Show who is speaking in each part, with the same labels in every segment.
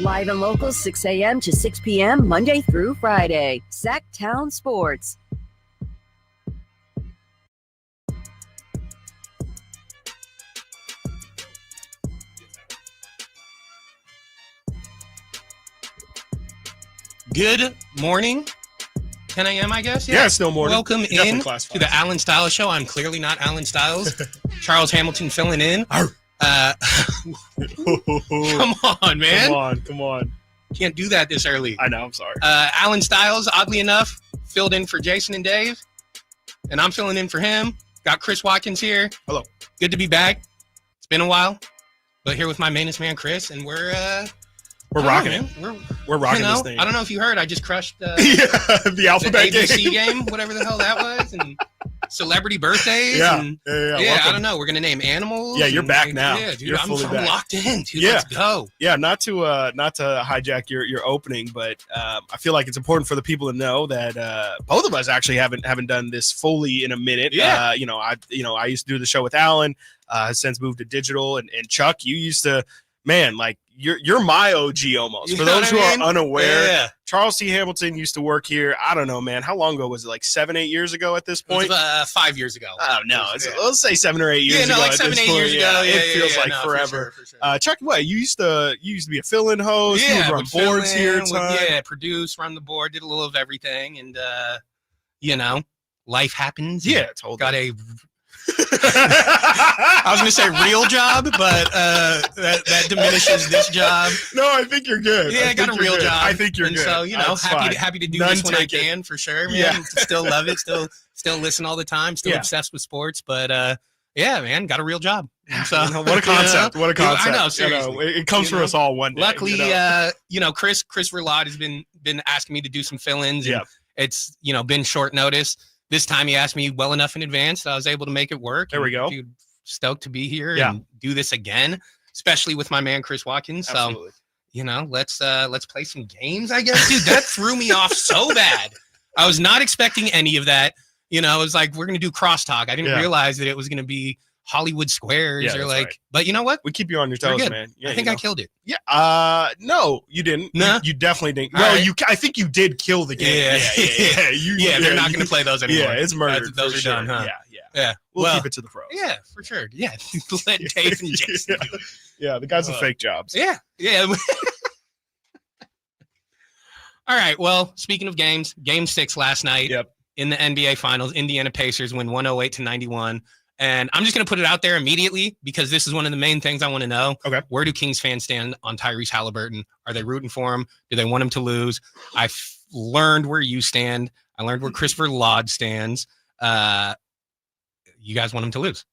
Speaker 1: Live and local, 6 a.m. to 6 p.m., Monday through Friday. Sacktown Sports.
Speaker 2: Good morning. 10 a.m., I guess?
Speaker 3: Yeah, it's still morning.
Speaker 2: Welcome in to the Allen Stiles Show. I'm clearly not Allen Stiles. Charles Hamilton filling in. Come on, man.
Speaker 3: Come on.
Speaker 2: Can't do that this early.
Speaker 3: I know, I'm sorry.
Speaker 2: Allen Stiles, oddly enough, filled in for Jason and Dave. And I'm filling in for him. Got Chris Watkins here.
Speaker 3: Hello.
Speaker 2: Good to be back. It's been a while. But here with my mainest man, Chris, and we're
Speaker 3: rocking it. We're rocking this thing.
Speaker 2: I don't know if you heard. I just crushed
Speaker 3: the alphabet
Speaker 2: the ABC
Speaker 3: game,
Speaker 2: whatever the hell that was, and celebrity birthdays.
Speaker 3: Yeah,
Speaker 2: and,
Speaker 3: yeah.
Speaker 2: I don't know. We're gonna name animals.
Speaker 3: Yeah, you're back now.
Speaker 2: Yeah, dude,
Speaker 3: you're fully back.
Speaker 2: I'm locked in. Dude,
Speaker 3: Yeah.
Speaker 2: Let's go.
Speaker 3: Yeah, not to hijack your opening, but I feel like it's important for the people to know that both of us actually haven't done this fully in a minute.
Speaker 2: Yeah.
Speaker 3: I used to do the show with Allen. Has since moved to digital, and Chuck, you used to. Man, like you're my OG almost. For those who are unaware, Charles T. Hamilton used to work here. I don't know, man. How long ago was it? Like 7-8 years ago at this point?
Speaker 2: 5 years ago.
Speaker 3: Oh no, let's say 7 or 8 years ago.
Speaker 2: Yeah, no, like 7-8 years ago.
Speaker 3: Yeah, it feels like forever.
Speaker 2: For sure.
Speaker 3: Chuck, what you used to be a fill-in host.
Speaker 2: Yeah,
Speaker 3: you would run boards here.
Speaker 2: Produce, run the board, did a little of everything, and life happens.
Speaker 3: Yeah, totally.
Speaker 2: Got a. I was going to say real job, but that diminishes this job.
Speaker 3: No, I think you're good.
Speaker 2: Yeah, I got a real job.
Speaker 3: I think you're good.
Speaker 2: So, happy to do this when I can, for sure, man.
Speaker 3: Yeah.
Speaker 2: Still love it. Still listen all the time. Still obsessed with sports. But, man, got a real job. So,
Speaker 3: what a concept. What a concept.
Speaker 2: I know, seriously.
Speaker 3: It comes for us all one day.
Speaker 2: Luckily, Chris Verlot has been asking me to do some fill-ins. And it's, been short notice. This time he asked me well enough in advance that I was able to make it work.
Speaker 3: There we go.
Speaker 2: Dude, stoked to be here and do this again, especially with my man Chris Watkins.
Speaker 3: Absolutely.
Speaker 2: So, let's play some games, I guess. Dude, that threw me off so bad. I was not expecting any of that. It was like we're gonna do crosstalk. I didn't realize that it was gonna be Hollywood Squares or like. Right. But you know what?
Speaker 3: We keep you on your toes, man.
Speaker 2: Yeah, I think I killed it.
Speaker 3: Yeah. No, you didn't.
Speaker 2: Nah.
Speaker 3: You definitely didn't.
Speaker 2: All
Speaker 3: no,
Speaker 2: right.
Speaker 3: I think you did kill the game.
Speaker 2: Yeah. They're not going to play those anymore.
Speaker 3: Yeah, it's murdered.
Speaker 2: Those are done, huh?
Speaker 3: Yeah. We'll keep it to the pros.
Speaker 2: Yeah, for sure. Yeah. Let Dave and Jason do it.
Speaker 3: Yeah, the guys with fake jobs.
Speaker 2: Yeah. All right. Well, speaking of games, Game 6 last night in the NBA Finals, Indiana Pacers win 108-91. And I'm just going to put it out there immediately because this is one of the main things I want to know.
Speaker 3: Okay.
Speaker 2: Where do Kings fans stand on Tyrese Halliburton? Are they rooting for him? Do they want him to lose? I've learned where you stand. I learned where Christopher Laud stands. You guys want him to lose?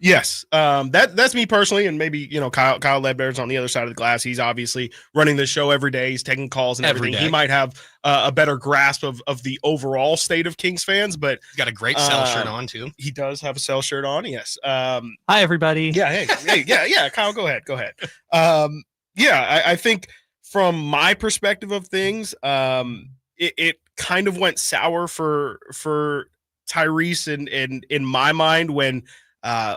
Speaker 3: Yes. That's me personally. And maybe, Kyle Ledbear's on the other side of the glass. He's obviously running the show every day. He's taking calls and everything. He might have a better grasp of the overall state of Kings fans, but
Speaker 2: he's got a great Cell shirt on too.
Speaker 3: He does have a Cell shirt on. Yes.
Speaker 4: Hi, everybody.
Speaker 3: Yeah. Hey. Yeah. Kyle, go ahead. I think from my perspective of things, it kind of went sour for Tyrese in my mind when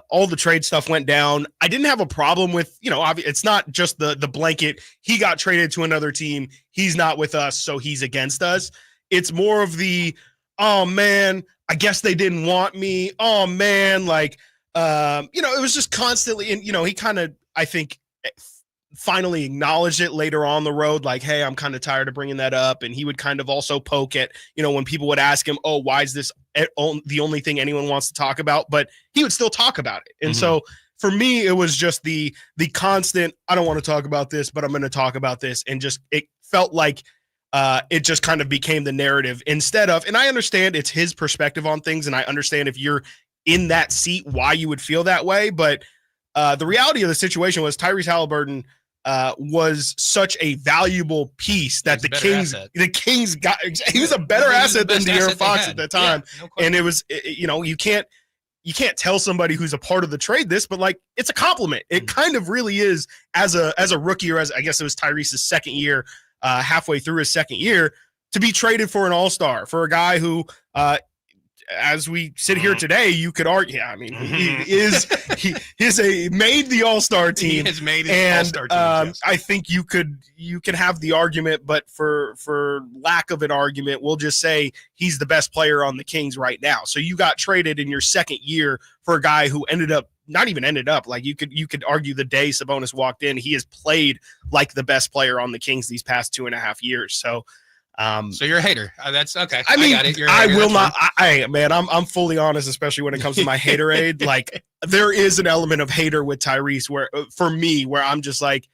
Speaker 3: all the trade stuff went down. I didn't have a problem with, it's not just the blanket. He got traded to another team. He's not with us, so he's against us. It's more of the, oh man, I guess they didn't want me. Oh man, it was just constantly, and he kind of, I think, finally acknowledged it later on the road, like, hey, I'm kind of tired of bringing that up. And he would kind of also poke at, when people would ask him, oh, why is this the only thing anyone wants to talk about? But he would still talk about it. And so for me, it was just the constant, I don't want to talk about this, but I'm going to talk about this. And just, it felt like it just kind of became the narrative instead of, and I understand it's his perspective on things. And I understand if you're in that seat, why you would feel that way. But the reality of the situation was Tyrese Halliburton was such a valuable piece that the Kings got. He was a better asset than De'Aaron Fox at the time. Yeah, no, and it was, you can't tell somebody who's a part of the trade this, but like, it's a compliment. It kind of really is as a rookie, or as I guess it was Tyrese's second year, halfway through his second year, to be traded for an all-star, for a guy who, as we sit here today, you could argue. Yeah, I mean, he is made the All-Star team.
Speaker 2: He has made the All-Star team. Yes.
Speaker 3: I think you can have the argument, but for lack of an argument, we'll just say he's the best player on the Kings right now. So you got traded in your second year for a guy who not even ended up, like you could argue the day Sabonis walked in, he has played like the best player on the Kings these past 2.5 years. So
Speaker 2: you're a hater. That's okay.
Speaker 3: I mean,
Speaker 2: I got it.
Speaker 3: I will not. I'm fully honest, especially when it comes to my haterade. Like, there is an element of hater with Tyrese where I'm just like,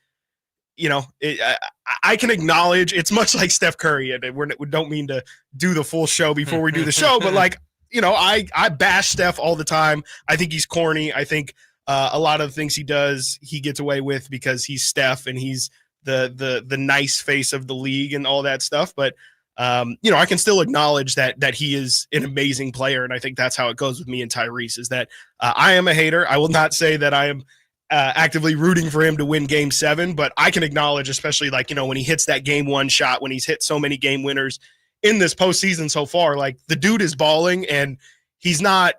Speaker 3: I can acknowledge it's much like Steph Curry, and we don't mean to do the full show before we do the show, but like, I bash Steph all the time. I think he's corny. I think a lot of the things he does, he gets away with because he's Steph and he's the nice face of the league and all that stuff. But, I can still acknowledge that he is an amazing player. And I think that's how it goes with me and Tyrese is that I am a hater. I will not say that I am actively rooting for him to win game 7, but I can acknowledge, especially like, when he hits that game 1 shot, when he's hit so many game winners in this postseason so far, like the dude is balling and he's not,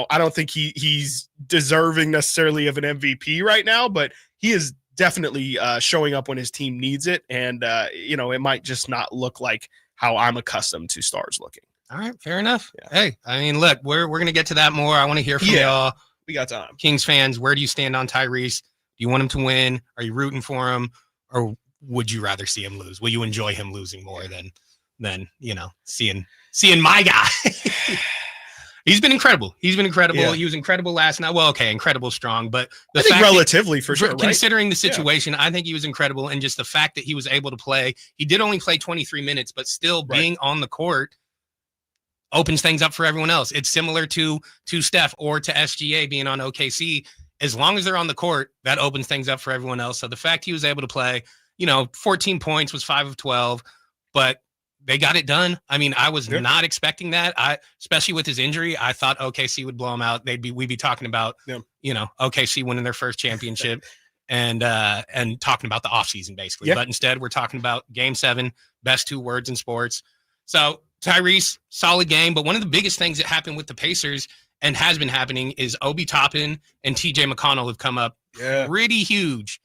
Speaker 3: I don't think he's deserving necessarily of an MVP right now, but he is definitely showing up when his team needs it. And, it might just not look like how I'm accustomed to stars looking.
Speaker 2: All right. Fair enough. Yeah. Hey, I mean, look, we're going to get to that more. I want to hear from y'all.
Speaker 3: We got time.
Speaker 2: Kings fans, where do you stand on Tyrese? Do you want him to win? Are you rooting for him? Or would you rather see him lose? Will you enjoy him losing more than seeing my guy? He's been incredible. Yeah. He was incredible last night. Well, okay, incredible strong, but
Speaker 3: I think relatively for sure.
Speaker 2: Considering the situation, I think he was incredible, and just the fact that he was able to play. He did only play 23 minutes, but still being on the court opens things up for everyone else. It's similar to Steph or to SGA being on OKC. As long as they're on the court, that opens things up for everyone else. So the fact he was able to play, 14 points, was 5 of 12, but they got it done. I mean, I was not expecting that. Especially with his injury, I thought OKC would blow him out. We'd be talking about, OKC winning their first championship and talking about the offseason basically. But instead, we're talking about game 7, best 2 words in sports. So Tyrese, solid game. But one of the biggest things that happened with the Pacers and has been happening is Obi Toppin and TJ McConnell have come up pretty huge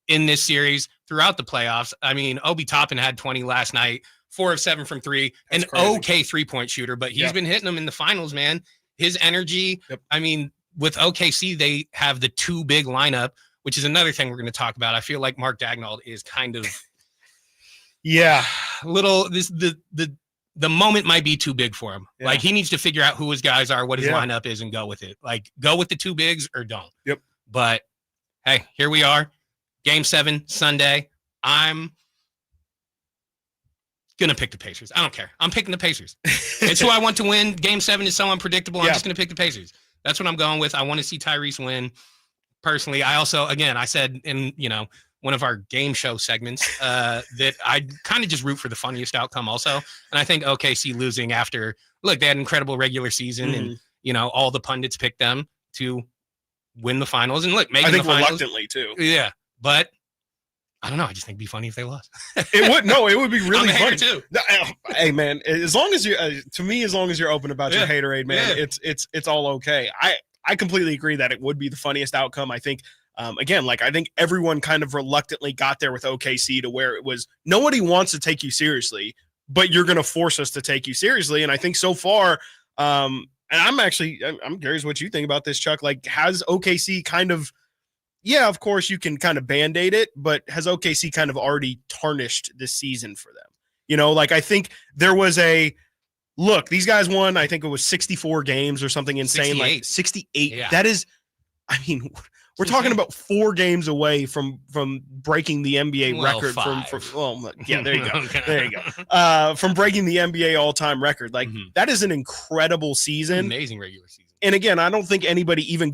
Speaker 2: in this series throughout the playoffs. I mean, Obi Toppin had 20 last night. 4 of 7 from 3, an okay 3-point shooter, but he's been hitting them in the finals, man. His energy. I mean, with OKC, they have the 2 big lineup, which is another thing we're going to talk about. I feel like Mark Daigneault is kind of, the moment might be too big for him. Yeah. Like, he needs to figure out who his guys are, what his lineup is, and go with it. Like, go with the 2 bigs or don't. But hey, here we are, game 7 Sunday. I'm gonna pick the Pacers. I don't care. I'm picking the Pacers. It's who I want to win. Game 7 is so unpredictable. I'm just gonna pick the Pacers. That's what I'm going with. I want to see Tyrese win. Personally, I also, again, I said in one of our game show segments that I kind of just root for the funniest outcome also. And I think OKC losing after they had an incredible regular season and all the pundits picked them to win the finals. And maybe
Speaker 3: I think
Speaker 2: the finals,
Speaker 3: reluctantly too.
Speaker 2: Yeah, but I don't know. I just think it'd be funny if they lost.
Speaker 3: It would be really funny
Speaker 2: too.
Speaker 3: Hey man, as long as you're open about your haterade, man, it's all okay. I completely agree that it would be the funniest outcome. I think, again, I think everyone kind of reluctantly got there with OKC to where it was nobody wants to take you seriously, but you're going to force us to take you seriously. And I think so far, and I'm curious what you think about this, Chuck. Has OKC kind of, of course you can kind of band-aid it, but has OKC kind of already tarnished this season for them? I think there was these guys won, I think it was 64 games or something insane,
Speaker 2: 68.
Speaker 3: 68.
Speaker 2: Yeah.
Speaker 3: That is, I mean, we're talking about 4 games away from breaking the NBA record.
Speaker 2: 5.
Speaker 3: There you go. There you go. From breaking the NBA all-time record. That is an incredible season.
Speaker 2: Amazing regular season.
Speaker 3: And again, I don't think anybody even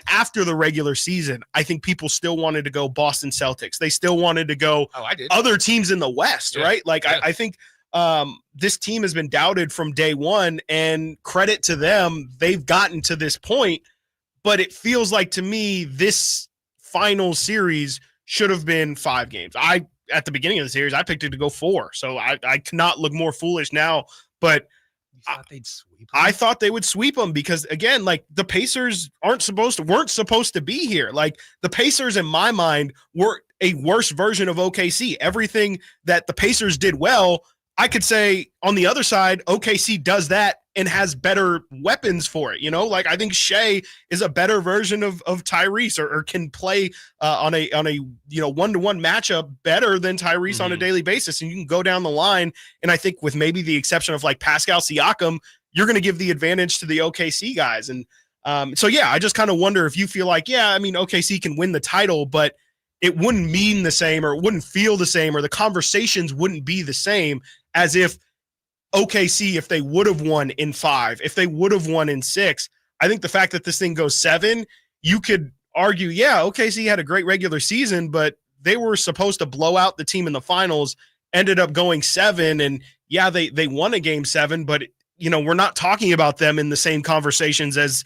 Speaker 3: after the regular season, I think people still wanted to go Boston Celtics. They still wanted to go other teams in the West, right? I think this team has been doubted from day one, and credit to them, they've gotten to this point. But it feels like to me, this final series should have been 5 games. At the beginning of the series, I picked it to go 4. So I cannot look more foolish now. But
Speaker 2: You thought they'd sweep them?
Speaker 3: I thought they would sweep them because, again, like the Pacers weren't supposed to be here. Like the Pacers, in my mind, were a worse version of OKC. Everything that the Pacers did well, I could say on the other side, OKC does that and has better weapons for it. You know, like I think Shea is a better version of Tyrese or can play on a one-to-one matchup better than Tyrese on a daily basis. And you can go down the line. And I think with maybe the exception of like Pascal Siakam, you're going to give the advantage to the OKC guys. And so, yeah, I just kind of wonder if you feel like, yeah, I mean, OKC can win the title, but it wouldn't mean the same or it wouldn't feel the same or the conversations wouldn't be the same as if OKC, if they would have won in 5, if they would have won in 6. I think the fact that this thing goes 7, you could argue, yeah, OKC had a great regular season, but they were supposed to blow out the team in the finals, ended up going 7, and yeah, they won a game 7, but we're not talking about them in the same conversations as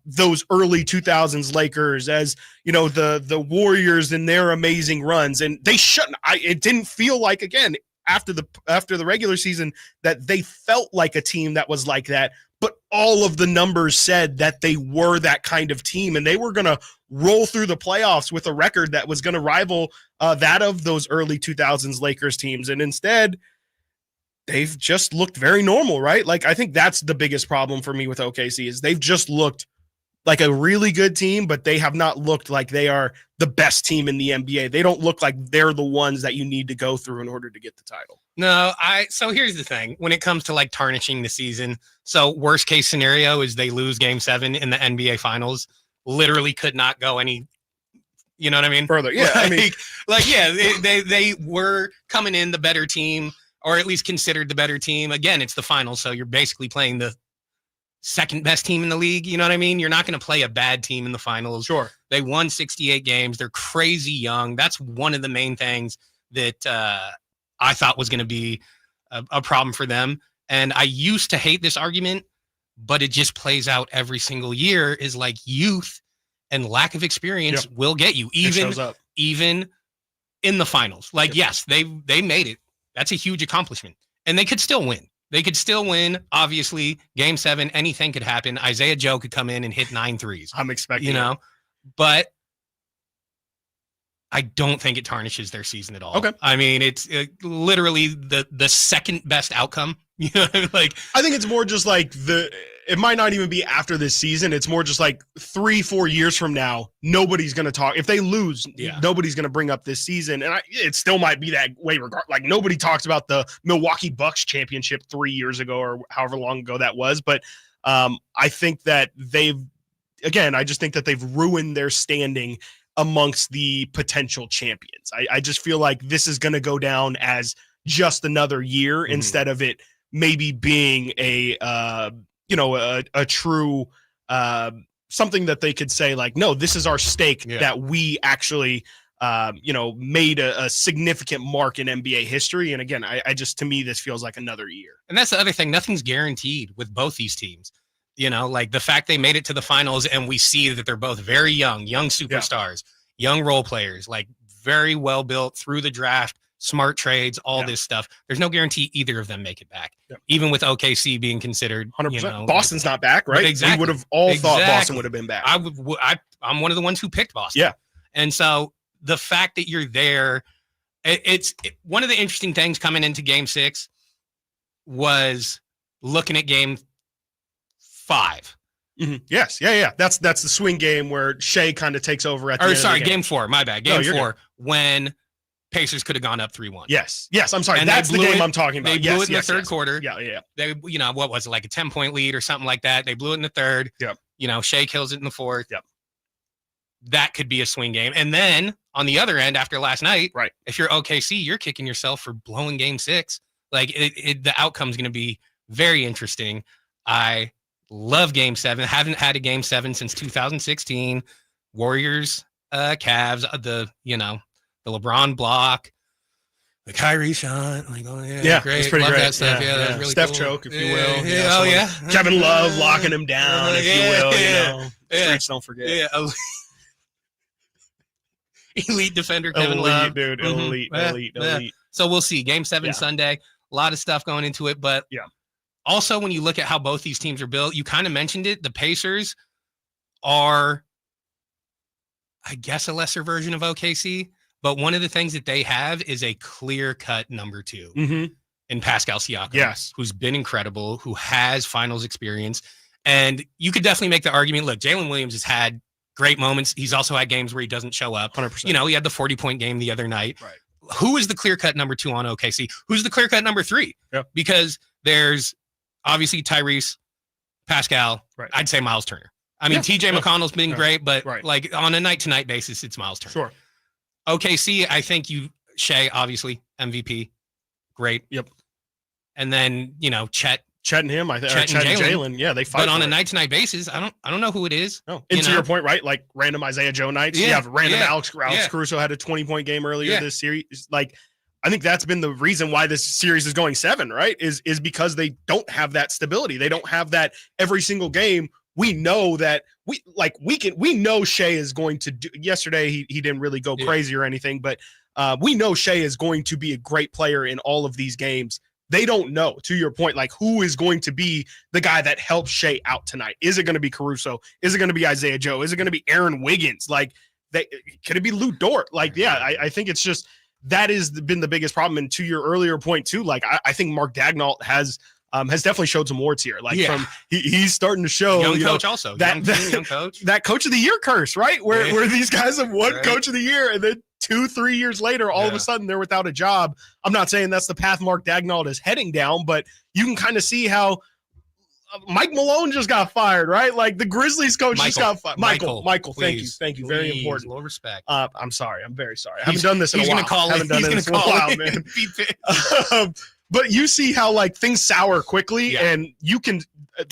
Speaker 3: those early 2000s Lakers, as the Warriors and their amazing runs, and they shouldn't. It didn't feel like, again, after the regular season, that they felt like a team that was like that, but all of the numbers said that they were that kind of team, and they were going to roll through the playoffs with a record that was going to rival that of those early 2000s Lakers teams, and instead they've just looked very normal, right? Like I think that's the biggest problem for me with OKC is they've just looked like a really good team, but they have not looked like they are the best team in the NBA. They don't look like they're the ones that you need to go through in order to get the title.
Speaker 2: No, so here's the thing. When it comes to like tarnishing the season, so worst case scenario is they lose game 7 in the NBA finals, literally could not go any, you know what I mean?
Speaker 3: Further. Yeah.
Speaker 2: They were coming in the better team, or at least considered the better team. Again, it's the finals. So you're basically playing the second best team in the league. You know what I mean? You're not going to play a bad team in the finals.
Speaker 3: Sure.
Speaker 2: They won 68 games. They're crazy young. That's one of the main things that I thought was going to be a problem for them. And I used to hate this argument, but it just plays out every single year is like youth and lack of experience will get you even in the finals. Like, yes, they made it. That's a huge accomplishment and they could still win. They could still win. Obviously, game 7, anything could happen. Isaiah Joe could come in and hit 9 threes.
Speaker 3: I'm expecting,
Speaker 2: but I don't think it tarnishes their season at all.
Speaker 3: Okay.
Speaker 2: I mean, it's literally the second best outcome. Like
Speaker 3: I think it's more just like it might not even be after this season. It's more just like 3-4 years from now, nobody's going to talk. If they lose, nobody's going to bring up this season. And it still might be that way. Like nobody talks about the Milwaukee Bucks championship 3 years ago or however long ago that was. But I think that I just think that they've ruined their standing amongst the potential champions. I just feel like this is going to go down as just another year instead of it maybe being a true something that they could say like, no, this is our stake that we actually made a significant mark in NBA history. And again, I just, to me, this feels like another year.
Speaker 2: And that's the other thing. Nothing's guaranteed with both these teams. Like the fact they made it to the finals and we see that they're both very young superstars, young role players, like very well built through the draft, smart trades, all this stuff. There's no guarantee either of them make it back, even with OKC being considered
Speaker 3: 100%. Boston's not back, right?
Speaker 2: Exactly.
Speaker 3: We would have all thought Boston would have been back.
Speaker 2: I'm one of the ones who picked Boston.
Speaker 3: Yeah.
Speaker 2: And so the fact that you're there, it's one of the interesting things coming into game 6 was looking at game 5.
Speaker 3: Mm-hmm. Yes. Yeah. That's the swing game where Shea kind of takes over at the end of the game.
Speaker 2: Game 4. My bad. Game 4 when Pacers could have gone up 3-1.
Speaker 3: Yes. I'm sorry. And that's the game I'm talking about.
Speaker 2: They blew it in the third quarter.
Speaker 3: Yeah.
Speaker 2: They, what was it, like a 10-point lead or something like that? They blew it in the third.
Speaker 3: Yep.
Speaker 2: Shea kills it in the fourth.
Speaker 3: Yep.
Speaker 2: That could be a swing game. And then on the other end, after last night,
Speaker 3: right,
Speaker 2: if you're OKC, you're kicking yourself for blowing game 6. Like the outcome's going to be very interesting. I love game 7. Haven't had a game 7 since 2016. Warriors, Cavs, the LeBron block, the Kyrie shot, like, oh yeah, great.
Speaker 3: It's pretty
Speaker 2: love
Speaker 3: great.
Speaker 2: That stuff. Yeah, that's really
Speaker 3: Steph
Speaker 2: cool.
Speaker 3: choke, if you will.
Speaker 2: Yeah.
Speaker 3: Kevin Love locking him down, if you will. Streets don't forget.
Speaker 2: Yeah. Elite defender Kevin Love,
Speaker 3: dude. Elite.
Speaker 2: So we'll see. Game 7 Sunday. A lot of stuff going into it, but also, when you look at how both these teams are built, you kind of mentioned it. The Pacers are, I guess, a lesser version of OKC. But one of the things that they have is a clear-cut number 2 in Pascal Siakam, who's been incredible, who has finals experience. And you could definitely make the argument, look, Jalen Williams has had great moments. He's also had games where he doesn't show up.
Speaker 3: 100%.
Speaker 2: You know, he had the 40-point game the other night.
Speaker 3: Right.
Speaker 2: Who is the clear-cut number 2 on OKC? Who's the clear-cut number 3?
Speaker 3: Yep.
Speaker 2: Because there's obviously Tyrese, Pascal, I'd say Miles Turner. I mean, TJ McConnell's been great, but like on a night-to-night basis, it's Miles Turner.
Speaker 3: Sure.
Speaker 2: OKC, I think Shea, obviously, MVP. Great.
Speaker 3: Yep.
Speaker 2: And then, you know, Chet
Speaker 3: and him, Chet and Jalen. Yeah, they fight.
Speaker 2: But on a night-to-night basis, I don't know who it is.
Speaker 3: No. And to your point, right? Like random Isaiah Joe nights. You have random Alex Caruso had a 20-point game earlier this series. Like, I think that's been the reason why this series is going 7, right? Is because they don't have that stability. They don't have that every single game. We know that we know Shea is going to do. Yesterday he didn't really go crazy or anything, but we know Shea is going to be a great player in all of these games. They don't know, to your point, like who is going to be the guy that helps Shea out tonight. Is it going to be Caruso? Is it going to be Isaiah Joe? Is it going to be Aaron Wiggins? Like, could it be Lou Dort? Like, I think it's just that has been the biggest problem. And to your earlier point too, like I think Mark Daigneault has definitely showed some warts here. Like he's starting to show
Speaker 2: young coach also young coach.
Speaker 3: That coach of the year curse, right? Where these guys have won coach of the year and then 2-3 years later, all of a sudden they're without a job. I'm not saying that's the path Mark Daigneault is heading down, but you can kind of see how Mike Malone just got fired, right? Like the Grizzlies coach just got fired. Michael,
Speaker 2: please,
Speaker 3: thank you. Very important.
Speaker 2: Low respect.
Speaker 3: I'm sorry. I'm very sorry. I haven't done this in a while.
Speaker 2: He's going to call it.
Speaker 3: Man. But you see how like things sour quickly, and you can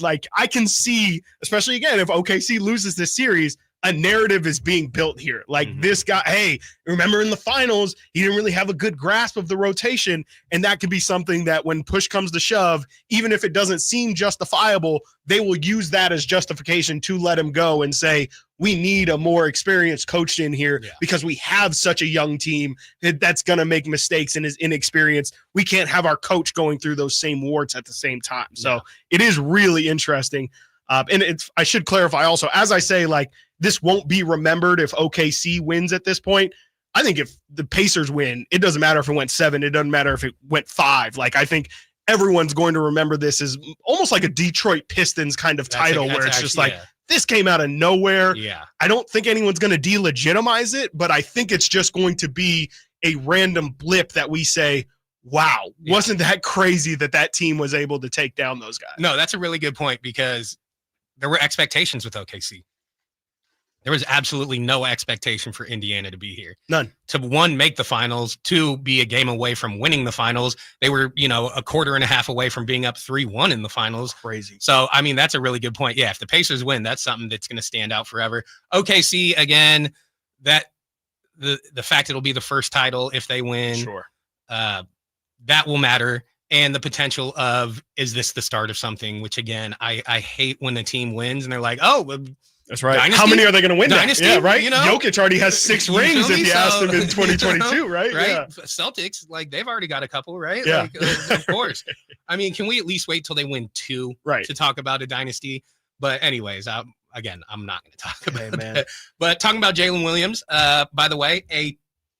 Speaker 3: I can see, especially again, if OKC loses this series, a narrative is being built here. Like this guy, hey, remember in the finals, he didn't really have a good grasp of the rotation. And that could be something that when push comes to shove, even if it doesn't seem justifiable, they will use that as justification to let him go and say, we need a more experienced coach in here because we have such a young team that's going to make mistakes and is inexperienced. We can't have our coach going through those same warts at the same time. So it is really interesting. And I should clarify also, as I say, like, this won't be remembered if OKC wins at this point. I think if the Pacers win, it doesn't matter if it went 7. It doesn't matter if it went 5. Like, I think everyone's going to remember this as almost like a Detroit Pistons kind of title where it's just like, this came out of nowhere.
Speaker 2: Yeah.
Speaker 3: I don't think anyone's going to delegitimize it, but I think it's just going to be a random blip that we say, wow, wasn't that crazy that team was able to take down those guys?
Speaker 2: No, that's a really good point because there were expectations with OKC. There was absolutely no expectation for Indiana to be here.
Speaker 3: None.
Speaker 2: To one, make the finals, 2, be a game away from winning the finals. They were, a quarter and a half away from being up 3-1 in the finals.
Speaker 3: Crazy.
Speaker 2: So, I mean, that's a really good point. Yeah, if the Pacers win, that's something that's going to stand out forever. OKC, again, that the fact it'll be the first title if they win.
Speaker 3: Sure.
Speaker 2: That will matter. And the potential of, is this the start of something? Which, again, I hate when a team wins and they're like, oh,
Speaker 3: that's right.
Speaker 2: Dynasty?
Speaker 3: How many are they going to win?
Speaker 2: Dynasty?
Speaker 3: Yeah, right.
Speaker 2: Jokic
Speaker 3: already has 6 rings if you asked him in 2022, right?
Speaker 2: Right.
Speaker 3: Yeah.
Speaker 2: Celtics, like they've already got a couple, right?
Speaker 3: Yeah.
Speaker 2: Of course. I mean, can we at least wait till they win 2 to talk about a dynasty? But anyways, I'm not going to talk about that. But talking about Jalen Williams, by the way,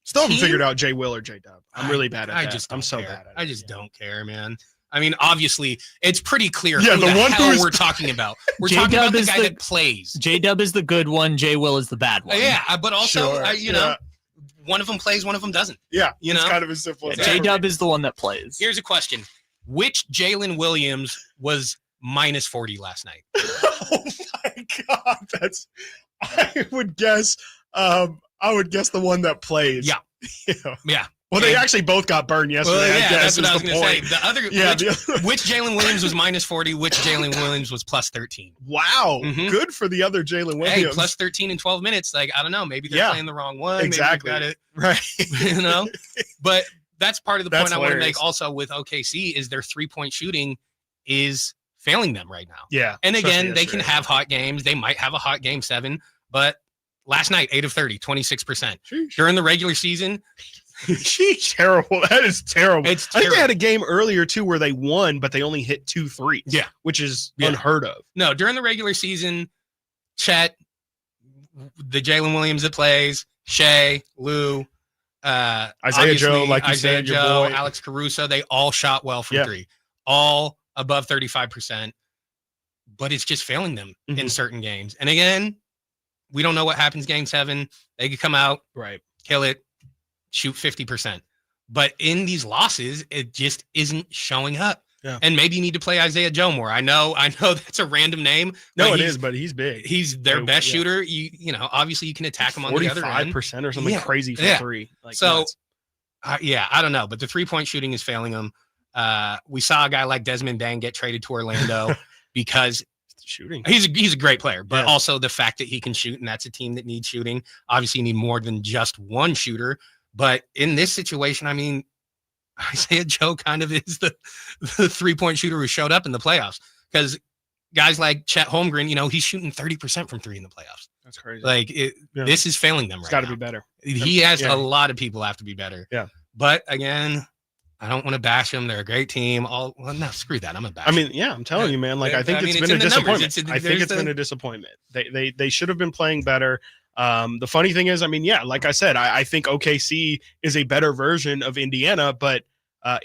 Speaker 3: still haven't figured out J. Will or J. Dub. I'm really bad at that. I'm so bad at it.
Speaker 2: I just don't care, man. I mean, obviously, it's pretty clear
Speaker 3: who the one hell
Speaker 2: we're talking about. We're talking about the guy that plays.
Speaker 4: J-Dub is the good one. J. Will is the bad one.
Speaker 2: Yeah, but also, one of them plays, one of them doesn't.
Speaker 3: Yeah, it's kind of as simple as that.
Speaker 4: J-Dub is the one that plays.
Speaker 2: Here's a question. Which Jalen Williams was minus 40 last night?
Speaker 3: Oh, my God. I would guess the one that plays.
Speaker 2: Yeah. Yeah.
Speaker 3: Well, they actually both got burned yesterday.
Speaker 2: Well,
Speaker 3: I guess
Speaker 2: that's what I was going to say. The other, which Jalen Williams was minus 40, which Jalen Williams was plus 13.
Speaker 3: Wow. Good for the other Jalen Williams.
Speaker 2: Hey, plus 13 in 12 minutes. Like, I don't know. Maybe they're playing the wrong one.
Speaker 3: Exactly.
Speaker 2: Maybe got it.
Speaker 3: Right.
Speaker 2: But that's part of the point I want to make also with OKC is their 3-point shooting is failing them right now.
Speaker 3: Yeah.
Speaker 2: And again, they can have hot games. They might have a hot game 7, but last night, 8 of 30, 26%.
Speaker 3: Sheesh.
Speaker 2: During the regular season,
Speaker 3: Sheesh, terrible. That is terrible.
Speaker 2: It's
Speaker 3: I think they
Speaker 2: terrible.
Speaker 3: had a game earlier too where they won, but they only hit 2 threes.
Speaker 2: Yeah.
Speaker 3: Which is
Speaker 2: Yeah.
Speaker 3: unheard of.
Speaker 2: No, during the regular season, Chet, the Jalen Williams that plays, Shea, Lou,
Speaker 3: Isaiah Joe, like you
Speaker 2: Isaiah
Speaker 3: said, your
Speaker 2: Joe,
Speaker 3: boy.
Speaker 2: Alex Caruso, they all shot well from
Speaker 3: Yeah.
Speaker 2: three, all above 35%, but it's just failing them in
Speaker 3: Mhm.
Speaker 2: certain games. And again, we don't know what happens game 7. They could come out,
Speaker 3: Right.
Speaker 2: kill it, shoot 50%. But in these losses, it just isn't showing up.
Speaker 3: Yeah.
Speaker 2: And maybe you need to play Isaiah Joe more. I know that's a random name.
Speaker 3: No,
Speaker 2: but
Speaker 3: it is, but he's big.
Speaker 2: He's their best
Speaker 3: Yeah.
Speaker 2: shooter. You know, obviously you can attack him on the other end.
Speaker 3: 45% or something
Speaker 2: Yeah.
Speaker 3: crazy for
Speaker 2: Yeah.
Speaker 3: 3. Like,
Speaker 2: So,
Speaker 3: nuts.
Speaker 2: I don't know, but the 3-point shooting is failing them. We saw a guy like Desmond Bane get traded to Orlando because
Speaker 3: shooting.
Speaker 2: he's a great player, but
Speaker 3: Yeah.
Speaker 2: also the fact that he can shoot, and that's a team that needs shooting. Obviously, you need more than just one shooter. But in this situation, I mean, Isaiah Joe kind of is the 3-point shooter who showed up in the playoffs, because guys like Chet Holmgren, you know, he's shooting 30% from 3 in the playoffs.
Speaker 3: That's crazy.
Speaker 2: Like
Speaker 3: Yeah.
Speaker 2: this is failing them
Speaker 3: It's
Speaker 2: right
Speaker 3: got to
Speaker 2: now.
Speaker 3: be better.
Speaker 2: He has
Speaker 3: Yeah.
Speaker 2: a lot of people have to be better.
Speaker 3: Yeah.
Speaker 2: But again, I don't want to bash them. They're a great team. No, screw that. I'm a bash.
Speaker 3: I mean, yeah, I'm telling you, man. Like, I think
Speaker 2: I mean,
Speaker 3: it's
Speaker 2: it's
Speaker 3: been a
Speaker 2: in the numbers.
Speaker 3: disappointment. I think
Speaker 2: There's
Speaker 3: it's been a disappointment. They should have been playing better. The funny thing is, I mean, yeah, like I said, I think OKC is a better version of Indiana, but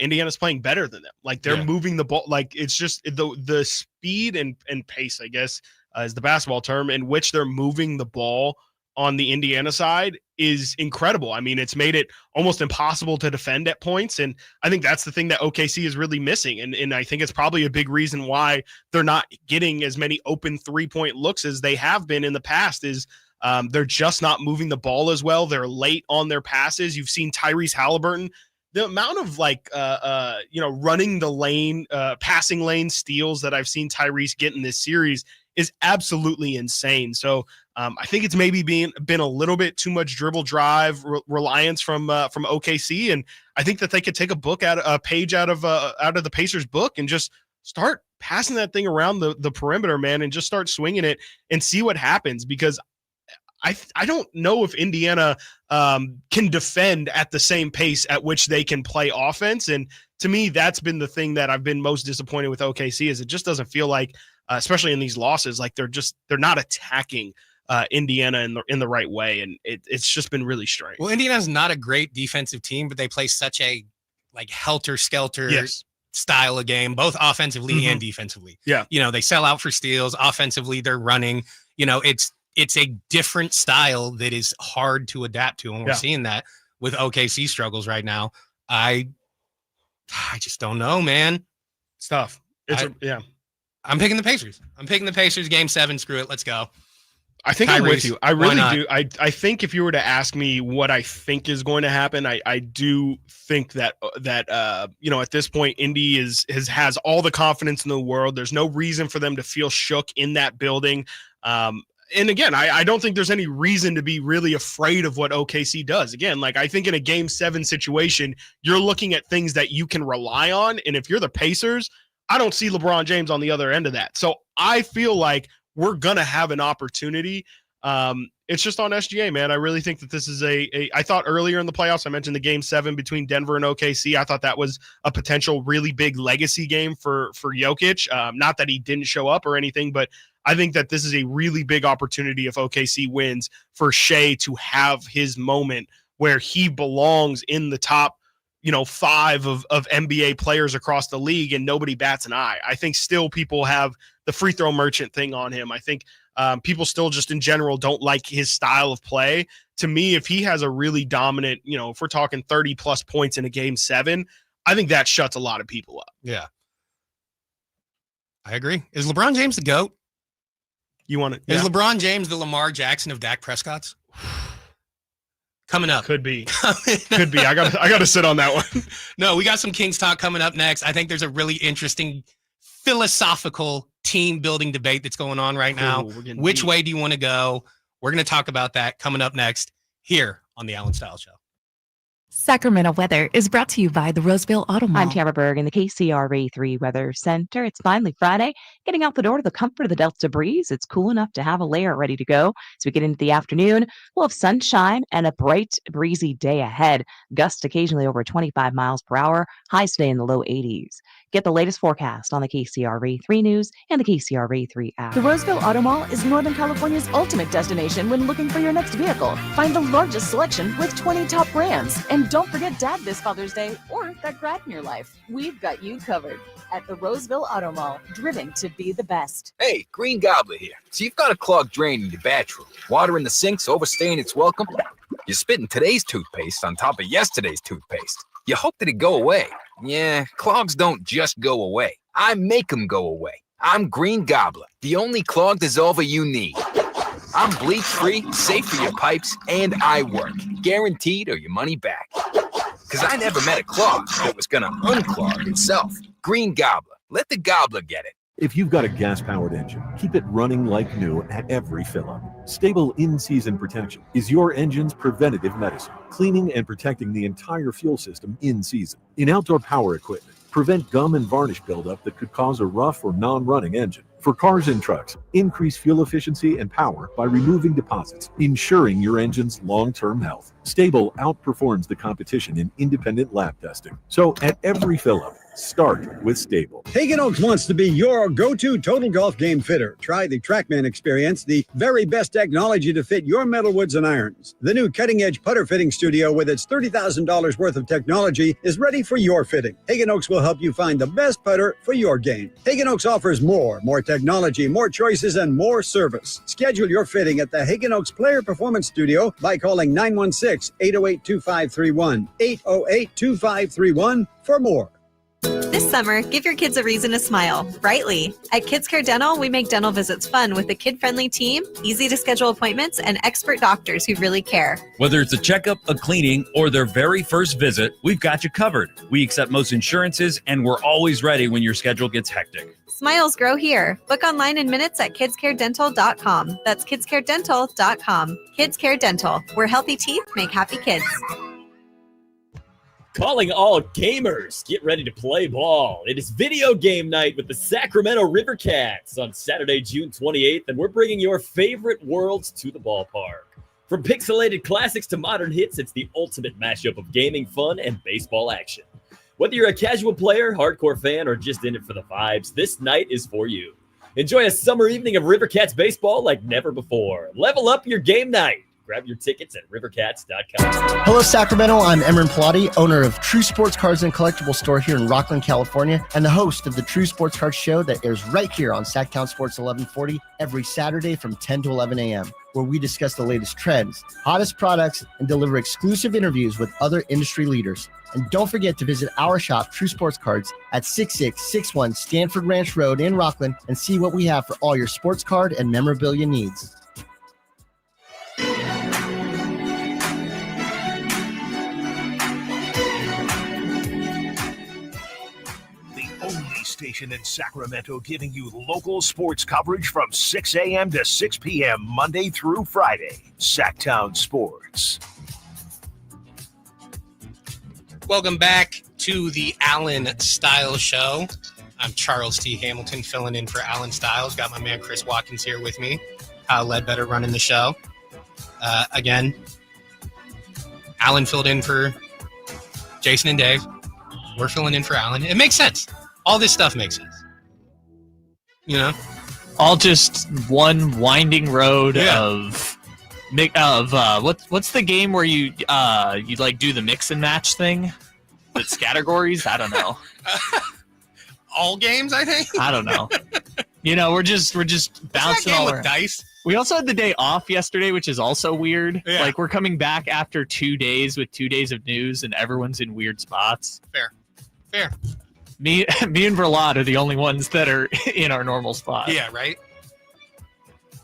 Speaker 3: Indiana's playing better than them. Like, they're moving the ball. Like, it's just the speed and pace, I guess, is the basketball term, in which they're moving the ball on the Indiana side is incredible. I mean, it's made it almost impossible to defend at points. And I think that's the thing that OKC is really missing. And I think it's probably a big reason why they're not getting as many open 3-point looks as they have been in the past is they're just not moving the ball as well. They're late on their passes. You've seen Tyrese Halliburton. The amount of running the lane, passing lane steals that I've seen Tyrese get in this series is absolutely insane. So I think it's maybe been a little bit too much dribble drive reliance from OKC, and I think that they could take a page out of the Pacers book and just start passing that thing around the perimeter, man, and just start swinging it and see what happens, because I don't know if Indiana can defend at the same pace at which they can play offense. And to me, that's been the thing that I've been most disappointed with OKC, is it just doesn't feel like, especially in these losses, like they're not attacking Indiana in the right way. And it's just been really strange.
Speaker 2: Well, Indiana's not a great defensive team, but they play such a like helter-skelter style of game, both offensively and defensively.
Speaker 3: Yeah.
Speaker 2: You know, they sell out for steals. Offensively, they're running. You know, it's a different style that is hard to adapt to, and we're seeing that with OKC struggles right now. I just don't know, man.
Speaker 3: It's tough.
Speaker 2: I'm picking the Pacers. I'm picking the Pacers game 7. Screw it. Let's go.
Speaker 3: I think
Speaker 2: Tyrese,
Speaker 3: I'm with you. I really
Speaker 2: not?
Speaker 3: do. I think if you were to ask me what I think is going to happen, I do think that at this point, Indy has all the confidence in the world. There's no reason for them to feel shook in that building. And again, I don't think there's any reason to be really afraid of what OKC does. Again, like, I think in a game 7 situation, you're looking at things that you can rely on. And if you're the Pacers, I don't see LeBron James on the other end of that. So I feel like we're going to have an opportunity. It's just on SGA, man. I really think that this is I thought earlier in the playoffs, I mentioned the game 7 between Denver and OKC. I thought that was a potential really big legacy game for Jokic. Not that he didn't show up or anything, but I think that this is a really big opportunity if OKC wins for Shea to have his moment where he belongs in the top, 5 of NBA players across the league, and nobody bats an eye. I think still people have the free throw merchant thing on him. I think people still just in general don't like his style of play. To me, if he has a really dominant, if we're talking 30 plus points in a game 7, I think that shuts a lot of people up.
Speaker 2: Yeah. I agree. Is LeBron James the GOAT?
Speaker 3: You want to?
Speaker 2: Is LeBron James the Lamar Jackson of Dak Prescott's? Coming up.
Speaker 3: Could be. Could be. I got to sit on that one.
Speaker 2: No, we got some Kings talk coming up next. I think there's a really interesting philosophical team building debate that's going on right now. Which way do you want to go? We're going to talk about that coming up next here on the Allen Stiles Show.
Speaker 5: Sacramento weather is brought to you by the Roseville Auto Mall.
Speaker 6: I'm Tamara Berg in the KCRA3 Weather Center. It's finally Friday. Getting out the door to the comfort of the Delta breeze. It's cool enough to have a layer ready to go. As we get into the afternoon, we'll have sunshine and a bright, breezy day ahead. Gusts occasionally over 25 miles per hour. Highs today in the low 80s. Get the latest forecast on the KCRA3 News and the KCRA3 app.
Speaker 1: The Roseville Auto Mall is Northern California's ultimate destination when looking for your next vehicle. Find the largest selection with 20 top brands. And don't forget Dad this Father's Day or that grad in your life. We've got you covered at the Roseville Auto Mall, driven to be the best.
Speaker 7: Hey, Green Gobbler here. So you've got a clogged drain in your bathroom. Water in the sinks overstaying its welcome. You're spitting today's toothpaste on top of yesterday's toothpaste. You hope that it go away. Yeah, clogs don't just go away. I make them go away. I'm Green Gobbler, the only clog dissolver you need. I'm bleach-free, safe for your pipes, and I work. Guaranteed or your money back. Because I never met a clog that was going to unclog itself. Green Gobbler. Let the gobbler get it.
Speaker 8: If you've got a gas-powered engine, keep it running like new at every fill-up. Stable in-season protection is your engine's preventative medicine, cleaning and protecting the entire fuel system in season. In outdoor power equipment, prevent gum and varnish buildup that could cause a rough or non-running engine. For cars and trucks, increase fuel efficiency and power by removing deposits, ensuring your engine's long-term health. Stable outperforms the competition in independent lab testing. So at every fill-up, start with Stable.
Speaker 9: Hagen Oaks wants to be your go-to total golf game fitter. Try the TrackMan experience, the very best technology to fit your metalwoods and irons. The new cutting-edge putter fitting studio with its $30,000 worth of technology is ready for your fitting. Hagen Oaks will help you find the best putter for your game. Hagen Oaks offers more technology, more choices, and more service. Schedule your fitting at the Hagen Oaks Player Performance Studio by calling 916-808-2531, 808-2531 for more.
Speaker 10: This summer, give your kids a reason to smile, brightly. At Kids Care Dental, we make dental visits fun with a kid-friendly team, easy to schedule appointments, and expert doctors who really care.
Speaker 11: Whether it's a checkup, a cleaning, or their very first visit, we've got you covered. We accept most insurances, and we're always ready when your schedule gets hectic.
Speaker 10: Smiles grow here. Book online in minutes at kidscaredental.com. That's kidscaredental.com. Kids Care Dental, where healthy teeth make happy kids.
Speaker 12: Calling all gamers, get ready to play ball. It is video game night with the Sacramento Rivercats on Saturday, June 28th, and we're bringing your favorite worlds to the ballpark. From pixelated classics to modern hits, it's the ultimate mashup of gaming fun and baseball action. Whether you're a casual player, hardcore fan, or just in it for the vibes, this night is for you. Enjoy a summer evening of Rivercats baseball like never before. Level up your game night. Grab your tickets at rivercats.com.
Speaker 13: Hello, Sacramento. I'm Emran Pilati, owner of True Sports Cards and Collectible Store here in Rockland, California, and the host of the True Sports Cards Show that airs right here on Sacktown Sports 1140 every Saturday from 10 to 11 a.m., where we discuss the latest trends, hottest products, and deliver exclusive interviews with other industry leaders. And don't forget to visit our shop, True Sports Cards, at 6661 Stanford Ranch Road in Rockland and see what we have for all your sports card and memorabilia needs.
Speaker 14: Station in Sacramento giving you local sports coverage from 6 a.m. to 6 p.m. Monday through Friday. Sacktown Sports.
Speaker 2: Welcome back to the Allen Stiles Show. I'm Charles T. Hamilton filling in for Allen Stiles. Got my man Chris Watkins here with me. Kyle Ledbetter running the show. Again, Allen filled in for Jason and Dave. We're filling in for Allen. It makes sense. All this stuff makes sense. You know?
Speaker 4: All just one winding road of what's the game where you like do the mix and match thing? It's categories? I don't know.
Speaker 2: All games, I think.
Speaker 4: I don't know. You know, we're just bouncing all around.
Speaker 2: Dice.
Speaker 4: We also had the day off yesterday, which is also weird. Yeah. Like we're coming back after 2 days with 2 days of news, and everyone's in weird spots.
Speaker 2: Fair.
Speaker 4: Me and Verlad are the only ones that are in our normal spot.
Speaker 2: Yeah, right?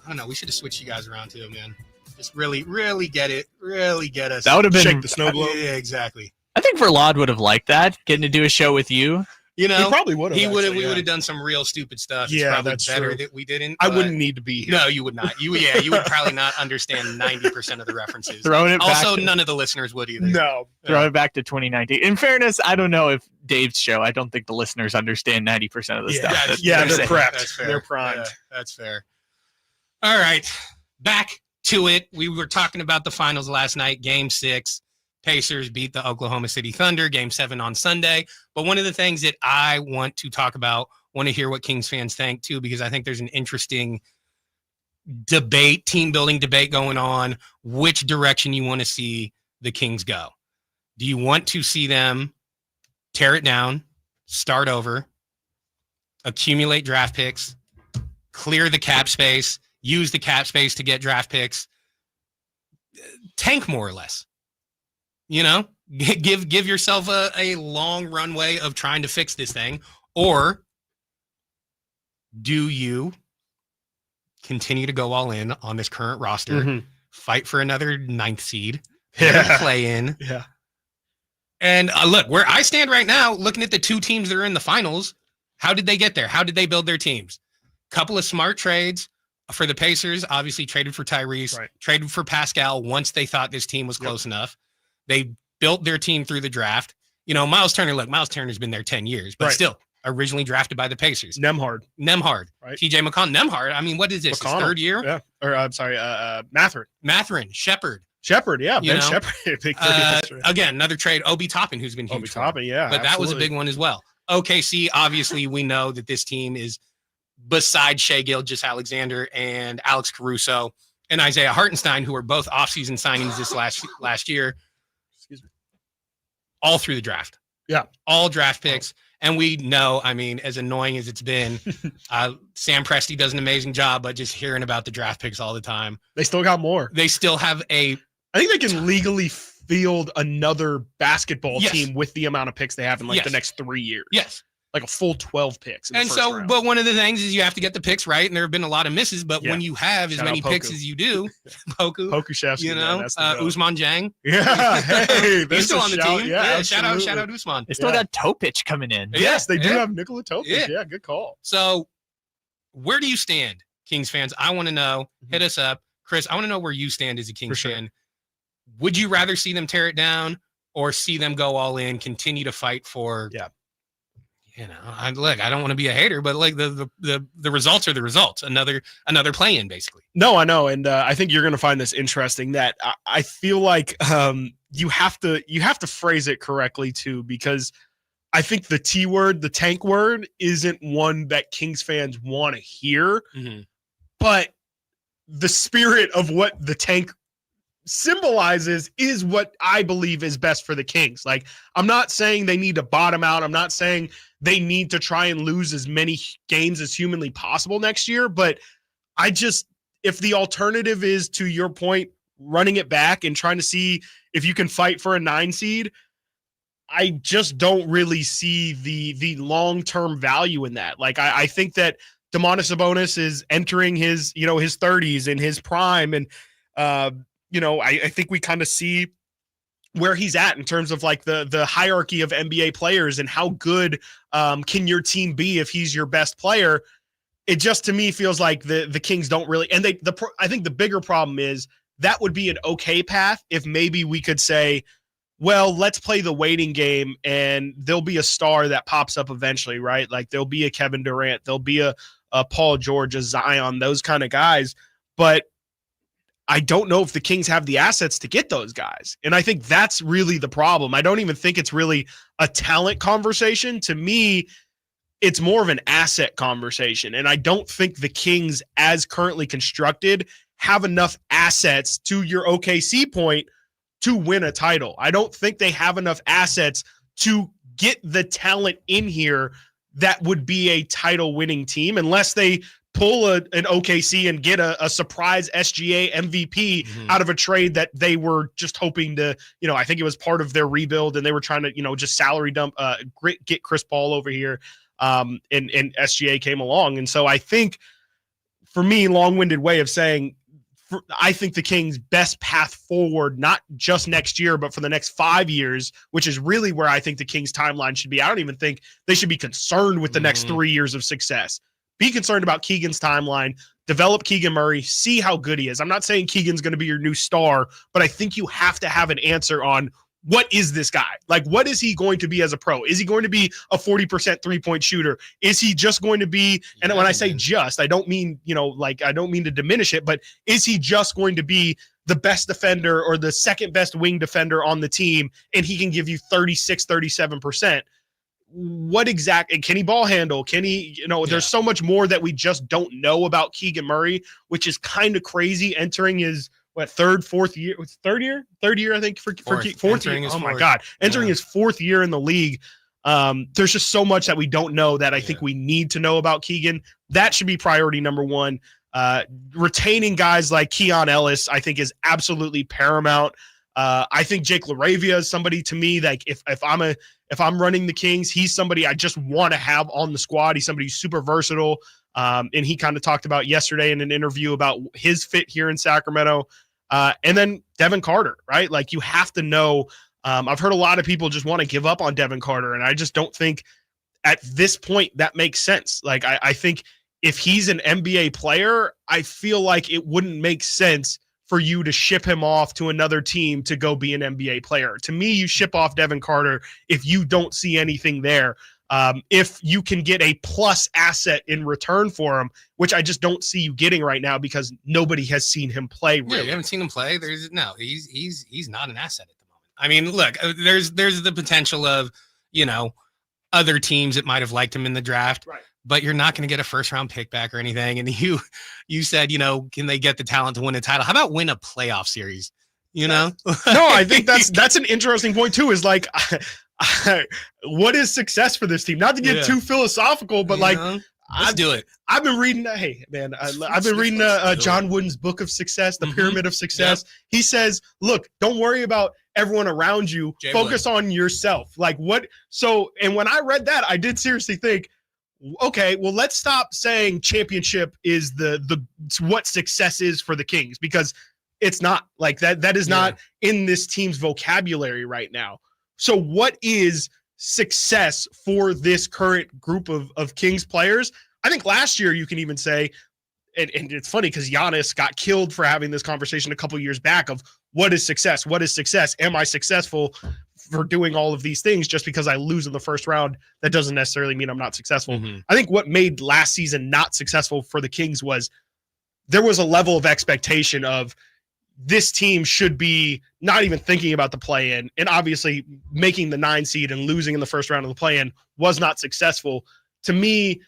Speaker 2: I don't know. We should have switched you guys around too, man. Just really, really get it. Really get us.
Speaker 4: That would have been...
Speaker 3: Shake the snow globe.
Speaker 2: Yeah, exactly.
Speaker 4: I think Verlad would have liked that, getting to do a show with you.
Speaker 2: You know,
Speaker 3: he probably would have.
Speaker 2: We would have done some real stupid stuff.
Speaker 3: Yeah,
Speaker 2: it's probably
Speaker 3: that's
Speaker 2: better
Speaker 3: true.
Speaker 2: that we didn't.
Speaker 3: I wouldn't need to be here.
Speaker 2: No, you would not. You would probably not understand 90% of the references.
Speaker 4: Throwing it back
Speaker 2: also,
Speaker 4: to-
Speaker 2: none of the listeners would either.
Speaker 3: No.
Speaker 4: Throw it back to 2019. In fairness, I don't know if Dave's show, I don't think the listeners understand 90% of the stuff.
Speaker 3: They're
Speaker 4: saying.
Speaker 3: prepped.
Speaker 2: That's fair.
Speaker 3: They're primed.
Speaker 2: Yeah, that's fair. All right, back to it. We were talking about the finals last night. Game 6, Pacers beat the Oklahoma City Thunder. Game 7 on Sunday. But one of the things that I want to talk about, want to hear what Kings fans think too, because I think there's an interesting debate, team building debate going on, which direction you want to see the Kings go. Do you want to see them tear it down, start over, accumulate draft picks, clear the cap space, use the cap space to get draft picks, tank more or less? You know, give yourself a long runway of trying to fix this thing. Or do you continue to go all in on this current roster, fight for another 9th seed, play in?
Speaker 3: Yeah.
Speaker 2: And look, where I stand right now, looking at the 2 teams that are in the finals, how did they get there? How did they build their teams? Couple of smart trades for the Pacers, obviously traded for Tyrese, traded for Pascal once they thought this team was close enough. They built their team through the draft. You know, Miles Turner's been there 10 years, but still originally drafted by the Pacers.
Speaker 3: Nemhard.
Speaker 2: Right. TJ McConnell. Nemhard. I mean, what is this? His 3rd year?
Speaker 3: Yeah. Or I'm sorry, Matherin.
Speaker 2: Shepard,
Speaker 3: yeah.
Speaker 2: You
Speaker 3: Ben
Speaker 2: know?
Speaker 3: Shepard. Big 30.
Speaker 2: Again, another trade. Obi Toppin, who's been huge.
Speaker 3: Obi Toppin, yeah.
Speaker 2: But that was a big one as well. OKC, obviously, we know that this team is besides Shai Gilgeous-Alexander and Alex Caruso and Isaiah Hartenstein, who are both offseason signings this last year.
Speaker 3: Excuse me.
Speaker 2: All through the draft.
Speaker 3: Yeah.
Speaker 2: All draft picks. And we know, I mean, as annoying as it's been, Sam Presti does an amazing job, but just hearing about the draft picks all the time.
Speaker 3: They still got more.
Speaker 2: They still have I
Speaker 3: think they can legally field another basketball team with the amount of picks they have in the next 3 years.
Speaker 2: Yes.
Speaker 3: Like a full 12 picks.
Speaker 2: And so, round. But one of the things is you have to get the picks right, and there have been a lot of misses. But when you have as many picks as you do,
Speaker 3: Pokuševski,
Speaker 2: you know, Usman Jang,
Speaker 3: yeah, hey,
Speaker 2: he's still on the team.
Speaker 3: Yeah,
Speaker 2: shout out Usman.
Speaker 4: They still got Topic coming in.
Speaker 3: Yes, they do have Nikola Topic. Yeah, good call.
Speaker 2: So, where do you stand, Kings fans? I want to know. Hit us up, Chris. I want to know where you stand as a Kings fan. Would you rather see them tear it down or see them go all in, continue to fight for?
Speaker 3: Yeah.
Speaker 2: You know, I don't want to be a hater, but like the results are the results. Another play-in, basically.
Speaker 3: No, I know, and I think you're going to find this interesting. That I feel like you have to phrase it correctly too, because I think the T word, the tank word, isn't one that Kings fans want to hear. But the spirit of what the tank symbolizes is what I believe is best for the Kings. Like, I'm not saying they need to bottom out. I'm not saying they need to try and lose as many games as humanly possible next year. But if the alternative is, to your point, running it back and trying to see if you can fight for a 9 seed, I just don't really see the long-term value in that. Like, I think that Domantas Sabonis is entering his 30s in his prime. And, I think we kind of see where he's at in terms of like the hierarchy of NBA players and how good can your team be if he's your best player. It just, to me, feels like the Kings don't really, and I think the bigger problem is that would be an okay path if maybe we could say, well, let's play the waiting game and there'll be a star that pops up eventually, right? Like there'll be a Kevin Durant, there'll be a Paul George, a Zion, those kind of guys. But I don't know if the Kings have the assets to get those guys. And I think that's really the problem. I don't even think it's really a talent conversation. To me, it's more of an asset conversation. And I don't think the Kings, as currently constructed, have enough assets, to your OKC point, to win a title. I don't think they have enough assets to get the talent in here that would be a title winning team, unless they pull an OKC and get a surprise SGA MVP out of a trade that they were just hoping to, I think it was part of their rebuild and they were trying to, just salary dump, get Chris Paul over here. And SGA came along. And so I think, for me, long-winded way of saying, I think the Kings' best path forward, not just next year, but for the next 5 years, which is really where I think the Kings' timeline should be. I don't even think they should be concerned with the next 3 years of success. Be concerned about Keegan's timeline, develop Keegan Murray, see how good he is. I'm not saying Keegan's going to be your new star, but I think you have to have an answer on what is this guy? Like, what is he going to be as a pro? Is he going to be a 40% three-point shooter? Is he just going to be, and when I say just, I don't mean, I don't mean to diminish it, but is he just going to be the best defender or the second best wing defender on the team, and he can give you 36, 37%? What exactly, can he ball handle? Can he, there's so much more that we just don't know about Keegan Murray, which is kind of crazy entering his, third year, I think, for fourth year. Oh my God. Entering his 4th year in the league. There's just so much that we don't know that I think we need to know about Keegan. That should be priority number 1. Retaining guys like Keon Ellis, I think, is absolutely paramount. I think Jake LaRavia is somebody, to me, like if I'm running the Kings, he's somebody I just want to have on the squad. He's somebody who's super versatile. And he kind of talked about yesterday in an interview about his fit here in Sacramento. And then Devin Carter, right? Like, you have to know. I've heard a lot of people just want to give up on Devin Carter, and I just don't think at this point that makes sense. Like, I think if he's an NBA player, I feel like it wouldn't make sense for you to ship him off to another team to go be an NBA player. To me, you ship off Devin Carter if you don't see anything there. If you can get a plus asset in return for him, which I just don't see you getting right now because nobody has seen him play. Really.
Speaker 2: Yeah, you haven't seen him play. He's not an asset at the moment. I mean, look, there's the potential of, other teams that might have liked him in the draft,
Speaker 3: right?
Speaker 2: But you're not going to get a first-round pick back or anything. And you said, can they get the talent to win a title? How about win a playoff series? No,
Speaker 3: I think that's an interesting point too. Is like, what is success for this team? Not to get too philosophical, but
Speaker 2: let's do it.
Speaker 3: I've been reading. Hey, man, I've been reading John Wooden's Book of Success, the Pyramid of Success. Yep. He says, look, don't worry about everyone around you. Focus on yourself. Like what? So, and when I read that, I did seriously think, okay, well, let's stop saying championship is the what success is for the Kings, because it's not like that. That is not in this team's vocabulary right now. So what is success for this current group of Kings players? I think last year you can even say, and it's funny because Giannis got killed for having this conversation a couple years back of what is success? What is success? Am I successful for doing all of these things? Just because I lose in the first round, that doesn't necessarily mean I'm not successful. Mm-hmm. I think what made last season not successful for the Kings was there was a level of expectation of this team should be not even thinking about the play-in, and obviously making the 9 seed and losing in the first round of the play-in was not successful. To me,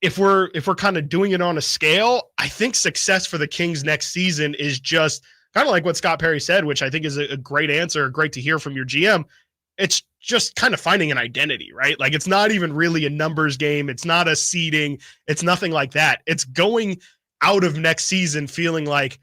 Speaker 3: if we're kind of doing it on a scale, I think success for the Kings next season is just kind of like what Scott Perry said, which I think is a great answer, great to hear from your GM. It's just kind of finding an identity, right? Like, it's not even really a numbers game. It's not a seeding. It's nothing like that. It's going out of next season feeling like,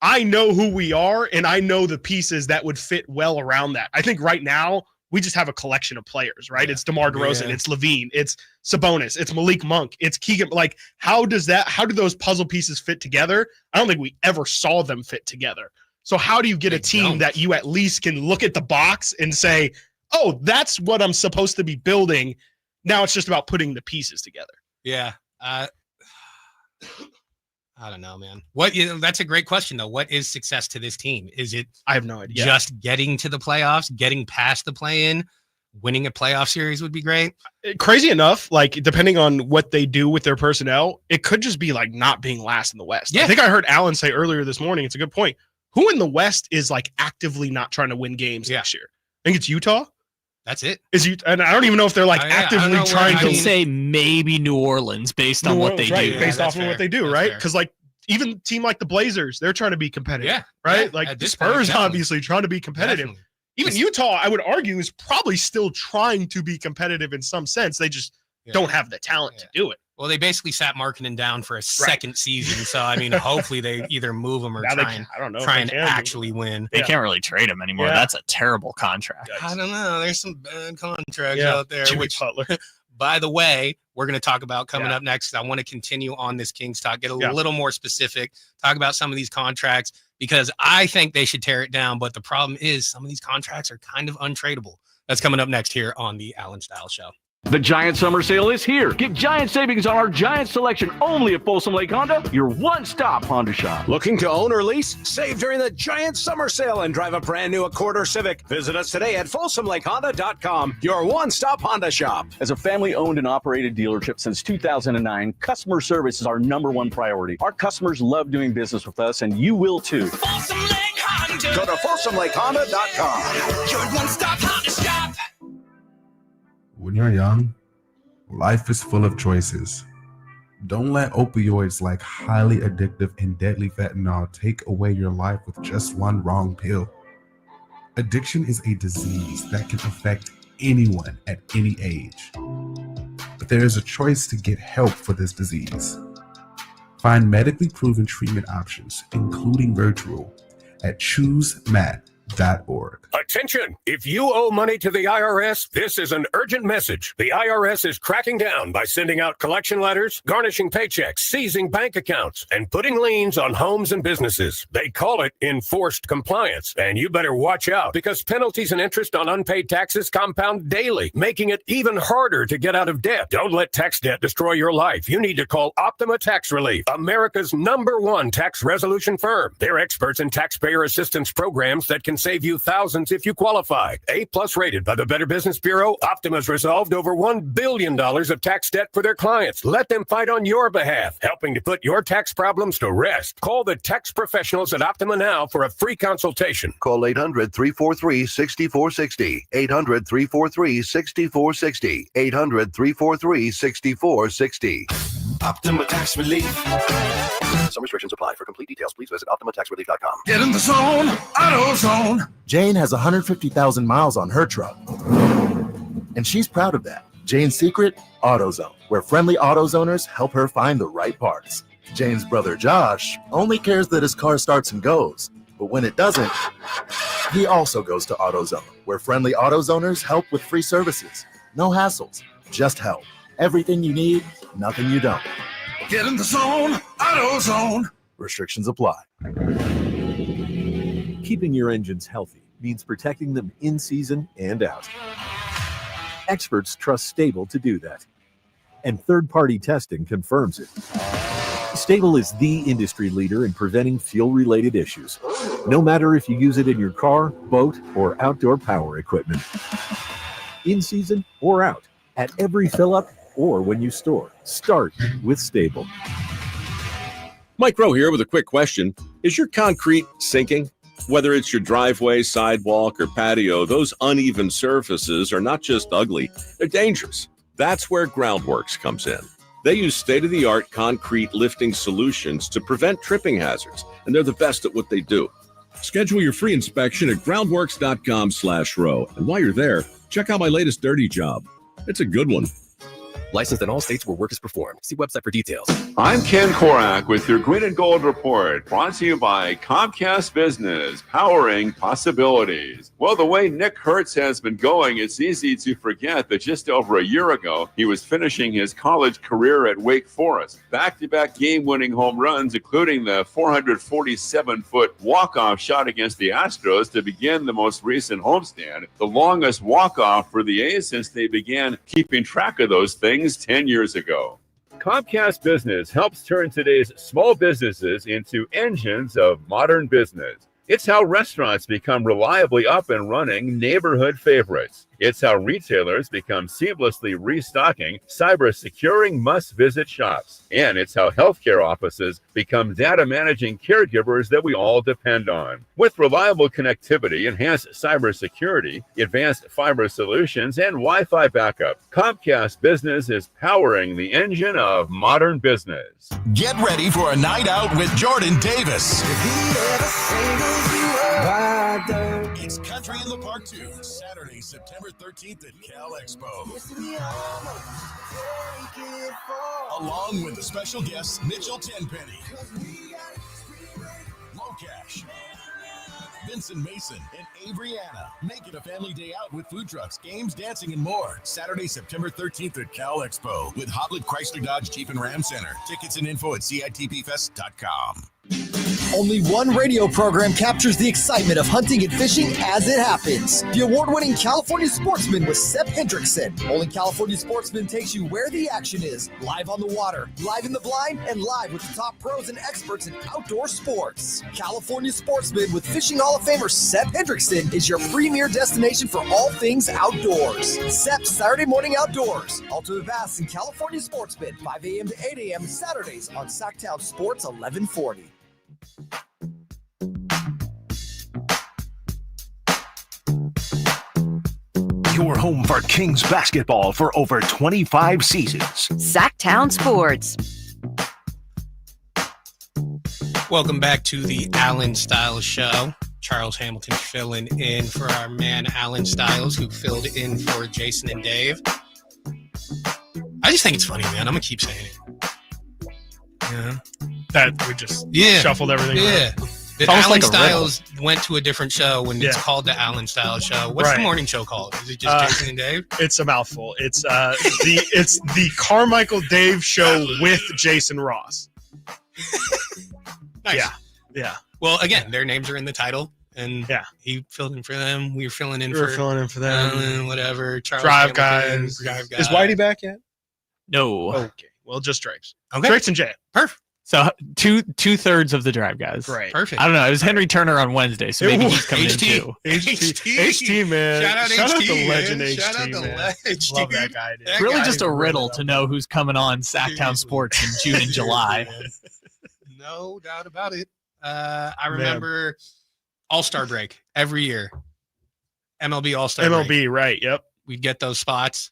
Speaker 3: I know who we are, and I know the pieces that would fit well around that. I think right now we just have a collection of players, right? Yeah. It's DeMar DeRozan, it's Levine, it's Sabonis, it's Malik Monk, it's Keegan. Like, how do those puzzle pieces fit together? I don't think we ever saw them fit together. So how do you get a team that you at least can look at the box and say, oh, that's what I'm supposed to be building? Now it's just about putting the pieces together.
Speaker 2: Yeah. I don't know, man. That's a great question, though. What is success to this team? Is it?
Speaker 3: I have no idea.
Speaker 2: Just getting to the playoffs, getting past the play-in, winning a playoff series would be great.
Speaker 3: Crazy enough, like, depending on what they do with their personnel, it could just be like not being last in the West. Yeah. I think I heard Allen say earlier this morning, it's a good point. Who in the West is like actively not trying to win games next year? I think it's Utah.
Speaker 2: That's it.
Speaker 3: And I don't even know if they're like actively trying to.
Speaker 4: I'd say maybe New Orleans based on what they do.
Speaker 3: Based off of what they do, right? Because like even team like the Blazers, they're trying to be competitive, right? Yeah, like the Spurs obviously trying to be competitive. Definitely. Even Utah, I would argue, is probably still trying to be competitive in some sense. They just don't have the talent to do it.
Speaker 2: Well, they basically sat Markkanen down for a second season. So, I mean, hopefully they either move him or try and actually win.
Speaker 4: They can't really trade him anymore. Yeah. That's a terrible contract.
Speaker 2: I don't know. There's some bad contracts out there.
Speaker 3: Jimmy Butler.
Speaker 2: by the way, we're going to talk about coming up next. I want to continue on this Kings talk, get a little more specific, talk about some of these contracts, because I think they should tear it down. But the problem is some of these contracts are kind of untradeable. That's coming up next here on the Allen Stiles Show.
Speaker 15: The Giant Summer Sale is here. Get giant savings on our giant selection only at Folsom Lake Honda, your one-stop Honda shop.
Speaker 14: Looking to own or lease? Save during the Giant Summer Sale and drive a brand new Accord or Civic. Visit us today at FolsomLakeHonda.com, your one-stop Honda shop.
Speaker 15: As a family-owned and operated dealership since 2009, customer service is our #1 priority. Our customers love doing business with us, and you will too.
Speaker 14: Folsom Lake Honda. Go to FolsomLakeHonda.com. Your one-stop Honda shop.
Speaker 16: When you're young, life is full of choices. Don't let opioids like highly addictive and deadly fentanyl take away your life with just one wrong pill. Addiction is a disease that can affect anyone at any age. But there is a choice to get help for this disease. Find medically proven treatment options, including virtual, at ChooseMat.org.
Speaker 14: Attention! If you owe money to the IRS, this is an urgent message. The IRS is cracking down by sending out collection letters, garnishing paychecks, seizing bank accounts, and putting liens on homes and businesses. They call it enforced compliance, and you better watch out because penalties and interest on unpaid taxes compound daily, making it even harder to get out of debt. Don't let tax debt destroy your life. You need to call Optima Tax Relief, America's #1 tax resolution firm. They're experts in taxpayer assistance programs that can save you thousands if you qualify. A+ rated by the Better Business Bureau, Optima's resolved over $1 billion of tax debt for their clients. Let them fight on your behalf, helping to put your tax problems to rest. Call the tax professionals at Optima now for a free consultation.
Speaker 17: Call 800-343-6460. 800-343-6460. 800-343-6460.
Speaker 14: Optima Tax Relief.
Speaker 17: Some restrictions apply. For complete details, please visit OptimaTaxRelief.com.
Speaker 14: Get in the zone, AutoZone.
Speaker 18: Jane has 150,000 miles on her truck, and she's proud of that. Jane's secret? AutoZone, where friendly AutoZoners help her find the right parts. Jane's brother Josh only cares that his car starts and goes, but when it doesn't, he also goes to AutoZone, where friendly AutoZoners help with free services. No hassles, just help. Everything you need, nothing you don't.
Speaker 14: Get in the zone, AutoZone.
Speaker 18: Restrictions apply.
Speaker 8: Keeping your engines healthy means protecting them in season and out. Experts trust Stable to do that, and third-party testing confirms it. Stable is the industry leader in preventing fuel-related issues, no matter if you use it in your car, boat, or outdoor power equipment. In season or out, at every fill-up or when you store, start with Stable.
Speaker 19: Mike Rowe here with a quick question. Is your concrete sinking? Whether it's your driveway, sidewalk, or patio, those uneven surfaces are not just ugly, they're dangerous. That's where Groundworks comes in. They use state-of-the-art concrete lifting solutions to prevent tripping hazards, and they're the best at what they do. Schedule your free inspection at groundworks.com/row. And while you're there, check out my latest dirty job. It's a good one.
Speaker 20: Licensed in all states where work is performed. See website for details.
Speaker 21: I'm Ken Korak with your Green and Gold Report, brought to you by Comcast Business, powering possibilities. Well, the way Nick Kurtz has been going, it's easy to forget that just over a year ago, he was finishing his college career at Wake Forest. Back-to-back game-winning home runs, including the 447-foot walk-off shot against the Astros to begin the most recent homestand, the longest walk-off for the A's since they began keeping track of those things 10 years ago.
Speaker 22: Comcast Business helps turn today's small businesses into engines of modern business. It's how restaurants become reliably up and running neighborhood favorites. It's how retailers become seamlessly restocking, cyber-securing must-visit shops. And it's how healthcare offices become data-managing caregivers that we all depend on. With reliable connectivity, enhanced cybersecurity, advanced fiber solutions, and Wi-Fi backup, Comcast Business is powering the engine of modern business.
Speaker 23: Get ready for a night out with Jordan Davis. It's Country in the Park 2, Saturday, September 13th at Cal Expo. Along with the special guests Mitchell Tenpenny, Low Cash, Vincent Mason, and Averyana. Make it a family day out with food trucks, games, dancing, and more. Saturday, September 13th at Cal Expo with Hoblit Chrysler Dodge Jeep and Ram Center. Tickets and info at CITPFest.com.
Speaker 1: Only one radio program captures the excitement of hunting and fishing as it happens. The award-winning California Sportsman with Sep Hendrickson. Only California Sportsman takes you where the action is. Live on the water, live in the blind, and live with the top pros and experts in outdoor sports. California Sportsman with Fishing Hall of Famer Sep Hendrickson is your premier destination for all things outdoors. Sep's Saturday Morning Outdoors. Ultimate Bass and California Sportsman, 5 a.m. to 8 a.m. Saturdays on Sacktown Sports 1140.
Speaker 5: Your home for Kings basketball for over 25 seasons.
Speaker 6: Sacktown Sports.
Speaker 2: Welcome back to the Allen Stiles Show. Charles Hamilton filling in for our man Allen Stiles, who filled in for Jason and Dave. I just think it's funny, man. I'm going to keep saying it. Yeah.
Speaker 3: That we just
Speaker 2: Yeah.
Speaker 3: shuffled everything
Speaker 2: Yeah.
Speaker 3: around.
Speaker 2: That
Speaker 3: almost
Speaker 2: Allen
Speaker 3: like a
Speaker 2: Stiles went to a different show when it's
Speaker 3: Yeah.
Speaker 2: called the Allen Stiles Show. What's the
Speaker 3: Right.
Speaker 2: morning show called? Is it just Jason and Dave?
Speaker 3: It's a mouthful. It's the Carmichael Dave show with Jason Ross.
Speaker 2: Nice.
Speaker 3: Yeah.
Speaker 2: Well, again, their names are in the title, and he filled in for them. We were filling in for
Speaker 3: them.
Speaker 2: Allen, whatever. Charles
Speaker 3: Drive
Speaker 2: Hamilton,
Speaker 3: guys.
Speaker 2: Drive
Speaker 3: Is
Speaker 2: guys.
Speaker 3: Whitey back yet?
Speaker 4: No.
Speaker 3: Okay. Well, just Drapes.
Speaker 2: Okay.
Speaker 3: Drapes and Jay.
Speaker 2: Perfect.
Speaker 4: So two-thirds of the drive guys.
Speaker 3: Great.
Speaker 2: Perfect.
Speaker 4: I don't know. It was Henry Turner on Wednesday, so maybe he's coming in too.
Speaker 3: HT, man.
Speaker 2: Shout out
Speaker 3: Shout out
Speaker 2: HT,
Speaker 3: the
Speaker 2: man.
Speaker 3: legend
Speaker 2: Shout out
Speaker 3: HT,
Speaker 2: the
Speaker 3: man.
Speaker 2: HT.
Speaker 3: Love that guy, dude.
Speaker 4: It's really just a riddle to know who's coming on Sacktown Sports in June and July.
Speaker 2: No doubt about it. I remember All-Star break every year. MLB All-Star break.
Speaker 3: MLB, right? Yep.
Speaker 2: We'd get those spots.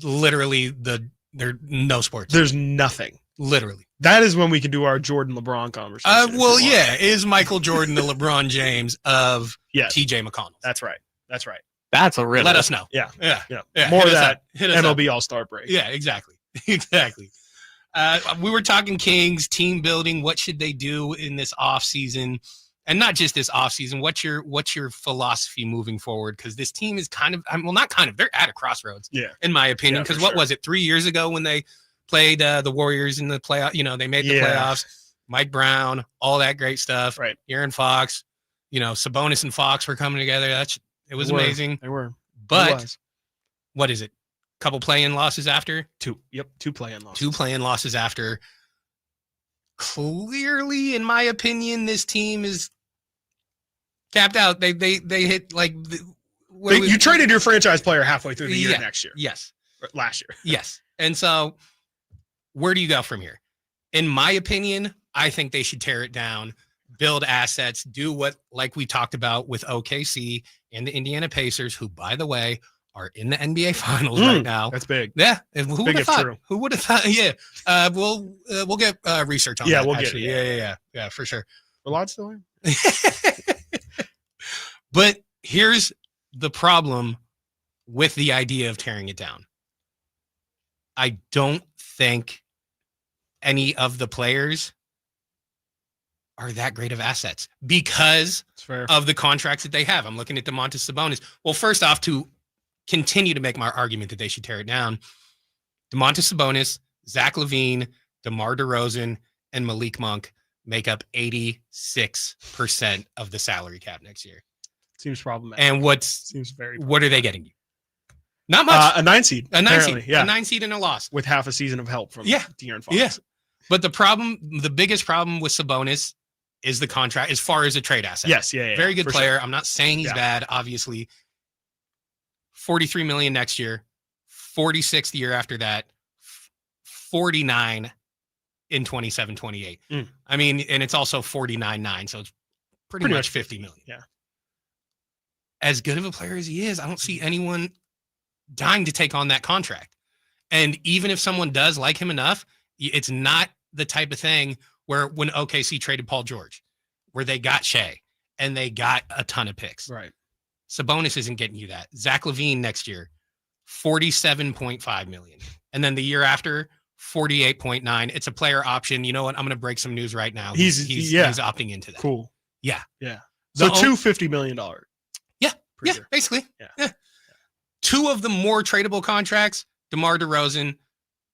Speaker 2: Literally, there are no sports.
Speaker 3: There's nothing.
Speaker 2: Literally.
Speaker 3: That is when we can do our Jordan LeBron conversation.
Speaker 2: Well, yeah. Is Michael Jordan the LeBron James of TJ McConnell?
Speaker 3: That's right. That's right.
Speaker 4: That's a riddle.
Speaker 2: Let us know.
Speaker 3: Yeah.
Speaker 2: Yeah.
Speaker 3: More
Speaker 2: Hit
Speaker 3: of
Speaker 2: us
Speaker 3: that
Speaker 2: up. Hit us
Speaker 3: MLB
Speaker 2: up.
Speaker 3: All-Star break.
Speaker 2: Yeah, exactly. Exactly. We were talking Kings, team building. What should they do in this offseason? And not just this offseason. What's your philosophy moving forward? Because this team is they're at a crossroads, in my opinion. Because what was it, 3 years ago when they played the Warriors in the playoff? They made the playoffs. Mike Brown, all that great stuff.
Speaker 3: Right.
Speaker 2: Aaron Fox, Sabonis and Fox were coming together. It was amazing.
Speaker 3: They were.
Speaker 2: But what is it? Couple play-in losses after?
Speaker 3: Two play-in losses.
Speaker 2: 2 play-in losses after. Clearly, in my opinion, this team is capped out. They hit
Speaker 3: you traded your franchise player halfway through the year next year.
Speaker 2: Yes.
Speaker 3: Or last year.
Speaker 2: Yes. And so where do you go from here? In my opinion, I think they should tear it down, build assets, do what, like we talked about with OKC and the Indiana Pacers, who, by the way, are in the NBA Finals right now.
Speaker 3: That's big.
Speaker 2: Yeah. Who would
Speaker 3: Big
Speaker 2: have
Speaker 3: if
Speaker 2: thought?
Speaker 3: true.
Speaker 2: Who would have thought? Yeah. We'll get research on that.
Speaker 3: We'll
Speaker 2: actually.
Speaker 3: get it.
Speaker 2: Yeah, for sure.
Speaker 3: Rod still here?
Speaker 2: But here's the problem with the idea of tearing it down. I don't think any of the players are that great of assets because of the contracts that they have. I'm looking at Domantas Sabonis. Well, first off, to continue to make my argument that they should tear it down, Domantas Sabonis, Zach LaVine, DeMar DeRozan, and Malik Monk make up 86% of the salary cap next year.
Speaker 3: Seems problematic.
Speaker 2: And
Speaker 3: seems very
Speaker 2: what are they getting you? Not much.
Speaker 3: A 9 seed.
Speaker 2: A 9 seed.
Speaker 3: Apparently, yeah.
Speaker 2: A 9 seed and a loss.
Speaker 3: With half a season of help from De'Aaron Fox.
Speaker 2: Yeah. But the biggest problem with Sabonis is the contract as far as a trade asset.
Speaker 3: Yes, yeah.
Speaker 2: Very good
Speaker 3: for
Speaker 2: player.
Speaker 3: sure.
Speaker 2: I'm not saying he's bad, obviously. $43 million next year, 46 the year after that, 49 in 27-28. I mean, and it's also 49.9, so it's pretty much 50 million.
Speaker 3: Yeah.
Speaker 2: As good of a player as he is, I don't see anyone dying to take on that contract. And even if someone does like him enough, it's not the type of thing where when OKC traded Paul George, where they got Shea and they got a ton of picks.
Speaker 3: Right.
Speaker 2: Sabonis isn't getting you that. Zach LaVine next year, $47.5 million. And then the year after, $48.9. It's a player option. You know what? I'm going to break some news right now. He's opting into that.
Speaker 3: Cool.
Speaker 2: Yeah.
Speaker 3: Yeah. So two $50 million.
Speaker 2: Yeah, basically. Yeah. Two of the more tradable contracts, DeMar DeRozan,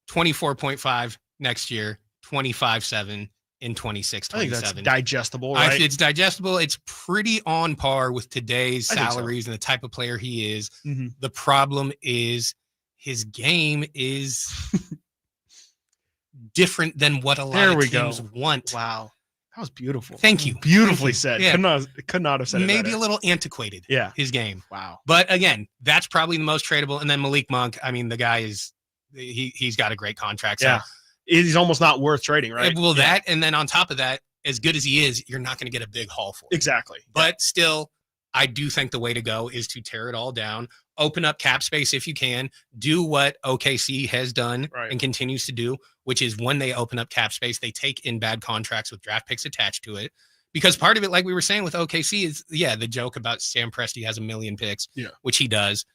Speaker 2: 24.5 next year, 25.7 in 26, 27.
Speaker 3: I think that's digestible, right?
Speaker 2: It's digestible. It's pretty on par with today's
Speaker 3: I think so.
Speaker 2: salaries and the type of player he is.
Speaker 3: Mm-hmm.
Speaker 2: The problem is his game is different than what a lot of teams want.
Speaker 3: Wow. That was beautiful.
Speaker 2: Thank you.
Speaker 3: Beautifully said.
Speaker 2: Yeah.
Speaker 3: Could not have said it
Speaker 2: Maybe
Speaker 3: better.
Speaker 2: a little antiquated.
Speaker 3: Yeah.
Speaker 2: His game.
Speaker 3: Wow.
Speaker 2: But again, that's probably the most tradable. And then Malik Monk, I mean, the guy is he's got a great contract. So.
Speaker 3: Yeah. He's almost not worth trading, right?
Speaker 2: Well, that, and then on top of that, as good as he is, you're not going to get a big haul for it.
Speaker 3: Exactly.
Speaker 2: But still, I do think the way to go is to tear it all down, open up cap space if you can, do what OKC has done and continues to do, which is when they open up cap space, they take in bad contracts with draft picks attached to it. Because part of it, like we were saying with OKC, is, the joke about Sam Presti has 1 million picks, which he does.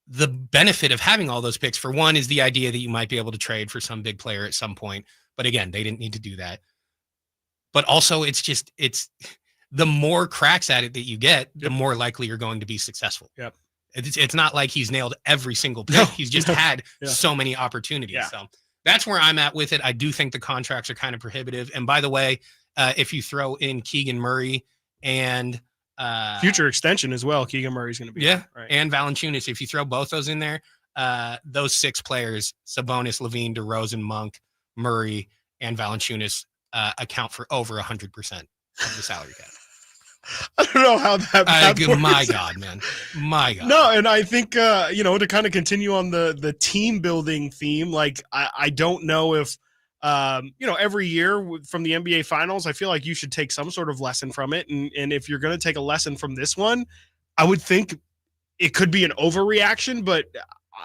Speaker 2: The benefit of having all those picks, for one, is the idea that you might be able to trade for some big player at some point. But again, they didn't need to do that. But also, it's the more cracks at it that you get, the more likely you're going to be successful.
Speaker 3: Yep.
Speaker 2: It's not like he's nailed every single pick. He's just had so many opportunities.
Speaker 3: Yeah.
Speaker 2: So that's where I'm at with it. I do think the contracts are kind of prohibitive. And by the way, if you throw in Keegan Murray and
Speaker 3: future extension as well, Keegan Murray's going to be
Speaker 2: right. And Valanciunas, if you throw both those in there, those 6 players, Sabonis, Levine, DeRozan, Monk, Murray, and Valanciunas account for over 100% of the salary cap.
Speaker 3: I don't know how that
Speaker 2: my God, man. My God.
Speaker 3: No, and I think to kind of continue on the team building theme, like I don't know if every year from the NBA Finals, I feel like you should take some sort of lesson from it. And if you're going to take a lesson from this one, I would think it could be an overreaction, but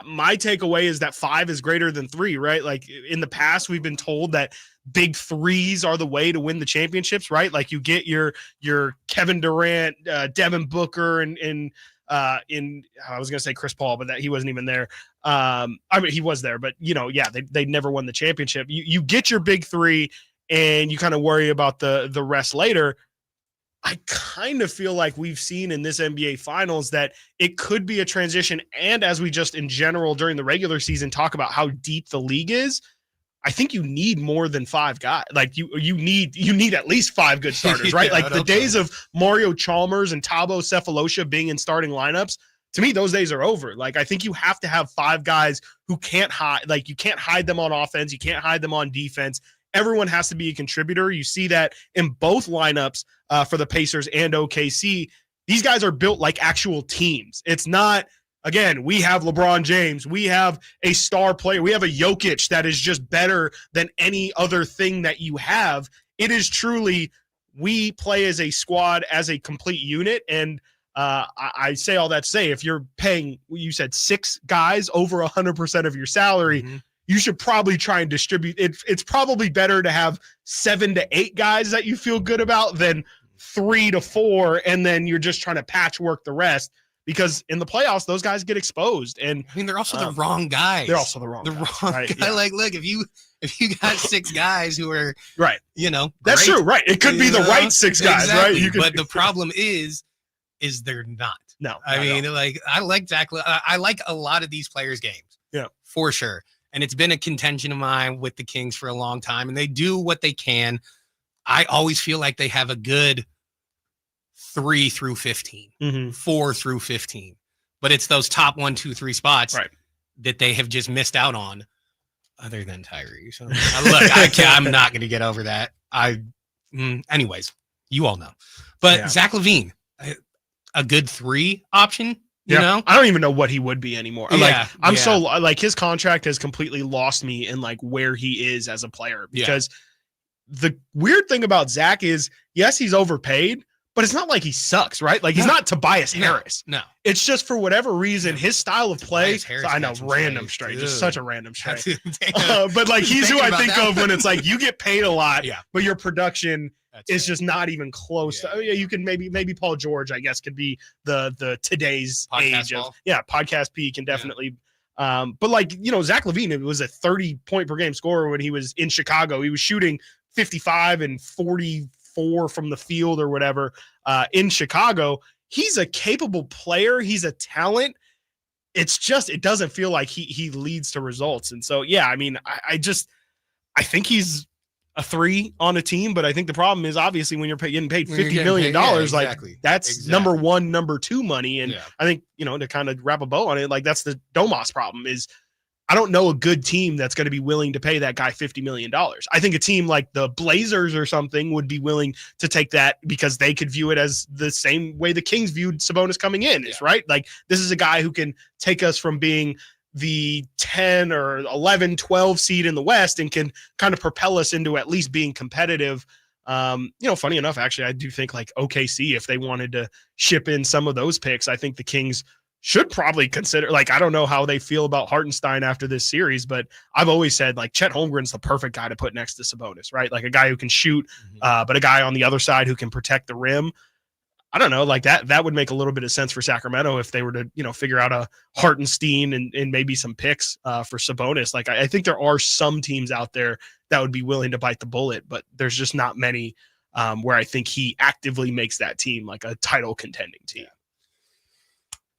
Speaker 3: my takeaway is that 5 is greater than 3, right? Like in the past, we've been told that big threes are the way to win the championships, right? Like you get your Kevin Durant, Devin Booker, and I was going to say Chris Paul, but that he wasn't even there. I mean, he was there, but they never won the championship. You get your big 3 and you kind of worry about the rest later. I kind of feel like we've seen in this NBA Finals that it could be a transition. And as we just in general during the regular season talk about how deep the league is, I think you need more than 5 guys. Like you need at least 5 good starters, right? Like the days of Mario Chalmers and Thabo Sefolosha being in starting lineups, to me, those days are over. Like I think you have to have 5 guys who can't hide. Like you can't hide them on offense. You can't hide them on defense. Everyone has to be a contributor. You see that in both lineups for the Pacers and OKC. These guys are built like actual teams. It's not, again, we have LeBron James. We have a star player. We have a Jokic that is just better than any other thing that you have. It is truly, we play as a squad, as a complete unit. And I say all that to say, if you're paying, you said 6 guys over 100% of your salary, you should probably try and distribute it. It's probably better to have 7 to 8 guys that you feel good about than 3 to 4, and then you're just trying to patchwork the rest. Because in the playoffs, those guys get exposed, and
Speaker 2: I mean they're also the wrong guys.
Speaker 3: They're also the wrong
Speaker 2: guy.
Speaker 3: Yeah.
Speaker 2: Like, look, if you got 6 guys who are
Speaker 3: right,
Speaker 2: great,
Speaker 3: that's true, right? It could be the right 6 guys,
Speaker 2: exactly.
Speaker 3: right?
Speaker 2: But the problem is they're not.
Speaker 3: No,
Speaker 2: I mean, like I like Zach. I like a lot of these players' games.
Speaker 3: Yeah,
Speaker 2: for sure. And it's been a contention of mine with the Kings for a long time, and they do what they can. I always feel like they have a good 3 through 15, 4 through 15, but it's those top 1, 2, 3 spots that they have just missed out on. Other than Tyrese, so, look, I'm not going to get over that. Anyways, you all know, but Zach LaVine, a good 3 option. You know,
Speaker 3: I don't even know what he would be anymore.
Speaker 2: Yeah,
Speaker 3: I'm so like his contract has completely lost me in like where he is as a player, because the weird thing about Zach is, yes, he's overpaid, but it's not like he sucks, right? Like he's not Tobias Harris.
Speaker 2: No,
Speaker 3: it's just for whatever reason, his style of play. I know, random straight, just such a random straight. But like he's who I think of when it's like you get paid a lot, but your production is just not even close. You can maybe Paul George, I guess, could be the today's
Speaker 2: podcast
Speaker 3: age of podcast peak, and definitely. But like Zach LaVine, it was a 30-point per game scorer when he was in Chicago. He was shooting 55 and 40 4 from the field or whatever in Chicago. He's a capable player. He's a talent. It's just, it doesn't feel like he leads to results. And so, yeah, I mean, I think he's a 3 on a team, but I think the problem is obviously when you're getting paid $50 million, that's number 1, number 2 money. And I think, to kind of wrap a bow on it, like that's the Domas problem is I don't know a good team that's going to be willing to pay that guy $50 million. I think a team like the Blazers or something would be willing to take that because they could view it as the same way the Kings viewed Sabonis coming in, is right. Like this is a guy who can take us from being the 10 or 11, 12 seed in the West and can kind of propel us into at least being competitive. Funny enough, actually, I do think like OKC, if they wanted to ship in some of those picks, I think the Kings should probably consider, like, I don't know how they feel about Hartenstein after this series, but I've always said like Chet Holmgren's the perfect guy to put next to Sabonis, right? Like a guy who can shoot, but a guy on the other side who can protect the rim. I don't know, like that would make a little bit of sense for Sacramento if they were to, figure out a Hartenstein and maybe some picks for Sabonis. Like I think there are some teams out there that would be willing to bite the bullet, but there's just not many where I think he actively makes that team like a title contending team.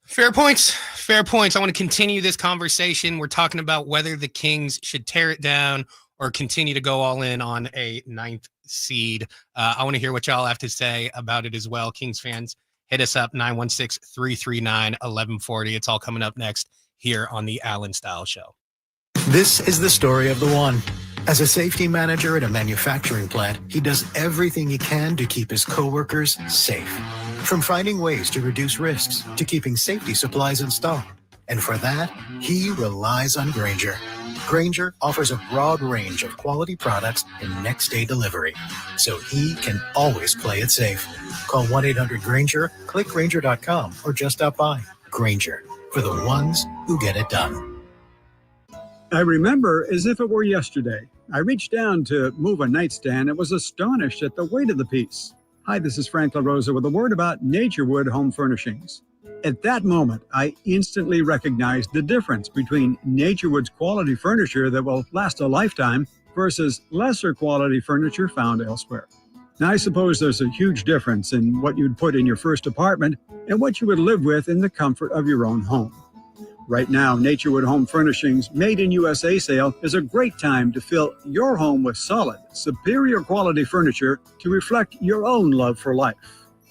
Speaker 2: Fair points. I want to continue this conversation. We're talking about whether the Kings should tear it down or continue to go all in on a 9th seed. I want to hear what y'all have to say about it as well. Kings fans, hit us up 916-339-1140. It's all coming up next here on the Allen Stiles Show.
Speaker 7: This is the story of the one. As a safety manager at a manufacturing plant, he does everything he can to keep his coworkers safe. From finding ways to reduce risks to keeping safety supplies in stock. And for that, he relies on Grainger. Grainger offers a broad range of quality products and next-day delivery, so he can always play it safe. Call 1-800-GRAINGER, click Grainger.com, or just stop by. Grainger, for the ones who get it done.
Speaker 9: I remember as if it were yesterday. I reached down to move a nightstand and was astonished at the weight of the piece. Hi, this is Frank LaRosa with a word about Naturewood Home Furnishings. At that moment, I instantly recognized the difference between Naturewood's quality furniture that will last a lifetime versus lesser quality furniture found elsewhere. Now, I suppose there's a huge difference in what you'd put in your first apartment and what you would live with in the comfort of your own home. Right now, Naturewood Home Furnishings Made in USA sale is a great time to fill your home with solid, superior quality furniture to reflect your own love for life.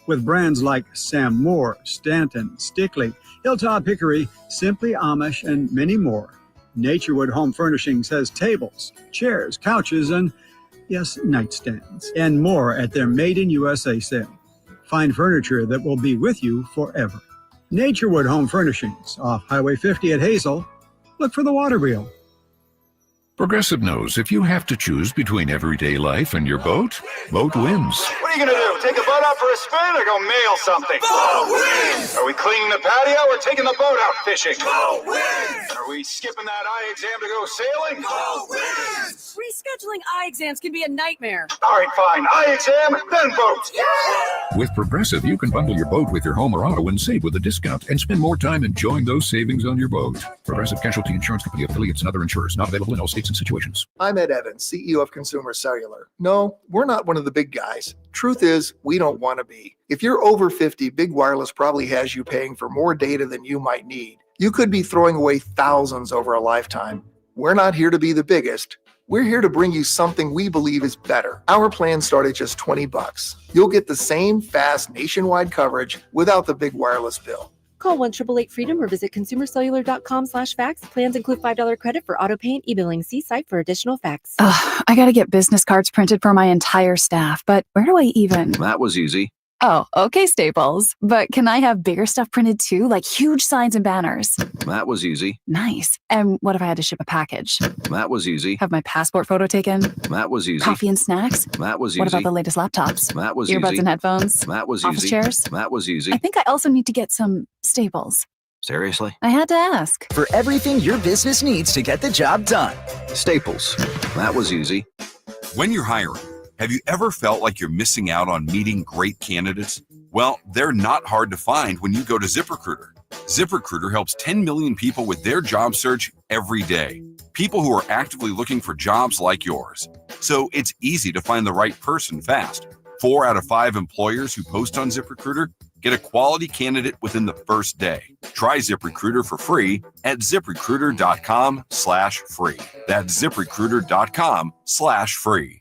Speaker 9: With brands like Sam Moore, Stanton, Stickley, Hilltop Hickory, Simply Amish, and many more, Naturewood Home Furnishings has tables, chairs, couches, and, yes, nightstands, and more at their Made in USA sale. Find furniture that will be with you forever. Naturewood Home Furnishings, off Highway 50 at Hazel. Look for the water wheel.
Speaker 11: Progressive knows if you have to choose between everyday life and your boat, boat wins.
Speaker 24: What are you going to do? Take the boat out for a spin or go mail something? Boat wins! Are we cleaning the patio or taking the boat out fishing? Boat wins! Are we skipping that eye exam to go sailing? Boat wins!
Speaker 25: Rescheduling eye exams can be a nightmare.
Speaker 24: All right, fine. Eye exam, then boat. Yeah!
Speaker 11: With Progressive, you can bundle your boat with your home or auto and save with a discount and spend more time enjoying those savings on your boat. Progressive Casualty Insurance Company, affiliates, and other insurers. Not available in all states and situations.
Speaker 26: I'm Ed Evans, CEO of Consumer Cellular. No, we're not one of the big guys. Truth is, we don't want to be. If you're over 50, Big Wireless probably has you paying for more data than you might need. You could be throwing away thousands over a lifetime. We're not here to be the biggest. We're here to bring you something we believe is better. Our plans start at just $20. You'll get the same fast nationwide coverage without the big wireless bill.
Speaker 25: Call 1-888-FREEDOM or visit consumercellular.com/facts. Plans include $5 credit for auto pay and e-billing. See site for additional facts.
Speaker 27: I gotta get business cards printed for my entire staff, but where do I even?
Speaker 19: That was easy.
Speaker 27: Oh, okay, Staples. But can I have bigger stuff printed too, like huge signs and banners?
Speaker 19: That was easy.
Speaker 27: Nice. And what if I had to ship a package?
Speaker 19: That was easy.
Speaker 27: Have my passport photo taken?
Speaker 19: That was easy.
Speaker 27: Coffee and snacks?
Speaker 19: That was easy.
Speaker 27: What about the latest laptops?
Speaker 19: That was
Speaker 27: Earbuds
Speaker 19: easy.
Speaker 27: and headphones?
Speaker 19: That was
Speaker 27: Office
Speaker 19: easy.
Speaker 27: chairs?
Speaker 19: That was easy.
Speaker 27: I think I also need to get some Staples.
Speaker 19: Seriously?
Speaker 27: I had to ask.
Speaker 28: For everything your business needs to get the job done.
Speaker 19: Staples. That was easy.
Speaker 29: When you're hiring, have you ever felt like you're missing out on meeting great candidates? Well, they're not hard to find when you go to ZipRecruiter. ZipRecruiter helps 10 million people with their job search every day. People who are actively looking for jobs like yours. So it's easy to find the right person fast. 4 out of 5 employers who post on ZipRecruiter get a quality candidate within the first day. Try ZipRecruiter for free at ZipRecruiter.com/free. That's ZipRecruiter.com/free.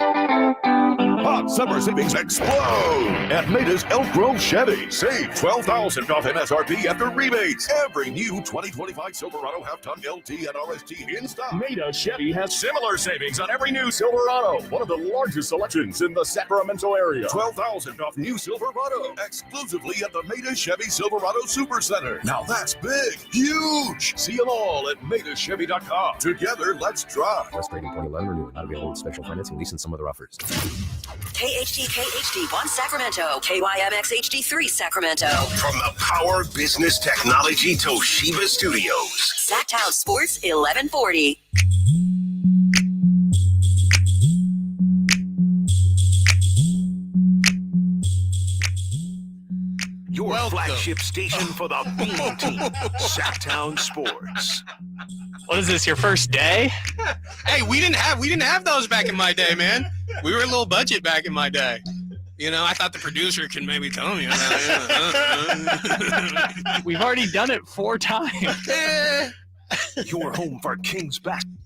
Speaker 5: Hot summer savings explode at Maida's Elk Grove Chevy. Save $12,000 off MSRP after rebates. Every new 2025 Silverado half-ton LT and RST in stock. Maida Chevy has similar savings on every new Silverado. One of the largest selections in the Sacramento area. $12,000 off new Silverado exclusively at the Maida Chevy Silverado Supercenter. Now that's big, huge. See them all at MaidaChevy.com. Together, let's drive.
Speaker 20: West Rating 2011 renewed. Not available with special financing, lease, and some other offers.
Speaker 6: KHD1 Sacramento, KYMX HD3 Sacramento.
Speaker 23: From the Power Business Technology Toshiba Studios.
Speaker 6: Sacktown Sports 1140.
Speaker 5: Your flagship station for the Bean Team, Sacktown Sports.
Speaker 4: What is this, your first day?
Speaker 2: Hey, we didn't have those back in my day, man. We were a little budget back in my day. You know, I thought the producer could maybe tell me about it.
Speaker 4: We've already done it 4 times.
Speaker 5: Your home for Kings basketball.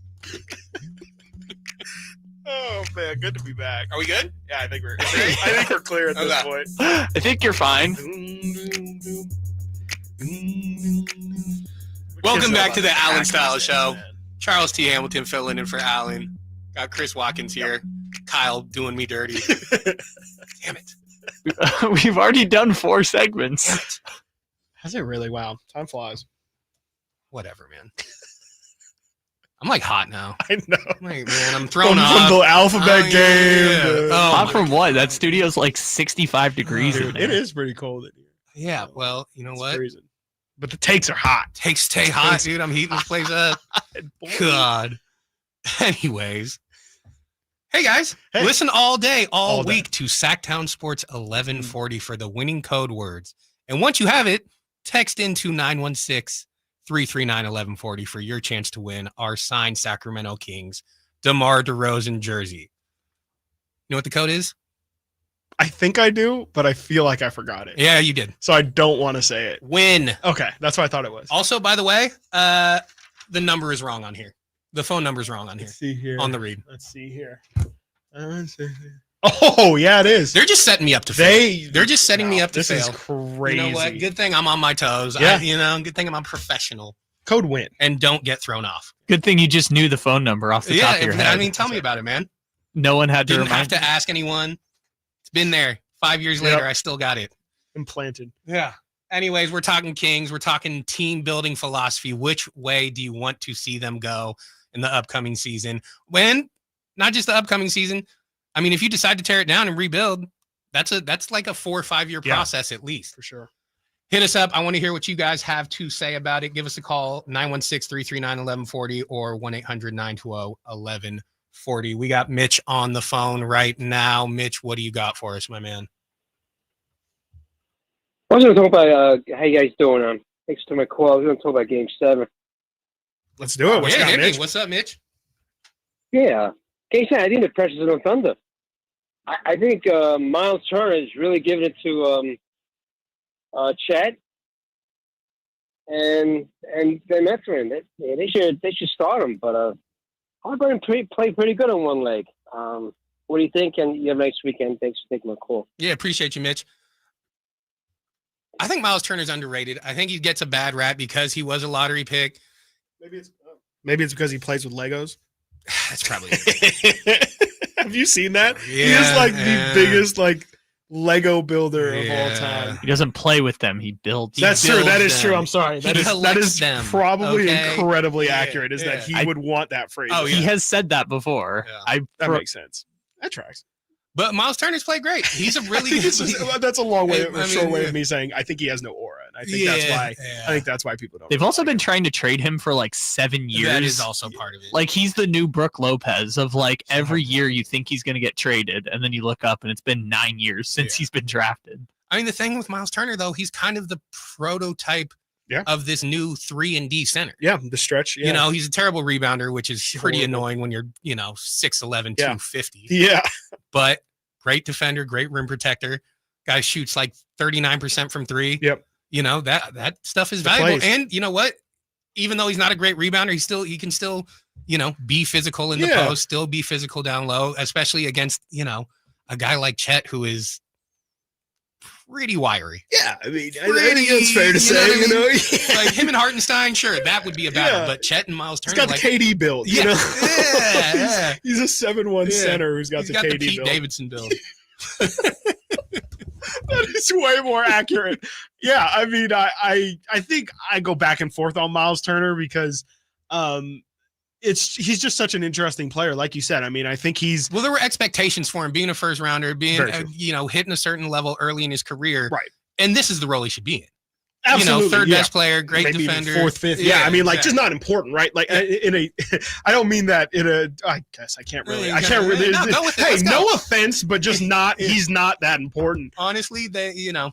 Speaker 3: Oh man, good to be back.
Speaker 2: Are we good?
Speaker 3: Yeah, I think we're clear at this point.
Speaker 4: I think you're fine.
Speaker 2: Welcome back to the Allen Stiles Show. Charles T. Hamilton filling in for Allen. Got Chris Watkins here. Kyle doing me dirty. Damn it.
Speaker 4: We've already done 4 segments.
Speaker 3: Has it really? Wow. Time flies.
Speaker 2: Whatever, man. I'm like hot now.
Speaker 3: I know.
Speaker 2: Like, man, I'm thrown off.
Speaker 3: From the alphabet game.
Speaker 2: Yeah.
Speaker 4: Hot from what? That studio's like 65 degrees in there.
Speaker 3: It is pretty cold in here.
Speaker 2: Yeah, well, you know what?
Speaker 3: Freezing. But the takes are hot.
Speaker 2: Takes stay hot, dude. I'm heating this place up. God. Anyways. Hey, guys.
Speaker 3: Hey.
Speaker 2: Listen all day, all
Speaker 3: day.
Speaker 2: week to Sacktown Sports 1140 for the winning code words. And once you have it, text into 916-339-1140 for your chance to win our signed Sacramento Kings DeMar DeRozan jersey. You know what the code is?
Speaker 3: I think I do, but I feel like I forgot it.
Speaker 2: Yeah, you did.
Speaker 3: So I don't want to say it.
Speaker 2: Win.
Speaker 3: Okay, that's what I thought it was.
Speaker 2: Also, by the way, the number is wrong on here. The phone number is wrong on here.
Speaker 3: Let's see here.
Speaker 2: On the read.
Speaker 3: Let's see here. Oh, yeah, it is.
Speaker 2: They're just setting me up to fail. They're just setting me up to fail.
Speaker 3: This is crazy.
Speaker 2: You know what? Good thing I'm on my toes.
Speaker 3: Yeah.
Speaker 2: Good thing I'm a professional.
Speaker 3: Code win.
Speaker 2: And don't get thrown off.
Speaker 4: Good thing you just knew the phone number off the top of your head.
Speaker 2: I mean, tell me about it, man.
Speaker 4: No one had to
Speaker 2: Didn't
Speaker 4: remind
Speaker 2: have to ask anyone. It's been there. 5 years later, I still got it.
Speaker 3: Implanted.
Speaker 2: Yeah. Anyways, we're talking Kings. We're talking team building philosophy. Which way do you want to see them go in the upcoming season? When, not just the upcoming season. I mean, if you decide to tear it down and rebuild, that's like a 4 or 5 year process at least.
Speaker 3: For sure.
Speaker 2: Hit us up. I want to hear what you guys have to say about it. Give us a call, 916-339-1140 or 1-800-920-1140. We got Mitch on the phone right now. Mitch, what do you got for us, my man?
Speaker 8: I was going to talk about how you guys doing. Thanks to my call. I was going to talk about Game 7.
Speaker 3: Let's do it.
Speaker 2: Mitch? What's up, Mitch?
Speaker 8: Yeah. Game 7, I think the pressure's on Thunder. I think Miles Turner is really giving it to Chet and then Metrin. They should start him, but Harden played pretty good on one leg. What do you think? And you have a nice weekend. Thanks for taking my call.
Speaker 2: Yeah, appreciate you, Mitch. I think Miles Turner's underrated. I think he gets a bad rap because he was a lottery pick.
Speaker 3: Maybe it's because he plays with Legos.
Speaker 2: That's probably it.
Speaker 3: Have you seen that?
Speaker 2: Yeah,
Speaker 3: he is like the biggest Lego builder of all time.
Speaker 4: He doesn't play with them. He builds.
Speaker 3: That's true. That is true. I'm sorry. That is
Speaker 2: them.
Speaker 3: Probably incredibly accurate. Is that he would want that phrase?
Speaker 4: Oh, he has said that before.
Speaker 2: Yeah.
Speaker 3: That makes sense. That tracks.
Speaker 2: But Miles Turner's played great. He's a really
Speaker 3: that's a long way, short way of me saying I think he has no aura. And I think that's why. I think that's why people don't.
Speaker 4: They've also been trying to trade him for like 7 years.
Speaker 2: That is also part of it.
Speaker 4: Like he's the new Brook Lopez of like every year you think he's going to get traded, and then you look up and it's been 9 years since he's been drafted.
Speaker 2: I mean, the thing with Miles Turner though, he's kind of the prototype of this new 3-and-D center.
Speaker 3: Yeah, the stretch. Yeah.
Speaker 2: You know, he's a terrible rebounder, which is pretty annoying when you're 6'11", 250.
Speaker 3: Yeah.
Speaker 2: But great defender, great rim protector. Guy shoots like 39% from three.
Speaker 3: Yep.
Speaker 2: You know, that stuff is valuable. And you know what? Even though he's not a great rebounder, he can still, you know, be physical in the post, still be physical down low, especially against, you know, a guy like Chet who is pretty wiry.
Speaker 3: Yeah, I mean, I think it's fair to say, you know,
Speaker 2: like him and Hartenstein, sure, that would be a battle, but Chet and Miles Turner,
Speaker 3: he's got the KD build, you know.
Speaker 2: Yeah.
Speaker 3: He's a 7'1" center who's got the KD
Speaker 2: Pete
Speaker 3: build.
Speaker 2: Davidson build.
Speaker 3: That is way more accurate. Yeah, I mean, I think I go back and forth on Miles Turner because he's just such an interesting player, like you said. I mean, I think
Speaker 2: there were expectations for him being a first rounder, being you know, hitting a certain level early in his career,
Speaker 3: right?
Speaker 2: And this is the role he should be in.
Speaker 3: Absolutely,
Speaker 2: you know, third best player, great
Speaker 3: maybe
Speaker 2: defender,
Speaker 3: fourth, fifth. Yeah, I mean, like just not important, right? Like I don't mean that in a. I guess I can't really. Hey, no offense, but just not. He's not that important.
Speaker 2: Honestly, you know.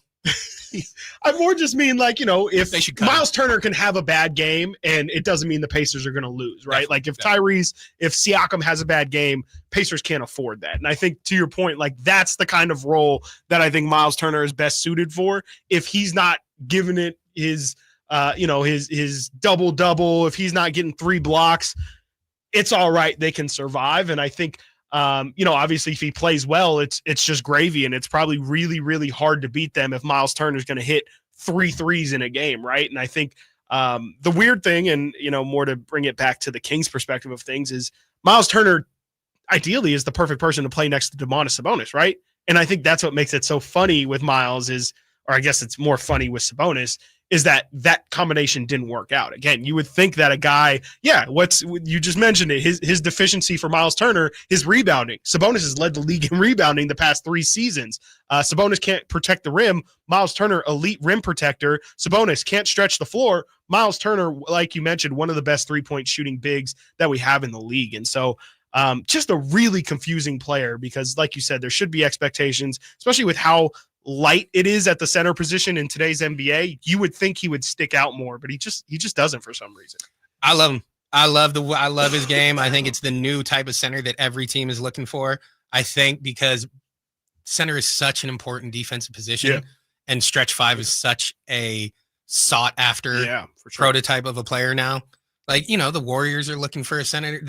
Speaker 3: I more just mean like, you know, if Miles Turner can have a bad game and it doesn't mean the Pacers are going to lose, right? Like if Siakam has a bad game, Pacers can't afford that. And I think to your point, like that's the kind of role that I think Miles Turner is best suited for. If he's not giving it his, you know, his double, if he's not getting 3 blocks, it's all right. They can survive. And I think, you know, obviously if he plays well, it's just gravy, and it's probably really, really hard to beat them if Miles Turner is going to hit 3 threes in a game. Right. And I think the weird thing, and, you know, more to bring it back to the Kings perspective of things, is Miles Turner ideally is the perfect person to play next to Domantas Sabonis. Right. And I think that's what makes it so funny with Miles or I guess it's more funny with Sabonis, is that combination didn't work out. Again, you would think that a guy, you just mentioned it, his deficiency for Miles Turner is rebounding. Sabonis has led the league in rebounding the past 3 seasons. Sabonis can't protect the rim. Miles Turner, elite rim protector. Sabonis can't stretch the floor. Miles Turner, like you mentioned, one of the best 3-point shooting bigs that we have in the league. And so just a really confusing player, because like you said, there should be expectations, especially with how light it is at the center position in today's NBA. You would think he would stick out more, but he just doesn't for some reason.
Speaker 2: I love him. I love his game. I think it's the new type of center that every team is looking for. I think because center is such an important defensive position, and stretch 5 is such a sought after prototype of a player now. Like, you know, the Warriors are looking for a center.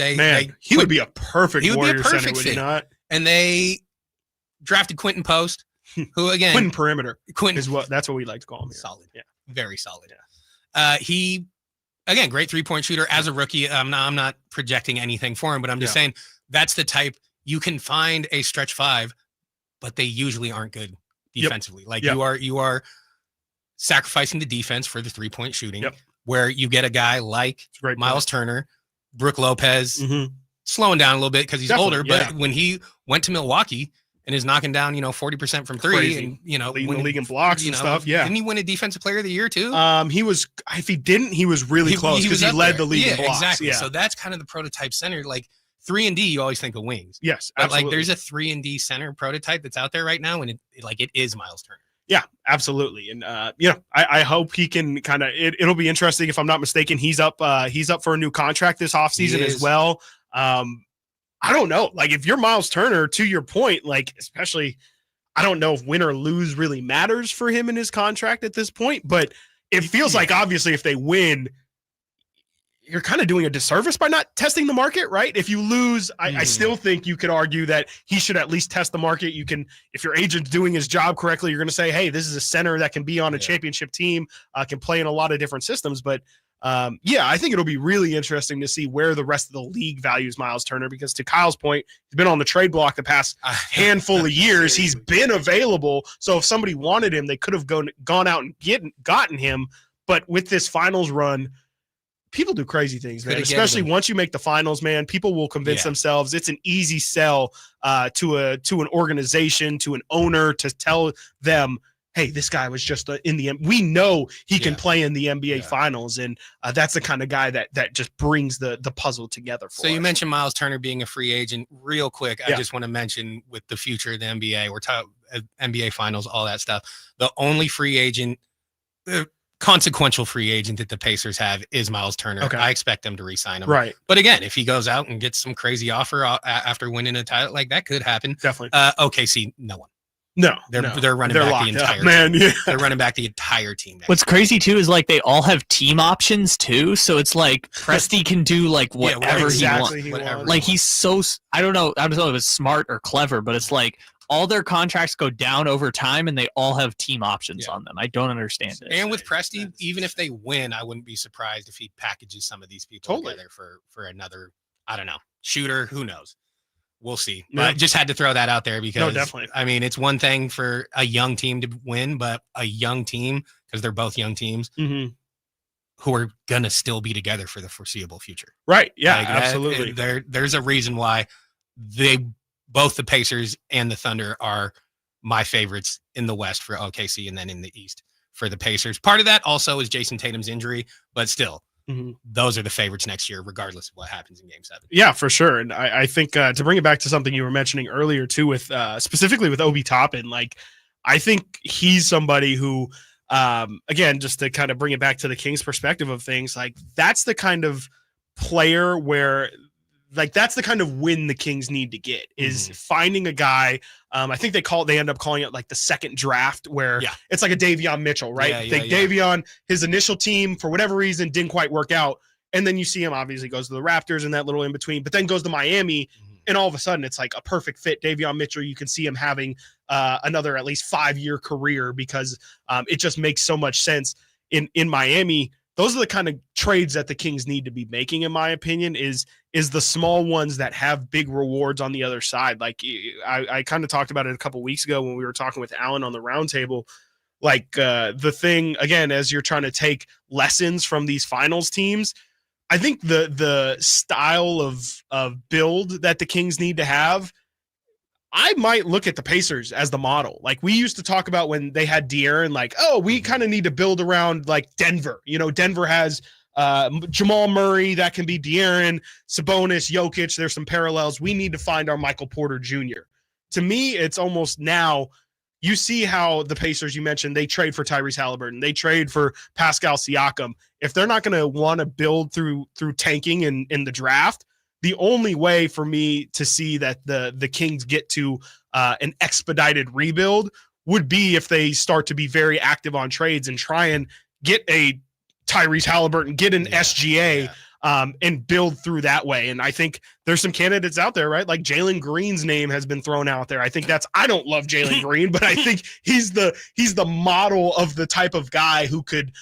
Speaker 3: He would be a perfect Warrior center, would he not? And
Speaker 2: they drafted Quentin Post, who again,
Speaker 3: Quentin Perimeter. That's what we like to call him here.
Speaker 2: Solid. Yeah. Very solid. He, again, great 3-point shooter as a rookie. I'm not projecting anything for him, but I'm just saying that's the type you can find a stretch 5, but they usually aren't good defensively. Like you are sacrificing the defense for the 3-point shooting, where you get a guy like Miles Turner, Brook Lopez, slowing down a little bit because he's older, but when he went to Milwaukee and is knocking down, 40% from 3,
Speaker 3: crazy.
Speaker 2: and
Speaker 3: leading the league in blocks and stuff. Yeah,
Speaker 2: didn't he win a Defensive Player of the Year too?
Speaker 3: He was. If he didn't, he was really close because he led the league in blocks.
Speaker 2: Exactly.
Speaker 3: Yeah,
Speaker 2: so that's kind of the prototype center. Like 3-and-D, you always think of wings.
Speaker 3: Yes,
Speaker 2: but
Speaker 3: absolutely.
Speaker 2: like there's a 3-and-D center prototype that's out there right now, and it is Miles Turner.
Speaker 3: Yeah, absolutely. And I hope he can kind of. It'll be interesting. If I'm not mistaken, he's up for a new contract this offseason as well. I don't know. Like if you're Miles Turner, to your point, like especially, I don't know if win or lose really matters for him in his contract at this point, but it feels like obviously if they win, you're kind of doing a disservice by not testing the market, right? If you lose, I still think you could argue that he should at least test the market. You can, if your agent's doing his job correctly, you're going to say, hey, this is a center that can be on a championship team, can play in a lot of different systems. But I think it'll be really interesting to see where the rest of the league values Miles Turner, because to Kyle's point, he's been on the trade block the past handful of years. He's been available. So if somebody wanted him, they could have gone out and gotten him. But with this finals run, people do crazy things, man. Especially once you make the finals, man, people will convince themselves it's an easy sell to an organization, to an owner, to tell them, hey, this guy was just in the – we know he can play in the NBA Finals, and that's the kind of guy that just brings the puzzle together for us.
Speaker 2: So you mentioned Miles Turner being a free agent. Real quick, I just want to mention with the future of the NBA, we're talking NBA Finals, all that stuff. The only free agent consequential free agent that the Pacers have is Miles Turner.
Speaker 3: Okay.
Speaker 2: I expect them to re-sign him.
Speaker 3: Right.
Speaker 2: But again, if he goes out and gets some crazy offer after winning a title, like that could happen.
Speaker 3: Definitely.
Speaker 2: OKC, no one.
Speaker 3: No,
Speaker 2: They're running back the entire
Speaker 3: up, man.
Speaker 2: team.
Speaker 3: Yeah.
Speaker 2: They're running back the entire team.
Speaker 4: What's crazy too is like they all have team options too, so it's like Presti can do like whatever he wants. Like he's so I don't know if it's smart or clever, but it's like all their contracts go down over time and they all have team options on them. I don't understand it.
Speaker 2: And with Presti, even if they win, I wouldn't be surprised if he packages some of these people together for another, I don't know, shooter. Who knows? We'll see. But I just had to throw that out there because
Speaker 3: definitely.
Speaker 2: I mean, it's one thing for a young team to win, but a young team, because they're both young teams, who are going to still be together for the foreseeable future.
Speaker 3: Right. Yeah,
Speaker 2: Like,
Speaker 3: absolutely.
Speaker 2: There's a reason why both the Pacers and the Thunder are my favorites in the West for OKC and then in the East for the Pacers. Part of that also is Jason Tatum's injury, but still, those are the favorites next year, regardless of what happens in Game 7.
Speaker 3: Yeah, for sure. And I think to bring it back to something you were mentioning earlier too, with specifically with Obi Toppin, like I think he's somebody who, again, just to kind of bring it back to the Kings' perspective of things, like that's the kind of player where, like that's the kind of win the Kings need to get is finding a guy. I think they end up calling it like the second draft, where it's like a Davion Mitchell, right? Davion, his initial team for whatever reason didn't quite work out, and then you see him obviously goes to the Raptors and that little in between, but then goes to Miami, and all of a sudden it's like a perfect fit. Davion Mitchell, you can see him having another at least 5-year career because it just makes so much sense in Miami. Those are the kind of trades that the Kings need to be making, in my opinion, is the small ones that have big rewards on the other side. Like I kind of talked about it a couple weeks ago when we were talking with Allen on the roundtable. Like the thing, again, as you're trying to take lessons from these finals teams, I think the style of build that the Kings need to have, I might look at the Pacers as the model. Like we used to talk about when they had De'Aaron, like, oh, we kind of need to build around like Denver. You know, Denver has Jamal Murray, that can be De'Aaron, Sabonis, Jokic. There's some parallels. We need to find our Michael Porter Jr. To me, it's almost now you see how the Pacers, you mentioned, they trade for Tyrese Halliburton. They trade for Pascal Siakam. If they're not going to want to build through tanking in the draft, the only way for me to see that the Kings get to an expedited rebuild would be if they start to be very active on trades and try and get a Tyrese Halliburton, get an SGA, and build through that way. And I think there's some candidates out there, right? Like Jalen Green's name has been thrown out there. I think I don't love Jalen Green, but I think he's the model of the type of guy who could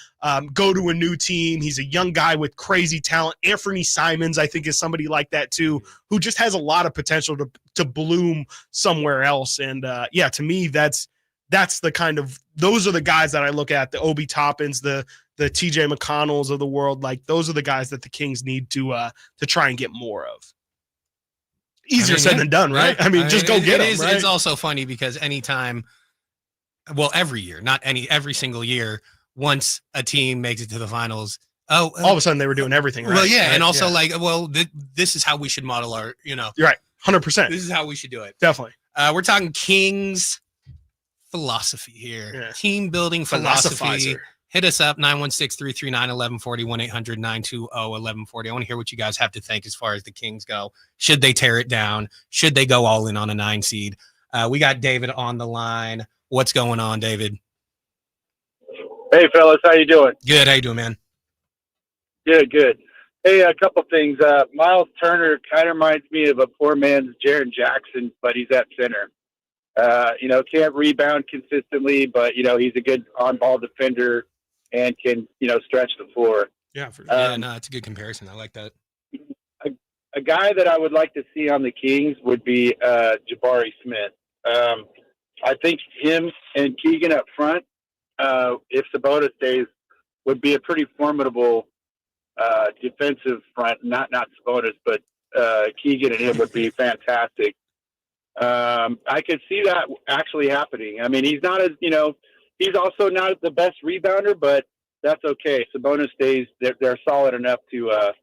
Speaker 3: go to a new team. He's a young guy with crazy talent. Anthony Simons, I think, is somebody like that too, who just has a lot of potential to bloom somewhere else. And to me, that's the kind of, those are the guys that I look at, the Obi Toppins, the TJ McConnells of the world. Like those are the guys that the Kings need to try and get more of. Easier said than done, right? I mean, just go get them. Right?
Speaker 2: It's also funny because anytime, well, every year, not every single year, once a team makes it to the finals, all
Speaker 3: of a sudden they were doing everything right.
Speaker 2: Well, yeah,
Speaker 3: right?
Speaker 2: and also this is how we should model our,
Speaker 3: You're right, 100%.
Speaker 2: This is how we should do it.
Speaker 3: Definitely.
Speaker 2: We're talking Kings philosophy here, team building philosophy. Hit us up, 916-339-1140, 1-800-920-1140. I want to hear what you guys have to think as far as the Kings go. Should they tear it down? Should they go all in on a 9 seed? We got David on the line. What's going on, David?
Speaker 10: Hey, fellas. How you doing?
Speaker 2: Good. How you doing, man?
Speaker 10: Good. Hey, a couple things. Miles Turner kind of reminds me of a poor man's Jaren Jackson, but he's at center. Can't rebound consistently, but, he's a good on-ball defender and can, stretch the floor.
Speaker 2: Yeah, it's a good comparison. I like that.
Speaker 10: A guy that I would like to see on the Kings would be Jabari Smith. I think him and Keegan up front, if Sabonis stays, would be a pretty formidable defensive front. Not Sabonis, but Keegan and him would be fantastic. I could see that actually happening. I mean, he's not as, he's also not the best rebounder, but that's okay. Sabonis stays, they're solid enough to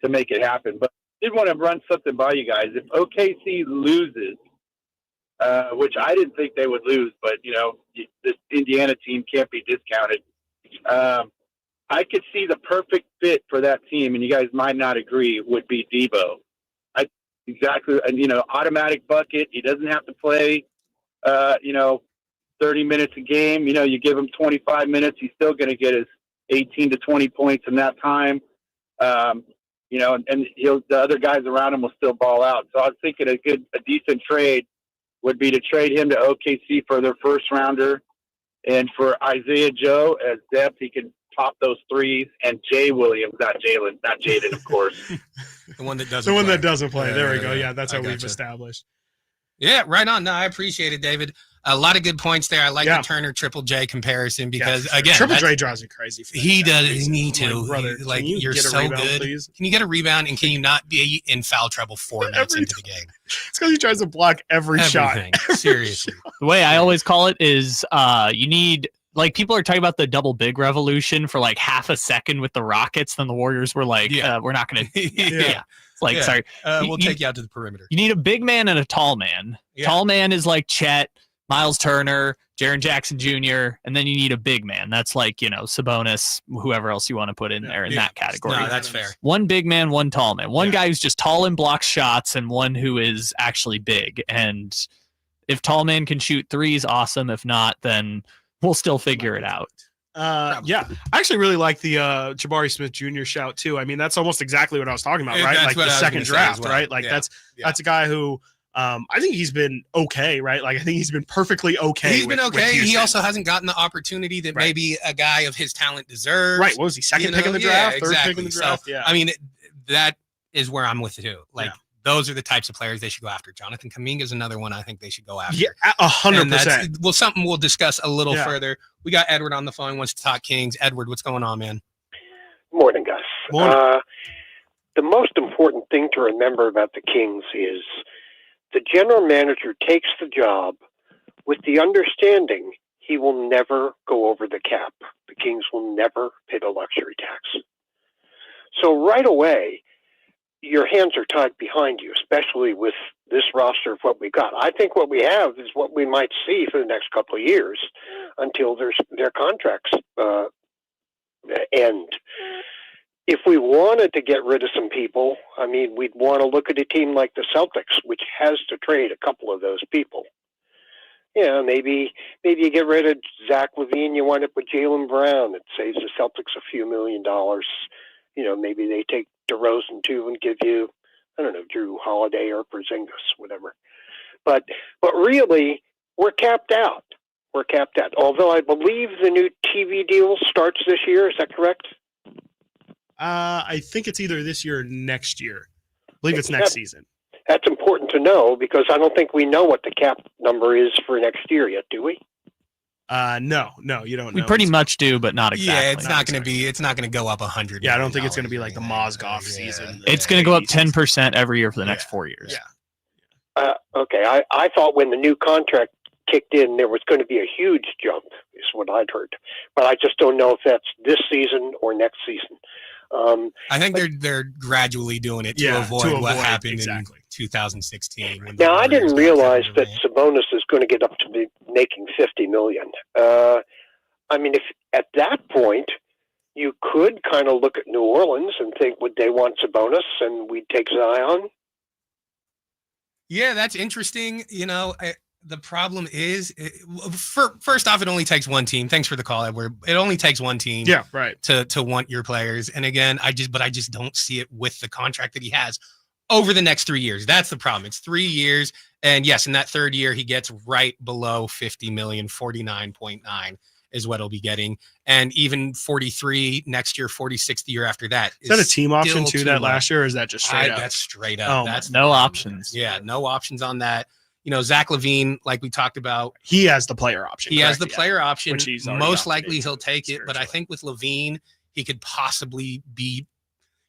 Speaker 10: make it happen. But I did want to run something by you guys. If OKC loses, which I didn't think they would lose, but, this Indiana team can't be discounted. I could see the perfect fit for that team, and you guys might not agree, would be Debo. Exactly. And, automatic bucket. He doesn't have to play, 30 minutes a game. You give him 25 minutes, he's still going to get his 18 to 20 points in that time. And the other guys around him will still ball out. So I was thinking a decent trade would be to trade him to OKC for their first rounder, and for Isaiah Joe as depth, he can pop those threes, and Jay Williams, not Jaden, of course.
Speaker 2: The one that doesn't
Speaker 3: play. There we go.
Speaker 2: Yeah,
Speaker 3: Yeah, that's how we've
Speaker 2: gotcha.
Speaker 3: established.
Speaker 2: Yeah, right on. No, I appreciate it, David. A lot of good points there. I like the Turner Triple J comparison because, again,
Speaker 3: Triple J drives me crazy.
Speaker 2: He does. Me too.
Speaker 3: Brother,
Speaker 2: You're
Speaker 3: get a
Speaker 2: so
Speaker 3: rebound,
Speaker 2: good.
Speaker 3: please?
Speaker 2: Can you get a rebound, and can you not be in foul trouble 4 minutes into the game?
Speaker 3: It's because he tries to block every shot.
Speaker 2: Seriously.
Speaker 4: The way I always call it is you need, like, people are talking about the double big revolution for like half a second with the Rockets. Then the Warriors were like, we're not going to. Yeah. It's like, sorry.
Speaker 2: We'll take you out to the perimeter.
Speaker 4: You need a big man and a tall man.
Speaker 2: Yeah.
Speaker 4: Tall man is like Chet, Miles Turner, Jaren Jackson Jr., and then you need a big man. That's like, Sabonis, whoever else you want to put in there in that category.
Speaker 2: No, that's fair.
Speaker 4: One big man, one tall man. One guy who's just tall and blocks shots, and one who is actually big. And if tall man can shoot threes, awesome. If not, then we'll still figure it out.
Speaker 3: I actually really like the Jabari Smith Jr. shout too. I mean, that's almost exactly what I was talking about, right? Like the second draft, right? Like that's a guy who I think he's been okay, right? Like I think he's been perfectly okay.
Speaker 2: He's been okay. He also hasn't gotten the opportunity that maybe a guy of his talent deserves.
Speaker 3: Right. What was he? Second pick in the draft?
Speaker 2: Exactly.
Speaker 3: Third pick in the draft?
Speaker 2: So, I mean, that is where I'm with you. Like those are the types of players they should go after. Jonathan Kuminga is another one I think they should go after.
Speaker 3: Yeah, 100%.
Speaker 2: Well, something we'll discuss a little further. We got Edward on the phone, wants to talk Kings. Edward, what's going on, man?
Speaker 12: Morning, guys.
Speaker 3: Morning.
Speaker 12: The most important thing to remember about the Kings is the general manager takes the job with the understanding he will never go over the cap. The Kings will never pay the luxury tax. So right away, your hands are tied behind you, especially with this roster of what we got. I think what we have is what we might see for the next couple of years until their contracts end. If we wanted to get rid of some people, I mean, we'd want to look at a team like the Celtics, which has to trade a couple of those people. Yeah, maybe you get rid of Zach LaVine, you wind up with Jaylen Brown. It saves the Celtics a few $1 million. Maybe they take DeRozan too and give you, I don't know, Drew Holiday or Porzingis, whatever. But really, we're capped out. We're capped out. Although I believe the new TV deal starts this year. Is that correct?
Speaker 3: I think it's either this year or next year. I believe it's next season.
Speaker 12: That's important to know because I don't think we know what the cap number is for next year yet, do we?
Speaker 3: No, you don't know.
Speaker 4: We pretty much do, but not exactly.
Speaker 2: Yeah, it's not going to go up 100.
Speaker 3: Yeah, I don't think it's going to be like the Mozgov season.
Speaker 4: It's going to go up 10% every year for the next 4 years.
Speaker 3: Yeah.
Speaker 12: Okay. I thought when the new contract kicked in, there was going to be a huge jump, is what I'd heard. But I just don't know if that's this season or next season.
Speaker 2: I think they're gradually doing it to avoid what happened in 2016.
Speaker 12: Now, I didn't realize that Sabonis is going to get up to be making $50 million. I mean, if at that point you could kind of look at New Orleans and think, would they want Sabonis, and we'd take Zion?
Speaker 2: Yeah, that's interesting. The problem is, first off, it only takes one team. Thanks for the call, Edward. It only takes one team, to want your players. And again, I just don't see it with the contract that he has over the next 3 years. That's the problem. It's 3 years, and yes, in that third year, he gets right below 50 million. 49.9 is what he'll be getting, and even 43 next year, 46 the year after that.
Speaker 3: Is that a team option too? That last year, or is that just straight up?
Speaker 2: That's straight up.
Speaker 3: Oh,
Speaker 2: that's
Speaker 4: no options.
Speaker 2: Yeah, no options on that. Zach LaVine, like we talked about,
Speaker 3: he has the player option.
Speaker 2: He has the player option.
Speaker 3: Which he's
Speaker 2: most likely he'll take it, but I think with LaVine, he could possibly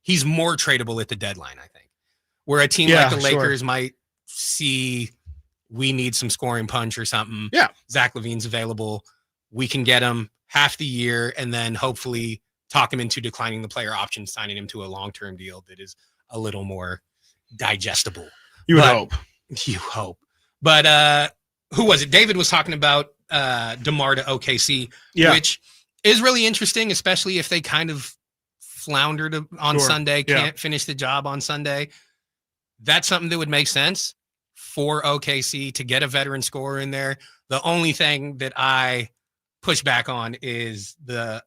Speaker 2: he's more tradable at the deadline, I think. Where a team like the Lakers might see we need some scoring punch or something.
Speaker 3: Yeah.
Speaker 2: Zach LaVine's available. We can get him half the year and then hopefully talk him into declining the player option, signing him to a long-term deal that is a little more digestible.
Speaker 3: You would hope.
Speaker 2: You hope. But who was it? David was talking about DeMar to OKC, which is really interesting, especially if they kind of floundered on Sunday, can't finish the job on Sunday. That's something that would make sense for OKC to get a veteran scorer in there. The only thing that I push back on is the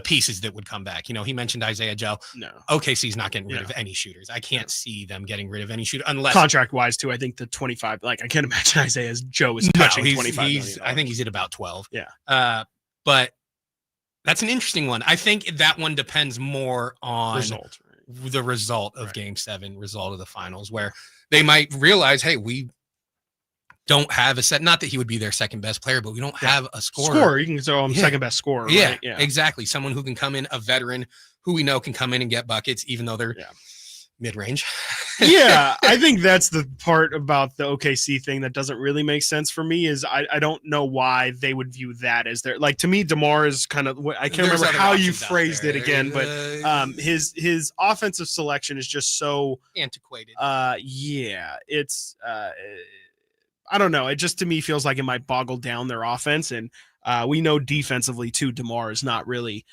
Speaker 2: pieces that would come back. He mentioned Isaiah Joe.
Speaker 3: No.
Speaker 2: OKC's not getting rid of any shooters. I can't see them getting rid of any shooter unless
Speaker 3: contract wise too. I think the 25, I can't imagine Isaiah Joe is touching 25 million.
Speaker 2: I think he's at about 12.
Speaker 3: Yeah.
Speaker 2: But that's an interesting one. I think that one depends more on the result of Game 7, result of the finals, where they might realize, hey, we don't have a set. Not that he would be their second best player, but we don't have a scorer.
Speaker 3: You can throw him second best scorer.
Speaker 2: Yeah,
Speaker 3: right? Yeah,
Speaker 2: exactly. Someone who can come in, a veteran who we know can come in and get buckets, even though they're mid-range.
Speaker 3: Yeah, I think that's the part about the OKC thing that doesn't really make sense for me is I don't know why they would view that as their, like, to me, DeMar is kind of, I can't remember how you phrased it again, but his offensive selection is just so
Speaker 2: antiquated.
Speaker 3: Yeah, it's I don't know. It just, to me, feels like it might boggle down their offense. And we know defensively, too, DeMar is not really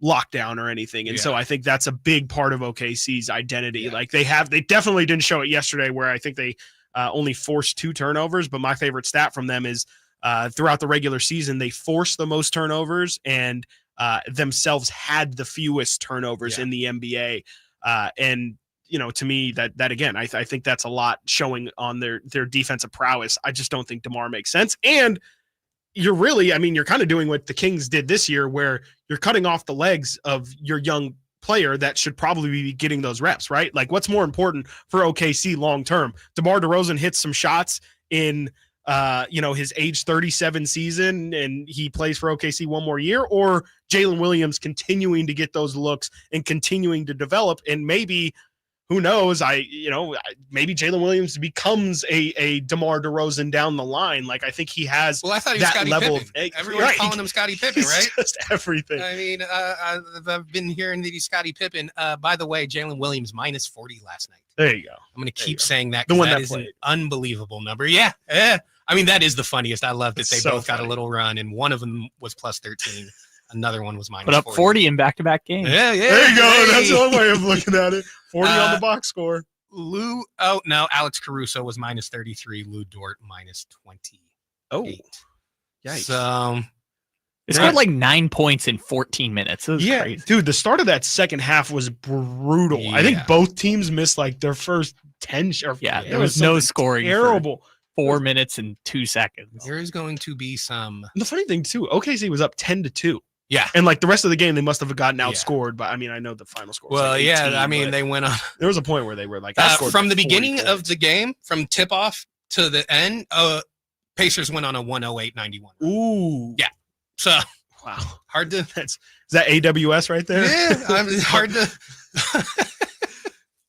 Speaker 3: locked down or anything. And so I think that's a big part of OKC's identity.
Speaker 2: Yeah.
Speaker 3: Like they definitely didn't show it yesterday, where I think they only forced 2 turnovers. But my favorite stat from them is throughout the regular season, they forced the most turnovers and themselves had the fewest turnovers in the NBA. And to me, that again, I think that's a lot showing on their defensive prowess. I just don't think DeMar makes sense. And you're kind of doing what the Kings did this year, where you're cutting off the legs of your young player that should probably be getting those reps, right? Like, what's more important for OKC long term? DeMar DeRozan hits some shots in his age 37 season and he plays for OKC one more year, or Jalen Williams continuing to get those looks and continuing to develop, and maybe, who knows? Maybe Jalen Williams becomes a DeMar DeRozan down the line. Like, I think he has.
Speaker 2: Well, I thought he was Scottie Pippen. Everyone's calling him Scottie Pippen, right?
Speaker 3: Just everything.
Speaker 2: I mean, I've been hearing that he's Scottie Pippen. By the way, Jalen Williams -40 last night.
Speaker 3: There you go.
Speaker 2: I'm going to keep saying that.
Speaker 3: The one
Speaker 2: that is an unbelievable number. Yeah. I mean, that is the funniest. I love that they both got a little run, and one of them was +13. Another one was -40.
Speaker 4: Put up 40 in back-to-back games.
Speaker 2: Yeah.
Speaker 3: There you go. That's one way of looking at it. 40 on the box score.
Speaker 2: Alex Caruso was -33. Lou Dort -28.
Speaker 3: Oh, yikes.
Speaker 2: So
Speaker 4: it scored like 9 points in 14 minutes. It was crazy.
Speaker 3: Dude, the start of that second half was brutal.
Speaker 2: Yeah.
Speaker 3: I think both teams missed like their first 10.
Speaker 4: There was no scoring.
Speaker 3: Terrible.
Speaker 4: 4 minutes and 2 seconds.
Speaker 2: There is going to be some.
Speaker 3: And the funny thing too, OKC was up 10-2.
Speaker 2: Yeah.
Speaker 3: And like the rest of the game, they must have gotten outscored. But I mean, I know the final score was like 18,
Speaker 2: I mean, they went on.
Speaker 3: There was a point where they were like,
Speaker 2: from the beginning of the game, from tip off to the end, Pacers went on a 108-91.
Speaker 3: Ooh.
Speaker 2: Yeah. So,
Speaker 3: wow.
Speaker 2: Hard to.
Speaker 3: Is that AWS right there?
Speaker 2: Yeah. Hard to.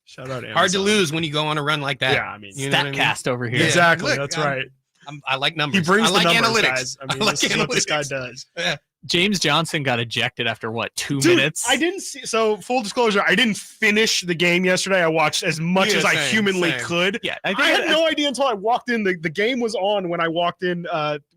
Speaker 3: Shout out Amazon.
Speaker 2: Hard to lose when you go on a run like that.
Speaker 3: Yeah, I mean,
Speaker 4: StatCast over here.
Speaker 3: Yeah, exactly.
Speaker 2: Look,
Speaker 3: that's right.
Speaker 2: I like numbers.
Speaker 3: He brings
Speaker 2: I like
Speaker 3: the numbers,
Speaker 2: analytics.
Speaker 3: guys. I mean,
Speaker 2: I like
Speaker 3: this is what this guy
Speaker 2: analytics.
Speaker 3: does.
Speaker 2: Yeah.
Speaker 4: James Johnson got ejected after 2
Speaker 3: Dude,
Speaker 4: minutes?
Speaker 3: I didn't see. So full disclosure, I didn't finish the game yesterday. I watched as much as I humanly could.
Speaker 4: Yeah,
Speaker 3: I had no idea until I walked in. The game was on when I walked in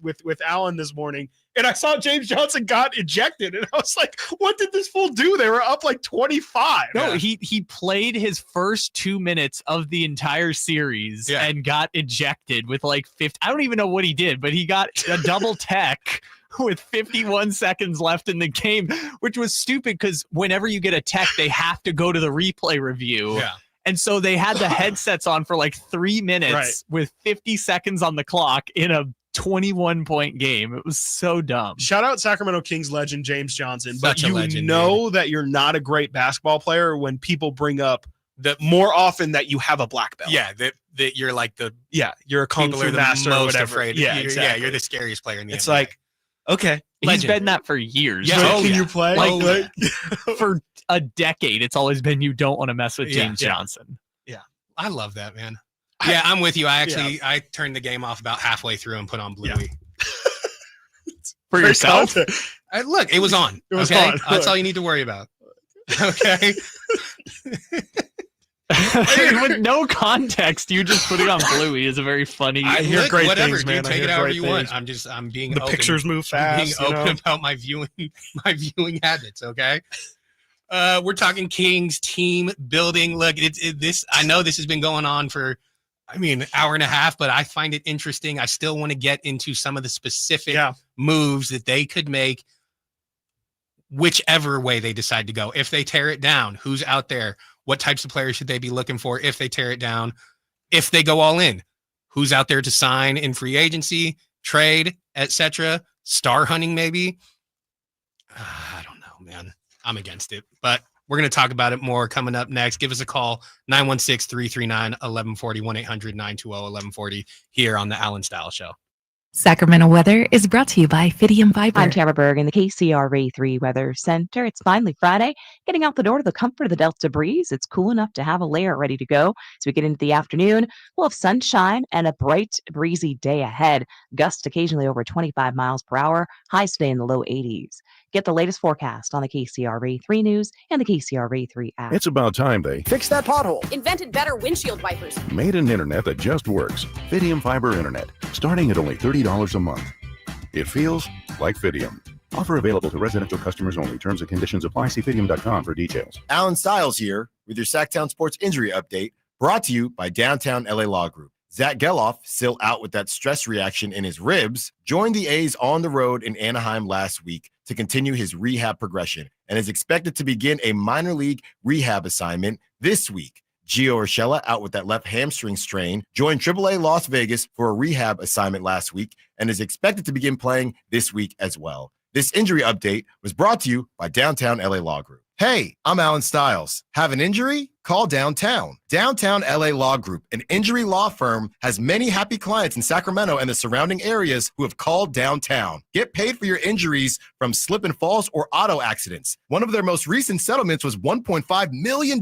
Speaker 3: with Allen this morning, and I saw James Johnson got ejected, and I was like, "What did this fool do?" They were up like 25.
Speaker 4: No, he played his first 2 minutes of the entire series and got ejected with like 50. I don't even know what he did, but he got a double tech with 51 seconds left in the game, which was stupid because whenever you get a tech, they have to go to the replay review.
Speaker 2: Yeah.
Speaker 4: And so they had the headsets on for like 3 minutes with 50 seconds on the clock in a 21-point game. It was so dumb.
Speaker 3: Shout out Sacramento Kings legend James Johnson.
Speaker 2: Such a legend,
Speaker 3: know that you're not a great basketball player when people bring up that more often that you have a black belt.
Speaker 2: Yeah, that you're like
Speaker 3: you're a kung fu master or whatever.
Speaker 2: Afraid.
Speaker 3: Yeah,
Speaker 2: exactly. You're the scariest player in the NBA.
Speaker 3: It's like, okay.
Speaker 4: He's been that for years.
Speaker 3: Yeah. Can you play?
Speaker 4: For a decade, it's always been you don't want to mess with James Johnson.
Speaker 3: Yeah.
Speaker 2: I love that, man. Yeah, I'm with you. I turned the game off about halfway through and put on Bluey.
Speaker 4: For yourself?
Speaker 2: Look, it was on.
Speaker 3: It was
Speaker 2: okay?
Speaker 3: on.
Speaker 2: That's all you need to worry about. Okay.
Speaker 4: With no context, you just putting on Bluey is a very funny.
Speaker 3: I hear great
Speaker 2: whatever,
Speaker 3: things, man.
Speaker 2: dude, take it however you want. I'm being
Speaker 3: the
Speaker 2: open.
Speaker 3: pictures move
Speaker 2: I'm
Speaker 3: fast.
Speaker 2: being open about my viewing habits. Okay. We're talking Kings team building. Look, this. I know this has been going on for, hour and a half, but I find it interesting. I still want to get into some of the specific moves that they could make, whichever way they decide to go. If they tear it down, who's out there? What types of players should they be looking for if they tear it down? If they go all in, who's out there to sign in free agency, trade, etc.? Star hunting, maybe. I don't know, man. I'm against it, but we're going to talk about it more coming up next. Give us a call, 916-339-1140, 1-800-920-1140 here on the Allen Stiles Show.
Speaker 1: Sacramento weather is brought to you by Fidium Fiber.
Speaker 13: I'm Tara Berg in the KCRA3 Weather Center. It's finally Friday. Getting out the door to the comfort of the Delta breeze. It's cool enough to have a layer ready to go. As we get into the afternoon, we'll have sunshine and a bright, breezy day ahead. Gusts occasionally over 25 miles per hour. Highs today in the low 80s. Get the latest forecast on the KCRA3 News and the KCRA3 app.
Speaker 11: It's about time they
Speaker 14: fix that pothole.
Speaker 15: Invented better windshield wipers.
Speaker 11: made an internet that just works. Fidium Fiber Internet, starting at only $30 a month. It feels like Fidium. Offer available to residential customers only. Terms and conditions apply. See Fidium.com for details.
Speaker 16: Allen Stiles here with your Sacktown Sports Injury Update, brought to you by Downtown LA Law Group. Zach Geloff, still out with that stress reaction in his ribs, joined the A's on the road in Anaheim last week to continue his rehab progression and is expected to begin a minor league rehab assignment this week. Gio Urshela, out with that left hamstring strain, joined AAA Las Vegas for a rehab assignment last week and is expected to begin playing this week as well. This injury update was brought to you by Downtown LA Law Group. Hey, I'm Allen Stiles. Have an injury? Call Downtown. Downtown LA Law Group, an injury law firm, has many happy clients in Sacramento and the surrounding areas who have called Downtown. Get paid for your injuries from slip and falls or auto accidents. One of their most recent settlements was $1.5 million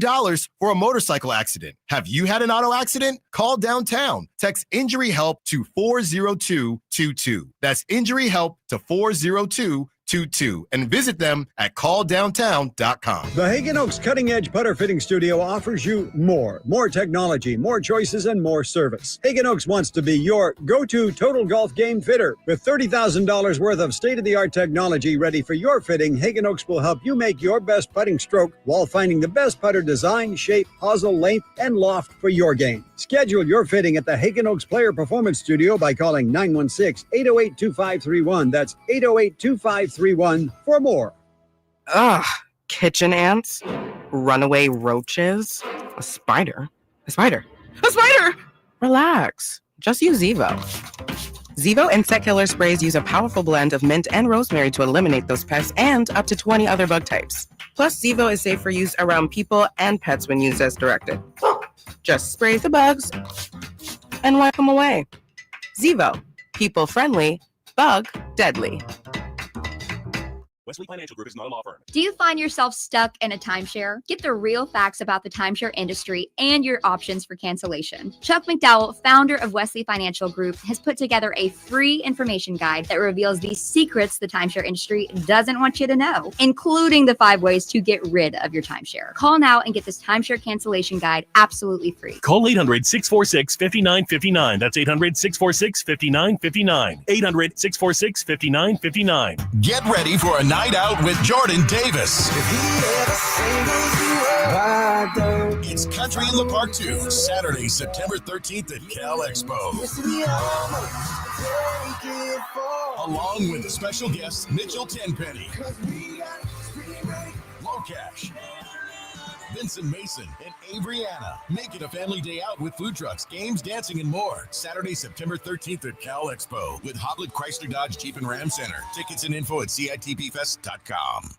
Speaker 16: for a motorcycle accident. Have you had an auto accident? Call Downtown. Text injury help to 40222. That's injury help to 40222 and visit them at calldowntown.com.
Speaker 9: The Hagen Oaks Cutting Edge Putter Fitting Studio offers you more technology, more choices, and more service. Hagen Oaks wants to be your go-to total golf game fitter. With $30,000 worth of state-of-the-art technology ready for your fitting, Hagen Oaks will help you make your best putting stroke while finding the best putter design, shape, hosel, length, and loft for your game. Schedule your fitting at the Hagen Oaks Player Performance Studio by calling 916-808-2531. That's 808-2531 for more.
Speaker 17: Ugh, kitchen ants, runaway roaches, a spider. Relax, just use Zevo. Zevo insect killer sprays use a powerful blend of mint and rosemary to eliminate those pests and up to 20 other bug types. Plus, Zevo is safe for use around people and pets when used as directed. Just spray the bugs and wipe them away. Zevo, people friendly, bug deadly.
Speaker 18: Wesley Financial Group is not a law firm.
Speaker 21: Do you find yourself stuck in a timeshare? Get the real facts about the timeshare industry and your options for cancellation. Chuck McDowell, founder of Wesley Financial Group, has put together a free information guide that reveals the secrets the timeshare industry doesn't want you to know, including the 5 ways to get rid of your timeshare. Call now and get this timeshare cancellation guide absolutely free.
Speaker 18: Call 800-646-5959. That's 800-646-5959. 800-646-5959.
Speaker 23: Get ready for a night out with Jordan Davis. It's Country in the Park 2, Saturday, September 13th at Cal Expo. Along with the special guests Mitchell Tenpenny, Low Cash, Vincent Mason, and Averyana. Make it a family day out with food trucks, games, dancing, and more. Saturday, September 13th at Cal Expo with Hoblit Chrysler Dodge Jeep and Ram Center. Tickets and info at CITPFest.com.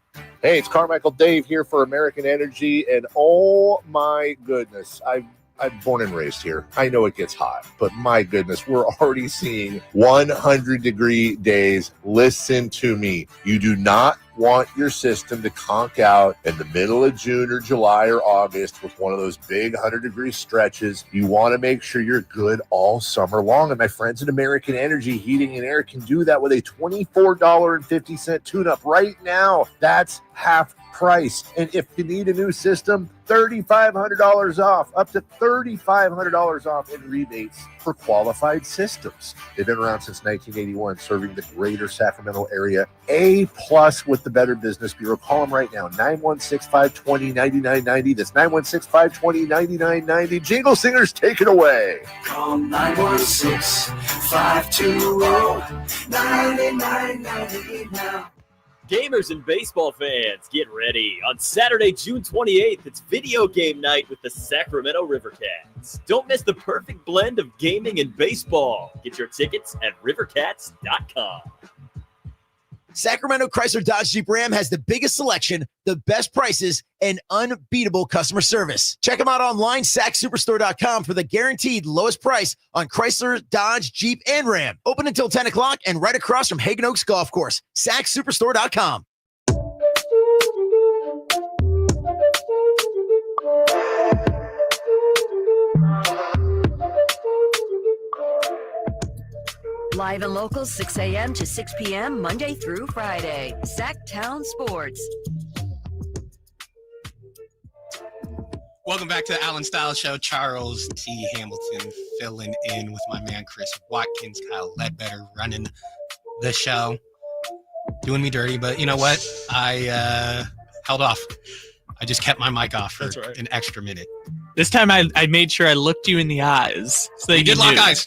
Speaker 22: Hey, it's Carmichael Dave here for American Energy, and oh my goodness, I'm born and raised here. I know it gets hot, but my goodness, we're already seeing 100-degree days. Listen to me. You do not want your system to conk out in the middle of June or July or August with one of those big 100-degree stretches. You want to make sure you're good all summer long. And my friends at American Energy Heating and Air can do that with a $24.50 tune-up right now. That's half price. And if you need a new system, $3,500 off, up to $3,500 off in rebates for qualified systems. They've been around since 1981, serving the greater Sacramento area. A+ with the Better Business Bureau. Call them right now, 916-520-9990. That's 916-520-9990. Jingle Singers, take it away.
Speaker 7: Call 916-520-9990 now.
Speaker 14: Gamers and baseball fans, get ready. On Saturday, June 28th, it's video game night with the Sacramento Rivercats. Don't miss the perfect blend of gaming and baseball. Get your tickets at rivercats.com.
Speaker 18: Sacramento Chrysler Dodge Jeep Ram has the biggest selection, the best prices, and unbeatable customer service. Check them out online, sacsuperstore.com, for the guaranteed lowest price on Chrysler, Dodge, Jeep, and Ram. Open until 10 o'clock and right across from Hagen Oaks Golf Course. sacsuperstore.com.
Speaker 6: Live and local, 6 a.m. to 6 p.m., Monday through Friday. Sacktown Sports.
Speaker 2: Welcome back to the Allen Stiles Show. Charles T. Hamilton filling in with my man Chris Watkins, Kyle Ledbetter running the show. Doing me dirty, but you know what? I held off. I just kept my mic off for an extra minute.
Speaker 4: This time I made sure I looked you in the eyes. So
Speaker 2: We did lock eyes.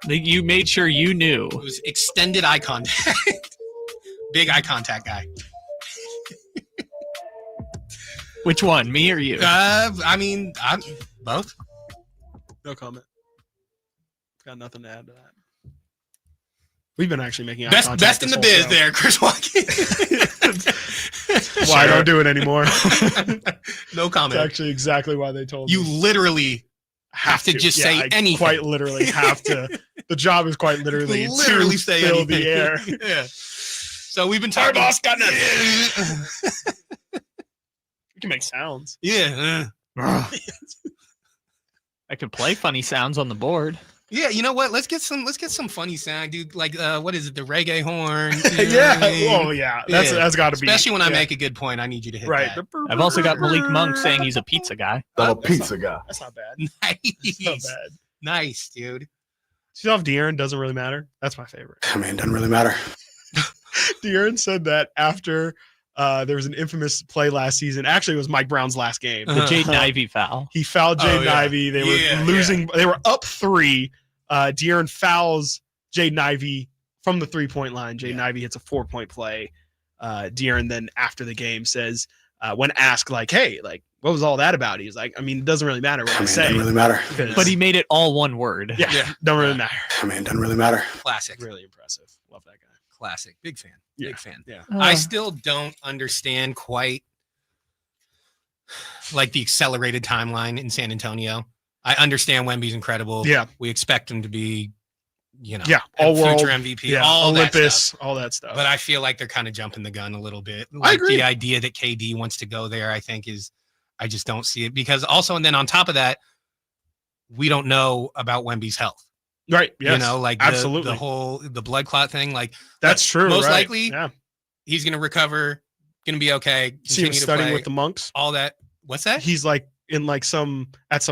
Speaker 4: You made sure you knew.
Speaker 2: It was extended eye contact. Big eye contact guy.
Speaker 4: Which one, me or you?
Speaker 2: I'm both.
Speaker 3: No comment. Got nothing to add to that. We've been actually making eye
Speaker 2: Best
Speaker 3: contact
Speaker 2: in the
Speaker 3: this whole
Speaker 2: biz
Speaker 3: show.
Speaker 2: there, Chris Watkins.
Speaker 3: Why I don't do it anymore.
Speaker 2: No comment.
Speaker 3: It's actually exactly why they told
Speaker 2: You
Speaker 3: me.
Speaker 2: literally have to just say
Speaker 3: I
Speaker 2: anything.
Speaker 3: Quite literally have to. The job is quite literally
Speaker 2: Literally
Speaker 3: to
Speaker 2: say
Speaker 3: fill
Speaker 2: anything.
Speaker 3: the air.
Speaker 2: Yeah. So we've been
Speaker 3: Our
Speaker 2: talking.
Speaker 3: boss got nothing. You can make sounds.
Speaker 2: Yeah.
Speaker 4: I could play funny sounds on the board.
Speaker 2: Yeah, you know what? Let's get some funny sound, dude. Like what is it? The reggae horn. You know
Speaker 3: Yeah.
Speaker 2: what I mean?
Speaker 3: Oh yeah. That's got to be.
Speaker 2: Especially when I
Speaker 3: yeah.
Speaker 2: make a good point, I need you to hit
Speaker 3: Right.
Speaker 2: that.
Speaker 4: I've also got Malik Monk saying he's a pizza guy.
Speaker 5: I'm a pizza guy.
Speaker 3: That's not bad.
Speaker 2: Nice.
Speaker 3: That's not bad.
Speaker 2: Nice, dude.
Speaker 3: Still have De'Aaron, doesn't really matter. That's my favorite.
Speaker 5: I mean, it doesn't really matter.
Speaker 3: De'Aaron said that after there was an infamous play last season. Actually, it was Mike Brown's last game.
Speaker 4: The Jaden Ivey foul.
Speaker 3: He fouled Jaden Ivey. They were losing. They were up 3. De'Aaron fouls Jaden Ivey from the 3-point line. Jaden Ivey hits a 4-point play. De'Aaron then after the game says, when asked like, "Hey, like, what was all that about?" He's like, "I mean, it doesn't really matter what I say.
Speaker 5: Doesn't really matter."
Speaker 4: But he made it all one word.
Speaker 3: Yeah, don't really matter.
Speaker 5: I mean, it doesn't really matter.
Speaker 2: Classic.
Speaker 3: Really impressive. Love that guy.
Speaker 2: Classic. Big fan.
Speaker 3: Yeah.
Speaker 2: Big fan.
Speaker 3: Yeah.
Speaker 2: I still don't understand quite like the accelerated timeline in San Antonio. I understand Wemby's incredible.
Speaker 3: Yeah.
Speaker 2: We expect him to be,
Speaker 3: all
Speaker 2: future
Speaker 3: world
Speaker 2: MVP, all
Speaker 3: Olympus,
Speaker 2: that stuff.
Speaker 3: all that stuff.
Speaker 2: But I feel like they're kind of jumping the gun a little bit.
Speaker 3: I
Speaker 2: Like
Speaker 3: agree.
Speaker 2: the idea that KD wants to go there, I think I just don't see it because also, and then on top of that, we don't know about Wemby's health.
Speaker 3: Right. Yes.
Speaker 2: You know, like
Speaker 3: absolutely.
Speaker 2: the blood clot thing. Like
Speaker 3: That's true.
Speaker 2: Most
Speaker 3: right.
Speaker 2: likely,
Speaker 3: Yeah.
Speaker 2: he's going to recover, going to be okay.
Speaker 3: See him
Speaker 2: continue to
Speaker 3: studying
Speaker 2: play,
Speaker 3: with the monks.
Speaker 2: all that. What's that?
Speaker 3: He's like in like some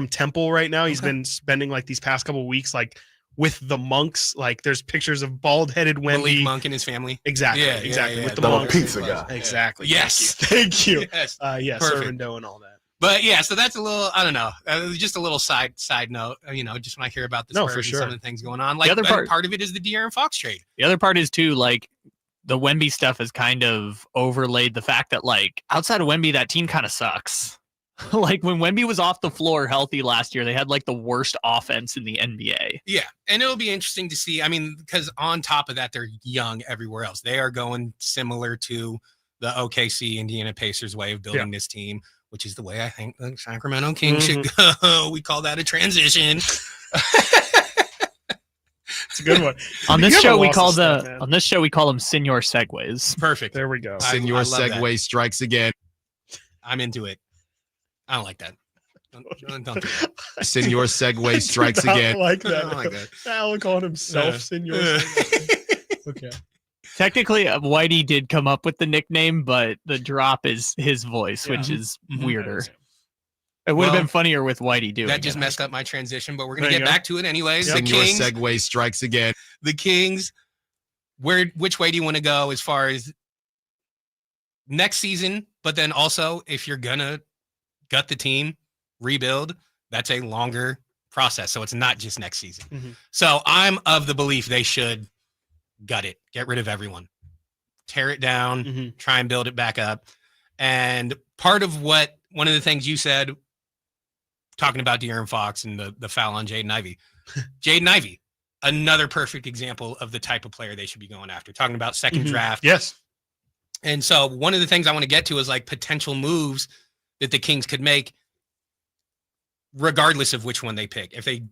Speaker 3: temple right now. He's been spending like these past couple of weeks like with the monks. Like there's pictures of bald-headed
Speaker 2: Malik
Speaker 3: Wemby.
Speaker 2: Monk and his family.
Speaker 3: Exactly.
Speaker 2: Yeah,
Speaker 3: exactly.
Speaker 2: yeah,
Speaker 3: With the
Speaker 5: I'm a
Speaker 3: monks.
Speaker 5: pizza guy.
Speaker 3: Exactly.
Speaker 2: Yes.
Speaker 3: Thank you.
Speaker 2: Yes.
Speaker 3: Yeah.
Speaker 2: Perfect.
Speaker 3: Serving dough and all that.
Speaker 2: But yeah, so that's a little, I don't know, just a little side note, just when I hear about the
Speaker 3: No,
Speaker 2: Spurs
Speaker 3: for
Speaker 2: and
Speaker 3: sure.
Speaker 2: some of the things going on. Like,
Speaker 4: other
Speaker 2: and
Speaker 4: part-
Speaker 2: of it is the De'Aaron Fox trade.
Speaker 4: The other part is too, like, the Wemby stuff has kind of overlaid the fact that, like, outside of Wemby, that team kind of sucks. Like, when Wemby was off the floor healthy last year, they had, like, the worst offense in the NBA.
Speaker 2: Yeah, and it'll be interesting to see. I mean, because on top of that, they're young everywhere else. They are going similar to the OKC Indiana Pacers way of building this team, which is the way I think the Sacramento Kings should go. We call that a transition.
Speaker 3: It's a good one.
Speaker 4: On
Speaker 3: You
Speaker 4: this
Speaker 3: have a
Speaker 4: show, we
Speaker 3: loss
Speaker 4: call
Speaker 3: of stuff, man.
Speaker 4: on this show we call them Senior Segways.
Speaker 2: Perfect.
Speaker 3: There we go.
Speaker 16: Senor
Speaker 2: I love that.
Speaker 16: Segway strikes again.
Speaker 2: I'm into it. I don't like that. Don't do it.
Speaker 16: Senor Segway strikes
Speaker 3: I don't
Speaker 16: again.
Speaker 3: like
Speaker 2: I
Speaker 3: that.
Speaker 2: don't like that.
Speaker 3: Alan calling himself
Speaker 2: Yeah.
Speaker 3: Senor.
Speaker 2: Yeah.
Speaker 3: Okay.
Speaker 4: Technically, Whitey did come up with the nickname, but the drop is his voice, which is weirder. It would have
Speaker 2: Well,
Speaker 4: been funnier with Whitey doing
Speaker 2: That just
Speaker 4: it.
Speaker 2: messed up my transition, but we're gonna
Speaker 3: There you
Speaker 2: get
Speaker 3: go.
Speaker 2: back to it anyways.
Speaker 3: Yep.
Speaker 2: The
Speaker 16: Senor
Speaker 2: Kings.
Speaker 16: Segway strikes again.
Speaker 2: The Kings. Which way do you want to go as far as next season? But then also, if you're gonna gut the team, rebuild, that's a longer process. So it's not just next season.
Speaker 3: Mhm.
Speaker 2: So I'm of the belief they should gut it, get rid of everyone, tear it down,
Speaker 3: Mhm.
Speaker 2: try and build it back up. And part of what one of the things you said, talking about De'Aaron Fox and the foul on Jaden Ivey. Jaden Ivey, another perfect example of the type of player they should be going after. Talking about 2nd
Speaker 3: Mhm.
Speaker 2: draft.
Speaker 3: Yes.
Speaker 2: And so one of the things I want to get to is like potential moves that the Kings could make regardless of which one they pick. If they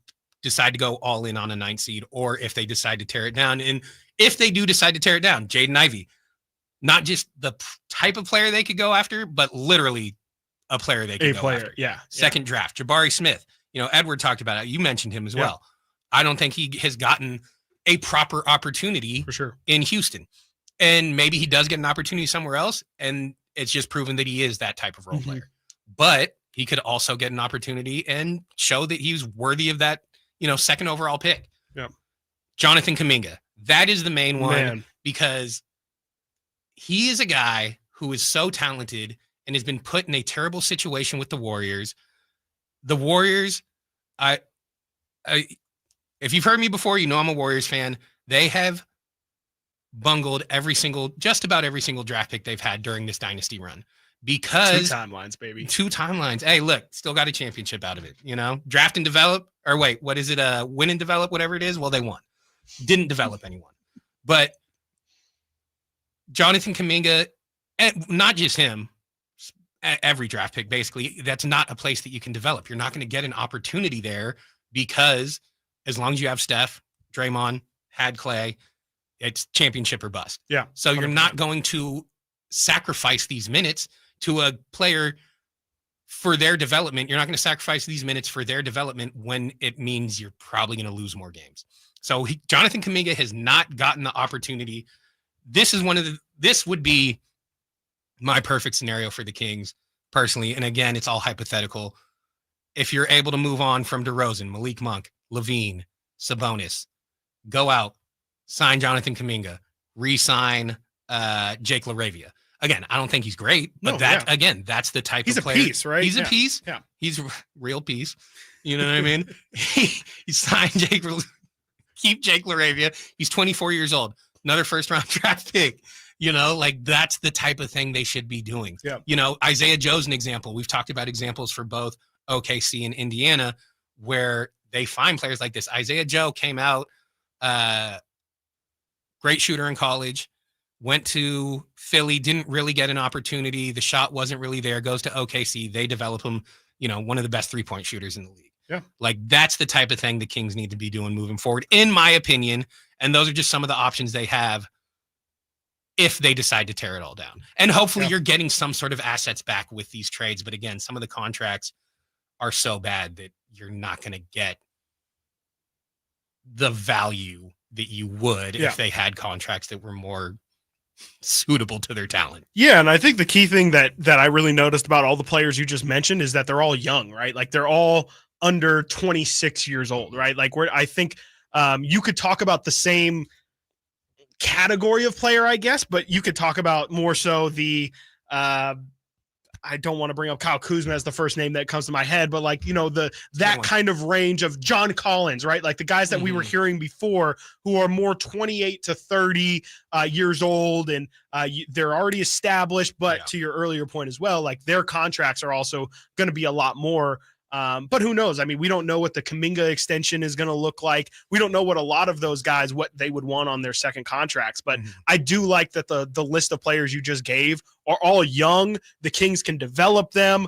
Speaker 2: decide to go all in on a 9th seed or if they decide to tear it down. And if they do decide to tear it down, Jaden Ivey, not just the type of player they could go after, but literally a player they could go after.
Speaker 3: Yeah.
Speaker 2: Second draft, Jabari Smith. You know, Edward talked about it. You mentioned him as
Speaker 3: Yeah.
Speaker 2: well. I don't think he has gotten a proper opportunity
Speaker 3: For sure.
Speaker 2: in Houston. And maybe he does get an opportunity somewhere else, and it's just proven that he is that type of role
Speaker 3: Mhm.
Speaker 2: player. But he could also get an opportunity and show that he's worthy of that, 2nd overall pick.
Speaker 3: Yeah.
Speaker 2: Jonathan Kuminga. That is the main one
Speaker 3: Man.
Speaker 2: because he is a guy who is so talented and has been put in a terrible situation with the Warriors. The Warriors, if you've heard me before, you know I'm a Warriors fan. They have bungled just about every single draft pick they've had during this dynasty run because
Speaker 3: 2 timelines, baby.
Speaker 2: 2 timelines. Hey, look, still got a championship out of it. Draft and develop, or wait, what is it? Win and develop, whatever it is. Well, they won. Didn't develop anyone, but Jonathan Kuminga, and not just him, every draft pick, basically, that's not a place that you can develop. You're not going to get an opportunity there because as long as you have Steph, Draymond, had Clay, it's championship or bust.
Speaker 3: Yeah.
Speaker 2: So you're not going to sacrifice these minutes to a player for their development. You're not going to sacrifice these minutes for their development when it means you're probably going to lose more games. So Jonathan Kuminga has not gotten the opportunity. This would be my perfect scenario for the Kings personally. And again, it's all hypothetical. If you're able to move on from DeRozan, Malik Monk, Levine, Sabonis, go out, sign Jonathan Kuminga, re-sign Jake LaRavia. Again, I don't think he's great, but again, that's the type
Speaker 3: He's
Speaker 2: of
Speaker 3: a
Speaker 2: player.
Speaker 3: piece, right?
Speaker 2: He's a
Speaker 3: Yeah.
Speaker 2: piece.
Speaker 3: Yeah.
Speaker 2: He's a real piece. You know what I mean? He signed keep Jake LaRavia. He's 24 years old. Another first-round draft pick. That's the type of thing they should be doing.
Speaker 3: Yeah.
Speaker 2: Isaiah Joe's an example. We've talked about examples for both OKC and Indiana where they find players like this. Isaiah Joe came out, great shooter in college, went to Philly, didn't really get an opportunity. The shot wasn't really there, goes to OKC. They develop him, one of the best 3-point shooters in the league.
Speaker 3: Yeah.
Speaker 2: That's the type of thing the Kings need to be doing moving forward, in my opinion. And those are just some of the options they have if they decide to tear it all down. And hopefully you're getting some sort of assets back with these trades. But again, some of the contracts are so bad that you're not going to get the value that you would if they had contracts that were more suitable to their talent.
Speaker 3: Yeah, and I think the key thing that I really noticed about all the players you just mentioned is that they're all young, right? Like they're all under 26 years old, right? Like I think you could talk about the same category of player, I guess, but you could talk about more so the I don't want to bring up Kyle Kuzma as the first name that comes to my head, but that kind of range of John Collins, right? Like the guys that we were hearing before who are more 28 to 30 years old and they're already established, but to your earlier point as well, like their contracts are also going to be a lot more But who knows? I mean, we don't know what the Kuminga extension is going to look like. We don't know what a lot of those guys, what they would want on their second contracts. But I do like that the list of players you just gave are all young. The Kings can develop them.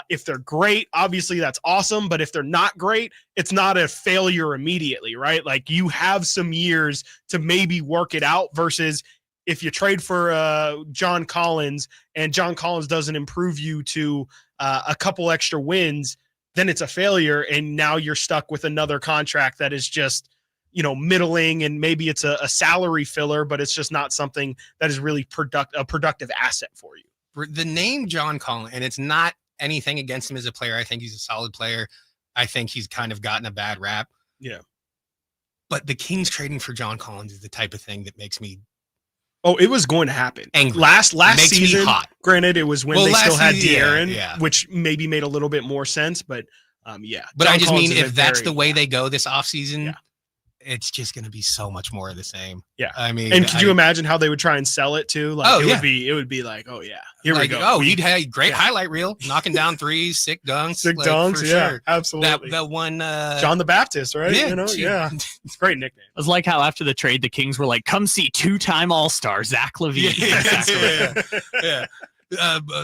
Speaker 3: If they're great, obviously that's awesome. But if they're not great, it's not a failure immediately, right? Like you have some years to maybe work it out versus if you trade for John Collins and John Collins doesn't improve you to a couple extra wins, then it's a failure. And now you're stuck with another contract that is just, middling, and maybe it's a salary filler, but it's just not something that is really a productive asset for you.
Speaker 2: The name John Collins, and it's not anything against him as a player. I think he's a solid player. I think he's kind of gotten a bad rap.
Speaker 3: Yeah.
Speaker 2: But the Kings trading for John Collins is the type of thing that makes me
Speaker 3: it was going to happen.
Speaker 2: angry.
Speaker 3: Last season,
Speaker 2: hot.
Speaker 3: Granted, it was when they still had De'Aaron,
Speaker 2: yeah.
Speaker 3: which maybe made a little bit more sense, but yeah.
Speaker 2: But
Speaker 3: John
Speaker 2: I just
Speaker 3: Collins
Speaker 2: mean,
Speaker 3: is
Speaker 2: if that's the way they go this offseason, it's just going to be so much more of the same.
Speaker 3: Yeah.
Speaker 2: I mean,
Speaker 3: and could you imagine how they would try and sell it too? Like it would be like, oh yeah, here we go.
Speaker 2: Oh, he'd have a great highlight reel, knocking down threes, sick dunks.
Speaker 3: For sure. Absolutely.
Speaker 2: That one
Speaker 3: John the Baptist, right?
Speaker 2: Yeah.
Speaker 3: It's a great nickname.
Speaker 4: It was like how after the trade, the Kings were like, come see two-time All-Star Zach LaVine.
Speaker 2: Yeah.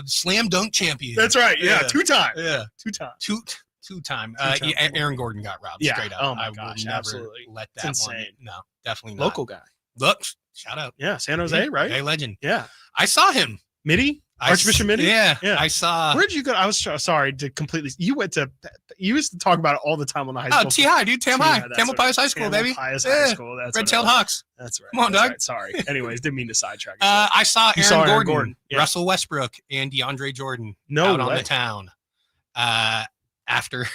Speaker 2: Slam dunk champion.
Speaker 3: That's right. Yeah. Two-time.
Speaker 2: Yeah.
Speaker 3: Two-time.
Speaker 2: Two-time. Aaron Gordon got robbed.
Speaker 3: Yeah.
Speaker 2: Straight up.
Speaker 3: Oh my
Speaker 2: I
Speaker 3: gosh.
Speaker 2: will never
Speaker 3: Absolutely.
Speaker 2: let
Speaker 3: It's
Speaker 2: that
Speaker 3: insane.
Speaker 2: one. No, definitely not.
Speaker 3: Local guy.
Speaker 2: Look, shout out.
Speaker 3: Yeah. San Jose, right?
Speaker 2: Hey, legend.
Speaker 3: Yeah.
Speaker 2: I saw him.
Speaker 3: Mitty? Archbishop Mitty?
Speaker 2: Yeah.
Speaker 3: Yeah.
Speaker 2: I saw.
Speaker 3: Where'd you go? I was sorry to completely. You used to talk about it all the time on the high school.
Speaker 2: Oh, T-High, dude. Tam High. Tamalpais High School, baby.
Speaker 3: Tamalpais High School. That's
Speaker 2: Red-tailed Hawks.
Speaker 3: That's right.
Speaker 2: Come on, dog.
Speaker 3: Right. Sorry. Anyways, didn't mean to sidetrack.
Speaker 2: I saw Aaron Gordon,
Speaker 3: Yeah.
Speaker 2: Russell Westbrook, and DeAndre Jordan
Speaker 3: way.
Speaker 2: out on the town after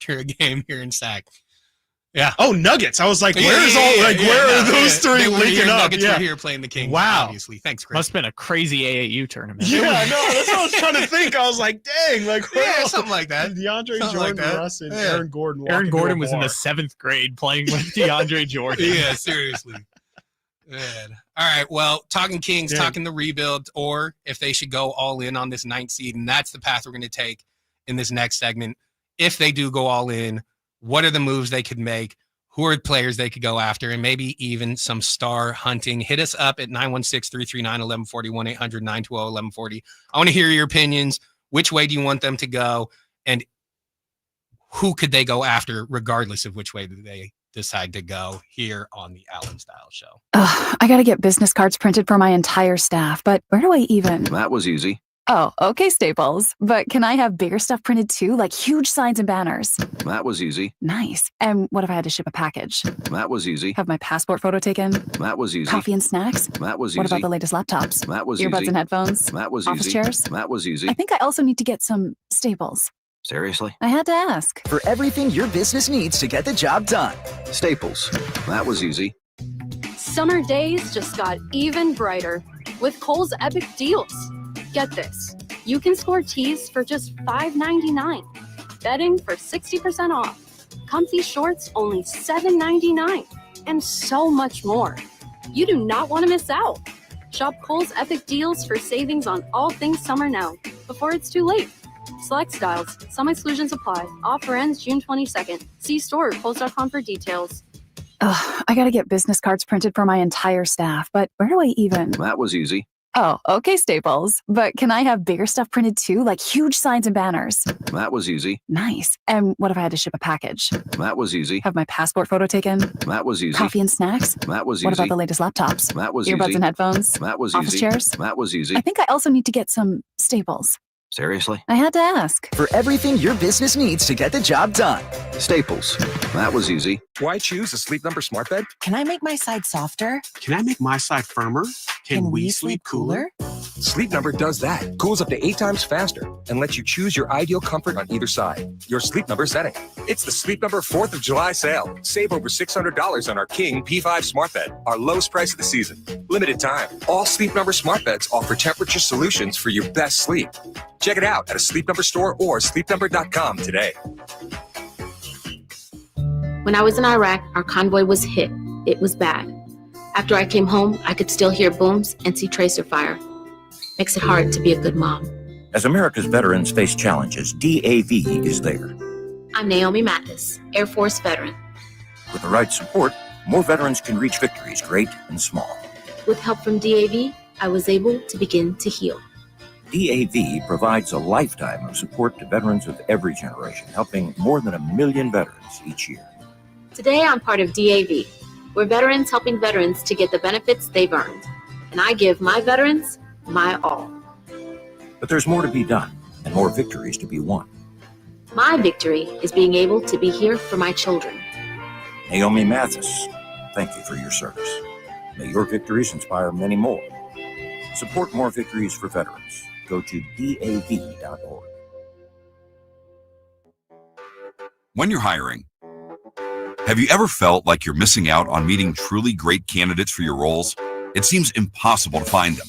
Speaker 2: a game here in Sac. Yeah.
Speaker 3: Oh, Nuggets. I was like, where are those three linking up?
Speaker 2: Nuggets were here playing the Kings.
Speaker 3: Wow.
Speaker 2: Obviously. Thanks, Chris.
Speaker 4: Must have been a crazy AAU tournament.
Speaker 3: Yeah, no, that's what I was trying to think. I was like, dang, like
Speaker 2: something like that.
Speaker 3: DeAndre
Speaker 2: Something
Speaker 3: Jordan,
Speaker 2: like that.
Speaker 3: Russ, and
Speaker 2: Yeah.
Speaker 3: Aaron Gordon.
Speaker 4: Aaron Gordon was in the
Speaker 3: the
Speaker 4: 7th grade playing with DeAndre Jordan.
Speaker 2: Yeah, seriously. Man. All right. Well, talking Kings, talking the rebuild, or if they should go all in on this 9th seed, and that's the path we're going to take in this next segment. If they do go all in, what are the moves they could make? Who are the players they could go after, and maybe even some star hunting? Hit us up at 916-339-1140, 1-800-920-1140. I want to hear your opinions. Which way do you want them to go? And who could they go after, regardless of which way they decide to go, here on the Allen Stiles Show?
Speaker 8: I got to get business cards printed for my entire staff, but where do I even?
Speaker 19: That was easy.
Speaker 8: Oh, okay, Staples. But can I have bigger stuff printed too, like huge signs and banners?
Speaker 19: That was easy.
Speaker 8: Nice. And what if I had to ship a package?
Speaker 19: That was easy.
Speaker 8: Have my passport photo taken?
Speaker 19: That was easy.
Speaker 8: Coffee and snacks?
Speaker 19: That was easy.
Speaker 8: What about the latest laptops?
Speaker 19: That was
Speaker 8: Earbuds
Speaker 19: easy.
Speaker 8: and headphones?
Speaker 19: That was
Speaker 8: Office
Speaker 19: easy.
Speaker 8: chairs?
Speaker 19: That was easy.
Speaker 8: I think I also need to get some Staples.
Speaker 19: Seriously?
Speaker 8: I had to ask.
Speaker 20: For everything your business needs to get the job done.
Speaker 19: Staples. That was easy.
Speaker 24: Summer days just got even brighter with Kohl's epic deals. Get this. You can score tees for just $5.99. Bedding for 60% off. Comfy shorts only $7.99. And so much more. You do not want to miss out. Shop Kohl's epic deals for savings on all things summer now, before it's too late. Select styles. Some exclusions apply. Offer ends June 22nd. See store at Kohls.com for details.
Speaker 8: I got to get business cards printed for my entire staff, but where do I even?
Speaker 19: That was easy.
Speaker 8: Oh, okay, Staples. But can I have bigger stuff printed too, like huge signs and banners?
Speaker 19: That was easy.
Speaker 8: Nice. And what if I had to ship a package?
Speaker 19: That was easy.
Speaker 8: Have my passport photo taken?
Speaker 19: That was easy.
Speaker 8: Coffee and snacks?
Speaker 19: That was easy.
Speaker 8: What about the latest laptops?
Speaker 19: That was
Speaker 8: Earbuds
Speaker 19: easy.
Speaker 8: and headphones?
Speaker 19: That was
Speaker 8: Office
Speaker 19: easy.
Speaker 8: chairs?
Speaker 19: That was easy.
Speaker 8: I think I also need to get some Staples.
Speaker 19: Seriously?
Speaker 8: I had to ask.
Speaker 20: For everything your business needs to get the job done.
Speaker 19: Staples. That was easy.
Speaker 25: Why choose a Sleep Number smart bed?
Speaker 26: Can I make my side softer?
Speaker 25: Can I make my side firmer?
Speaker 26: Can we sleep cooler?
Speaker 25: Sleep Number does that. Cools up to 8 times faster and lets you choose your ideal comfort on either side. Your Sleep Number setting. It's the Sleep Number 4th of July sale. Save over $600 on our King P5 smart bed, our lowest price of the season. Limited time. All Sleep Number smart beds offer temperature solutions for your best sleep. Check it out at a Sleep Number store or sleepnumber.com today.
Speaker 27: When I was in Iraq, our convoy was hit. It was bad. After I came home, I could still hear booms and see tracer fire. Makes it hard to be a good mom.
Speaker 28: As America's veterans face challenges, DAV is there.
Speaker 27: I'm Naomi Mathis, Air Force veteran.
Speaker 1: With the right support, more veterans can reach victories great and small.
Speaker 27: With help from DAV, I was able to begin to heal.
Speaker 1: DAV provides a lifetime of support to veterans of every generation, helping more than 1 million veterans each year.
Speaker 27: Today, I'm part of DAV. We're veterans helping veterans to get the benefits they've earned. And I give my veterans my all.
Speaker 1: But there's more to be done and more victories to be won.
Speaker 27: My victory is being able to be here for my children.
Speaker 1: Naomi Mathis, thank you for your service. May your victories inspire many more. Support more victories for veterans. Go to DAV.org.
Speaker 9: When you're hiring, have you ever felt like you're missing out on meeting truly great candidates for your roles? It seems impossible to find them,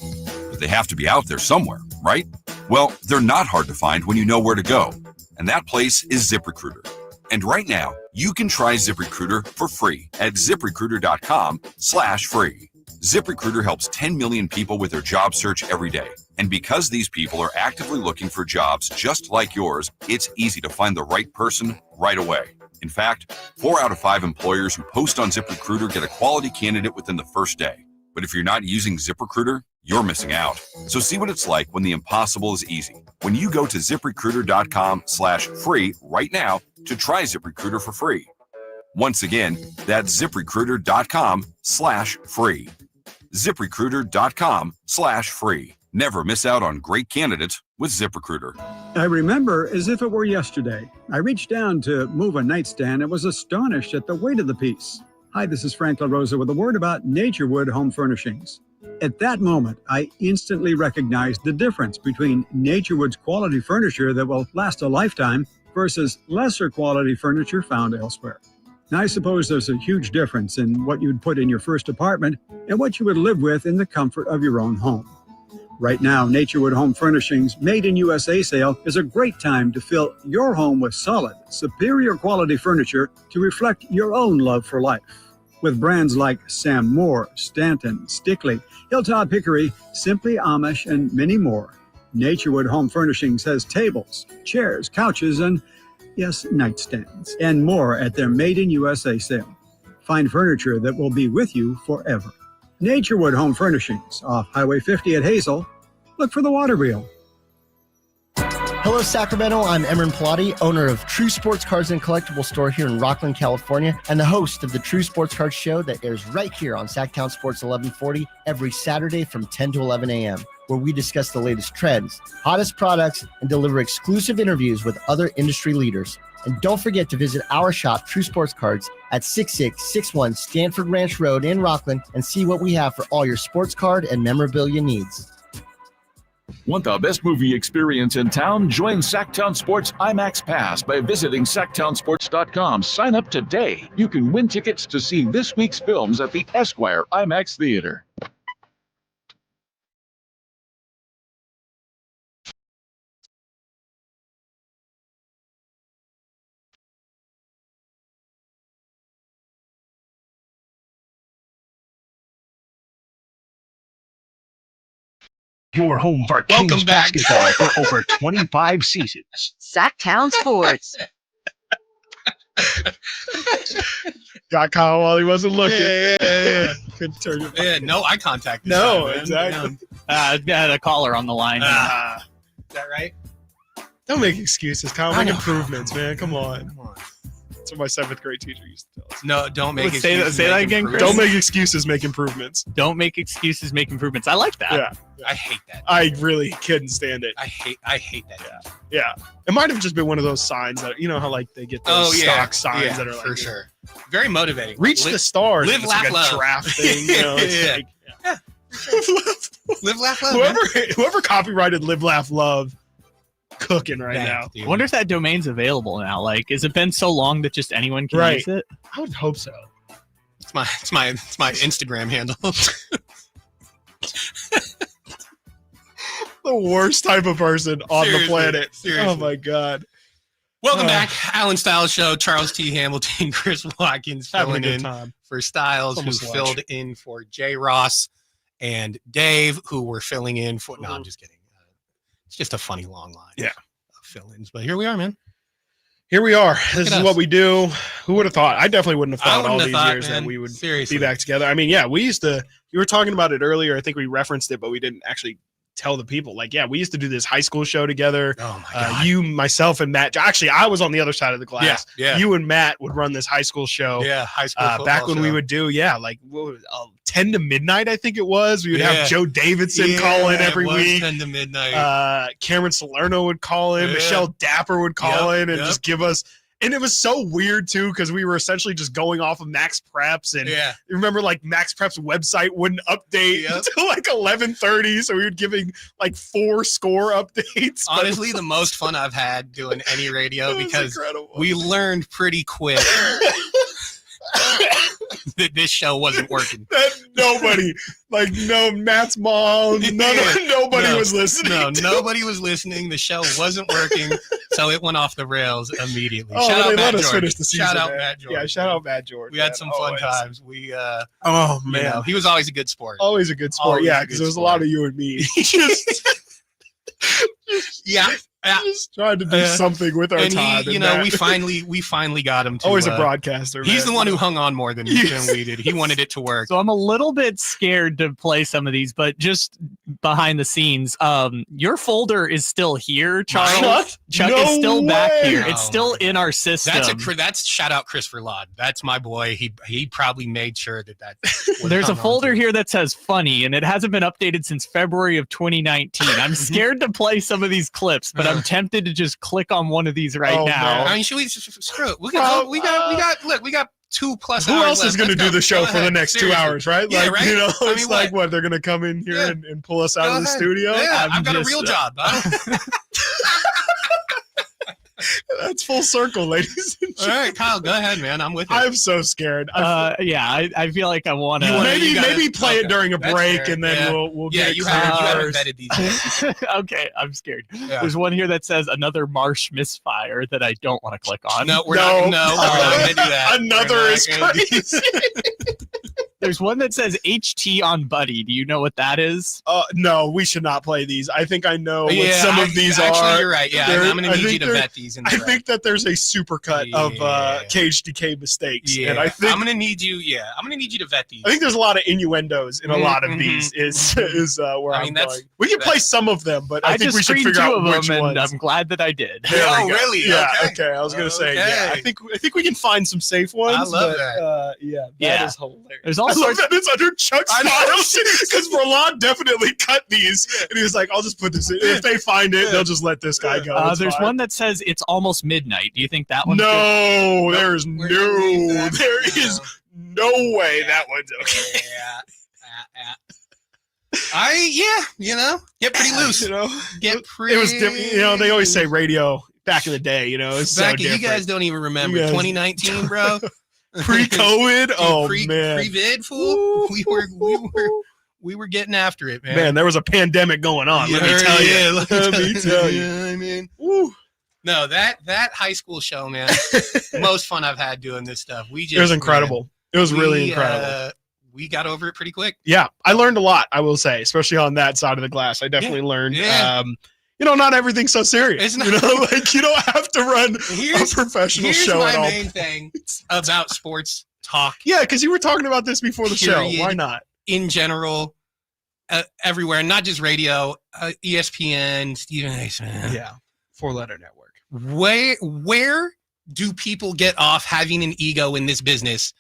Speaker 9: but they have to be out there somewhere, right? Well, they're not hard to find when you know where to go, and that place is ZipRecruiter. And right now, you can try ZipRecruiter for free at ZipRecruiter.com/free. ZipRecruiter helps 10 million people with their job search every day. And because these people are actively looking for jobs just like yours, it's easy to find the right person right away. In fact, 4 out of 5 employers who post on ZipRecruiter get a quality candidate within the first day. But if you're not using ZipRecruiter, you're missing out. So see what it's like when the impossible is easy. When you go to ZipRecruiter.com/free right now to try ZipRecruiter for free. Once again, that's ZipRecruiter.com/free. ZipRecruiter.com/free. Never miss out on great candidates with ZipRecruiter.
Speaker 10: I remember as if it were yesterday. I reached down to move a nightstand and was astonished at the weight of the piece. Hi, this is Frank LaRosa with a word about Naturewood Home Furnishings. At that moment, I instantly recognized the difference between Naturewood's quality furniture that will last a lifetime versus lesser quality furniture found elsewhere. Now, I suppose there's a huge difference in what you'd put in your first apartment and what you would live with in the comfort of your own home. Right now, Naturewood Home Furnishings Made in USA sale is a great time to fill your home with solid, superior quality furniture to reflect your own love for life. With brands like Sam Moore, Stanton, Stickley, Hilltop Hickory, Simply Amish, and many more, Naturewood Home Furnishings has tables, chairs, couches, and yes, nightstands, and more at their Made in USA sale. Find furniture that will be with you forever. Naturewood Home Furnishings off Highway 50 at Hazel. Look for the water wheel.
Speaker 11: Hello, Sacramento. I'm Emran Pilati, owner of True Sports Cards and Collectible Store here in Rockland, California, and the host of the True Sports Cards Show that airs right here on Sacktown Sports 1140 every Saturday from 10 to 11 a.m., where we discuss the latest trends, hottest products, and deliver exclusive interviews with other industry leaders. And don't forget to visit our shop, True Sports Cards, at 6661 Stanford Ranch Road in Rockland and see what we have for all your sports card and memorabilia needs.
Speaker 12: Want the best movie experience in town? Join Sacktown Sports IMAX Pass by visiting SacktownSports.com. Sign up today. You can win tickets to see this week's films at the Esquire IMAX Theater.
Speaker 13: Your home for Kings basketball for over 25 seasons.
Speaker 6: Sacktown Sports.
Speaker 3: Got Kyle while he wasn't looking.
Speaker 2: Yeah.
Speaker 3: Couldn't turn it.
Speaker 2: Yeah, no eye contact. this
Speaker 3: No,
Speaker 2: time, man.
Speaker 3: exactly.
Speaker 4: Got a caller on the line.
Speaker 2: Is that right?
Speaker 3: Don't make excuses, Kyle.
Speaker 2: I
Speaker 3: Make
Speaker 2: know.
Speaker 3: improvements, man. Come on. That's what my 7th grade teacher used to tell us.
Speaker 2: No, don't make
Speaker 4: Say
Speaker 2: excuses.
Speaker 4: that
Speaker 2: make
Speaker 4: again, Chris.
Speaker 3: Don't make excuses, make improvements.
Speaker 4: Don't make excuses, make improvements. I like that.
Speaker 3: Yeah.
Speaker 2: I hate that.
Speaker 3: I really couldn't stand it.
Speaker 2: I hate that.
Speaker 3: Yeah. It might have just been one of those signs that, you know how like they get those stock signs that are like,
Speaker 2: for sure. Very motivating.
Speaker 3: reach the stars.
Speaker 2: Live,
Speaker 3: It's
Speaker 2: laugh,
Speaker 3: like a
Speaker 2: love.
Speaker 3: draft thing. You know, it's
Speaker 2: Yeah.
Speaker 3: like,
Speaker 2: Live, laugh, love. man.
Speaker 3: whoever copyrighted Live, Laugh, Love cooking right now.
Speaker 4: I wonder if that domain's available now. Like, has it been so long that just anyone can use it?
Speaker 3: I would hope so.
Speaker 2: It's my Instagram handle.
Speaker 3: The worst type of person on the
Speaker 2: Seriously,
Speaker 3: planet.
Speaker 2: seriously.
Speaker 3: Oh my God.
Speaker 2: Welcome back, Allen Stiles Show. Charles T. Hamilton, Chris Watkins
Speaker 3: Having a
Speaker 2: filling
Speaker 3: good
Speaker 2: in
Speaker 3: time.
Speaker 2: for Stiles, who
Speaker 3: Almost lunch.
Speaker 2: filled in for Jay Ross and Dave, who were filling in for. No, I'm just kidding. It's just a funny long line.
Speaker 3: Yeah.
Speaker 2: Of fill-ins, but here we are, man.
Speaker 3: Here we are. This is what we do. Who would have thought? I definitely wouldn't have thought all these years that we would be back together. I mean, yeah, we used to. You were talking about it earlier. I think we referenced it, but we didn't actually tell the people. Like, yeah, we used to do this high school show together.
Speaker 2: Oh my God.
Speaker 3: You, myself, and Matt. Actually, I was on the other side of the glass.
Speaker 2: Yeah.
Speaker 3: You and Matt would run this high school show.
Speaker 2: Yeah, high school football
Speaker 3: back when
Speaker 2: show.
Speaker 3: we would do, like 10 to midnight, I think it was. We would have Joe Davidson call in every week.
Speaker 2: 10 to midnight.
Speaker 3: Cameron Salerno would call in. Michelle Dapper would call in and just give us. And it was so weird, too, because we were essentially just going off of Max Preps. And remember, like, Max Preps website wouldn't update until, like, 11:30. So we were giving, like, 4 score updates.
Speaker 2: Honestly, the most fun I've had doing any radio because we learned pretty quick that this show wasn't working.
Speaker 3: Nobody, Matt's mom, nobody was listening.
Speaker 2: No, nobody was listening. The show wasn't working, so it went off the rails immediately.
Speaker 3: Oh,
Speaker 2: Shout out
Speaker 3: they
Speaker 2: Matt
Speaker 3: let us
Speaker 2: George.
Speaker 3: finish the season.
Speaker 2: Shout out Matt George.
Speaker 3: Yeah, shout out Matt George.
Speaker 2: We had some fun times. We
Speaker 3: oh man,
Speaker 2: you know, he was always a good sport.
Speaker 3: Always a good sport. Yeah, because there was a lot of you and me. Just trying to do something with our time.
Speaker 2: You know, we finally got him to
Speaker 3: always a broadcaster.
Speaker 2: He's
Speaker 3: man.
Speaker 2: the one who hung on more than we did. He wanted it to work.
Speaker 4: So I'm a little bit scared to play some of these, but just behind the scenes, your folder is still here, Charles. Chuck is still back here. It's still in our system.
Speaker 2: That's shout out Christopher Laud. That's my boy. He probably made sure that
Speaker 4: There's a folder here that says funny, and it hasn't been updated since February of 2019. I'm scared to play some of these clips, but I'm tempted to just click on one of these now.
Speaker 2: Man. I mean, should we screw it? We got 2+ hours.
Speaker 3: Who else is going to do the show for the
Speaker 2: ahead.
Speaker 3: next
Speaker 2: Seriously.
Speaker 3: 2 hours, right?
Speaker 2: Yeah,
Speaker 3: Like,
Speaker 2: right?
Speaker 3: you know,
Speaker 2: I
Speaker 3: it's
Speaker 2: mean,
Speaker 3: like what they're going to come in here and pull us out of the studio.
Speaker 2: Yeah, I've got a real job.
Speaker 3: That's full circle, ladies and
Speaker 2: All right, Kyle, go ahead, man. I'm with you.
Speaker 3: I'm so scared.
Speaker 4: I feel like I want to.
Speaker 3: Maybe play it during a break, and then we'll get
Speaker 2: you haven't vetted these.
Speaker 4: Okay, I'm scared. Yeah. There's one here that says another marsh misfire that I don't want to click on.
Speaker 2: No, we're not going to do that.
Speaker 3: Another is crazy.
Speaker 4: There's one that says HT on Buddy. Do you know what that is?
Speaker 3: No, we should not play these. I think I know what some of these are.
Speaker 2: Actually, you're right. Yeah, I'm going to need you to vet these.
Speaker 3: I think that there's a supercut of KHDK mistakes.
Speaker 2: Yeah,
Speaker 3: and I think
Speaker 2: I'm going to need you. Yeah, I'm going to need you to vet these.
Speaker 3: I think there's a lot of innuendos in a lot of these. Is where I'm going. We can play some of them, but I think we should figure out which ones.
Speaker 4: I'm glad that I did.
Speaker 2: Oh, really?
Speaker 3: Yeah. Okay. I was going to say. Yeah. I think we can find some safe ones.
Speaker 2: I love that.
Speaker 3: That is hilarious.
Speaker 4: There's all
Speaker 3: I
Speaker 4: sorts.
Speaker 3: love that it's under Chuck's files because Verlon definitely cut these, and he was like, "I'll just put this in. If they find it, they'll just let this guy go."
Speaker 4: There's one that says it's almost midnight. Do you think that one's
Speaker 3: no?
Speaker 4: good?
Speaker 3: There's there is no way that one's okay.
Speaker 2: Get pretty loose. Get pretty.
Speaker 3: It was different. They always say radio back in the day. It's
Speaker 2: back.
Speaker 3: So
Speaker 2: You guys don't even remember 2019, bro.
Speaker 3: Pre-COVID, man,
Speaker 2: pre-vid, fool. We were getting after it, man.
Speaker 3: Man, there was a pandemic going on. Let me tell you. Let me tell you.
Speaker 2: I mean, no, that high school show, man, most fun I've had doing this stuff. It was
Speaker 3: incredible. It was really incredible.
Speaker 2: We got over it pretty quick.
Speaker 3: Yeah, I learned a lot. I will say, especially on that side of the glass, I definitely learned.
Speaker 2: Yeah.
Speaker 3: Not everything's so serious. You don't have to run a professional show at all.
Speaker 2: Here's my main thing about sports talk.
Speaker 3: Yeah, because you were talking about this before the show. Why not?
Speaker 2: In general, everywhere, not just radio, ESPN, Stephen A. Smith.
Speaker 3: Yeah, 4-letter network.
Speaker 2: Where do people get off having an ego in this business?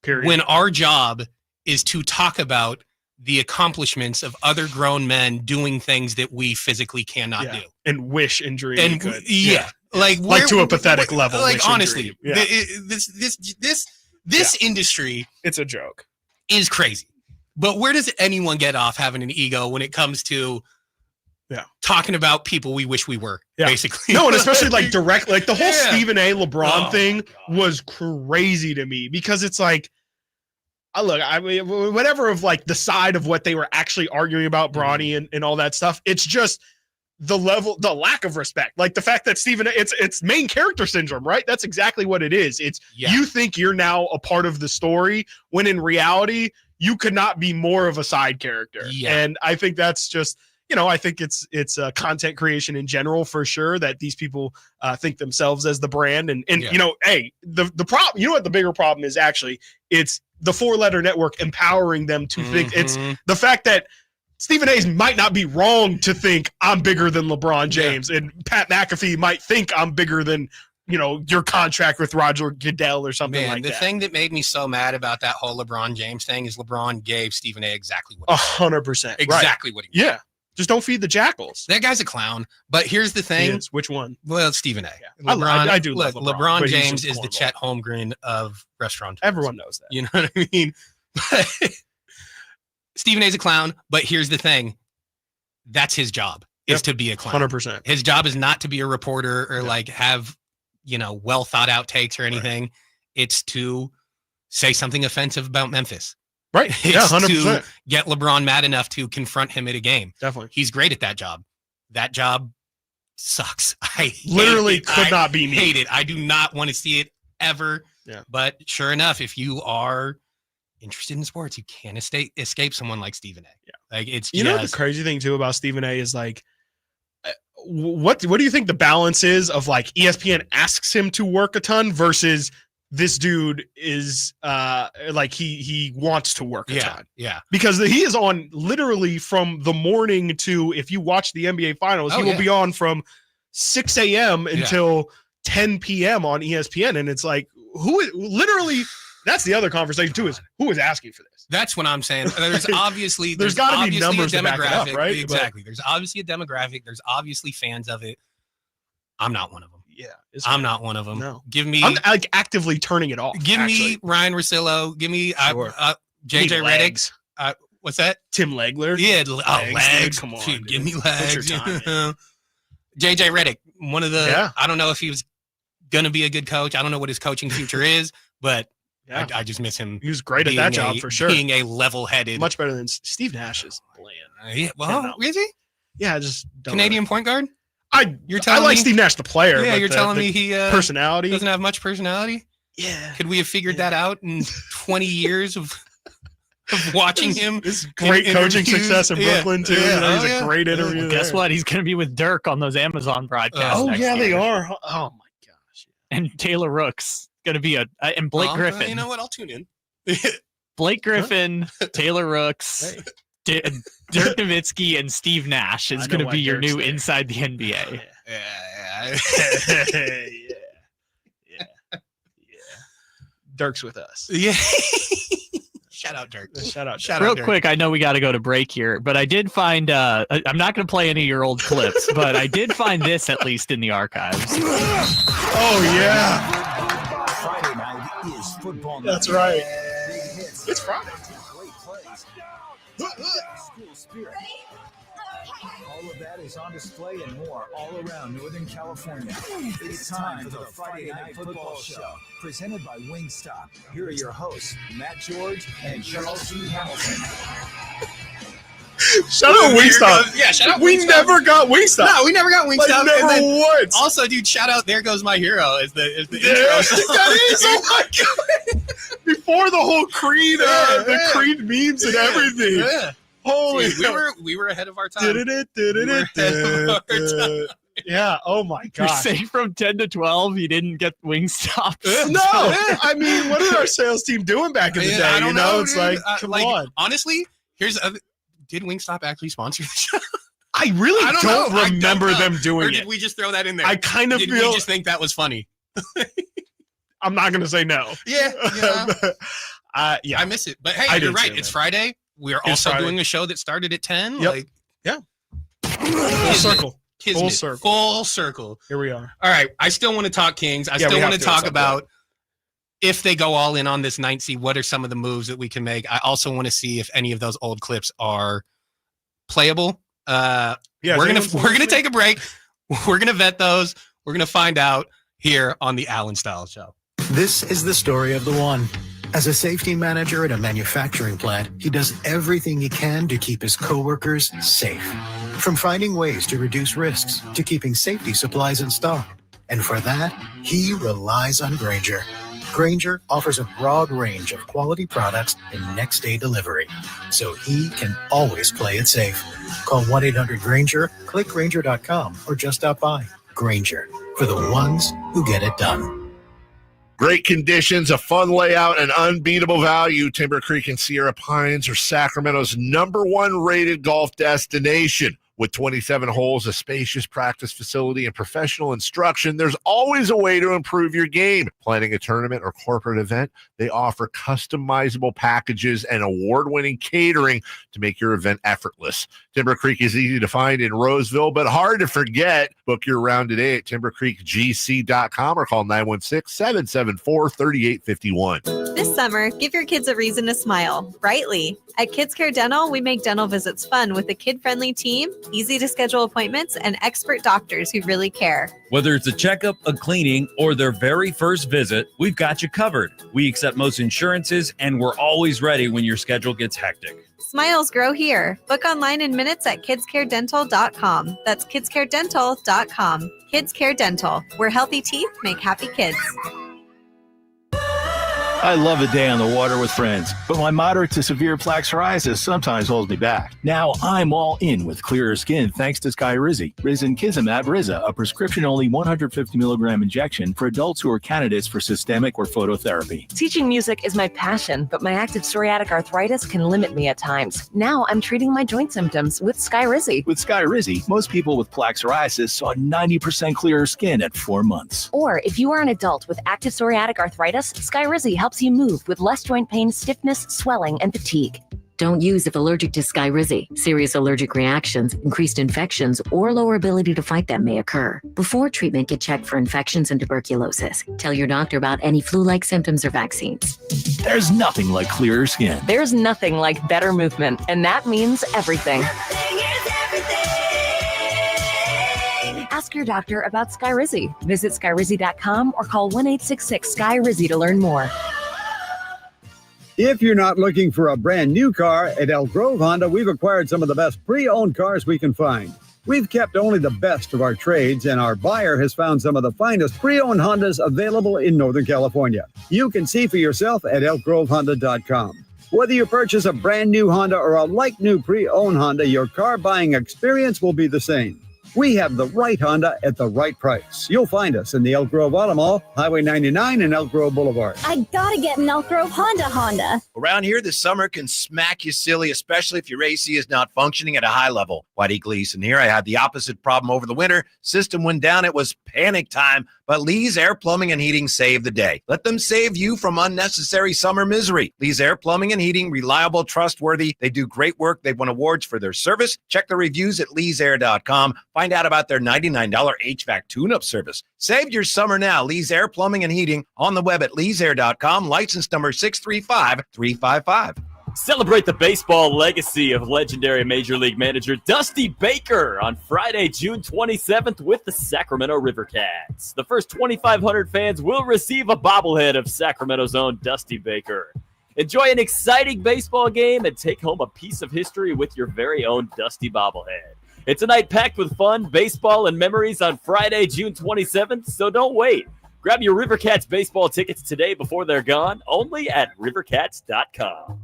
Speaker 3: Period.
Speaker 2: When our job is to talk about the accomplishments of other grown men doing things that we physically cannot do,
Speaker 3: and wish injury we could.
Speaker 2: Like
Speaker 3: to a pathetic level.
Speaker 2: Like honestly, this industry,
Speaker 3: it's a joke,
Speaker 2: is crazy. But where does anyone get off having an ego when it comes to talking about people we wish we were? Basically,
Speaker 3: no, and especially like direct, like the whole Stephen A. LeBron thing was crazy to me because it's like. I mean, whatever of like the side of what they were actually arguing about Bronny and all that stuff. It's just the lack of respect. Like the fact that Stephen, it's main character syndrome, right? That's exactly what it is. It's you think you're now a part of the story when in reality you could not be more of a side character. Yeah. And I think that's just, I think it's content creation in general for sure that these people think themselves as the brand. And hey, the problem, what the bigger problem is actually, it's the 4-letter network empowering them to think. It's the fact that Stephen A. might not be wrong to think I'm bigger than LeBron James, and Pat McAfee might think I'm bigger than, your contract with Roger Goodell or something like that.
Speaker 2: The thing that made me so mad about that whole LeBron James thing is LeBron gave Stephen A. exactly what he
Speaker 3: 100%.
Speaker 2: Exactly what he
Speaker 3: Yeah. Just don't feed the jackals.
Speaker 2: That guy's a clown. But here's the thing.
Speaker 3: Which one?
Speaker 2: Well, it's Stephen A.
Speaker 3: Yeah.
Speaker 2: LeBron,
Speaker 3: I do love LeBron.
Speaker 2: LeBron James is the Chet Holmgren of restaurant.
Speaker 3: Everyone knows that.
Speaker 2: You know what I mean? But Stephen A's a clown, but here's the thing. That's his job, is to be a clown.
Speaker 3: 100%.
Speaker 2: His job is not to be a reporter or have, well thought out takes or anything. Right. It's to say something offensive about Memphis.
Speaker 3: Right.
Speaker 2: It's
Speaker 3: 100%.
Speaker 2: to get LeBron mad enough to confront him at a game.
Speaker 3: Definitely.
Speaker 2: He's great at that job. That job sucks. I
Speaker 3: literally could not be me.
Speaker 2: Hate it. I do not want to see it ever.
Speaker 3: Yeah.
Speaker 2: But sure enough, if you are interested in sports, you can't escape someone like Stephen A.
Speaker 3: Yeah.
Speaker 2: Like it's
Speaker 3: the crazy thing too about Stephen A. is like, what do you think the balance is of like ESPN asks him to work a ton versus this dude is like he wants to work a ton.
Speaker 2: Yeah.
Speaker 3: Because he is on literally from the morning to, if you watch the NBA finals, he will be on from 6 a.m. until 10 p.m. on ESPN. And it's like, that's the other conversation too, is who is asking for this?
Speaker 2: That's what I'm saying. There's obviously
Speaker 3: there's got to be numbers to back it up, right?
Speaker 2: Exactly. There's obviously a demographic. There's obviously fans of it. I'm not one of them.
Speaker 3: Yeah,
Speaker 2: I'm not one of them.
Speaker 3: No.
Speaker 2: Give me.
Speaker 3: I'm like actively turning it off.
Speaker 2: Give me Ryan Russillo. Give me JJ Redick. What's that?
Speaker 3: Tim Legler.
Speaker 2: Yeah, legs.
Speaker 3: Come on,
Speaker 2: dude, give me
Speaker 3: What's
Speaker 2: legs.
Speaker 3: your time,
Speaker 2: JJ Redick, one of the.
Speaker 3: Yeah.
Speaker 2: I don't know if he was gonna be a good coach. I don't know what his coaching future is, but I just miss him.
Speaker 3: He was great at that job for sure.
Speaker 2: Being a level-headed,
Speaker 3: much better than Steve Nash is bland.
Speaker 2: Yeah, well, is he?
Speaker 3: Yeah, just
Speaker 2: Canadian point guard.
Speaker 3: I like Steve Nash the player.
Speaker 2: Yeah,
Speaker 3: but
Speaker 2: you're telling me he
Speaker 3: personality
Speaker 2: doesn't have much personality.
Speaker 3: Yeah,
Speaker 2: could we have figured that out in 20 years of watching him?
Speaker 3: This great coaching success in Brooklyn too.
Speaker 2: Yeah.
Speaker 3: He's a great interview.
Speaker 4: Guess what? He's going to be with Dirk on those Amazon broadcasts.
Speaker 3: Oh
Speaker 4: next
Speaker 3: yeah,
Speaker 4: year.
Speaker 3: they are. Oh my gosh.
Speaker 4: And Taylor Rooks going to be and Blake Griffin.
Speaker 2: You know what? I'll tune in.
Speaker 4: Blake Griffin, Taylor Rooks, Dirk Nowitzki, and Steve Nash is going to be your new Inside the NBA.
Speaker 3: Yeah. Dirk's with us.
Speaker 2: Yeah. Shout out Dirk.
Speaker 3: Shout out
Speaker 4: Real
Speaker 3: Dirk.
Speaker 4: quick, I know we got to go to break here, but I did find I'm not going to play any of your old clips, but I did find this at least in the archives.
Speaker 3: Oh yeah.
Speaker 7: Friday night is football night.
Speaker 3: That's right. It's Friday.
Speaker 7: School spirit. All of that is on display and more all around Northern California. It's time for the Friday Night Football Show, presented by Wingstop. Here are your hosts, Matt George and Charles C. Hamilton.
Speaker 3: Shout out Wingstop.
Speaker 2: Yeah, shout out
Speaker 3: We
Speaker 2: Wingstop.
Speaker 3: never got Wingstop.
Speaker 2: No, we never got Wingstop.
Speaker 3: Like, never
Speaker 2: And then
Speaker 3: once.
Speaker 2: Also, dude, shout out There Goes My Hero as the intro.
Speaker 3: That is, oh my god. Before the whole Creed, the Creed memes and everything.
Speaker 2: Yeah.
Speaker 3: Holy
Speaker 2: Dude, we were ahead of our time.
Speaker 3: Yeah, oh my
Speaker 4: You're
Speaker 3: god.
Speaker 4: saying from 10 to 12 you didn't get Wingstop?
Speaker 3: No, I mean, what is our sales team doing back in the day?
Speaker 2: I don't know,
Speaker 3: It's
Speaker 2: dude.
Speaker 3: like, come on.
Speaker 2: Honestly, did Wingstop actually sponsor the show?
Speaker 3: I really don't
Speaker 2: know.
Speaker 3: remember them doing
Speaker 2: Or
Speaker 3: it.
Speaker 2: did we just throw that in there?
Speaker 3: I kind of
Speaker 2: did
Speaker 3: feel.
Speaker 2: we just think that was funny?
Speaker 3: I'm not going to say no.
Speaker 2: Yeah.
Speaker 3: Yeah.
Speaker 2: I miss it. But hey,
Speaker 3: I
Speaker 2: you're
Speaker 3: do
Speaker 2: right.
Speaker 3: too,
Speaker 2: It's
Speaker 3: man.
Speaker 2: Friday. We are also doing a show that started at 10.
Speaker 3: Yep.
Speaker 2: Like,
Speaker 3: yeah. Full circle.
Speaker 2: Kismet.
Speaker 3: Full circle.
Speaker 2: Full circle.
Speaker 3: Here we are.
Speaker 2: All right. I still want to talk Kings. I
Speaker 3: Yeah,
Speaker 2: still
Speaker 3: we
Speaker 2: want
Speaker 3: have
Speaker 2: to
Speaker 3: to at
Speaker 2: talk
Speaker 3: some
Speaker 2: about if they go all in on this 9th seed, what are some of the moves that we can make? I also want to see if any of those old clips are playable. We're gonna take a break. We're gonna vet those. We're gonna find out here on the Allen Stiles Show.
Speaker 14: This is the story of the one. As a safety manager at a manufacturing plant, he does everything he can to keep his coworkers safe. From finding ways to reduce risks to keeping safety supplies in stock. And for that, he relies on Grainger, Grainger offers a broad range of quality products and next-day delivery, so he can always play it safe. Call 1-800-GRAINGER, click Grainger.com, or just stop by. Grainger, for the ones who get it done.
Speaker 5: Great conditions, a fun layout, and unbeatable value. Timber Creek and Sierra Pines are Sacramento's #1 rated golf destination. With 27 holes, a spacious practice facility, and professional instruction, there's always a way to improve your game. Planning a tournament or corporate event, they offer customizable packages and award-winning catering to make your event effortless. Timber Creek is easy to find in Roseville, but hard to forget. Book your round today at timbercreekgc.com or call 916-774-3851.
Speaker 15: This summer, give your kids a reason to smile, brightly. At Kids Care Dental, we make dental visits fun with a kid-friendly team, easy to schedule appointments, and expert doctors who really care.
Speaker 17: Whether it's a checkup, a cleaning, or their very first visit, we've got you covered. We accept most insurances, and we're always ready when your schedule gets hectic.
Speaker 15: Smiles grow here. Book online in minutes at kidscaredental.com. That's kidscaredental.com. Kids Care Dental, where healthy teeth make happy kids.
Speaker 18: I love a day on the water with friends, but my moderate to severe plaque psoriasis sometimes holds me back. Now I'm all in with clearer skin thanks to Skyrizi. Risankizumab Riza, a prescription-only 150 milligram injection for adults who are candidates for systemic or phototherapy.
Speaker 21: Teaching music is my passion, but my active psoriatic arthritis can limit me at times. Now I'm treating my joint symptoms with Skyrizi.
Speaker 18: With Skyrizi, most people with plaque psoriasis saw 90% clearer skin at 4 months.
Speaker 21: Or if you are an adult with active psoriatic arthritis, Skyrizi helps you move with less joint pain, stiffness, swelling, and fatigue.
Speaker 6: Don't use if allergic to Skyrizi. Serious allergic reactions, increased infections, or lower ability to fight them may occur. Before treatment, get checked for infections and tuberculosis. Tell your doctor about any flu-like symptoms or vaccines.
Speaker 18: There's nothing like clearer skin.
Speaker 21: There's nothing like better movement, and that means everything. Ask your doctor about Skyrizi. Visit Skyrizi.com or call 1-866-SKY-RIZZI to learn more.
Speaker 10: If you're not looking for a brand new car, at Elk Grove Honda, we've acquired some of the best pre-owned cars we can find. We've kept only the best of our trades, and our buyer has found some of the finest pre-owned Hondas available in Northern California. You can see for yourself at elkgrovehonda.com. Whether you purchase a brand new Honda or a like-new pre-owned Honda, your car buying experience will be the same. We have the right Honda at the right price. You'll find us in the Elk Grove Auto Mall, Highway 99 and Elk Grove Boulevard.
Speaker 22: I gotta get an Elk Grove Honda.
Speaker 23: Around here, this summer can smack you silly, especially if your AC is not functioning at a high level. Whitey Gleason here. I had the opposite problem over the winter. System went down. It was panic time. But Lee's Air Plumbing and Heating saved the day. Let them save you from unnecessary summer misery. Lee's Air Plumbing and Heating, reliable, trustworthy. They do great work. They've won awards for their service. Check the reviews at leesair.com. Find out about their $99 HVAC tune-up service. Save your summer now. Lee's Air Plumbing and Heating on the web at leesair.com. License number 635355.
Speaker 28: Celebrate the baseball legacy of legendary Major League manager Dusty Baker on Friday, June 27th with the Sacramento River Cats. The first 2,500 fans will receive a bobblehead of Sacramento's own Dusty Baker. Enjoy an exciting baseball game and take home a piece of history with your very own Dusty bobblehead. It's a night packed with fun, baseball, and memories on Friday, June 27th, so don't wait. Grab your River Cats baseball tickets today before they're gone, only at rivercats.com.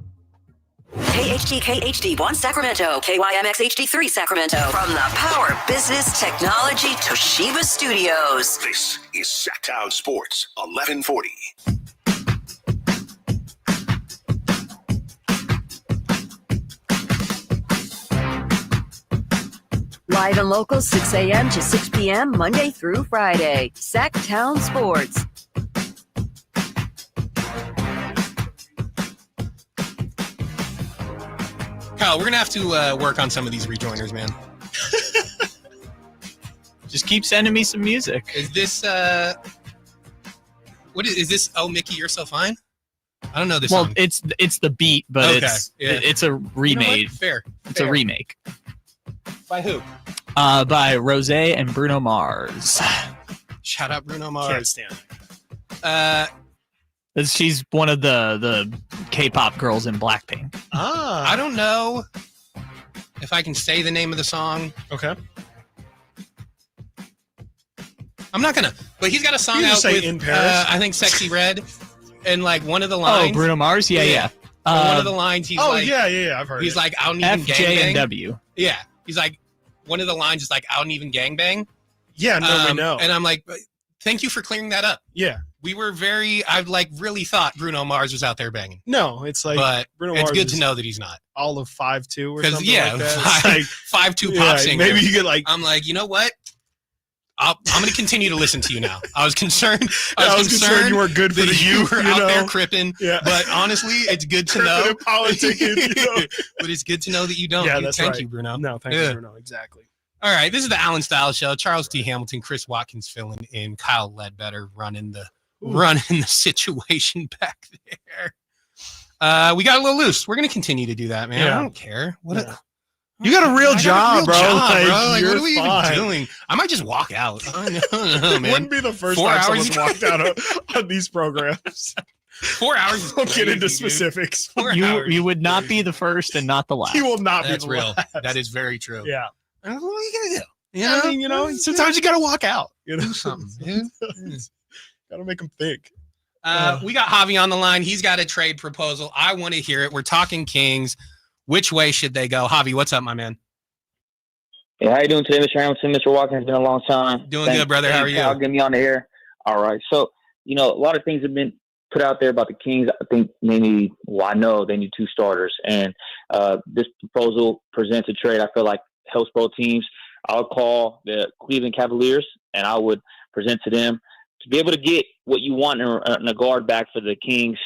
Speaker 6: KHTK HD1 Sacramento, KYMX HD3 Sacramento. From the Power Business Technology Toshiba Studios.
Speaker 13: This is Sacktown Sports 1140.
Speaker 6: Live and local, 6 a.m. to 6 p.m. Monday through Friday. Sacktown Sports.
Speaker 2: Kyle, we're going to have to work on some of these rejoiners, man.
Speaker 4: Just keep sending me some music.
Speaker 2: Is this, what is this? Oh, Mickey, You're So Fine? I don't know this song.
Speaker 4: It's the beat, but
Speaker 2: Okay,
Speaker 4: it's a remade.
Speaker 2: You know what? Fair.
Speaker 4: It's a remake.
Speaker 2: By who?
Speaker 4: By Rose and Bruno Mars.
Speaker 2: Shout out Bruno Mars.
Speaker 3: Can't stand it.
Speaker 4: She's one of the K-pop girls in Blackpink.
Speaker 2: I don't know if I can say the name of the song.
Speaker 3: Okay.
Speaker 2: I'm not gonna. But he's got a song
Speaker 3: You can
Speaker 2: out
Speaker 3: say
Speaker 2: with,
Speaker 3: In Paris.
Speaker 2: I think Sexy Red. And like one of the lines.
Speaker 4: Oh, Bruno Mars? Yeah.
Speaker 2: One of the lines he's like.
Speaker 3: Yeah, I've heard
Speaker 2: He's
Speaker 3: it.
Speaker 2: like, I don't even
Speaker 4: F, J, and
Speaker 2: gangbang.
Speaker 4: W.
Speaker 2: Yeah. He's like, one of the lines is like, I don't even gangbang.
Speaker 3: Yeah, no, we know.
Speaker 2: And I'm like, thank you for clearing that up.
Speaker 3: Yeah.
Speaker 2: We were I've like really thought Bruno Mars was out there banging.
Speaker 3: No, it's like,
Speaker 2: But
Speaker 3: Bruno
Speaker 2: it's
Speaker 3: Mars
Speaker 2: good to
Speaker 3: is
Speaker 2: know that he's not.
Speaker 3: all of 5'2" or something
Speaker 2: Because
Speaker 3: like that. It's like,
Speaker 2: 5'2"
Speaker 3: yeah,
Speaker 2: pop singer.
Speaker 3: maybe you could like.
Speaker 2: I'm like, you know what? I'm going to continue to listen to you now. I was concerned.
Speaker 3: I was concerned you weren't good for
Speaker 2: that
Speaker 3: the
Speaker 2: you
Speaker 3: youth.
Speaker 2: were
Speaker 3: You
Speaker 2: out
Speaker 3: know?
Speaker 2: there cripping.
Speaker 3: Yeah.
Speaker 2: But honestly, it's good to know.
Speaker 3: Politicking, you know?
Speaker 2: But it's good to know that you don't.
Speaker 3: Yeah, that's
Speaker 2: Thank
Speaker 3: right.
Speaker 2: you, Bruno.
Speaker 3: No, thank you, Bruno. Exactly.
Speaker 2: All right, this is the Allen Stiles Show. Charles T. Hamilton, Chris Watkins filling in, Kyle Ledbetter running the situation back there. We got a little loose. We're gonna continue to do that, man.
Speaker 3: Yeah.
Speaker 2: I don't care.
Speaker 3: You got a real job, bro.
Speaker 2: Like,
Speaker 3: you're
Speaker 2: what are we
Speaker 3: fine.
Speaker 2: even doing? I might just walk out. I don't know, man.
Speaker 3: It wouldn't be the first
Speaker 2: 4
Speaker 3: time
Speaker 2: hours
Speaker 3: someone's walked out on these programs.
Speaker 2: 4 hours. Is
Speaker 3: We'll get
Speaker 2: crazy,
Speaker 3: into
Speaker 2: dude.
Speaker 3: specifics.
Speaker 2: 4 hours.
Speaker 4: You would not be the first and not the last.
Speaker 3: He will not
Speaker 2: That's
Speaker 3: be the
Speaker 2: real.
Speaker 3: last.
Speaker 2: That is very true.
Speaker 3: Yeah.
Speaker 2: What are you gonna do?
Speaker 3: I mean, sometimes you gotta walk out. You know,
Speaker 2: do something, dude.
Speaker 3: Gotta make them think.
Speaker 2: We got Javi on the line. He's got a trade proposal. I want to hear it. We're talking Kings. Which way should they go? Javi, what's up, my man?
Speaker 8: Hey, how you doing today, Mr. Hamilton? Mr. Watkins, it's been a long time.
Speaker 2: Doing good, brother. How are you?
Speaker 8: I'll get me on the air. All right. So, a lot of things have been put out there about the Kings. I think I know they need 2 starters. And this proposal presents a trade I feel like helps both teams. I would call the Cleveland Cavaliers, and I would present to them to be able to get what you want in a guard back for the Kings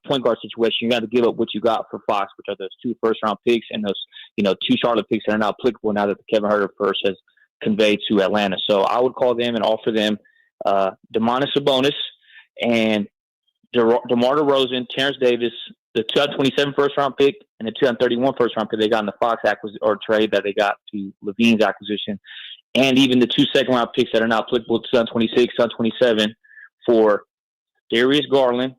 Speaker 8: point guard situation. You got to give up what you got for Fox, which are those 2 first-round picks and those 2 Charlotte picks that are now applicable now that the Kevin Huerter first has conveyed to Atlanta. So I would call them and offer them Domantas Sabonis and DeMar DeRozan, Terrence Davis, the 2027 first-round pick, and the 2031 first-round pick they got in the Fox trade that they got to Levine's acquisition, and even the 2 second-round picks that are now applicable to 2026, 2027 for Darius Garland,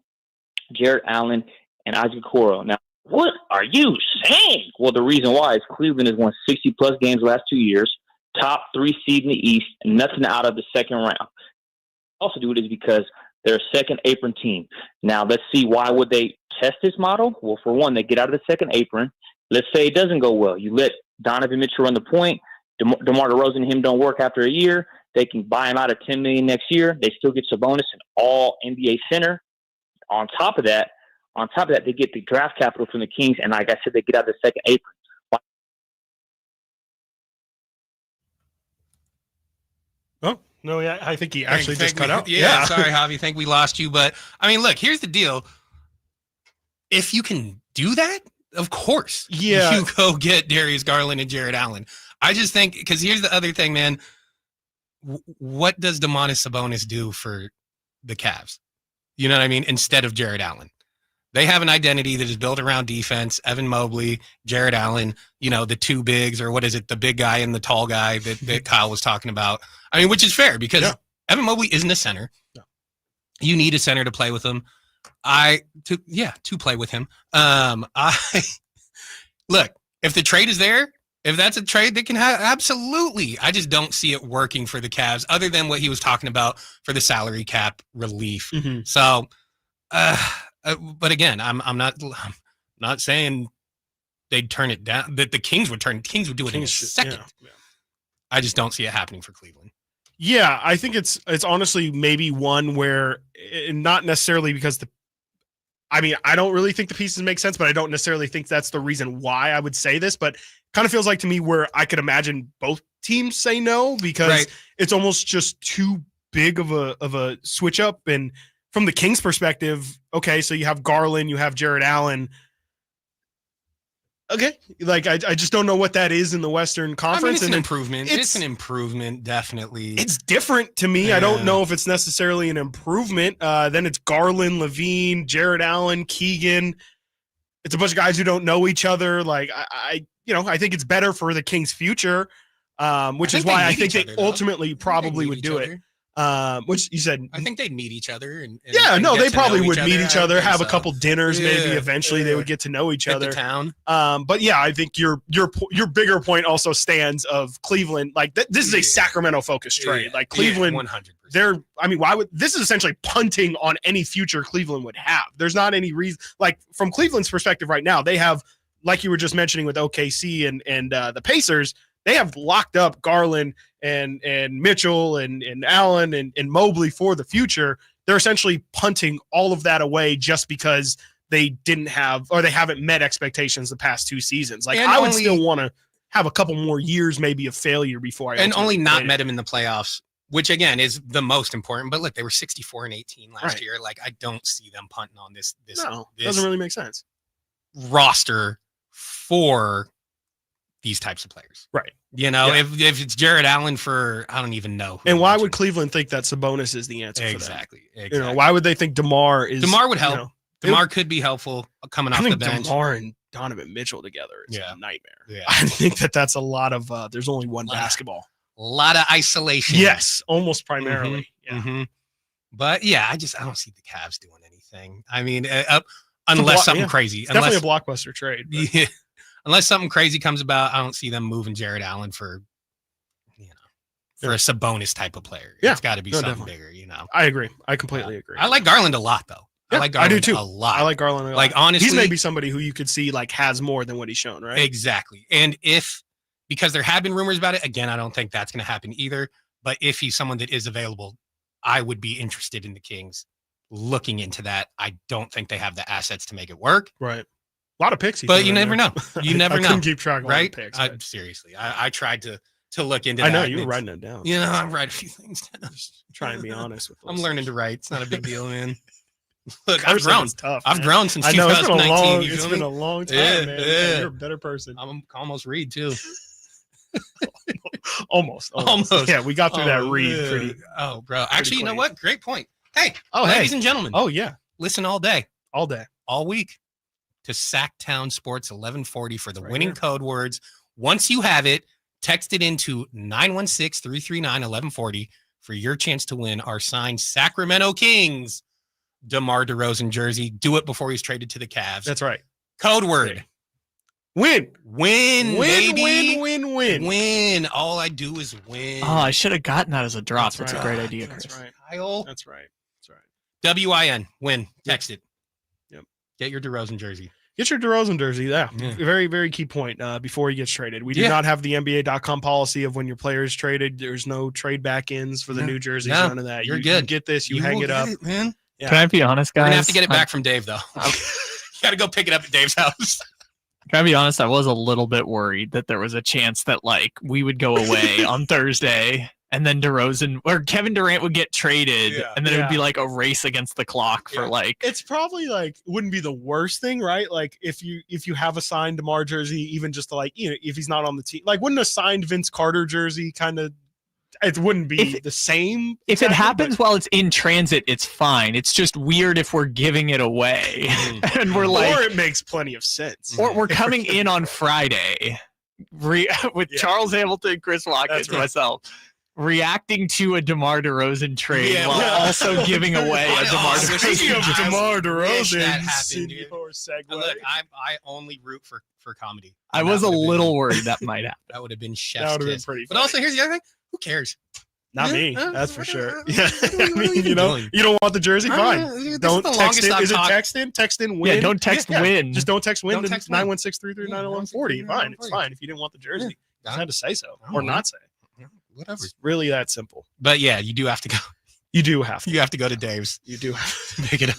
Speaker 8: Jared Allen, and Isaac Okoro. Now, what are you saying? Well, the reason why is Cleveland has won 60-plus games the last 2 years, top 3 seed in the East, and nothing out of the second round. Also do it is because they're a second apron team. Now, let's see, why would they test this model? Well, for one, they get out of the second apron. Let's say it doesn't go well. You let Donovan Mitchell run the point. DeMar DeRozan and him don't work after a year. They can buy him out at $10 million next year. They still get Sabonis, an all-NBA center. On top of that, they get the draft capital from the Kings, and like I said, they get out of the second apron.
Speaker 3: Oh, no, yeah, I think he actually just cut out.
Speaker 2: Yeah, sorry, Javi. Think we lost you. But, I mean, look, here's the deal. If you can do that, of course, you go get Darius Garland and Jared Allen. I just think, because here's the other thing, man. What does Domantas Sabonis do for the Cavs? You know what I mean? Instead of Jared Allen. They have an identity that is built around defense. Evan Mobley, Jared Allen, the 2 bigs, or what is it? The big guy and the tall guy that Kyle was talking about. I mean, which is fair because Evan Mobley isn't a center. No. You need a center to play with him. To play with him. Look, if the trade is there, if that's a trade that can have, absolutely. I just don't see it working for the Cavs other than what he was talking about for the salary cap relief.
Speaker 3: Mm-hmm.
Speaker 2: So, but again, I'm not saying they'd turn it down, that the Kings would do it in a second.
Speaker 3: Yeah.
Speaker 2: I just don't see it happening for Cleveland.
Speaker 3: Yeah, I think it's honestly maybe one where, not necessarily because I don't really think the pieces make sense, but I don't necessarily think that's the reason why I would say this, but kind of feels like to me where I could imagine both teams say no because it's almost just too big of a switch up. And from the Kings perspective, okay, so you have Garland, you have Jared Allen. Okay, like I just don't know what that is in the Western Conference.
Speaker 2: It's an improvement. It's an improvement, definitely.
Speaker 3: It's different to me. Yeah. I don't know if it's necessarily an improvement. Then it's Garland, Levine, Jared Allen, Keegan. It's a bunch of guys who don't know each other. Like I think it's better for the Kings' future, which is why I think they ultimately probably would do it. Which you said,
Speaker 2: I think they'd meet each other.
Speaker 3: They probably would meet each other, have a couple dinners, maybe eventually they would get to know each other.
Speaker 2: The town.
Speaker 3: But yeah, I think your bigger point also stands of Cleveland. Like this is a Sacramento focused trade. Like Cleveland,
Speaker 2: 100%.
Speaker 3: why would this is essentially punting on any future Cleveland would have. There's not any reason, like from Cleveland's perspective right now, they have, like you were just mentioning with OKC and the Pacers, they have locked up Garland and Mitchell and Allen and Mobley for the future. They're essentially punting all of that away just because they didn't have, or they haven't met expectations the past 2 seasons. Like, I would still want to have a couple more years maybe of failure before
Speaker 2: and only not met him in the playoffs, which again is the most important. But look, they were 64-18 last year. Like, I don't see them punting on this.
Speaker 3: No, it doesn't really make sense.
Speaker 2: Roster for these types of players,
Speaker 3: right?
Speaker 2: You know, if it's Jared Allen for, I don't even know.
Speaker 3: And why would Cleveland think that Sabonis is the answer?
Speaker 2: Exactly.
Speaker 3: You know, why would they think DeMar is?
Speaker 2: DeMar would help.
Speaker 3: You know,
Speaker 2: DeMar could be helpful coming off the bench.
Speaker 3: DeMar and Donovan Mitchell together is a nightmare.
Speaker 2: Yeah.
Speaker 3: I think that's a lot of. There's only one basketball.
Speaker 2: A lot of isolation.
Speaker 3: Yes, almost primarily.
Speaker 2: But yeah, I don't see the Cavs doing anything. I mean, unless something crazy.
Speaker 3: It's definitely a blockbuster trade.
Speaker 2: Yeah. Unless something crazy comes about, I don't see them moving Jared Allen for, a Sabonis type of player.
Speaker 3: Yeah.
Speaker 2: It's got to be something
Speaker 3: definitely
Speaker 2: bigger, you know.
Speaker 3: I agree. I completely agree.
Speaker 2: I like Garland a lot, though.
Speaker 3: Yeah,
Speaker 2: I like Garland
Speaker 3: do too.
Speaker 2: a lot.
Speaker 3: I like Garland a lot.
Speaker 2: Like, honestly,
Speaker 3: he's maybe somebody who you could see like has more than what he's shown, right?
Speaker 2: Exactly. And because there have been rumors about it, again, I don't think that's going to happen either. But if he's someone that is available, I would be interested in the Kings looking into that. I don't think they have the assets to make it work.
Speaker 3: Right. A lot of picks.
Speaker 2: But you never know. You never know.
Speaker 3: I couldn't keep track of
Speaker 2: right?
Speaker 3: all the picks.
Speaker 2: Seriously, I tried to look into that.
Speaker 3: I know you were writing it down.
Speaker 2: You know, I write a few things down.
Speaker 3: Just trying to be honest with
Speaker 2: I'm learning to write. It's not a big deal, man.
Speaker 3: Look,
Speaker 2: I've grown.
Speaker 3: Tough,
Speaker 2: I've grown since
Speaker 3: I know,
Speaker 2: 2019.
Speaker 3: It's been a long time,
Speaker 2: yeah,
Speaker 3: man.
Speaker 2: Yeah.
Speaker 3: You're a better person.
Speaker 2: I'm almost read too.
Speaker 3: Almost. Yeah, we got through that read pretty.
Speaker 2: Oh, bro. Actually, you know what? Great point. Hey,
Speaker 3: Oh,
Speaker 2: ladies
Speaker 3: hey.
Speaker 2: and gentlemen.
Speaker 3: Oh, yeah.
Speaker 2: Listen all day,
Speaker 3: All day.
Speaker 2: all week to Sacktown Sports 1140 for the
Speaker 3: Right
Speaker 2: winning
Speaker 3: here.
Speaker 2: code words. Once you have it, text it into 916-339-1140 for your chance to win our signed Sacramento Kings DeMar DeRozan jersey. Do it before he's traded to the Cavs.
Speaker 3: That's right.
Speaker 2: Code word.
Speaker 3: Win.
Speaker 2: Win, baby.
Speaker 3: Win.
Speaker 2: All I do is win.
Speaker 4: Oh, I should have gotten that as a drop.
Speaker 3: That's
Speaker 4: That's
Speaker 3: right.
Speaker 4: a great idea, Chris.
Speaker 3: That's right.
Speaker 2: Kyle.
Speaker 3: That's right.
Speaker 2: WIN. Win. Text it.
Speaker 3: Yep.
Speaker 2: Get your DeRozan jersey.
Speaker 3: Get your DeRozan jersey. Yeah. Very, very key point before he gets traded. We do not have the NBA.com policy of when your player is traded. There's no trade back-ins for the new jerseys.
Speaker 2: No,
Speaker 3: None of that.
Speaker 2: you're
Speaker 3: You
Speaker 2: good.
Speaker 3: get this. You
Speaker 2: You
Speaker 3: hang
Speaker 2: will
Speaker 3: it up.
Speaker 2: get it, man.
Speaker 3: Yeah.
Speaker 4: Can I be honest,
Speaker 2: We're
Speaker 4: guys?
Speaker 2: going to have to get it back from Dave, though. You got to go pick it up at Dave's house.
Speaker 4: Can I be honest? I was a little bit worried that there was a chance that like we would go away on Thursday and then DeRozan or Kevin Durant would get traded and then it would be like a race against the clock for like.
Speaker 3: It's probably like wouldn't be the worst thing, right? Like if you have a signed DeMar jersey, even just to like, you know, if he's not on the team, like wouldn't a signed Vince Carter jersey kind of, it wouldn't be the same.
Speaker 4: If it happens while it's in transit, it's fine. It's just weird if we're giving it away and we're like,
Speaker 3: or it makes plenty of sense.
Speaker 4: or we're coming in on Friday with Charles Hamilton, Chris Watkins, and myself. Reacting to a DeMar DeRozan trade while also giving away a DeMar DeRozan.
Speaker 3: Speaking of DeMar DeRozan,
Speaker 2: that happened, dude.
Speaker 3: segue.
Speaker 2: Look, I only root for comedy.
Speaker 4: I was a little worried that might happen.
Speaker 2: That would have been chef's
Speaker 3: That would have been
Speaker 2: kiss.
Speaker 3: pretty
Speaker 2: But also, here's the other thing. Who cares?
Speaker 3: Not me, that's for sure. Yeah, I mean,
Speaker 2: you
Speaker 3: you know,
Speaker 2: doing?
Speaker 3: you don't want the jersey, fine.
Speaker 2: This is
Speaker 3: Don't
Speaker 2: the
Speaker 3: text
Speaker 2: longest
Speaker 3: in.
Speaker 2: I've
Speaker 3: Is it
Speaker 2: talked-
Speaker 3: text in? Text in win.
Speaker 4: Yeah, don't text win.
Speaker 3: Just don't text win.
Speaker 2: Don't
Speaker 3: to
Speaker 2: text win.
Speaker 3: 916-339-1140. Fine, it's fine. If you didn't want the jersey, you just had to say so or not say.
Speaker 2: Whatever.
Speaker 3: It's really that simple.
Speaker 2: But yeah, you do have to go.
Speaker 3: You do have to.
Speaker 2: You have to go to Dave's.
Speaker 3: You do have
Speaker 2: to pick it up.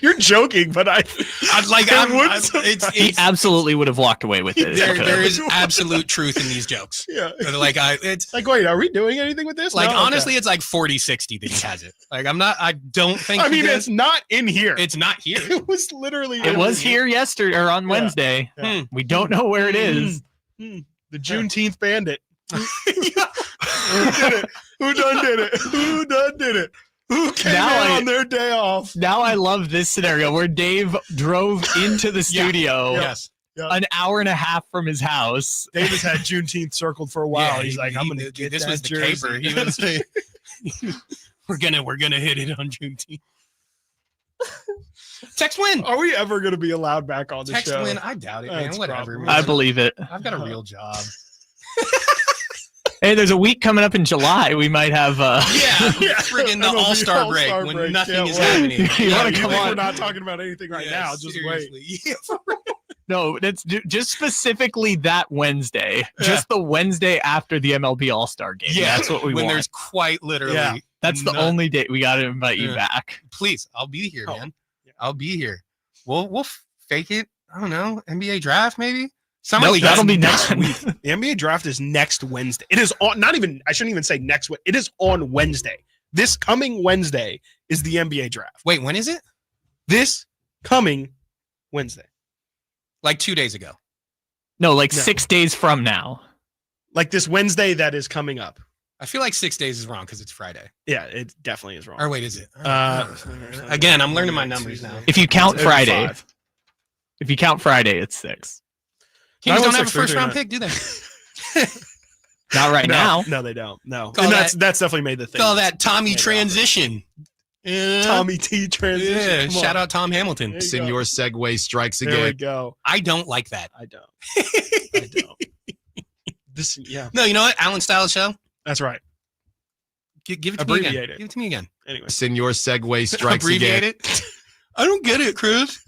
Speaker 3: You're joking, but
Speaker 4: He absolutely would have walked away with it.
Speaker 2: There is absolute truth in these jokes.
Speaker 3: Yeah.
Speaker 2: Like it's
Speaker 3: like, wait, are we doing anything with this?
Speaker 2: like
Speaker 3: No?
Speaker 2: honestly,
Speaker 3: Okay.
Speaker 2: it's like 40-60 that he has it. Like I don't think
Speaker 3: I mean,
Speaker 2: he
Speaker 3: it's
Speaker 2: does.
Speaker 3: not in here.
Speaker 2: It's not here.
Speaker 3: It was literally.
Speaker 4: It was here yesterday or on Wednesday.
Speaker 3: Yeah.
Speaker 4: We don't know where it is.
Speaker 3: The Juneteenth bandit. Who did it? Who done did it? Who done did it? Who came
Speaker 4: Now
Speaker 3: in
Speaker 4: I-
Speaker 3: on their day off?
Speaker 4: Now I love this scenario where Dave drove into the studio
Speaker 2: Yes.
Speaker 4: an hour and a half from his house.
Speaker 3: Davis had Juneteenth circled for a while.
Speaker 2: Yeah,
Speaker 3: He's like, I'm gonna get
Speaker 2: this
Speaker 3: that
Speaker 2: was the
Speaker 3: jersey.
Speaker 2: caper. He was we're gonna hit it on Juneteenth. Text win.
Speaker 3: Are we ever gonna be allowed back on the
Speaker 2: Text
Speaker 3: show?
Speaker 2: win. I doubt it, man.
Speaker 3: That's
Speaker 2: Whatever.
Speaker 3: probably-
Speaker 2: man.
Speaker 4: I believe it.
Speaker 2: I've got a real job.
Speaker 4: Hey, there's a week coming up in July. We might have
Speaker 2: friggin' the All-Star break when nothing is happening.
Speaker 3: You want to come on? We're not talking about anything right now. Just
Speaker 2: seriously.
Speaker 3: wait.
Speaker 4: No, that's just specifically that Wednesday. Just the Wednesday after the MLB All-Star game.
Speaker 2: Yeah,
Speaker 4: that's what we
Speaker 2: when
Speaker 4: want.
Speaker 2: there's quite literally.
Speaker 4: That's the only date we got to invite you back.
Speaker 2: Please, I'll be here, man. I'll be here. We'll fake it. I don't know. NBA draft maybe.
Speaker 4: That'll be next
Speaker 3: week. The NBA draft is next Wednesday. It is on. Not even. I shouldn't even say next week. It is on Wednesday. This coming Wednesday is the NBA draft.
Speaker 2: Wait, when is it?
Speaker 3: This coming Wednesday.
Speaker 2: Like 2 days ago.
Speaker 4: No, 6 days from now.
Speaker 3: Like this Wednesday that is coming up.
Speaker 2: I feel like 6 days is wrong because it's Friday.
Speaker 3: Yeah, it definitely is wrong.
Speaker 2: Or wait, is it? Again, I'm learning my numbers now.
Speaker 4: If you count Friday, it's 6.
Speaker 2: Kings don't have a first-round pick, do they?
Speaker 4: Not right now.
Speaker 3: No, they don't. No, and that's definitely made the thing.
Speaker 2: Call that Tommy transition. Yeah.
Speaker 3: Tommy T transition.
Speaker 2: Yeah, shout out Tom Hamilton.
Speaker 1: Senor Segway strikes
Speaker 3: There
Speaker 1: again.
Speaker 3: we go.
Speaker 2: I don't like that.
Speaker 3: I don't.
Speaker 2: No, you know what? Allen Stiles Show.
Speaker 3: That's right.
Speaker 2: Give it to me again.
Speaker 3: Abbreviate it.
Speaker 2: Give it to me again.
Speaker 3: Anyway.
Speaker 1: Senor Segway strikes
Speaker 2: Abbreviate
Speaker 1: again.
Speaker 2: it. I don't get it, Chris.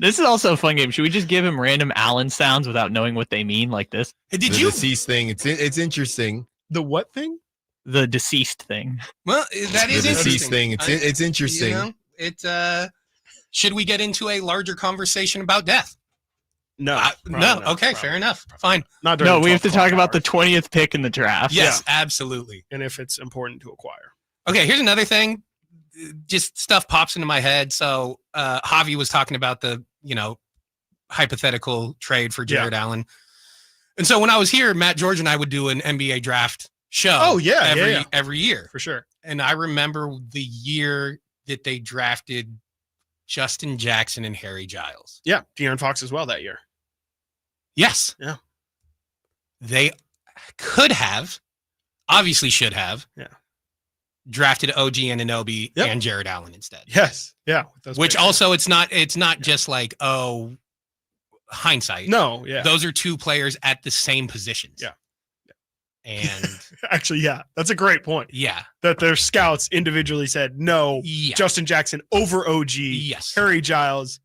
Speaker 4: This is also a fun game. Should we just give him random Allen sounds without knowing what they mean, like this?
Speaker 1: The deceased thing. It's interesting.
Speaker 3: The what thing?
Speaker 4: The deceased thing.
Speaker 2: Well, that is
Speaker 1: The
Speaker 2: interesting.
Speaker 1: deceased thing. It's interesting.
Speaker 2: You know, should we get into a larger conversation about death?
Speaker 3: No.
Speaker 2: No. Okay, fair enough. Fine.
Speaker 3: Not during
Speaker 4: No,
Speaker 3: the
Speaker 4: we have to
Speaker 3: 12
Speaker 4: talk about the
Speaker 3: hours.
Speaker 4: 20th pick in the draft.
Speaker 2: Yes, absolutely.
Speaker 3: And if it's important to acquire.
Speaker 2: Okay, here's another thing. Just stuff pops into my head. So Javi was talking about the, hypothetical trade for Jared Allen. And so when I was here, Matt George and I would do an NBA draft show.
Speaker 3: Oh, yeah.
Speaker 2: Every year.
Speaker 3: For sure.
Speaker 2: And I remember the year that they drafted Justin Jackson and Harry Giles.
Speaker 3: Yeah. De'Aaron Fox as well that year.
Speaker 2: Yes.
Speaker 3: Yeah.
Speaker 2: They could have, obviously should have, drafted OG Anunoby and Jared Allen instead.
Speaker 3: Yes. Yeah.
Speaker 2: Which also it's not just like, hindsight.
Speaker 3: No, yeah.
Speaker 2: Those are two players at the same positions.
Speaker 3: Yeah.
Speaker 2: And
Speaker 3: actually, yeah, that's a great point.
Speaker 2: Yeah.
Speaker 3: That their scouts individually said, no, Justin Jackson over OG.
Speaker 2: Yes.
Speaker 3: Harry Giles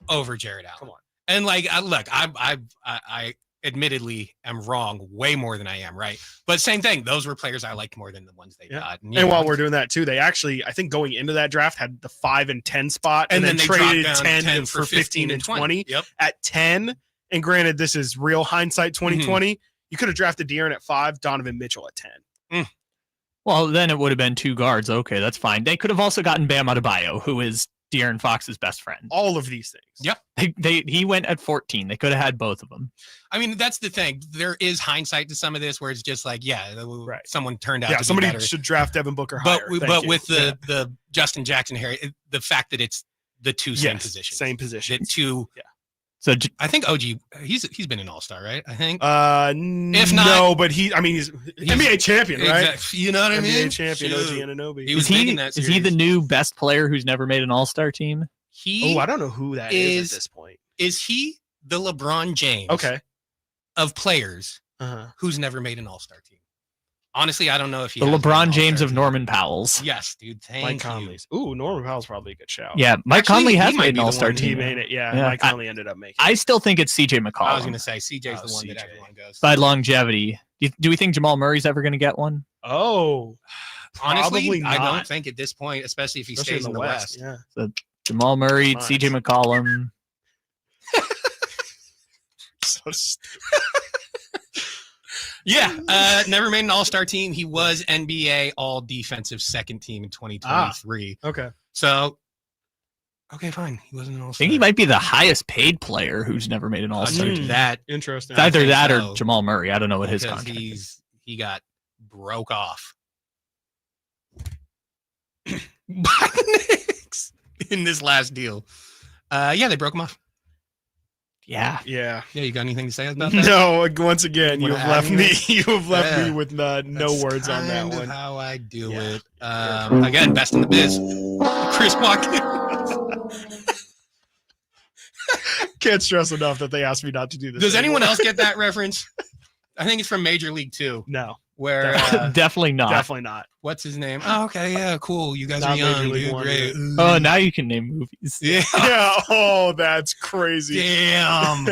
Speaker 2: over Jared Allen.
Speaker 3: Come on.
Speaker 2: And look, I admittedly am wrong way more than I am right. But same thing. Those were players I liked more than the ones they got.
Speaker 3: And while we're doing that too, they actually, I think going into that draft had the 5 and 10 spot and then
Speaker 2: they
Speaker 3: traded
Speaker 2: dropped down
Speaker 3: 10 for 15 and 20.
Speaker 2: Yep.
Speaker 3: At 10. And granted, this is real hindsight 2020. You could have drafted De'Aaron at 5, Donovan Mitchell at 10.
Speaker 4: Well, then it would have been 2 guards. Okay, that's fine. They could have also gotten Bam Adebayo, who is De'Aaron Fox's best friend.
Speaker 3: All of these things.
Speaker 2: Yep.
Speaker 4: He went at 14. They could have had both of them.
Speaker 2: I mean, that's the thing. There is hindsight to some of this where it's just like, someone turned out to be
Speaker 3: somebody
Speaker 2: better.
Speaker 3: should draft Devin Booker higher.
Speaker 2: But with the Justin Jackson, Harry, the fact that it's the two same positions.
Speaker 3: Same position.
Speaker 2: The two.
Speaker 3: Yeah.
Speaker 2: So I think OG, he's been an all-star, right? I think.
Speaker 3: If not, no, but he's NBA champion, right?
Speaker 2: Exactly. You know what I mean?
Speaker 3: NBA champion, OG Anunoby.
Speaker 2: He was big in that series.
Speaker 4: Is he the new best player who's never made an all-star team?
Speaker 3: I don't know who that is at this point.
Speaker 2: Is he the LeBron James of players who's never made an all-star team? Honestly, I don't know if he
Speaker 4: the LeBron James of Norman Powell's.
Speaker 2: Yes, dude.
Speaker 3: Mike Conley's. Ooh, Norman Powell's probably a good shout.
Speaker 4: Yeah, Mike Conley has made an all-star team.
Speaker 3: He made it. Yeah. Mike Conley ended up making it.
Speaker 4: I still think it's CJ McCollum.
Speaker 2: I was going to say CJ's the one that everyone goes.
Speaker 4: By longevity. Do we think Jamal Murray's ever going to get one?
Speaker 3: Oh,
Speaker 2: honestly,
Speaker 3: not.
Speaker 2: I don't think at this point, especially if he stays in the West.
Speaker 3: Yeah.
Speaker 4: So Jamal Murray, CJ McCollum.
Speaker 3: So stupid.
Speaker 2: Yeah, never made an all-star team. He was NBA all-defensive second team in 2023.
Speaker 3: Okay.
Speaker 2: So, okay, fine. He wasn't an all-star.
Speaker 4: I think he might be the highest paid player who's never made an all-star team.
Speaker 2: That
Speaker 3: interesting.
Speaker 4: It's either that or Jamal Murray. I don't know what his contract
Speaker 2: is. He got broke off by the Knicks in this last deal. They broke him off.
Speaker 4: Yeah.
Speaker 2: You got anything to say about that?
Speaker 3: No. Once again, you
Speaker 2: Wanna
Speaker 3: have left
Speaker 2: add
Speaker 3: me.
Speaker 2: anything?
Speaker 3: You have left me with no
Speaker 2: That's
Speaker 3: words on that
Speaker 2: kind of
Speaker 3: one.
Speaker 2: How I do it. Again, best in the biz. Chris Watkins.
Speaker 3: Can't stress enough that they asked me not to do this.
Speaker 2: Does anyone
Speaker 3: anymore.
Speaker 2: else get that reference? I think it's from Major League 2.
Speaker 3: No.
Speaker 2: Where
Speaker 4: definitely not.
Speaker 3: Definitely not.
Speaker 2: What's his name? Oh, okay, yeah, cool. You guys
Speaker 3: Not
Speaker 2: are young,
Speaker 3: Major League
Speaker 2: dude.
Speaker 3: One,
Speaker 2: Great.
Speaker 3: dude.
Speaker 4: Oh, now you can name movies.
Speaker 2: Yeah.
Speaker 3: Yeah. Oh, that's crazy.
Speaker 2: Damn.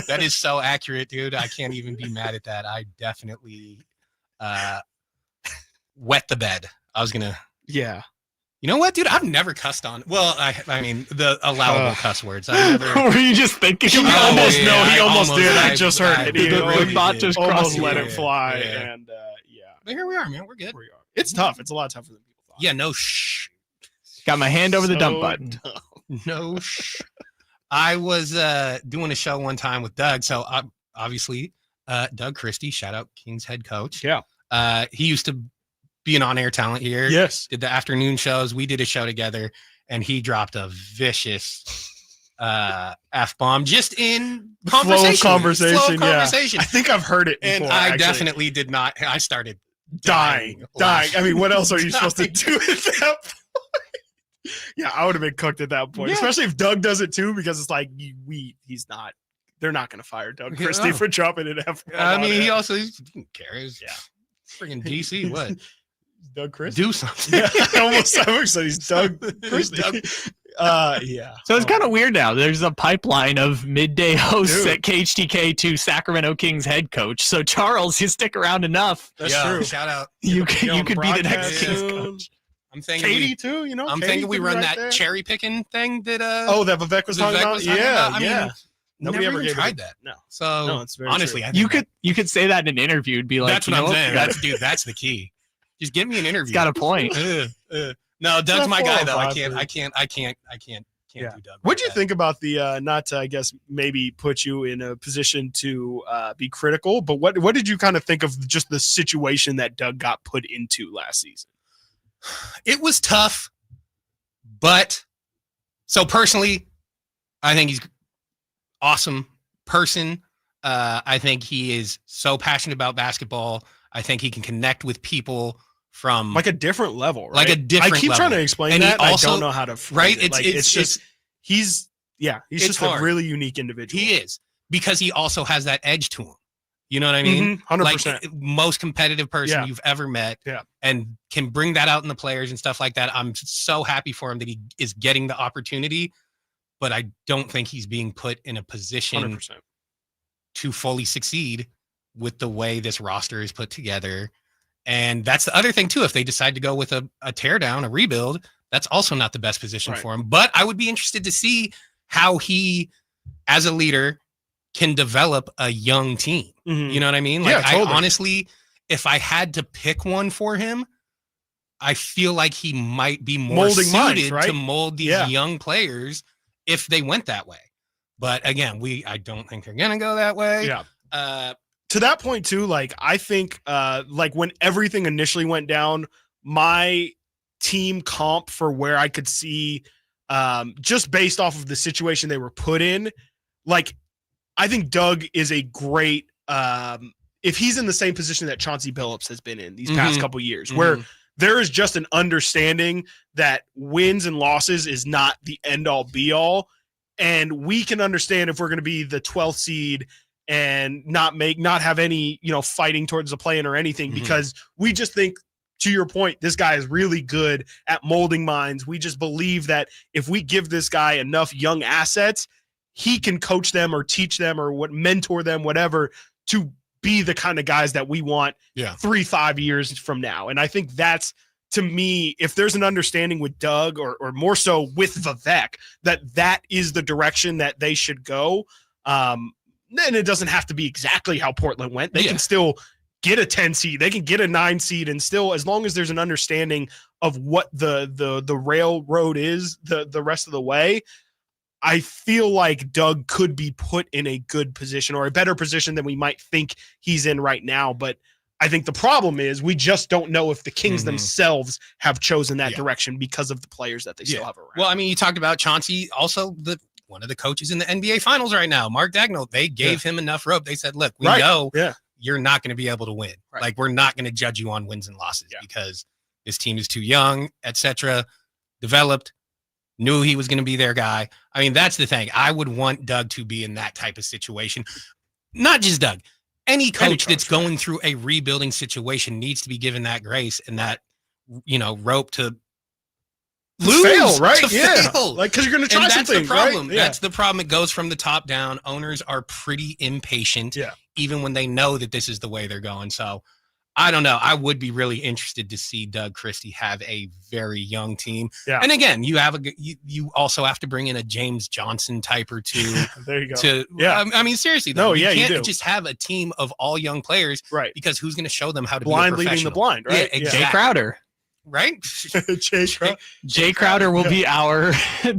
Speaker 2: That is so accurate, dude. I can't even be mad at that. I definitely wet the bed. I was gonna.
Speaker 3: Yeah.
Speaker 2: You know what, dude? I've never cussed on. Well, I mean the allowable cuss words. I've never.
Speaker 4: Were you just thinking
Speaker 3: He
Speaker 4: about
Speaker 3: almost
Speaker 4: it?
Speaker 3: no, he
Speaker 2: I
Speaker 3: almost did. I
Speaker 2: I-
Speaker 3: just heard
Speaker 2: I
Speaker 3: it. He
Speaker 2: really
Speaker 4: thought
Speaker 2: did.
Speaker 4: just
Speaker 3: almost
Speaker 4: crossed
Speaker 3: let
Speaker 2: you.
Speaker 3: it fly,
Speaker 2: Yeah.
Speaker 3: and yeah,
Speaker 2: But here we are, man. We're good.
Speaker 3: it's tough. It's a lot tougher than people thought.
Speaker 2: Yeah, no shh.
Speaker 4: Got my hand over the dump
Speaker 3: So
Speaker 4: button.
Speaker 3: dumb.
Speaker 2: No shh. I was doing a show one time with Doug. So obviously, Doug Christie, shout out Kings head coach.
Speaker 3: Yeah.
Speaker 2: He used to be an on-air talent here.
Speaker 3: Yes.
Speaker 2: Did the afternoon shows. We did a show together, and he dropped a vicious F-bomb just in conversation.
Speaker 3: Flow of conversation. Yeah.
Speaker 2: conversation.
Speaker 3: I think I've heard it
Speaker 2: And
Speaker 3: before.
Speaker 2: I
Speaker 3: actually.
Speaker 2: definitely did not. I started
Speaker 3: dying.
Speaker 2: laughing.
Speaker 3: I mean, what else are you supposed to do at that point? Yeah, I would have been cooked at that point,
Speaker 2: Yeah.
Speaker 3: especially if Doug does it too, because it's like he's not. They're not going to fire Doug
Speaker 2: Yeah,
Speaker 3: Christie
Speaker 2: no.
Speaker 3: for dropping an F.
Speaker 2: I mean, he also didn't care. He was
Speaker 3: Yeah.
Speaker 2: freaking DC. What?
Speaker 3: Doug Christie.
Speaker 2: Do something.
Speaker 3: Yeah, I almost said he's Doug Christie.
Speaker 2: Doug-
Speaker 3: Yeah.
Speaker 4: So it's kind of weird now. There's a pipeline of midday hosts
Speaker 3: Dude.
Speaker 4: at KHTK to Sacramento Kings head coach. So Charles, you stick around enough.
Speaker 3: That's
Speaker 2: Yo,
Speaker 3: true.
Speaker 2: Shout out.
Speaker 4: You
Speaker 3: Get on
Speaker 4: you could be the next
Speaker 3: broadcast
Speaker 4: Kings
Speaker 3: soon.
Speaker 4: coach.
Speaker 2: I'm thinking.
Speaker 3: Katie too. You know.
Speaker 2: I'm
Speaker 3: Katie
Speaker 2: thinking we
Speaker 3: could be
Speaker 2: run
Speaker 3: right
Speaker 2: that
Speaker 3: there.
Speaker 2: cherry picking thing that.
Speaker 3: Oh, that Vivek was talking about.
Speaker 2: talking
Speaker 3: Yeah,
Speaker 2: about. I mean,
Speaker 3: yeah. Nobody
Speaker 2: never
Speaker 3: ever
Speaker 2: even
Speaker 3: gave
Speaker 2: tried
Speaker 3: it.
Speaker 2: that.
Speaker 3: No.
Speaker 2: So
Speaker 3: No, it's very
Speaker 2: honestly,
Speaker 3: true.
Speaker 2: I think
Speaker 4: You could say that in an interview and be like,
Speaker 2: that's
Speaker 4: you
Speaker 2: what
Speaker 4: know
Speaker 2: I'm saying.
Speaker 4: guys,
Speaker 2: Dude, that's the key. Just give me an interview.
Speaker 4: It's got a point.
Speaker 2: No, Doug's
Speaker 3: not
Speaker 2: my guy though. I
Speaker 3: 405,
Speaker 2: can't
Speaker 3: Yeah.
Speaker 2: do Doug.
Speaker 3: What'd you think about the not to, I guess, maybe put you in a position to be critical, but what did you kind of think of just the situation that Doug got put into last season?
Speaker 2: It was tough, but so personally, I think he's awesome person. I think he is so passionate about basketball. I think he can connect with people from
Speaker 3: Like a different level, right?
Speaker 2: Like a different
Speaker 3: I keep
Speaker 2: level.
Speaker 3: trying to explain
Speaker 2: And he
Speaker 3: that. And
Speaker 2: also-
Speaker 3: I don't know how to phrase
Speaker 2: right?
Speaker 3: it. Like, it's just he's
Speaker 2: it's
Speaker 3: just
Speaker 2: hard.
Speaker 3: a really unique individual.
Speaker 2: He is, because he also has that edge to him. You know what I mean?
Speaker 3: 100%.
Speaker 2: Like most competitive person
Speaker 3: Yeah.
Speaker 2: you've ever met,
Speaker 3: Yeah.
Speaker 2: and can bring that out in the players and stuff like that. I'm so happy for him that he is getting the opportunity, but I don't think he's being put in a position
Speaker 3: 100%.
Speaker 2: to fully succeed with the way this roster is put together. And that's the other thing too. If they decide to go with a teardown, a rebuild, that's also not the best position
Speaker 3: Right.
Speaker 2: for him. But I would be interested to see how he, as a leader, can develop a young team.
Speaker 3: Mhm.
Speaker 2: You know what I mean?
Speaker 3: Yeah,
Speaker 2: Like,
Speaker 3: totally.
Speaker 2: I honestly, if I had to pick one for him, I feel like he might be more
Speaker 3: Molding
Speaker 2: suited
Speaker 3: minds, right?
Speaker 2: to mold these
Speaker 3: Yeah.
Speaker 2: young players if they went that way. But again, I don't think they're gonna go that way.
Speaker 3: Yeah. To that point too, like I think like when everything initially went down, my team comp for where I could see just based off of the situation they were put in, like I think Doug is a great if he's in the same position that Chauncey Billups has been in these past
Speaker 2: Mhm.
Speaker 3: couple years, where there is just an understanding that wins and losses is not the end all be all. And we can understand if we're going to be the 12th seed and not have any, fighting towards the play-in or anything, because we just think, to your point, this guy is really good at molding minds. We just believe that if we give this guy enough young assets, he can coach them or teach them or mentor them, whatever, to be the kind of guys that we want 3-5 years from now. And I think that's, to me, if there's an understanding with Doug or more so with Vivek, that is the direction that they should go. Then it doesn't have to be exactly how Portland went. They can still get a 10 seed. They can get a 9 seed, and still, as long as there's an understanding of what the railroad is the rest of the way, I feel like Doug could be put in a good position or a better position than we might think he's in right now. But I think the problem is we just don't know if the Kings themselves have chosen that direction because of the players that they still have around.
Speaker 2: Well, I mean, you talked about Chauncey, also one of the coaches in the NBA Finals right now, Mark Dagnall. They gave him enough rope. They said, "Look, we know you're not going to be able to win. Like, we're not going to judge you on wins and losses because this team is too young, etc." Developed, knew he was going to be their guy. I mean, that's the thing. I would want Doug to be in that type of situation. Not just Doug. any coach that's going through a rebuilding situation needs to be given that grace and that, rope to lose,
Speaker 3: fail, right?
Speaker 2: To fail.
Speaker 3: Like, because you're going to try something,
Speaker 2: that's the problem.
Speaker 3: right? Yeah.
Speaker 2: That's the problem. It goes from the top down. Owners are pretty impatient, even when they know that this is the way they're going. So I don't know. I would be really interested to see Doug Christie have a very young team.
Speaker 3: Yeah.
Speaker 2: And again, you also have to bring in a James Johnson type or two.
Speaker 3: There you go.
Speaker 2: I mean, seriously, though.
Speaker 3: You
Speaker 2: can't
Speaker 3: do.
Speaker 2: just have a team of all young players,
Speaker 3: right?
Speaker 2: Because who's going to show them how to
Speaker 3: blind
Speaker 2: be a
Speaker 3: leading the
Speaker 2: professional?
Speaker 3: blind, right?
Speaker 2: Yeah, exactly.
Speaker 4: Jay Crowder.
Speaker 2: Right?
Speaker 4: Jay Crowder will be our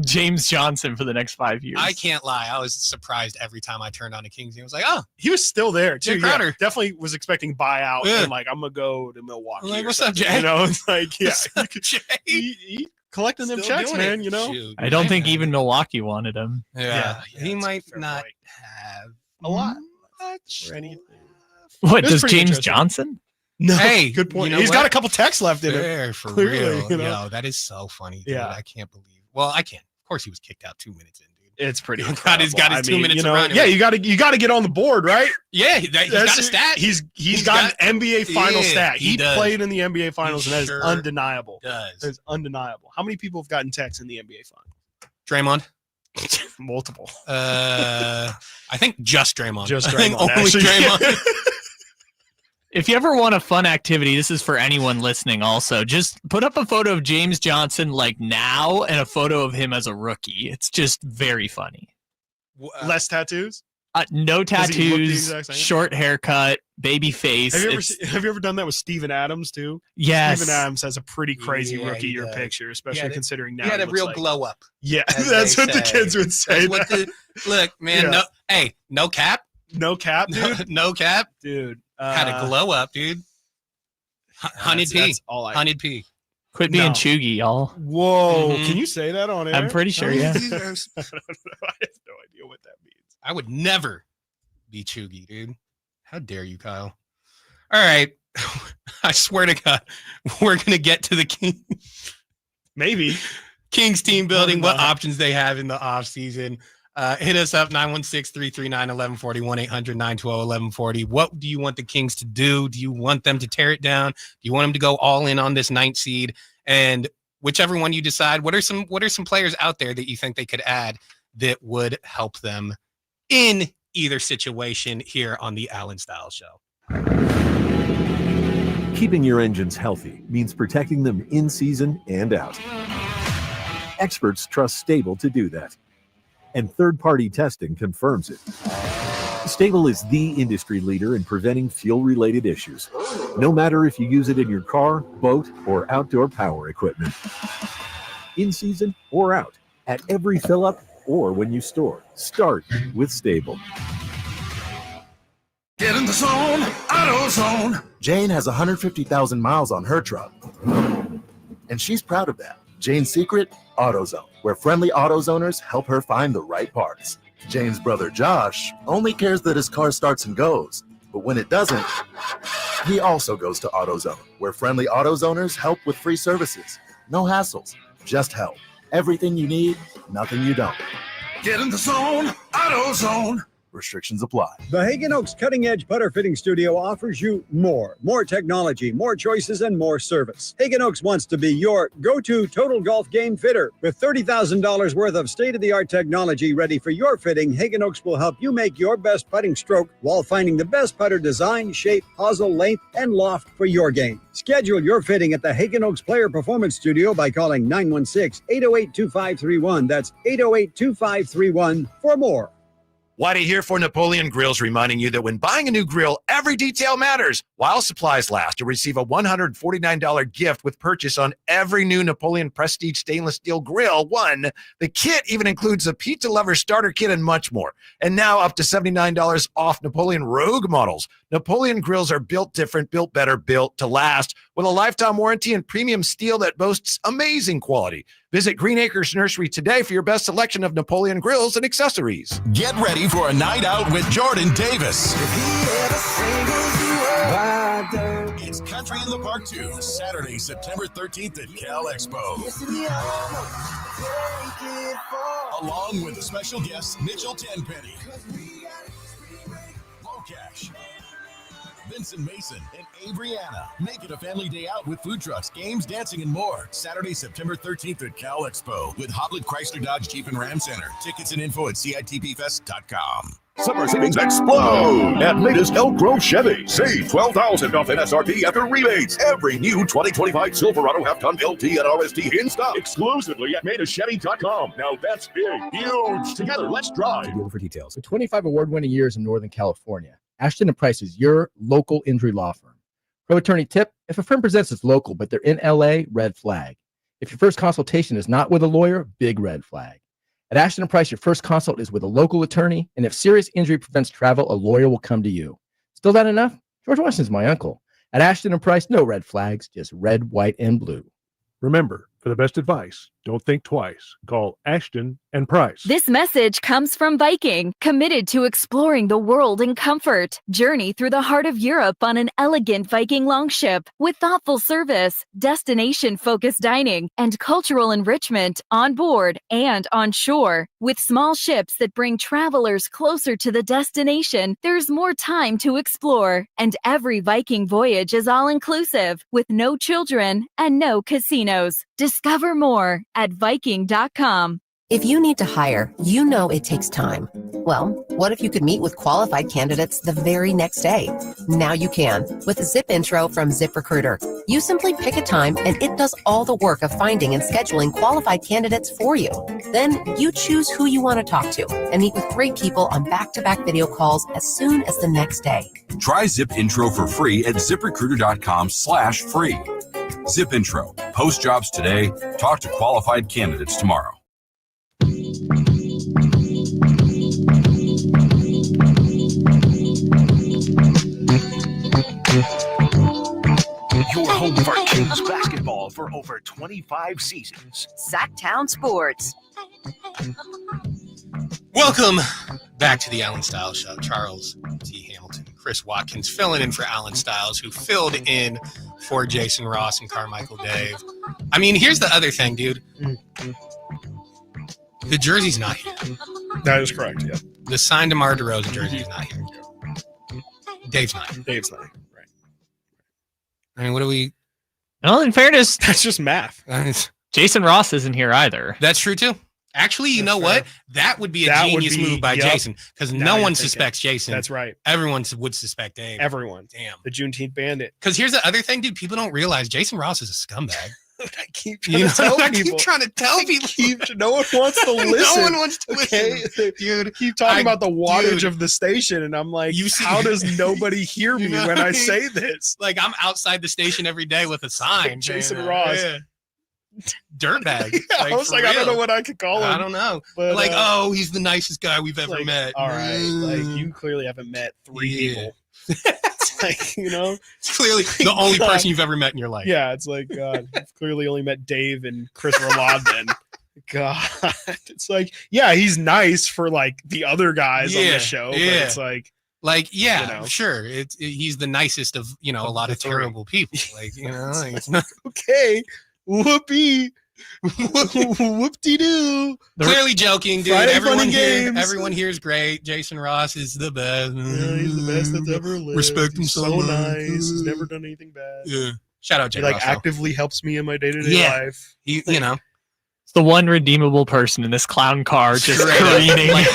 Speaker 4: James Johnson for the next 5 years.
Speaker 2: I can't lie. I was surprised every time I turned on a Kings game. I was like, oh,
Speaker 3: he was still there too.
Speaker 2: Jay Crowder.
Speaker 3: Definitely was expecting buyout and like, I'm gonna go to Milwaukee.
Speaker 2: I'm like, what's up, Jay?
Speaker 3: It's like,
Speaker 2: Jay?
Speaker 3: he collecting them
Speaker 2: Still
Speaker 3: checks,
Speaker 2: doing
Speaker 3: man.
Speaker 2: it. Shoot,
Speaker 4: I don't think even Milwaukee wanted him.
Speaker 2: Yeah, he might not have
Speaker 3: a lot.
Speaker 2: Much.
Speaker 3: Or anything.
Speaker 4: What
Speaker 3: It was
Speaker 4: does
Speaker 3: pretty
Speaker 4: James
Speaker 3: interesting.
Speaker 4: Johnson?
Speaker 3: No,
Speaker 2: Hey,
Speaker 3: good point.
Speaker 2: you know
Speaker 3: He's
Speaker 2: what?
Speaker 3: got a couple texts left in
Speaker 2: Fair,
Speaker 3: him.
Speaker 2: for
Speaker 3: Clearly,
Speaker 2: real.
Speaker 3: Yo,
Speaker 2: that is so funny, dude.
Speaker 3: Yeah.
Speaker 2: I can't believe. Well, I can't. Of course, he was kicked out 2 minutes in, dude.
Speaker 3: It's pretty.
Speaker 2: God, he's got his 2 minutes around him.
Speaker 3: Yeah, you got to get on the board, right?
Speaker 2: Yeah, he's got a stat.
Speaker 3: He's got an NBA final stat.
Speaker 2: he
Speaker 3: He
Speaker 2: does.
Speaker 3: played in the NBA finals, and that is
Speaker 2: sure
Speaker 3: undeniable.
Speaker 2: does.
Speaker 3: That is undeniable. How many people have gotten texts in the NBA
Speaker 2: Draymond.
Speaker 3: Multiple.
Speaker 2: I think just Draymond.
Speaker 3: Just
Speaker 2: I think
Speaker 3: Draymond,
Speaker 2: only
Speaker 3: actually.
Speaker 2: Draymond.
Speaker 4: If you ever want a fun activity, this is for anyone listening also. Just put up a photo of James Johnson like now and a photo of him as a rookie. It's just very funny.
Speaker 3: Less tattoos?
Speaker 4: No
Speaker 3: Does he look the
Speaker 4: tattoos,
Speaker 3: exact same?
Speaker 4: short haircut, baby face.
Speaker 3: Have you ever done that with Steven Adams too?
Speaker 4: Yes.
Speaker 3: Steven Adams has a pretty crazy
Speaker 2: Yeah,
Speaker 3: rookie
Speaker 2: he
Speaker 3: year
Speaker 2: does.
Speaker 3: picture, especially
Speaker 2: He had a-
Speaker 3: considering now
Speaker 2: He had a
Speaker 3: looks
Speaker 2: real
Speaker 3: like-
Speaker 2: glow up.
Speaker 3: Yeah,
Speaker 2: as
Speaker 3: that's
Speaker 2: they
Speaker 3: what the
Speaker 2: say.
Speaker 3: kids would say.
Speaker 2: That's what look, man.
Speaker 3: Yeah.
Speaker 2: No cap.
Speaker 3: No cap, dude.
Speaker 2: No cap.
Speaker 3: Dude.
Speaker 2: Had a glow up, dude. Hunted P.
Speaker 3: That's all I.
Speaker 2: Hunted P.
Speaker 4: Quit being
Speaker 3: No.
Speaker 4: chuggy, y'all.
Speaker 3: Whoa,
Speaker 2: Mhm.
Speaker 3: can you say that on air?
Speaker 4: I'm pretty sure, yeah.
Speaker 3: I don't know. I have no idea what that means.
Speaker 2: I would never be chuggy, dude. How dare you, Kyle? All right. I swear to God, we're going to get to the Kings.
Speaker 3: Maybe.
Speaker 2: Kings team building, what
Speaker 3: Probably not.
Speaker 2: options they have in the offseason. Hit us up, 916-339-1140, 1-800-912-1140. What do you want the Kings to do? Do you want them to tear it down? Do you want them to go all in on this 9th seed? And whichever one you decide, what are some players out there that you think they could add that would help them in either situation here on the Allen Stiles Show?
Speaker 9: Keeping your engines healthy means protecting them in season and out. Experts trust Stable to do that, and third-party testing confirms it. Stable is the industry leader in preventing fuel-related issues, no matter if you use it in your car, boat, or outdoor power equipment. In season or out, at every fill-up or when you store, start with Stable.
Speaker 16: Get in the zone, AutoZone.
Speaker 19: Jane has 150,000 miles on her truck, and she's proud of that. Jane's secret, AutoZone, where friendly AutoZoners help her find the right parts. Jane's brother Josh only cares that his car starts and goes, but when it doesn't, he also goes to AutoZone, where friendly AutoZoners help with free services. No hassles, just help. Everything you need, nothing you don't.
Speaker 16: Get in the zone, AutoZone.
Speaker 19: Restrictions apply.
Speaker 10: The Hagen Oaks Cutting Edge Putter Fitting Studio offers you more technology, more choices, and more service. Hagen Oaks wants to be your go-to total golf game fitter. With $30,000 worth of state-of-the-art technology ready for your fitting, Hagen Oaks will help you make your best putting stroke while finding the best putter design, shape, hosel, length, and loft for your game. Schedule your fitting at the Hagen Oaks Player Performance Studio by calling 916-808-2531. That's 808-2531 for more.
Speaker 23: Whitey here for Napoleon Grills, reminding you that when buying a new grill, every detail matters. While supplies last, you'll receive a $149 gift with purchase on every new Napoleon Prestige stainless steel grill. The kit even includes a pizza lover starter kit and much more. And now up to $79 off Napoleon Rogue models. Napoleon grills are built different, built better, built to last, with a lifetime warranty and premium steel that boasts amazing quality. Visit Green Acres Nursery today for your best selection of Napoleon grills and accessories.
Speaker 16: Get ready for a night out with Jordan Davis. It's Country in the Park 2, Saturday, September 13th at Cal Expo. Along with the special guests Mitchell Tenpenny, Low Cash, Vincent Mason, and Abriana. Make it a family day out with food trucks, games, dancing, and more. Saturday, September 13th at Cal Expo with Hoblit Chrysler Dodge Jeep and Ram Center. Tickets and info at CITPFest.com.
Speaker 7: Summer savings explode at latest Elk Grove Chevy. Save $12,000 off MSRP after rebates. Every new 2025 Silverado half-ton LT and RST in stock. Exclusively at MadeOfChevy.com. Now that's big, huge. Together, let's drive.
Speaker 11: Dealer for details. With 25 award-winning years in Northern California, Ashton & Price is your local injury law firm. Pro attorney tip: if a firm presents as local but they're in LA, red flag. If your first consultation is not with a lawyer, big red flag. At Ashton & Price, your first consult is with a local attorney, and if serious injury prevents travel, a lawyer will come to you. Still not enough? George Washington's my uncle. At Ashton & Price, no red flags, just red, white, and blue.
Speaker 9: Remember, for the best advice, don't think twice. Call Ashton & Price.
Speaker 21: This message comes from Viking, committed to exploring the world in comfort. Journey through the heart of Europe on an elegant Viking longship with thoughtful service, destination-focused dining, and cultural enrichment on board and on shore. With small ships that bring travelers closer to the destination, there's more time to explore. And every Viking voyage is all-inclusive, with no children and no casinos. Discover more at Viking.com.
Speaker 12: If you need to hire, you know it takes time. Well, what if you could meet with qualified candidates the very next day? Now you can with Zip Intro from ZipRecruiter. You simply pick a time and it does all the work of finding and scheduling qualified candidates for you. Then you choose who you want to talk to and meet with great people on back-to-back video calls as soon as the next day.
Speaker 20: Try Zip Intro for free at ZipRecruiter.com/free. Zip Intro. Post jobs today. Talk to qualified candidates tomorrow.
Speaker 13: Your home for Kings basketball for over 25 seasons.
Speaker 21: Sacktown Sports.
Speaker 2: Welcome back to the Allen Stiles Show. Charles T. Hamilton, Chris Watkins filling in for Allen Stiles, who filled in for Jason Ross and Carmichael Dave. I mean, here's the other thing, dude. The jersey's not here.
Speaker 3: That is correct, yeah.
Speaker 2: The signed DeMar DeRozan jersey is not here. Dave's not here.
Speaker 3: Dave's not here. Right.
Speaker 2: I mean, what do we...
Speaker 4: Well, in fairness,
Speaker 3: that's just math.
Speaker 4: Jason Ross isn't here either.
Speaker 2: That's true, too. Actually, you know what? That would be a genius move by Jason, because no one suspects Jason.
Speaker 3: That's right.
Speaker 2: Everyone would suspect Dave.
Speaker 3: Everyone.
Speaker 2: Damn.
Speaker 3: The Juneteenth Bandit.
Speaker 2: Because here's the other thing, dude. People don't realize Jason Ross is a scumbag.
Speaker 3: I keep trying to tell people. No one wants to listen.
Speaker 2: No one wants to listen. Dude,
Speaker 3: keep talking about the wattage of the station, and I'm like, how does nobody hear me when I say this?
Speaker 2: Like, I'm outside the station every day with a sign.
Speaker 3: Jason Ross.
Speaker 2: Yeah. Dirtbag.
Speaker 3: I was like, I don't know what I could call him.
Speaker 2: I don't know.
Speaker 3: But,
Speaker 2: like, he's the nicest guy we've ever met.
Speaker 3: All right. Like, you clearly haven't met three people. It's like,
Speaker 2: it's clearly the only person you've ever met in your life.
Speaker 3: Yeah, it's like, God, you've clearly only met Dave and Chris Rolad then. God. It's like, yeah, he's nice for like the other guys on the show, but it's like,
Speaker 2: sure. He's the nicest of, a lot of terrible people. Like, it's not
Speaker 3: okay. Whoopee. Whoop-de-doo.
Speaker 2: Clearly joking, dude.
Speaker 3: Friday
Speaker 2: Everyone here is great. Jason Ross is the best.
Speaker 3: Yeah, he's the best that's ever lived.
Speaker 2: Respect him so much.
Speaker 3: Nice. He's never done anything bad.
Speaker 2: Yeah. Shout out Jay
Speaker 3: He
Speaker 2: Ross,
Speaker 3: actively helps me in my day-to-day life.
Speaker 2: He,
Speaker 4: It's the one redeemable person in this clown car just careening.
Speaker 2: Like,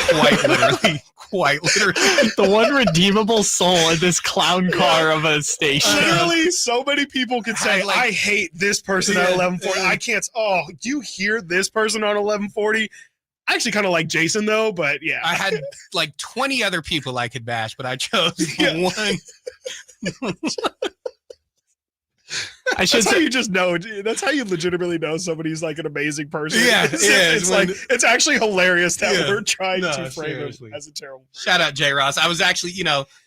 Speaker 2: quite literally.
Speaker 4: The one redeemable soul in this clown car of a station.
Speaker 3: Literally, so many people could say, I hate this person at 1140. I can't. Oh, you hear this person on 1140? I actually kind of like Jason, though, but yeah.
Speaker 2: I had like 20 other people I could bash, but I chose the one.
Speaker 3: That's how you just know. That's how you legitimately know somebody's like an amazing person.
Speaker 2: Yeah,
Speaker 3: it's actually hilarious that we're trying to frame him as a terrible person.
Speaker 2: Shout out Jay Ross. I was actually,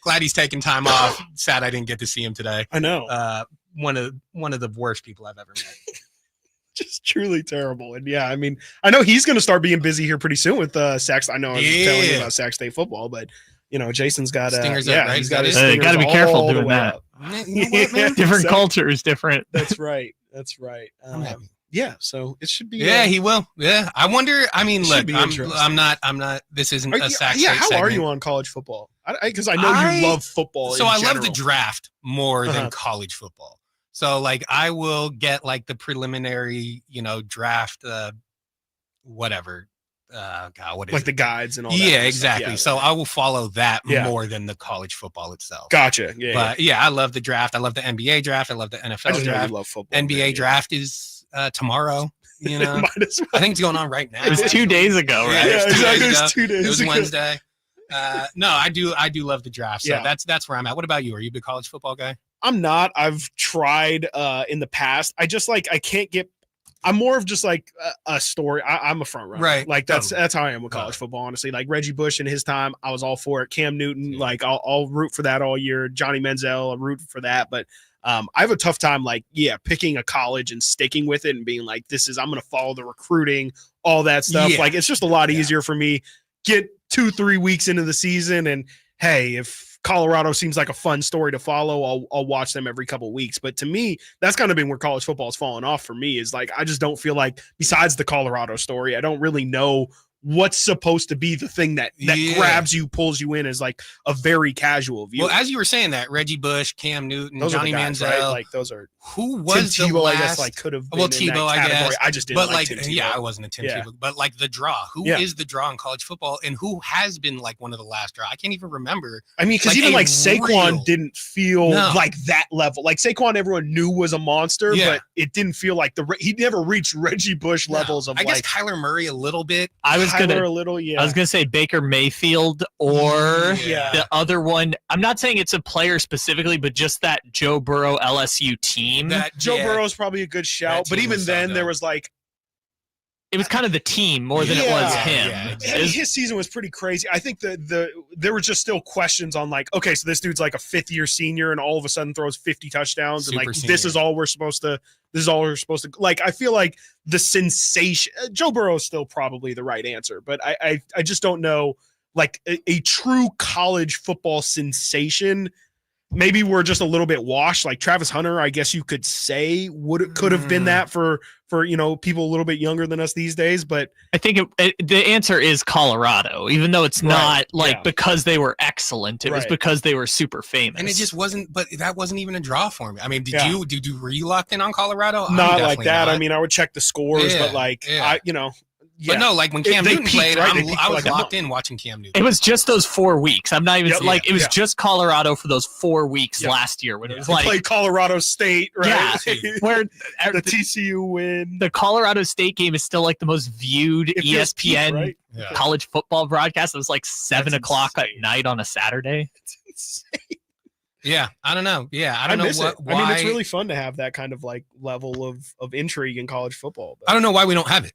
Speaker 2: glad he's taking time off. Sad I didn't get to see him today.
Speaker 3: I know.
Speaker 2: One of the worst people I've ever met.
Speaker 3: Just truly terrible. And yeah, I mean, I know he's going to start being busy here pretty soon with Sac. I know I'm telling you about Sac State football, but Jason's got
Speaker 2: stingers up, right?
Speaker 3: He's got his
Speaker 4: got to be careful doing that. Different
Speaker 3: so,
Speaker 4: cultures, different.
Speaker 3: That's right. Yeah, so it should be.
Speaker 2: Yeah, he will. Yeah, I wonder. I mean, look, I'm not. This isn't a Sac State
Speaker 3: how
Speaker 2: segment.
Speaker 3: are you on college football? Because I know you love football.
Speaker 2: So
Speaker 3: in
Speaker 2: I love
Speaker 3: general.
Speaker 2: the draft more
Speaker 3: Uh-huh.
Speaker 2: than college football. So like I will get like the preliminary, draft, whatever. God, what is
Speaker 3: like
Speaker 2: it?
Speaker 3: the guides and all that.
Speaker 2: Yeah,
Speaker 3: kind of stuff.
Speaker 2: exactly.
Speaker 3: Yeah.
Speaker 2: So I will follow that
Speaker 3: Yeah.
Speaker 2: more than the college football itself.
Speaker 3: Gotcha. Yeah.
Speaker 2: But yeah, I love the draft. I love the NBA draft. I love the
Speaker 3: I
Speaker 2: NFL
Speaker 3: just know
Speaker 2: draft.
Speaker 3: you love football.
Speaker 2: NBA
Speaker 3: man, yeah.
Speaker 2: draft is tomorrow.
Speaker 3: Might as well.
Speaker 2: I think it's going on right now.
Speaker 4: It was 2 days ago, right?
Speaker 3: Yeah,
Speaker 2: it was 2
Speaker 3: exactly.
Speaker 2: days
Speaker 3: It was
Speaker 2: ago.
Speaker 3: 2 days
Speaker 2: It was
Speaker 3: ago.
Speaker 2: Wednesday. No, I do love the draft. So
Speaker 3: Yeah.
Speaker 2: that's where I'm at. What about you? Are you a big college football guy?
Speaker 3: I'm not. I've tried in the past. I just I can't get. I'm more of just like a story. I'm a front runner,
Speaker 2: Right.
Speaker 3: Like that's how I am with college football. Honestly, like Reggie Bush in his time, I was all for it. Cam Newton, like I'll root for that all year. Johnny Manziel, I'll root for that. But I have a tough time picking a college and sticking with it and being like, I'm going to follow the recruiting, all that stuff.
Speaker 2: Yeah.
Speaker 3: Like it's just a lot easier for me. Get 2-3 weeks into the season and hey, if Colorado seems like a fun story to follow, I'll watch them every couple of weeks. But to me, that's kind of been where college football has fallen off for me is like, I just don't feel like besides the Colorado story, I don't really know what's supposed to be the thing that grabs you, pulls you in as like a very casual view.
Speaker 2: Well, as you were saying that, Reggie Bush, Cam Newton,
Speaker 3: those
Speaker 2: Johnny
Speaker 3: are the guys,
Speaker 2: Manziel,
Speaker 3: right? Like those are
Speaker 2: who was
Speaker 3: Tim
Speaker 2: the
Speaker 3: Tebow,
Speaker 2: last?
Speaker 3: I guess could have been
Speaker 2: well,
Speaker 3: in
Speaker 2: Tebow,
Speaker 3: that
Speaker 2: I
Speaker 3: category.
Speaker 2: guess.
Speaker 3: I just didn't
Speaker 2: but
Speaker 3: like Tim Tebow.
Speaker 2: yeah, I wasn't a Tim Tebow. But like the draw, who is the draw in college football, and who has been like one of the last draw? I can't even remember.
Speaker 3: I mean, because even like Saquon didn't feel like that level. Like Saquon, everyone knew was a monster, but it didn't feel like he never reached Reggie Bush levels of.
Speaker 2: I guess Kyler Murray a little bit.
Speaker 4: I was
Speaker 3: Kyler
Speaker 4: gonna
Speaker 3: a little, yeah.
Speaker 4: I was gonna say Baker Mayfield or the other one. I'm not saying it's a player specifically, but just that Joe Burrow LSU team.
Speaker 3: Joe Burrow's probably a good shout, but even then there was like
Speaker 4: it was kind of the team more than it was him.
Speaker 3: I mean, his season was pretty crazy. I think there were just still questions on like, okay, so this dude's like a 5th-year senior and all of a sudden throws 50 touchdowns and like this is all we're supposed to like. I feel like the sensation Joe Burrow is still probably the right answer, but I just don't know like a true college football sensation. Maybe we're just a little bit washed. Like Travis Hunter, I guess you could say could have been that for people a little bit younger than us these days. But
Speaker 4: I think the answer is Colorado, even though it's not because they were excellent. It was because they were super famous.
Speaker 2: And it just wasn't. But that wasn't even a draw for me. I mean, were you locked in on Colorado?
Speaker 3: Not like that. I mean, I would check the scores, but like
Speaker 2: But no, like when Cam Newton played,
Speaker 3: right?
Speaker 2: I was locked in watching Cam Newton.
Speaker 4: It was just those 4 weeks. I'm not even it was just Colorado for those 4 weeks last year when it was
Speaker 3: they
Speaker 4: like
Speaker 3: played Colorado State, right?
Speaker 4: Yeah, where
Speaker 3: the TCU win.
Speaker 4: The Colorado State game is still like the most viewed ESPN college football broadcast. It was like 7 o'clock at night on a Saturday.
Speaker 3: It's insane.
Speaker 2: Yeah, I don't know. Yeah, I don't know why.
Speaker 3: I mean, it's really fun to have that kind of like level of intrigue in college football.
Speaker 2: I don't know why we don't have it.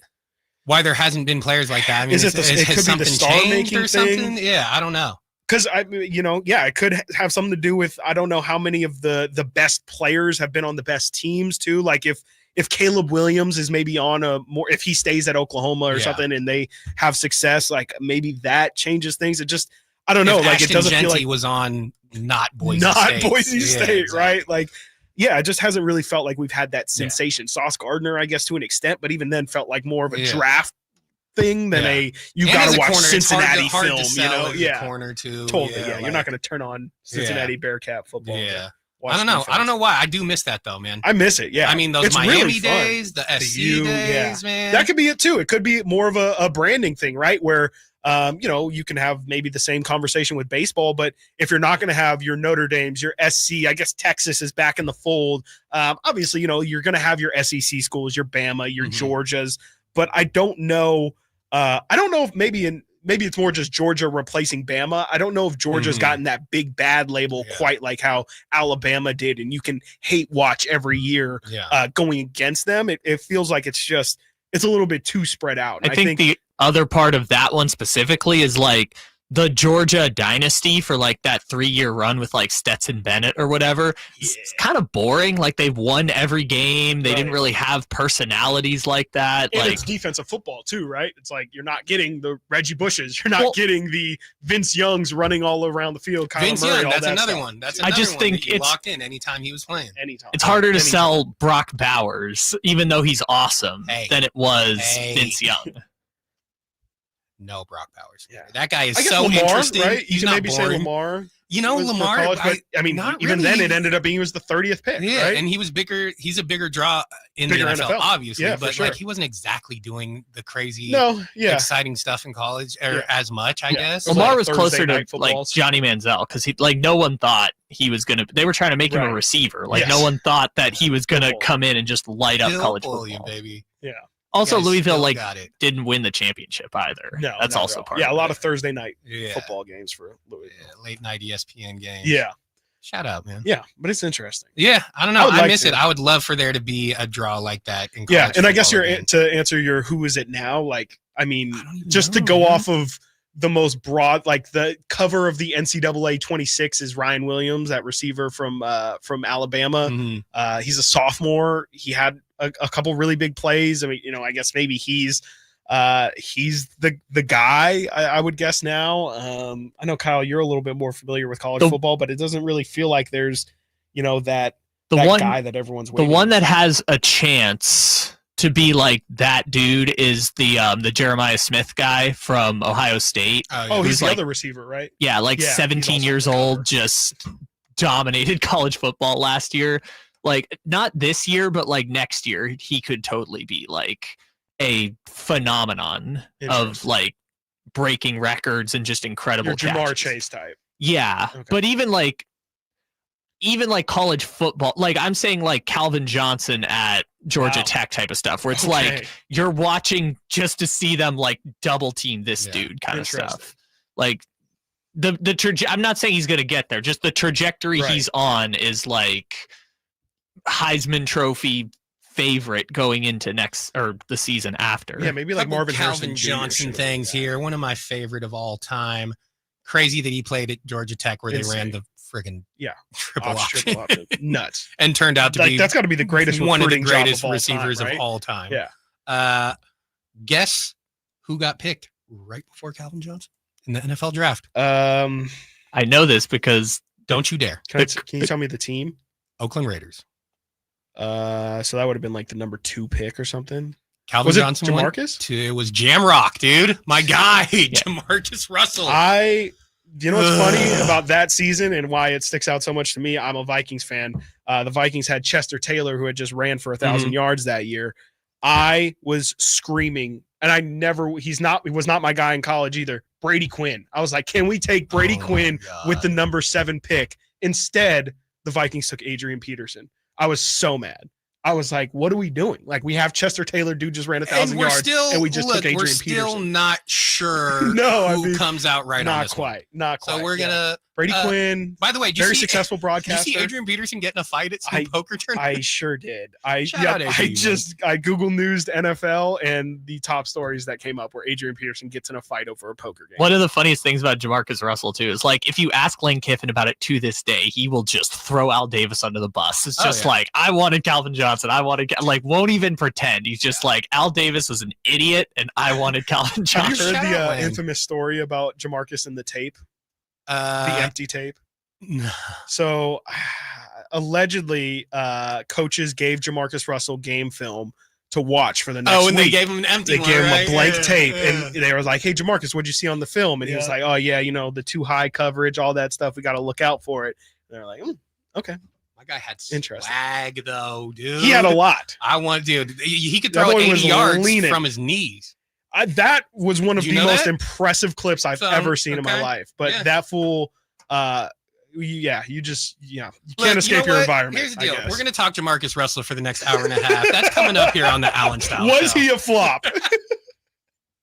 Speaker 2: Why there hasn't been players like that? I mean,
Speaker 3: it could be the
Speaker 2: something
Speaker 3: star
Speaker 2: changed
Speaker 3: making
Speaker 2: or something?
Speaker 3: thing?
Speaker 2: Yeah, I don't know.
Speaker 3: Because it could have something to do with I don't know how many of the best players have been on the best teams too. Like if Caleb Williams is maybe on if he stays at Oklahoma or something and they have success, like maybe that changes things. It just I don't know.
Speaker 2: If
Speaker 3: like
Speaker 2: Ashton
Speaker 3: it doesn't
Speaker 2: Jeanty
Speaker 3: feel like
Speaker 2: was on not Boise
Speaker 3: State,
Speaker 2: exactly.
Speaker 3: right? Like. Yeah, it just hasn't really felt like we've had that sensation. Sauce Gardner, I guess, to an extent, but even then felt like more of a draft thing than you got to watch
Speaker 2: corner,
Speaker 3: Cincinnati
Speaker 2: hard
Speaker 3: film.
Speaker 2: to sell as a
Speaker 3: corner
Speaker 2: too.
Speaker 3: Totally.
Speaker 2: Yeah,
Speaker 3: You're not going to turn on Cincinnati Bearcat football.
Speaker 2: Yeah. I don't know.
Speaker 3: Defense.
Speaker 2: I don't know why. I do miss that though, man.
Speaker 3: I miss it. Yeah.
Speaker 2: I mean, those
Speaker 3: it's
Speaker 2: Miami
Speaker 3: really
Speaker 2: days, the SC days, man.
Speaker 3: That could be it too. It could be more of a branding thing, right? Where you can have maybe the same conversation with baseball, but if you're not going to have your Notre Dames, your SC, I guess Texas is back in the fold. Obviously, you're going to have your SEC schools, your Bama, your Georgias, but I don't know. I don't know if maybe it's more just Georgia replacing Bama. I don't know if Georgia's gotten that big bad label quite like how Alabama did, and you can hate watch every year going against them. It feels like it's a little bit too spread out.
Speaker 4: I think the other part of that one specifically is like the Georgia dynasty for like that 3-year run with like Stetson Bennett or whatever. It's kind of boring. Like they've won every game. They didn't really have personalities like that.
Speaker 3: And
Speaker 4: like
Speaker 3: it's defensive football too, right? It's like you're not getting the Reggie Bushes. You're not getting the Vince Youngs running all around the field. Kyler
Speaker 2: Vince
Speaker 3: Murray,
Speaker 2: Young,
Speaker 3: all
Speaker 2: that's
Speaker 3: that
Speaker 2: another
Speaker 3: stuff.
Speaker 2: one. That's another one
Speaker 4: think
Speaker 2: that you
Speaker 4: it's
Speaker 2: locked in anytime he was playing.
Speaker 3: Anytime.
Speaker 4: It's harder to sell Brock Bowers, even though he's awesome, than it was Vince Young.
Speaker 2: No Brock Bowers.
Speaker 3: Yeah.
Speaker 2: That guy is
Speaker 3: I guess
Speaker 2: so
Speaker 3: Lamar,
Speaker 2: interesting.
Speaker 3: right?
Speaker 2: He's
Speaker 3: you can
Speaker 2: not
Speaker 3: maybe
Speaker 2: boring.
Speaker 3: say Lamar.
Speaker 2: You know,
Speaker 3: was for
Speaker 2: Lamar.
Speaker 3: college, but I mean,
Speaker 2: not
Speaker 3: even
Speaker 2: really.
Speaker 3: then, it ended up being he was the 30th pick.
Speaker 2: Yeah,
Speaker 3: right?
Speaker 2: and he was bigger. He's a bigger draw in
Speaker 3: Bigger
Speaker 2: the NFL,
Speaker 3: NFL.
Speaker 2: obviously.
Speaker 3: Yeah, for
Speaker 2: but
Speaker 3: sure.
Speaker 2: like, he wasn't exactly doing the crazy, exciting stuff in college or as much, I guess.
Speaker 4: Lamar was
Speaker 3: Thursday
Speaker 4: closer to
Speaker 3: night
Speaker 4: like
Speaker 3: footballs.
Speaker 4: Johnny Manziel because he like no one thought he was gonna. They were trying to make him a
Speaker 3: Right.
Speaker 4: receiver. Like
Speaker 3: Yes.
Speaker 4: no one thought that he was gonna
Speaker 3: Football.
Speaker 4: come in and just light up
Speaker 2: He'll
Speaker 4: college
Speaker 2: pull
Speaker 4: football.
Speaker 2: you, baby.
Speaker 3: Yeah.
Speaker 4: Also,
Speaker 2: You guys
Speaker 4: Louisville
Speaker 2: still
Speaker 4: like
Speaker 2: got it.
Speaker 4: didn't win the championship either.
Speaker 3: No,
Speaker 4: that's
Speaker 3: not
Speaker 4: also
Speaker 3: at all.
Speaker 4: part.
Speaker 3: Yeah,
Speaker 4: of
Speaker 3: a lot
Speaker 4: it.
Speaker 3: of Thursday night
Speaker 2: Yeah.
Speaker 3: football games for Louisville.
Speaker 2: Late night ESPN games.
Speaker 3: Yeah.
Speaker 2: Shout out, man.
Speaker 3: Yeah, but it's interesting.
Speaker 2: Yeah, I don't know.
Speaker 3: would
Speaker 2: I
Speaker 3: like
Speaker 2: miss
Speaker 3: to.
Speaker 2: it. I would love for there to be a draw like that. In
Speaker 3: Yeah,
Speaker 2: college
Speaker 3: and I guess
Speaker 2: football
Speaker 3: you're
Speaker 2: again.
Speaker 3: to answer your who is it now? Like, I mean, just to
Speaker 2: know,
Speaker 3: go
Speaker 2: man.
Speaker 3: off of the most broad, like the cover of the NCAA 26 is Ryan Williams, that receiver from Alabama.
Speaker 2: Mhm.
Speaker 3: He's a sophomore. He had a couple really big plays. I mean, I guess maybe he's the guy. I would guess now. I know, Kyle, you're a little bit more familiar with college football, but it doesn't really feel like there's that guy that everyone's waiting.
Speaker 4: The one that has a chance to be like that dude is the Jeremiah Smith guy from Ohio State.
Speaker 3: Oh, he's
Speaker 4: who's
Speaker 3: the
Speaker 4: like,
Speaker 3: other receiver, right?
Speaker 4: yeah, like
Speaker 3: Yeah, he's
Speaker 4: 17
Speaker 3: also
Speaker 4: years old, just dominated college football last year. Like not this year, but like next year, he could totally be like a phenomenon of like breaking records and just incredible
Speaker 3: Your Jamar
Speaker 4: catches.
Speaker 3: Chase type.
Speaker 4: Yeah, but even like college football, like I'm saying like Calvin Johnson at Georgia Tech type of stuff, where it's like you're watching just to see them like double team this dude kind of stuff. Like I'm not saying he's gonna get there, just the trajectory he's on is like Heisman Trophy favorite going into the season after.
Speaker 3: Yeah, maybe like
Speaker 2: Couple
Speaker 3: Marvin
Speaker 2: Calvin
Speaker 3: Harrison Jr.
Speaker 2: Johnson
Speaker 3: shit.
Speaker 2: things here. One of my favorite of all time. Crazy that he played at Georgia Tech where they ran the friggin' triple option.
Speaker 3: Nuts.
Speaker 2: And turned out to
Speaker 3: Like,
Speaker 2: be
Speaker 3: that's got to be the greatest
Speaker 2: one of the
Speaker 3: recruiting job
Speaker 2: greatest
Speaker 3: of all
Speaker 2: receivers
Speaker 3: time, right?
Speaker 2: of all time.
Speaker 3: Yeah.
Speaker 2: Guess who got picked right before Calvin Johnson in the NFL draft?
Speaker 4: I know this because
Speaker 2: don't you dare.
Speaker 3: Can you tell me the team?
Speaker 2: Oakland Raiders.
Speaker 3: So that would have been like the number 2 pick or something.
Speaker 2: Calvin
Speaker 3: was it
Speaker 2: Johnson went
Speaker 3: Jamarcus?
Speaker 2: It was Jamrock, dude. My guy, Jamarcus Russell.
Speaker 3: You know what's funny about that season and why it sticks out so much to me? I'm a Vikings fan. The Vikings had Chester Taylor, who had just ran for 1,000 yards that year. I was screaming, and he was not my guy in college either. Brady Quinn. I was like, can we take Brady Quinn with the number 7 pick? Instead, the Vikings took Adrian Peterson. I was so mad. I was like, what are we doing? Like, we have Chester Taylor, dude just ran 1,000 yards, and we just took Adrian
Speaker 2: we're
Speaker 3: Peterson.
Speaker 2: still not sure who comes out right on
Speaker 3: not
Speaker 2: this
Speaker 3: quite,
Speaker 2: one.
Speaker 3: not quite.
Speaker 2: So we're gonna
Speaker 3: Brady Quinn.
Speaker 2: By the way,
Speaker 3: very successful broadcaster.
Speaker 2: Did you see Adrian Peterson get in a fight at some poker tournament?
Speaker 3: I sure did. I Google Newsed NFL and the top stories that came up where Adrian Peterson gets in a fight over a poker game.
Speaker 4: one of the funniest things about Jamarcus Russell too is like if you ask Lane Kiffin about it to this day, he will just throw Al Davis under the bus. It's just like, I wanted Calvin Johnson. I wanted won't even pretend. He's just like, Al Davis was an idiot and I wanted Calvin Johnson.
Speaker 3: Have you heard the infamous story about Jamarcus and the tape? The empty tape. So allegedly, coaches gave Jamarcus Russell game film to watch for the next week.
Speaker 2: And they gave him an empty one,
Speaker 3: They gave him
Speaker 2: right?
Speaker 3: a blank
Speaker 2: Yeah,
Speaker 3: tape,
Speaker 2: yeah.
Speaker 3: and they were like, hey, Jamarcus, what'd you see on the film? And he was like, oh, yeah, the too high coverage, all that stuff. We got to look out for it. And they're like, okay.
Speaker 2: My guy had
Speaker 3: Interesting.
Speaker 2: swag, though, dude.
Speaker 3: He had a lot.
Speaker 2: Dude, he could
Speaker 3: That
Speaker 2: throw
Speaker 3: boy
Speaker 2: 80
Speaker 3: was
Speaker 2: yards
Speaker 3: leaning. from
Speaker 2: his knees.
Speaker 3: That was one of
Speaker 2: Did you
Speaker 3: the
Speaker 2: know
Speaker 3: most
Speaker 2: that?
Speaker 3: impressive clips I've ever seen in my
Speaker 2: okay.
Speaker 3: life. But
Speaker 2: Yeah.
Speaker 3: that fool, you can't
Speaker 2: Look,
Speaker 3: escape
Speaker 2: you know
Speaker 3: your
Speaker 2: what?
Speaker 3: environment.
Speaker 2: Here's the
Speaker 3: I
Speaker 2: deal.
Speaker 3: guess.
Speaker 2: We're going to talk Jamarcus Russell for the next hour and a half. That's coming up here on the Allen Stiles
Speaker 3: Was
Speaker 2: Show.
Speaker 3: he a flop?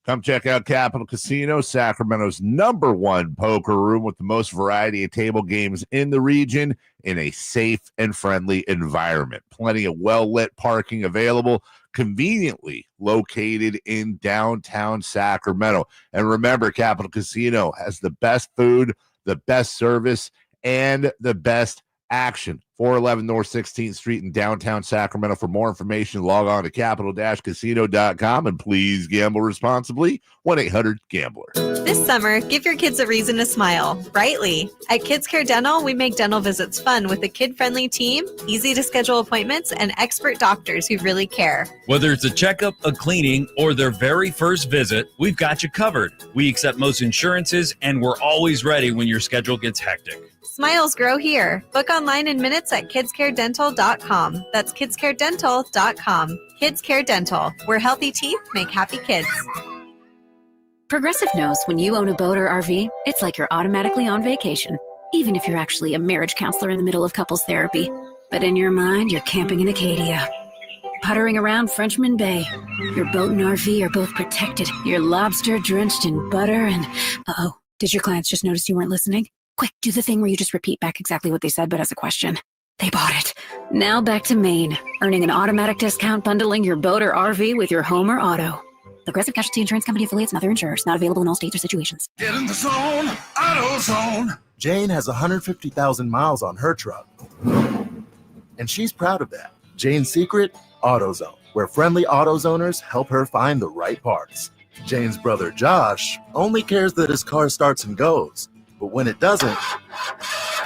Speaker 5: Come check out Capital Casino, Sacramento's #1 poker room with the most variety of table games in the region in a safe and friendly environment. Plenty of well-lit parking available, conveniently located in downtown Sacramento. And remember, Capital Casino has the best food, the best service, and the best action. 411 North 16th Street in downtown Sacramento. For more information, log on to capital-casino.com and please gamble responsibly. 1-800-GAMBLER.
Speaker 14: This summer, give your kids a reason to smile, brightly. At Kids Care Dental, we make dental visits fun with a kid-friendly team, easy to schedule appointments, and expert doctors who really care.
Speaker 15: Whether it's a checkup, a cleaning, or their very first visit, we've got you covered. We accept most insurances, and we're always ready when your schedule gets hectic.
Speaker 14: Smiles grow here. Book online in minutes at kidscaredental.com. That's kidscaredental.com. Kids Care Dental, where healthy teeth make happy kids.
Speaker 17: Progressive knows when you own a boat or RV, it's like you're automatically on vacation, even if you're actually a marriage counselor in the middle of couples therapy. But in your mind, you're camping in Acadia, puttering around Frenchman Bay. Your boat and RV are both protected. You're lobster drenched in butter and... Uh-oh, did your clients just notice you weren't listening? Quick, do the thing where you just repeat back exactly what they said, but as a question. They bought it. Now back to Maine, earning an automatic discount bundling your boat or RV with your home or auto. Progressive Casualty Insurance Company affiliates and other insurers. Not available in all states or situations.
Speaker 7: Get in the zone, AutoZone.
Speaker 19: Jane has 150,000 miles on her truck, and she's proud of that. Jane's secret? AutoZone, where friendly AutoZoners help her find the right parts. Jane's brother Josh only cares that his car starts and goes, but when it doesn't,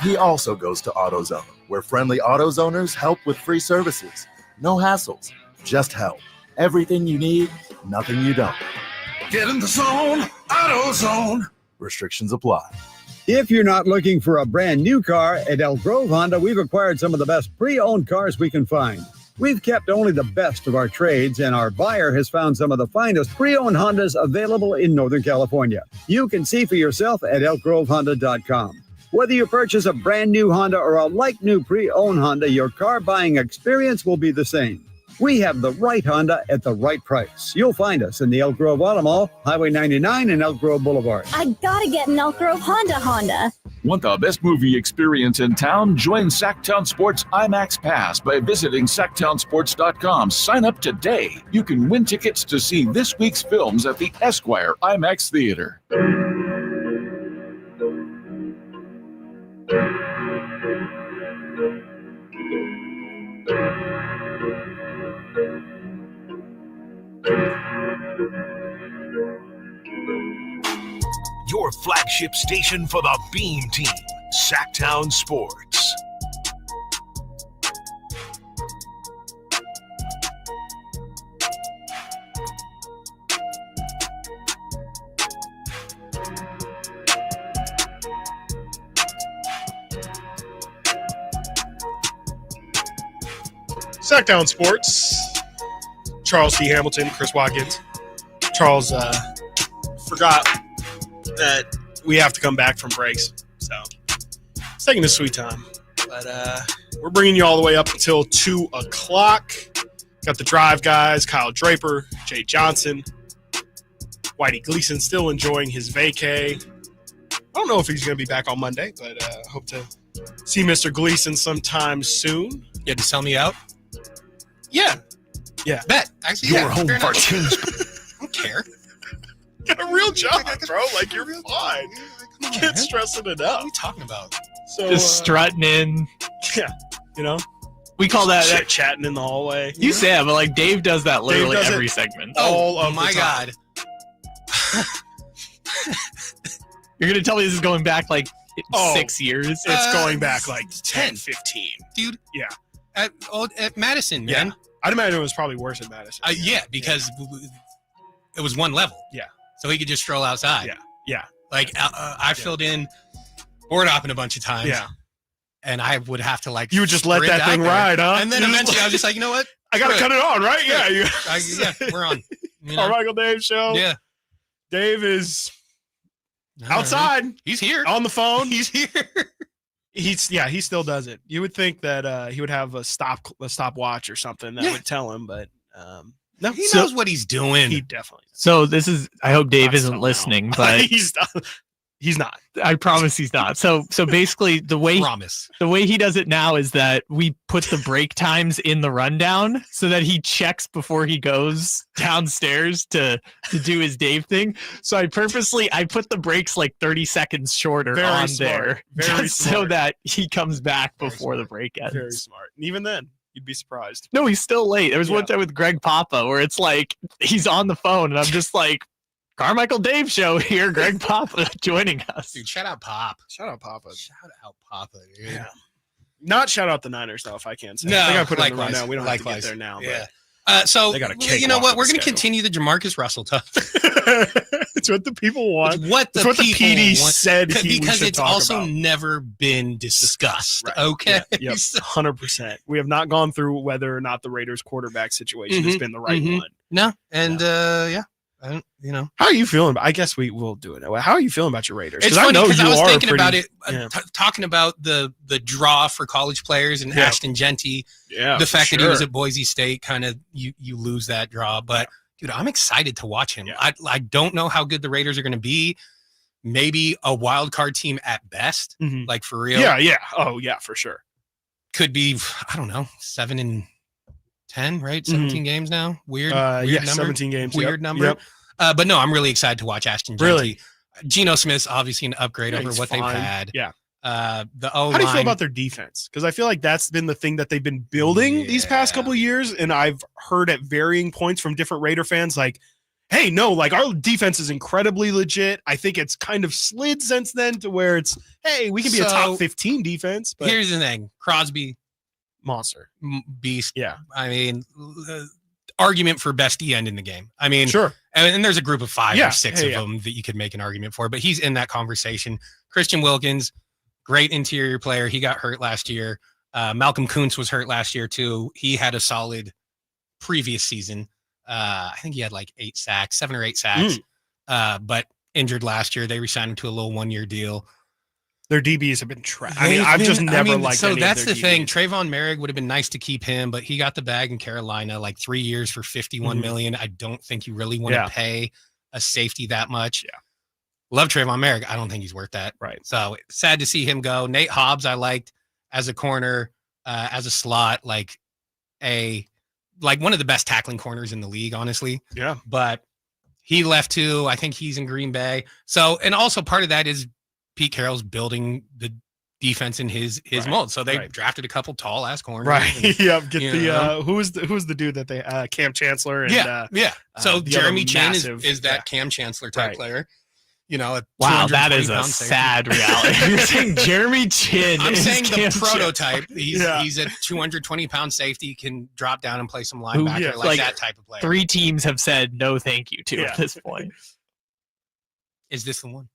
Speaker 19: he also goes to AutoZone, where friendly AutoZoners help with free services. No hassles, just help. Everything you need, nothing you don't.
Speaker 7: Get in the zone, AutoZone.
Speaker 19: Restrictions apply.
Speaker 10: If you're not looking for a brand new car, at Elk Grove Honda, we've acquired some of the best pre-owned cars we can find. We've kept only the best of our trades, and our buyer has found some of the finest pre-owned Hondas available in Northern California. You can see for yourself at elkgrovehonda.com. Whether you purchase a brand new Honda or a like-new pre-owned Honda, your car buying experience will be the same. We have the right Honda at the right price. You'll find us in the Elk Grove Auto Mall, Highway 99 and Elk Grove Boulevard.
Speaker 22: I gotta get an Elk Grove Honda.
Speaker 18: Want the best movie experience in town? Join Sacktown Sports IMAX Pass by visiting sacktownsports.com. Sign up today. You can win tickets to see this week's films at the Esquire IMAX Theater.
Speaker 13: Your flagship station for the Beam Team, Sacktown Sports.
Speaker 3: Sacktown Sports. Charles T. Hamilton, Chris Watkins. Charles forgot that we have to come back from breaks, so it's taking a sweet time. But we're bringing you all the way up until 2 o'clock. Got the drive guys, Kyle Draper, Jay Johnson, Whitey Gleason still enjoying his vacay. I don't know if he's going to be back on Monday, but hope to see Mr. Gleason sometime soon.
Speaker 2: You had to sell me out?
Speaker 3: Yeah.
Speaker 2: Bet. Actually,
Speaker 13: Your home for Kings.
Speaker 2: I don't care.
Speaker 3: Got a real job, bro. Like, you're fine. You can't stress it enough.
Speaker 2: What are you talking about?
Speaker 3: So,
Speaker 4: Just strutting in.
Speaker 3: Yeah, you know?
Speaker 4: We call that
Speaker 3: chatting in the hallway.
Speaker 4: You say that, but like Dave does that literally
Speaker 3: does
Speaker 4: every
Speaker 3: it
Speaker 4: segment.
Speaker 3: all of
Speaker 2: my
Speaker 3: the time.
Speaker 2: God.
Speaker 4: You're going to tell me this is going back like 6 years?
Speaker 3: It's going back like 10, 15.
Speaker 2: Dude.
Speaker 3: Yeah.
Speaker 2: At Madison, man.
Speaker 3: Yeah. I'd imagine it was probably worse at Madison.
Speaker 2: Yeah, because it was one level.
Speaker 3: Yeah.
Speaker 2: So he could just stroll outside.
Speaker 3: Yeah.
Speaker 2: Like, I filled in board hopping a bunch of times.
Speaker 3: Yeah.
Speaker 2: And I would have to, like,
Speaker 3: You would just let
Speaker 2: sprint
Speaker 3: that thing
Speaker 2: out there.
Speaker 3: ride, huh?
Speaker 2: And then
Speaker 3: You just
Speaker 2: eventually I was just like, you know what?
Speaker 3: I got to cut it on, right? Yeah.
Speaker 2: Yeah, we're on. You know?
Speaker 3: Michael Dave show.
Speaker 2: Yeah.
Speaker 3: Dave is outside.
Speaker 2: He's here.
Speaker 3: On the phone.
Speaker 2: He's here.
Speaker 3: He still does it. You would think that he would have a stopwatch or something that would tell him, but no.
Speaker 2: He knows what he's doing.
Speaker 3: He definitely does.
Speaker 4: So this is, I hope Dave isn't listening, but
Speaker 3: he's not.
Speaker 4: I promise he's not. So basically the way he does it now is that we put the break times in the rundown so that he checks before he goes downstairs to do his Dave thing. So I put the breaks like 30 seconds shorter on there just so that he comes back before the break ends.
Speaker 3: Very smart. And even then, you'd be surprised.
Speaker 4: No, he's still late. There was one time with Greg Papa where it's like he's on the phone and I'm just like, Carmichael Dave Show here. Greg Papa joining us.
Speaker 2: Dude, shout out Pop.
Speaker 3: Shout out Papa.
Speaker 2: Shout out Papa, dude.
Speaker 3: Yeah. Not shout out the Niners, though, if I can say.
Speaker 2: No,
Speaker 3: I think I put it in the
Speaker 2: likewise.
Speaker 3: rundown. We don't have to
Speaker 2: Likewise.
Speaker 3: get there now.
Speaker 2: Yeah.
Speaker 3: But
Speaker 2: So,
Speaker 3: they got a
Speaker 2: you know
Speaker 3: cakewalk
Speaker 2: what?
Speaker 3: of
Speaker 2: We're
Speaker 3: a
Speaker 2: going to
Speaker 3: schedule.
Speaker 2: continue the Jamarcus Russell talk.
Speaker 3: It's what the people want.
Speaker 2: It's what the
Speaker 3: It's what the
Speaker 2: people
Speaker 3: PD
Speaker 2: want.
Speaker 3: said we
Speaker 2: because
Speaker 3: should
Speaker 2: it's
Speaker 3: talk
Speaker 2: also
Speaker 3: about.
Speaker 2: never been discussed.
Speaker 3: Right.
Speaker 2: Okay.
Speaker 3: Yeah, yep. 100%. We have not gone through whether or not the Raiders quarterback situation has been the right one.
Speaker 2: No. And yeah. I don't,
Speaker 3: How are you feeling? I guess we will do it. How are you feeling about your Raiders?
Speaker 2: It's
Speaker 3: I
Speaker 2: funny
Speaker 3: know
Speaker 2: because
Speaker 3: you
Speaker 2: I was
Speaker 3: are
Speaker 2: thinking
Speaker 3: pretty-
Speaker 2: about it,
Speaker 3: yeah.
Speaker 2: talking about the draw for college players and
Speaker 3: Yeah.
Speaker 2: Ashton Genty.
Speaker 3: Yeah,
Speaker 2: the
Speaker 3: for
Speaker 2: fact that he was
Speaker 3: sure.
Speaker 2: at Boise State, kind of you lose that draw. But dude, I'm excited to watch him. I don't know how good the Raiders are going to be. Maybe a wild card team at best, like for real.
Speaker 3: Yeah. Oh, yeah, for sure.
Speaker 2: Could be, I don't know, 7-10, right? 17 games now. Weird
Speaker 3: yeah,
Speaker 2: number.
Speaker 3: 17 games.
Speaker 2: Weird
Speaker 3: Yep,
Speaker 2: number.
Speaker 3: yep.
Speaker 2: But no, I'm really excited to watch Ashton Genty.
Speaker 3: Really?
Speaker 2: Geno Smith's obviously an upgrade
Speaker 3: Yeah,
Speaker 2: over
Speaker 3: he's
Speaker 2: what
Speaker 3: fine.
Speaker 2: they've had.
Speaker 3: Yeah.
Speaker 2: The O
Speaker 3: How do you feel about their defense? Because I feel like that's been the thing that they've been building these past couple of years, and I've heard at varying points from different Raider fans like, hey, no, like our defense is incredibly legit. I think it's kind of slid since then to where it's, hey, we can be a top 15 defense. But
Speaker 2: here's the thing. Crosby,
Speaker 3: monster,
Speaker 2: beast.
Speaker 3: Yeah.
Speaker 2: I mean, argument for best D end in the game. I mean,
Speaker 3: sure.
Speaker 2: And there's a group of 5
Speaker 3: Yeah,
Speaker 2: or 6
Speaker 3: yeah,
Speaker 2: of
Speaker 3: yeah.
Speaker 2: them that you could make an argument for, but he's in that conversation. Christian Wilkins, great interior player. He got hurt last year. Malcolm Kuntz was hurt last year too. He had a solid previous season. I think he had like 7 or 8 sacks, but injured last year. They re-signed him to a little 1-year deal.
Speaker 3: Their DBs have been trash. I mean, I've just never liked
Speaker 2: So
Speaker 3: any of
Speaker 2: that's
Speaker 3: their
Speaker 2: the thing.
Speaker 3: DBs.
Speaker 2: Trayvon Merrick would have been nice to keep him, but he got the bag in Carolina, like 3 years for $51 million. I don't think you really want to pay a safety that much.
Speaker 3: Yeah.
Speaker 2: Love Trayvon Merrick. I don't think he's worth that.
Speaker 3: Right.
Speaker 2: So sad to see him go. Nate Hobbs, I liked as a corner, as a slot, like one of the best tackling corners in the league, honestly.
Speaker 3: Yeah.
Speaker 2: But he left too. I think he's in Green Bay. So, and also part of that is Pete Carroll's building the defense in his mold. So they drafted a couple tall ass corners.
Speaker 3: Right.
Speaker 2: And,
Speaker 3: Yeah. Get the who's the dude that they Cam Chancellor and
Speaker 2: So
Speaker 3: the
Speaker 2: Jeremy
Speaker 3: other
Speaker 2: Chin
Speaker 3: massive-
Speaker 2: is that Cam Chancellor type player.
Speaker 4: Wow, that is a sad reality. You're saying Jeremy Chin.
Speaker 2: I'm
Speaker 4: is
Speaker 2: saying
Speaker 4: Cam
Speaker 2: the prototype.
Speaker 4: Chancellor.
Speaker 2: He's a 220-pound safety, can drop down and play some linebacker, like that type of player.
Speaker 4: 3 teams have said no thank you to at this point.
Speaker 2: Is this the one?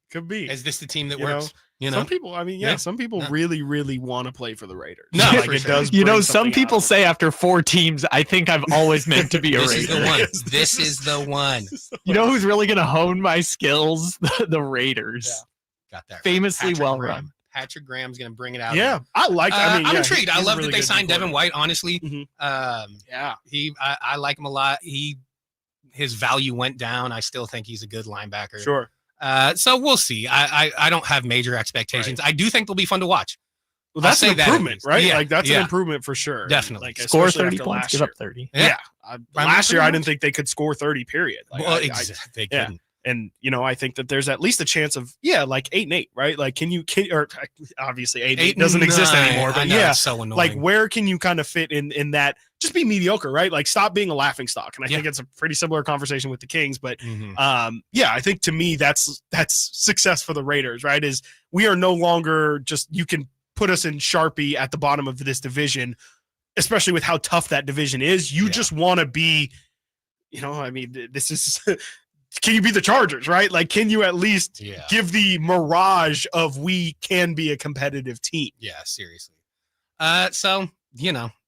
Speaker 3: Could be.
Speaker 2: Is this the team that
Speaker 3: You
Speaker 2: works?
Speaker 3: know, some people. I mean, some people really, really want to play for the Raiders.
Speaker 2: No,
Speaker 3: like
Speaker 2: for
Speaker 3: it
Speaker 2: sure.
Speaker 3: does.
Speaker 4: You know,
Speaker 3: bring
Speaker 4: some
Speaker 3: something
Speaker 4: people
Speaker 3: out.
Speaker 4: say after 4 teams, I think I've always meant to be a
Speaker 2: This is
Speaker 4: Raider.
Speaker 2: the one. This is the one.
Speaker 4: You know who's really going to hone my skills? The Raiders.
Speaker 2: Got that.
Speaker 4: Famously
Speaker 2: Patrick
Speaker 4: well
Speaker 2: Graham.
Speaker 4: run.
Speaker 2: Patrick Graham's going to bring it out.
Speaker 3: Yeah, I like. I mean,
Speaker 2: I'm
Speaker 3: yeah,
Speaker 2: intrigued. I
Speaker 3: he's a
Speaker 2: love
Speaker 3: really
Speaker 2: that they
Speaker 3: good
Speaker 2: signed Devin
Speaker 3: quarterback.
Speaker 2: White. Honestly,
Speaker 3: Yeah,
Speaker 2: I like him a lot. His value went down. I still think he's a good linebacker.
Speaker 3: Sure.
Speaker 2: So we'll see. I don't have major expectations. I do think they'll be fun to watch.
Speaker 3: Well, that's
Speaker 2: I'll
Speaker 3: an
Speaker 2: say that at
Speaker 3: improvement,
Speaker 2: least.
Speaker 3: right?
Speaker 2: Yeah,
Speaker 3: Like that's
Speaker 2: yeah.
Speaker 3: an improvement for sure.
Speaker 2: Definitely.
Speaker 3: Like
Speaker 4: Score
Speaker 3: especially
Speaker 4: 30
Speaker 3: after
Speaker 4: points,
Speaker 3: last
Speaker 4: give
Speaker 3: year.
Speaker 4: up 30.
Speaker 3: Yeah. Last year, I
Speaker 2: pretty
Speaker 3: didn't think they could score 30. Period. Like,
Speaker 2: Well,
Speaker 3: yeah.
Speaker 2: they couldn't.
Speaker 3: And I think that there's at least a chance of like 8-8, right? Like, or obviously 8-8 doesn't exist
Speaker 2: 8-9.
Speaker 3: anymore,
Speaker 2: I
Speaker 3: but
Speaker 2: know,
Speaker 3: yeah,
Speaker 2: it's so annoying.
Speaker 3: like where can you kind of fit in that? Just be mediocre, right? Like stop being a laughing stock. And I think it's a pretty similar conversation with the Kings, but I think to me that's success for the Raiders, right? Is we are no longer just you can put us in Sharpie at the bottom of this division, especially with how tough that division is. You just want to be. I mean, this is. Can you be the Chargers, right? Like, can you at least give the mirage of we can be a competitive team?
Speaker 2: Yeah, seriously. So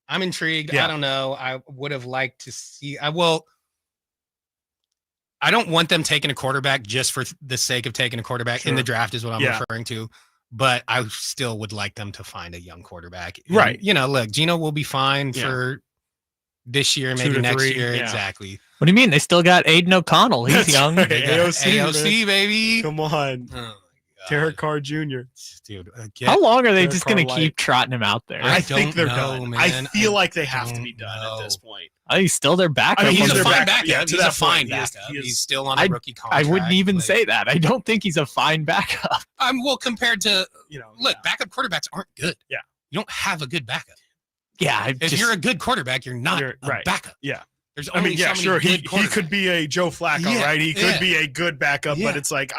Speaker 2: I'm intrigued.
Speaker 3: Yeah.
Speaker 2: I don't know. I would have liked to see. I don't want them taking a quarterback just for the sake of taking a quarterback in the draft, is what I'm referring to. But I still would like them to find a young quarterback. And,
Speaker 3: Right.
Speaker 2: Look, Geno will be fine for this year,
Speaker 3: 2
Speaker 2: maybe
Speaker 3: to
Speaker 2: next
Speaker 3: 3,
Speaker 2: year.
Speaker 3: yeah.
Speaker 2: Exactly.
Speaker 4: What do you mean? They still got Aiden O'Connell. He's
Speaker 3: That's
Speaker 4: young.
Speaker 3: right.
Speaker 2: They got
Speaker 3: AOC,
Speaker 2: baby.
Speaker 3: Come on.
Speaker 2: Oh,
Speaker 3: Derek Carr Jr.
Speaker 2: Dude,
Speaker 4: How long are they
Speaker 3: Derek
Speaker 4: just going to
Speaker 3: Carr
Speaker 4: keep trotting him out there?
Speaker 3: I think they're
Speaker 2: don't know,
Speaker 3: done.
Speaker 2: man.
Speaker 3: I feel like they have to
Speaker 2: don't
Speaker 3: be done at this point.
Speaker 4: He's still their backup.
Speaker 3: I mean,
Speaker 2: He's
Speaker 3: their
Speaker 2: a fine
Speaker 3: backup.
Speaker 2: backup.
Speaker 3: Yeah, to
Speaker 2: He's a
Speaker 3: that
Speaker 2: fine
Speaker 3: point, he is-
Speaker 2: backup.
Speaker 3: he is-
Speaker 2: He's still on a rookie
Speaker 4: I
Speaker 2: contract.
Speaker 4: wouldn't even
Speaker 2: like-
Speaker 4: say that. I don't think he's a fine backup.
Speaker 2: Well, compared to look, backup quarterbacks aren't good.
Speaker 3: Yeah.
Speaker 2: You don't have a good backup.
Speaker 4: Yeah.
Speaker 2: If you're a good quarterback, you're not a
Speaker 3: right.
Speaker 2: backup.
Speaker 3: Yeah.
Speaker 2: There's
Speaker 3: I
Speaker 2: only
Speaker 3: mean, yeah,
Speaker 2: so
Speaker 3: sure.
Speaker 2: many
Speaker 3: He
Speaker 2: good
Speaker 3: could be a Joe Flacco,
Speaker 2: Yeah,
Speaker 3: right? He could
Speaker 2: yeah.
Speaker 3: be a good backup,
Speaker 2: Yeah.
Speaker 3: but it's like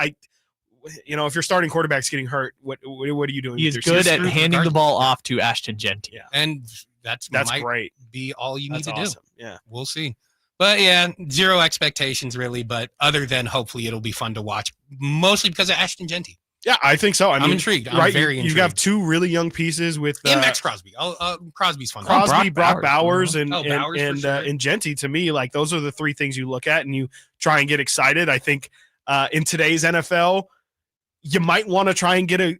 Speaker 3: if your starting quarterback's getting hurt, what are you doing?
Speaker 4: He
Speaker 3: with
Speaker 4: is
Speaker 3: your
Speaker 4: good at
Speaker 3: season?
Speaker 4: handing the ball off to Ashton Genty.
Speaker 3: Yeah.
Speaker 2: And that's might
Speaker 3: great.
Speaker 2: be all you need
Speaker 3: That's
Speaker 2: to
Speaker 3: awesome.
Speaker 2: do.
Speaker 3: Yeah.
Speaker 2: We'll see. But yeah, zero expectations really, but other than hopefully it'll be fun to watch, mostly because of Ashton Genty.
Speaker 3: Yeah, I think so.
Speaker 2: I'm intrigued. I'm very
Speaker 3: You
Speaker 2: intrigued.
Speaker 3: have two really young pieces with
Speaker 2: And Max Crosby. Crosby's fun.
Speaker 3: Crosby, Brock Bowers, and
Speaker 2: Bowers for sure.
Speaker 3: and Genty. To me, like those are the three things you look at and you try and get excited. I think in today's NFL, you might want to try and get a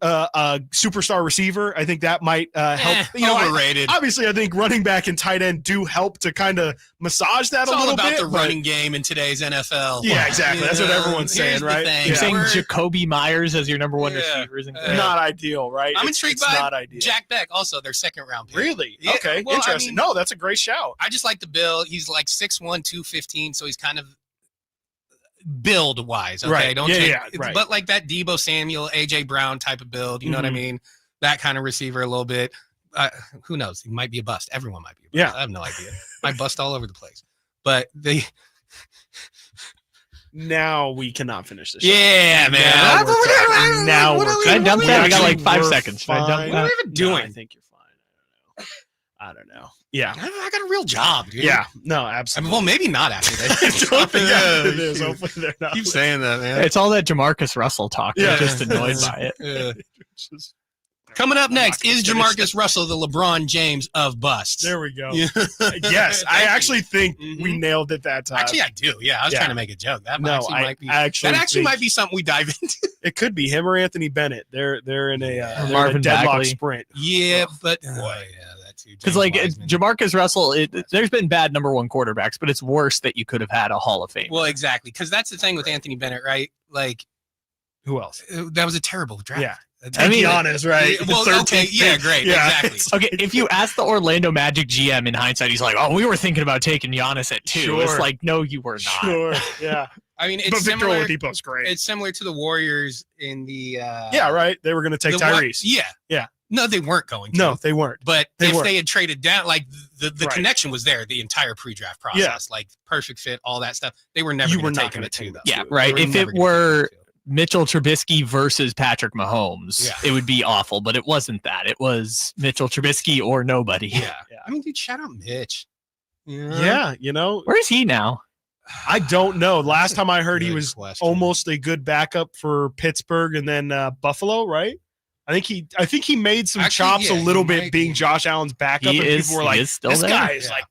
Speaker 3: superstar receiver. I think that might help.
Speaker 2: Overrated.
Speaker 3: Obviously, I think running back and tight end do help to kind of massage that
Speaker 2: It's
Speaker 3: a
Speaker 2: all
Speaker 3: little
Speaker 2: about
Speaker 3: bit.
Speaker 2: the
Speaker 3: but-
Speaker 2: running game in today's NFL.
Speaker 3: Yeah, exactly. That's what everyone's
Speaker 2: Here's
Speaker 3: saying,
Speaker 2: the
Speaker 3: right?
Speaker 2: thing.
Speaker 4: You're saying
Speaker 2: We're-
Speaker 4: Jacoby Myers as your number one
Speaker 2: Yeah.
Speaker 4: receiver isn't
Speaker 3: Not ideal, right?
Speaker 2: I'm
Speaker 3: It's
Speaker 2: intrigued
Speaker 3: not
Speaker 2: by
Speaker 3: ideal.
Speaker 2: Jack Beck, also their second round pick.
Speaker 3: Really?
Speaker 2: Yeah,
Speaker 3: Okay,
Speaker 2: well, I
Speaker 3: interesting.
Speaker 2: mean-
Speaker 3: No, that's a great shout.
Speaker 2: I just like the build. He's like 6'1", 215, so he's kind of build wise. Okay,
Speaker 3: Right.
Speaker 2: don't
Speaker 3: Yeah,
Speaker 2: take,
Speaker 3: yeah, right.
Speaker 2: but like that Debo Samuel, AJ Brown type of build. You know what I
Speaker 3: Mhm.
Speaker 2: mean? That kind of receiver a little bit. Who knows? He might be a bust. Everyone might be a bust.
Speaker 3: Yeah.
Speaker 2: I have no idea. Might bust all over the place. But they
Speaker 3: Now we cannot finish this.
Speaker 2: Yeah, man.
Speaker 3: Now we're talking. Now we're
Speaker 4: Can I dump that? I got like 5
Speaker 3: We're
Speaker 4: seconds. Can I dump
Speaker 3: fine.
Speaker 4: that?
Speaker 3: What are we doing?
Speaker 2: No.
Speaker 3: I think you're fine. I don't know. Yeah.
Speaker 2: I got a real job, dude.
Speaker 3: Yeah. No,
Speaker 2: I mean,
Speaker 3: absolutely.
Speaker 2: well, maybe not after this.
Speaker 3: Hopefully, yeah, it is. Hopefully they're not.
Speaker 2: Keep saying that, man.
Speaker 4: It's all that Jamarcus Russell talk.
Speaker 3: Yeah.
Speaker 4: I'm just annoyed by it.
Speaker 2: Yeah.
Speaker 3: Just-
Speaker 2: Coming up next
Speaker 3: gonna
Speaker 2: is
Speaker 3: finish
Speaker 2: Jamarcus Russell, the LeBron James of busts.
Speaker 3: There we go.
Speaker 2: Yeah.
Speaker 3: Yes, I
Speaker 2: Thank you.
Speaker 3: actually think we
Speaker 2: Mhm.
Speaker 3: nailed it that time.
Speaker 2: Actually, I do. Yeah, I was
Speaker 3: Yeah.
Speaker 2: trying to make a joke. That
Speaker 3: No,
Speaker 2: actually
Speaker 3: I
Speaker 2: might be.
Speaker 3: actually
Speaker 2: That actually
Speaker 3: think-
Speaker 2: might be something we dive into.
Speaker 3: It could be him or Anthony Bennett. They're in a, they're in a
Speaker 4: Marvin
Speaker 3: deadlock
Speaker 4: Bagley.
Speaker 3: sprint.
Speaker 2: Yeah, but yeah, that too.
Speaker 4: Because
Speaker 2: James
Speaker 4: like
Speaker 2: Wiseman.
Speaker 4: Jamarcus Russell, there's been bad number one quarterbacks, but it's worse that you could have had a Hall of Fame.
Speaker 2: Well, exactly, because that's the thing with Anthony Bennett, right? Like,
Speaker 3: Who else?
Speaker 2: that was a terrible draft.
Speaker 3: Yeah.
Speaker 2: I mean,
Speaker 3: Giannis, right?
Speaker 2: Yeah, well,
Speaker 3: The 13th
Speaker 2: okay, yeah,
Speaker 3: pick.
Speaker 2: great,
Speaker 3: Yeah,
Speaker 2: exactly.
Speaker 3: it's-
Speaker 4: Okay, if you ask the Orlando Magic GM in hindsight, he's like, "Oh, we were thinking about taking Giannis at 2."
Speaker 3: Sure.
Speaker 4: It's like, no, you were not.
Speaker 3: Sure. Yeah.
Speaker 2: I mean, it's
Speaker 3: But Victor
Speaker 2: similar.
Speaker 3: Oladipo's great.
Speaker 2: It's similar to the Warriors in the.
Speaker 3: Yeah, right. They were going to take
Speaker 2: the Wa-
Speaker 3: Tyrese.
Speaker 2: Yeah.
Speaker 3: Yeah.
Speaker 2: No, they weren't going to.
Speaker 3: No, they weren't.
Speaker 2: But
Speaker 3: They
Speaker 2: if
Speaker 3: weren't.
Speaker 2: they had traded down, like the
Speaker 3: Right.
Speaker 2: connection was there the entire pre-draft process,
Speaker 3: Yeah.
Speaker 2: like perfect fit, all that stuff. They were never
Speaker 3: You
Speaker 2: going
Speaker 3: were
Speaker 2: to
Speaker 3: not
Speaker 2: take him
Speaker 3: gonna
Speaker 2: at 2,
Speaker 3: take
Speaker 2: though.
Speaker 4: Yeah,
Speaker 2: They
Speaker 4: right.
Speaker 2: were
Speaker 4: If
Speaker 2: never
Speaker 4: it
Speaker 2: gonna
Speaker 4: were
Speaker 2: take him at 2.
Speaker 4: Mitchell Trubisky versus Patrick Mahomes,
Speaker 2: Yeah.
Speaker 4: it would be awful, but it wasn't that. It was Mitchell Trubisky or nobody.
Speaker 2: Yeah. I mean, dude, shout out Mitch.
Speaker 3: Yeah, you know,
Speaker 4: Where is he now?
Speaker 3: I don't know. Last time I heard he
Speaker 2: Good
Speaker 3: was
Speaker 2: question.
Speaker 3: almost a good backup for Pittsburgh and then Buffalo, right? I think he made some
Speaker 2: Actually,
Speaker 3: chops
Speaker 2: yeah,
Speaker 3: a little
Speaker 2: he
Speaker 3: bit
Speaker 2: might
Speaker 3: being
Speaker 2: be.
Speaker 3: Josh Allen's backup,
Speaker 4: He
Speaker 3: and
Speaker 4: is-
Speaker 3: people were
Speaker 4: he
Speaker 3: like,
Speaker 4: is still
Speaker 3: "This
Speaker 4: there."
Speaker 3: guy is
Speaker 2: Yeah.
Speaker 3: like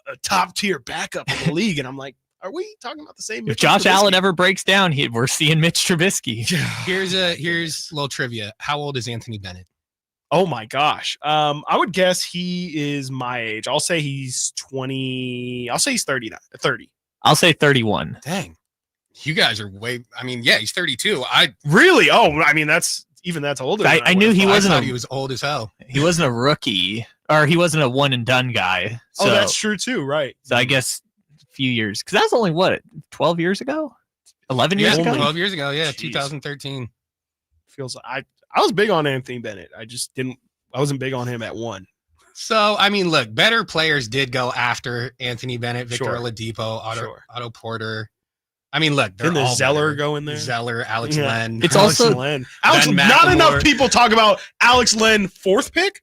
Speaker 3: a top tier backup in the league," and I'm like, "Are we talking about the same?"
Speaker 4: If
Speaker 3: Mitchell
Speaker 4: Josh
Speaker 3: Trubisky?
Speaker 4: Allen ever breaks down, we're seeing Mitch Trubisky.
Speaker 2: Here's a little trivia. How old is Anthony Bennett?
Speaker 3: Oh my gosh. I would guess he is my age. I'll say he's 20. I'll say he's 39. 30.
Speaker 4: I'll say 31.
Speaker 2: Dang. You guys are way. I mean, yeah, he's 32. I
Speaker 3: Really? Oh, I mean, that's older.
Speaker 4: I-
Speaker 3: than
Speaker 4: I knew
Speaker 3: would've
Speaker 4: he
Speaker 3: thought.
Speaker 4: wasn't
Speaker 2: thought
Speaker 4: a-
Speaker 2: he was old as hell.
Speaker 4: He wasn't a rookie, or he wasn't a one and done guy. So,
Speaker 3: Oh, that's true too, right?
Speaker 4: so I guess a few years, because that's only what 12 years ago, 11 years
Speaker 2: Yeah,
Speaker 4: ago.
Speaker 2: 12 years ago. Yeah,
Speaker 3: Jeez.
Speaker 2: 2013.
Speaker 3: Feels like I was big on Anthony Bennett. I wasn't big on him at 1.
Speaker 2: So, I mean, look, better players did go after Anthony Bennett, Victor
Speaker 3: Sure.
Speaker 2: Oladipo,
Speaker 3: Sure.
Speaker 2: Otto Porter. I mean, look, they're
Speaker 3: Didn't the
Speaker 2: all
Speaker 3: Zeller
Speaker 2: better.
Speaker 3: go in there?
Speaker 2: Zeller, Alex
Speaker 3: Yeah.
Speaker 2: Len.
Speaker 4: It's
Speaker 3: Alex
Speaker 4: also-
Speaker 3: Len. Alex,
Speaker 2: Ben
Speaker 3: not
Speaker 2: McLemore.
Speaker 3: enough people talk about Alex Len 4th pick,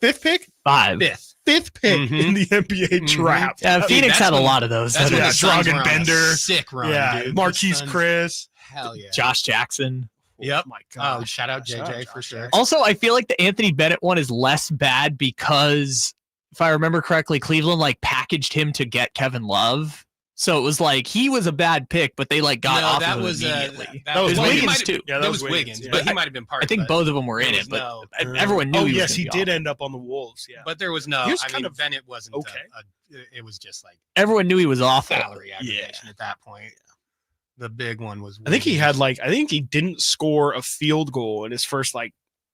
Speaker 3: 5th pick,
Speaker 4: 5.
Speaker 2: fifth.
Speaker 3: 5th pick
Speaker 2: Mhm.
Speaker 3: in the NBA
Speaker 2: Mhm.
Speaker 3: draft.
Speaker 4: Yeah,
Speaker 2: I mean,
Speaker 4: Phoenix
Speaker 2: that's
Speaker 4: had a
Speaker 2: when-
Speaker 4: lot of those.
Speaker 2: That's when
Speaker 3: Yeah,
Speaker 2: the Suns
Speaker 3: Dragan
Speaker 2: were on a
Speaker 3: Bender.
Speaker 2: sick run,
Speaker 3: Yeah,
Speaker 2: dude.
Speaker 3: Marquise
Speaker 2: The Suns-
Speaker 3: Chris.
Speaker 2: Hell yeah.
Speaker 4: Josh Jackson.
Speaker 2: Yep.
Speaker 3: Oh my god.
Speaker 2: Oh, shout out JJ for sure.
Speaker 4: Also, I feel like the Anthony Bennett one is less bad because, if I remember correctly, Cleveland like packaged him to get Kevin Love. So it was like he was a bad pick, but they like got
Speaker 2: No,
Speaker 4: off
Speaker 2: that
Speaker 4: of him
Speaker 2: was
Speaker 4: immediately.
Speaker 3: That was
Speaker 2: well, he
Speaker 4: Wiggins,
Speaker 2: might have-
Speaker 4: too.
Speaker 3: Yeah,
Speaker 2: that was Wiggins,
Speaker 3: yeah.
Speaker 2: but he might have been part
Speaker 4: I think
Speaker 2: of it.
Speaker 4: both of them were in
Speaker 2: There
Speaker 4: it,
Speaker 2: was
Speaker 4: but
Speaker 2: no-
Speaker 4: everyone knew.
Speaker 3: Oh
Speaker 4: he was
Speaker 3: yes,
Speaker 4: gonna
Speaker 3: he
Speaker 4: be
Speaker 3: did
Speaker 4: awful.
Speaker 3: end up on the Wolves. Yeah.
Speaker 2: But there was no.
Speaker 3: He was
Speaker 2: I
Speaker 3: kind
Speaker 2: mean,
Speaker 3: of
Speaker 2: Bennett wasn't.
Speaker 3: okay.
Speaker 2: It was just like
Speaker 4: Everyone knew he was awful.
Speaker 2: salary aggregation at that point. The big one was.
Speaker 3: I think he
Speaker 2: Wiggins.
Speaker 3: had I think he didn't score a field goal in his first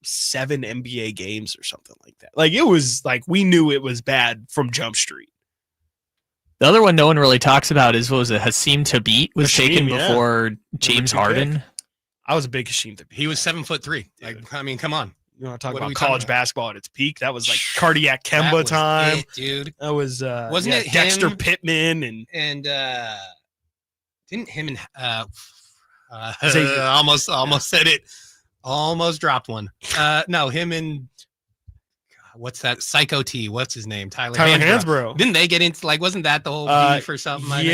Speaker 3: 7 NBA games or something like that. It was we knew it was bad from Jump Street.
Speaker 4: The other one no one really talks about is, what was it? Hassim Thabit was
Speaker 3: Hassim,
Speaker 4: taken
Speaker 3: yeah.
Speaker 4: before James
Speaker 3: Number 2
Speaker 4: Harden.
Speaker 3: pick. I was a big Hashem.
Speaker 2: He was 7'3". I mean, come on.
Speaker 3: You want to talk
Speaker 2: What are
Speaker 3: about
Speaker 2: we talking
Speaker 3: college
Speaker 2: about?
Speaker 3: basketball at its peak? That was like cardiac
Speaker 2: That
Speaker 3: Kemba
Speaker 2: was
Speaker 3: time,
Speaker 2: it, dude.
Speaker 3: That was
Speaker 2: Wasn't it
Speaker 3: Dexter
Speaker 2: him?
Speaker 3: Pittman
Speaker 2: and didn't him and
Speaker 3: Xavier.
Speaker 2: almost said it, almost dropped one. No, him and what's that? Psycho T. What's his name? Tyler
Speaker 3: Hansbrough.
Speaker 2: Didn't they get into wasn't that the whole beef or something?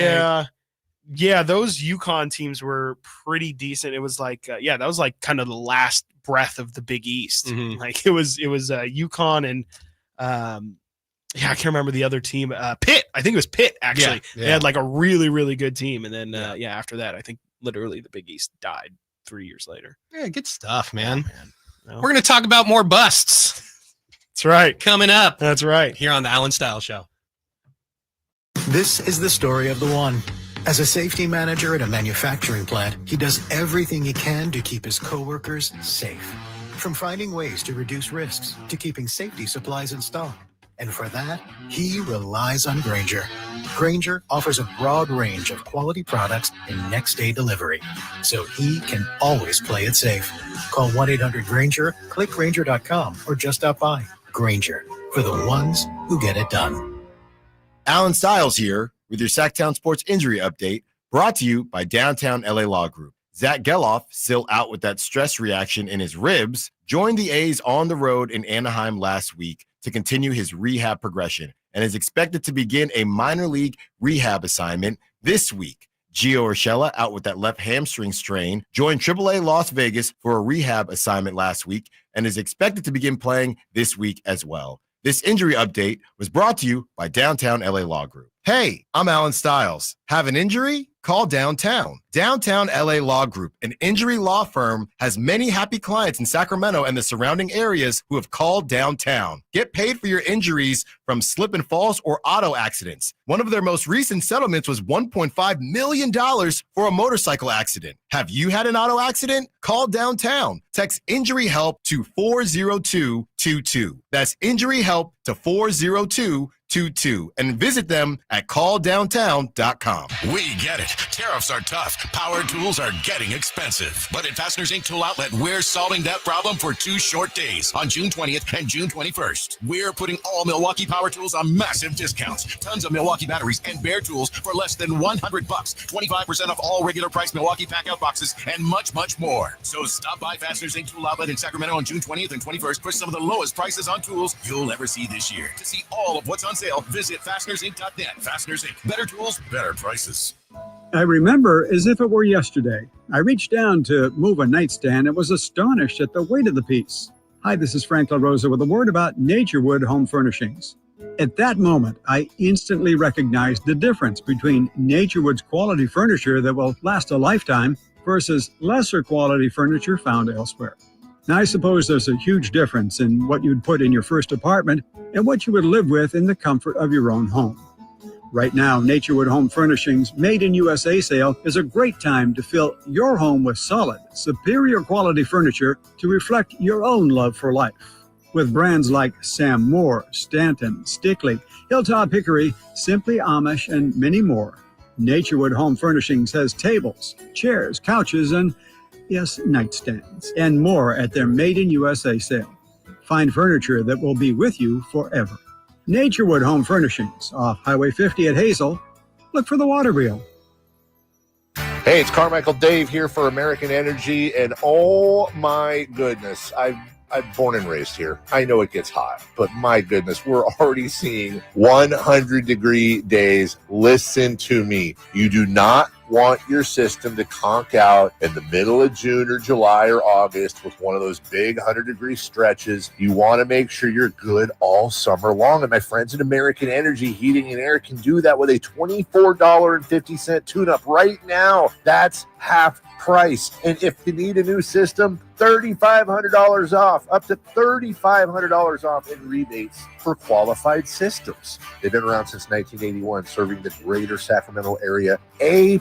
Speaker 3: Yeah, those UConn teams were pretty decent. It was like, that was like kind of the last breath of the Big East.
Speaker 2: Mm-hmm.
Speaker 3: Like it was UConn and I can't remember the other team. Pitt, I think it was Pitt. Actually, they had like a really, really good team. And then after that, I think literally the Big East died 3 years later.
Speaker 2: Yeah, good stuff, man.
Speaker 3: No.
Speaker 2: We're gonna talk about more busts.
Speaker 3: That's right.
Speaker 2: Coming up.
Speaker 3: That's right.
Speaker 2: Here on the Allen Stiles Show.
Speaker 1: This is the story of the one. As a safety manager at a manufacturing plant, he does everything he can to keep his coworkers safe. From finding ways to reduce risks to keeping safety supplies in stock. And for that, he relies on Grainger. Grainger offers a broad range of quality products and next-day delivery, so he can always play it safe. Call 1-800-GRAINGER, click Grainger.com, or just stop by. Grainger, for the ones who get it done.
Speaker 6: Allen Stiles here with your Sacktown Sports Injury Update, brought to you by Downtown LA Law Group. Zach Geloff, still out with that stress reaction in his ribs, joined the A's on the road in Anaheim last week to continue his rehab progression and is expected to begin a minor league rehab assignment this week. Gio Urshela, out with that left hamstring strain, joined AAA Las Vegas for a rehab assignment last week and is expected to begin playing this week as well. This injury update was brought to you by Downtown LA Law Group. Hey, I'm Allen Stiles. Have an injury? Call Downtown. Downtown LA Law Group, an injury law firm, has many happy clients in Sacramento and the surrounding areas who have called Downtown. Get paid for your injuries from slip and falls or auto accidents. One of their most recent settlements was $1.5 million for a motorcycle accident. Have you had an auto accident? Call Downtown. Text injury help to 40222. That's injury help to 40222 and visit them at calldowntown.com.
Speaker 16: We get it. Tariffs are tough. Power tools are getting expensive. But at Fasteners Inc. Tool Outlet, we're solving that problem for 2 short days on June 20th and June 21st. We're putting all Milwaukee power tools on massive discounts. Tons of Milwaukee batteries and bare tools for less than $100. 25% off all regular price Milwaukee pack-out boxes and much, much more. So stop by Fasteners Inc. Tool Outlet in Sacramento on June 20th and 21st for some of the lowest prices on tools you'll ever see this year. To see all of what's on sale, visit FastenersInc.net. Fasteners Inc. Better tools, better prices.
Speaker 10: I remember as if it were yesterday. I reached down to move a nightstand and was astonished at the weight of the piece. Hi, this is Frank LaRosa with a word about Naturewood Home Furnishings. At that moment, I instantly recognized the difference between Naturewood's quality furniture that will last a lifetime versus lesser quality furniture found elsewhere. Now, I suppose there's a huge difference in what you'd put in your first apartment and what you would live with in the comfort of your own home. Right now, Naturewood Home Furnishings Made in USA sale is a great time to fill your home with solid, superior quality furniture to reflect your own love for life. With brands like Sam Moore, Stanton, Stickley, Hilltop Hickory, Simply Amish, and many more, Naturewood Home Furnishings has tables, chairs, couches, and yes, nightstands, and more at their Made in USA sale. Find furniture that will be with you forever. Naturewood Home Furnishings, off Highway 50 at Hazel. Look for the water wheel.
Speaker 5: Hey, it's Carmichael Dave here for American Energy, and oh my goodness, I'm born and raised here. I know it gets hot, but my goodness, we're already seeing 100-degree days. Listen to me. You do not want your system to conk out in the middle of June or July or August with one of those big 100-degree stretches. You want to make sure you're good all summer long. And my friends at American Energy Heating and Air can do that with a $24.50 tune-up right now. That's half price. And if you need a new system, $3,500 off, up to $3,500 off in rebates for qualified systems. They've been around since 1981, serving the greater Sacramento area. A+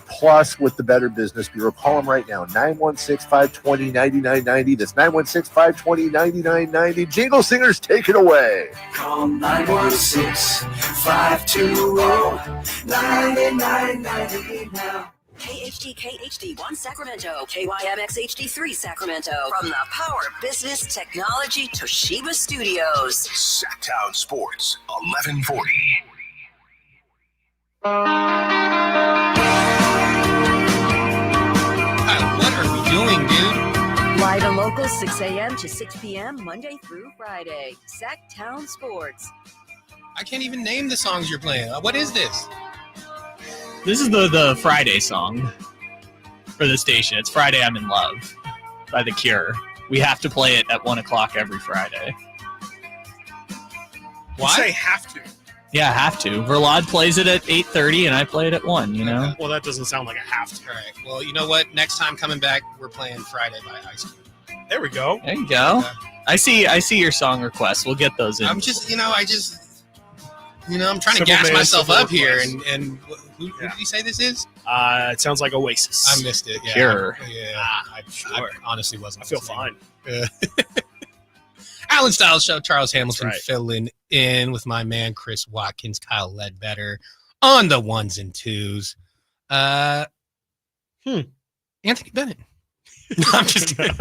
Speaker 5: with the Better Business Bureau. Call them right now, 916-520-9990. That's 916-520-9990. Jingle Singers, take it away.
Speaker 8: Call 916-520-9990 now. KHD HD1 Sacramento, KYMX HD3 Sacramento, from the Power Business Technology Toshiba Studios.
Speaker 7: Sacktown Sports, 1140.
Speaker 2: What are we doing, dude?
Speaker 8: Live and local, 6 a.m. to 6 p.m., Monday through Friday. Sacktown Sports.
Speaker 2: I can't even name the songs you're playing. What is this?
Speaker 4: This is the Friday song for the station. It's Friday I'm in Love by The Cure. We have to play it at 1 o'clock every Friday.
Speaker 3: Why? Say have to.
Speaker 4: Yeah, have to. Verlad plays it at 8:30 and I play it at 1, you know?
Speaker 3: Well, that doesn't sound like a have to.
Speaker 2: All right. Well, you know what? Next time coming back, we're playing Friday by Ice Cube.
Speaker 3: There we go.
Speaker 4: There you go. I see your song requests. We'll get those in.
Speaker 2: I'm just, I'm trying to gas myself up here. And who did you say this is?
Speaker 3: It sounds like Oasis.
Speaker 2: I missed it. Yeah.
Speaker 4: Cure.
Speaker 2: I honestly wasn't.
Speaker 3: I feel fine.
Speaker 2: Allen Stiles Show, Charles Hamilton filling in with my man Chris Watkins, Kyle Ledbetter on the ones and twos. Anthony Bennett. No, I'm just kidding.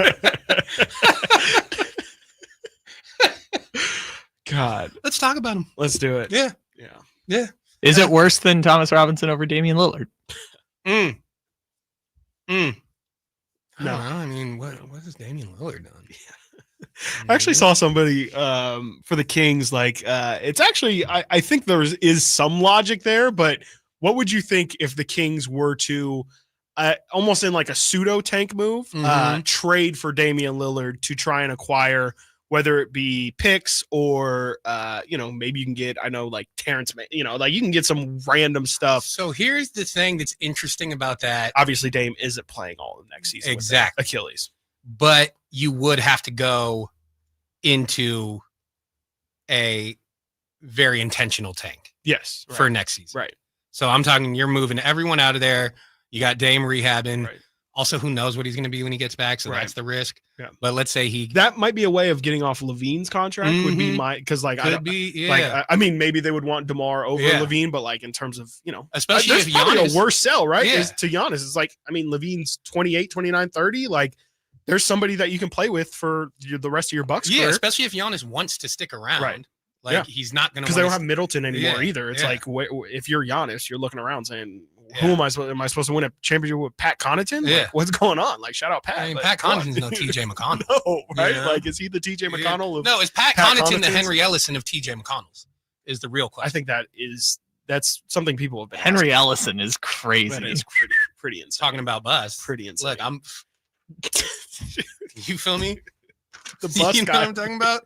Speaker 3: God.
Speaker 2: Let's talk about him.
Speaker 3: Let's do it.
Speaker 2: Yeah.
Speaker 4: Is it worse than Thomas Robinson over Damian Lillard?
Speaker 2: No.
Speaker 3: No.
Speaker 2: What has Damian Lillard done?
Speaker 3: I actually saw somebody for the Kings. It's actually, I think there is some logic there, but what would you think if the Kings were to almost in like a pseudo tank move, trade for Damian Lillard to try and acquire, whether it be picks or, maybe you can get, Terrence, you can get some random stuff.
Speaker 2: So here's the thing that's interesting about that.
Speaker 3: Obviously, Dame isn't playing all of next season.
Speaker 2: Exactly.
Speaker 3: With Achilles.
Speaker 2: But you would have to go into a very intentional tank.
Speaker 3: Yes.
Speaker 2: For next season.
Speaker 3: Right.
Speaker 2: So I'm talking, you're moving everyone out of there. You got Dame rehabbing. Right. Also, who knows what he's going to be when he gets back. So that's the risk. Yeah. But let's say that
Speaker 3: might be a way of getting off Levine's contract would be maybe they would want DeMar over Levine, but in terms of,
Speaker 2: especially if
Speaker 3: Giannis, a worse sell, right? Is to Giannis. It's Levine's 28, 29, 30. There's somebody that you can play with for the rest of your Bucks.
Speaker 2: Yeah, especially if Giannis wants to stick around.
Speaker 3: Right.
Speaker 2: He's not going to,
Speaker 3: because they don't have Middleton anymore either. It's if you're Giannis, you're looking around saying, who am I supposed to win a championship with? Pat Connaughton?
Speaker 2: Yeah.
Speaker 3: What's going on? Shout out Pat.
Speaker 2: Pat Connaughton's no TJ McConnell.
Speaker 3: No, right? Yeah. Is he the TJ McConnell?
Speaker 2: No, is Pat Connaughton the Henry Ellison of TJ McConnell's? Is the real question.
Speaker 3: I think that's something people have been
Speaker 4: Henry
Speaker 3: asking.
Speaker 4: Ellison is crazy.
Speaker 3: That is pretty insane.
Speaker 2: Talking about bus.
Speaker 3: Pretty insane.
Speaker 2: Look, you feel me?
Speaker 3: The bus
Speaker 2: you know
Speaker 3: guy.
Speaker 2: what I'm talking about?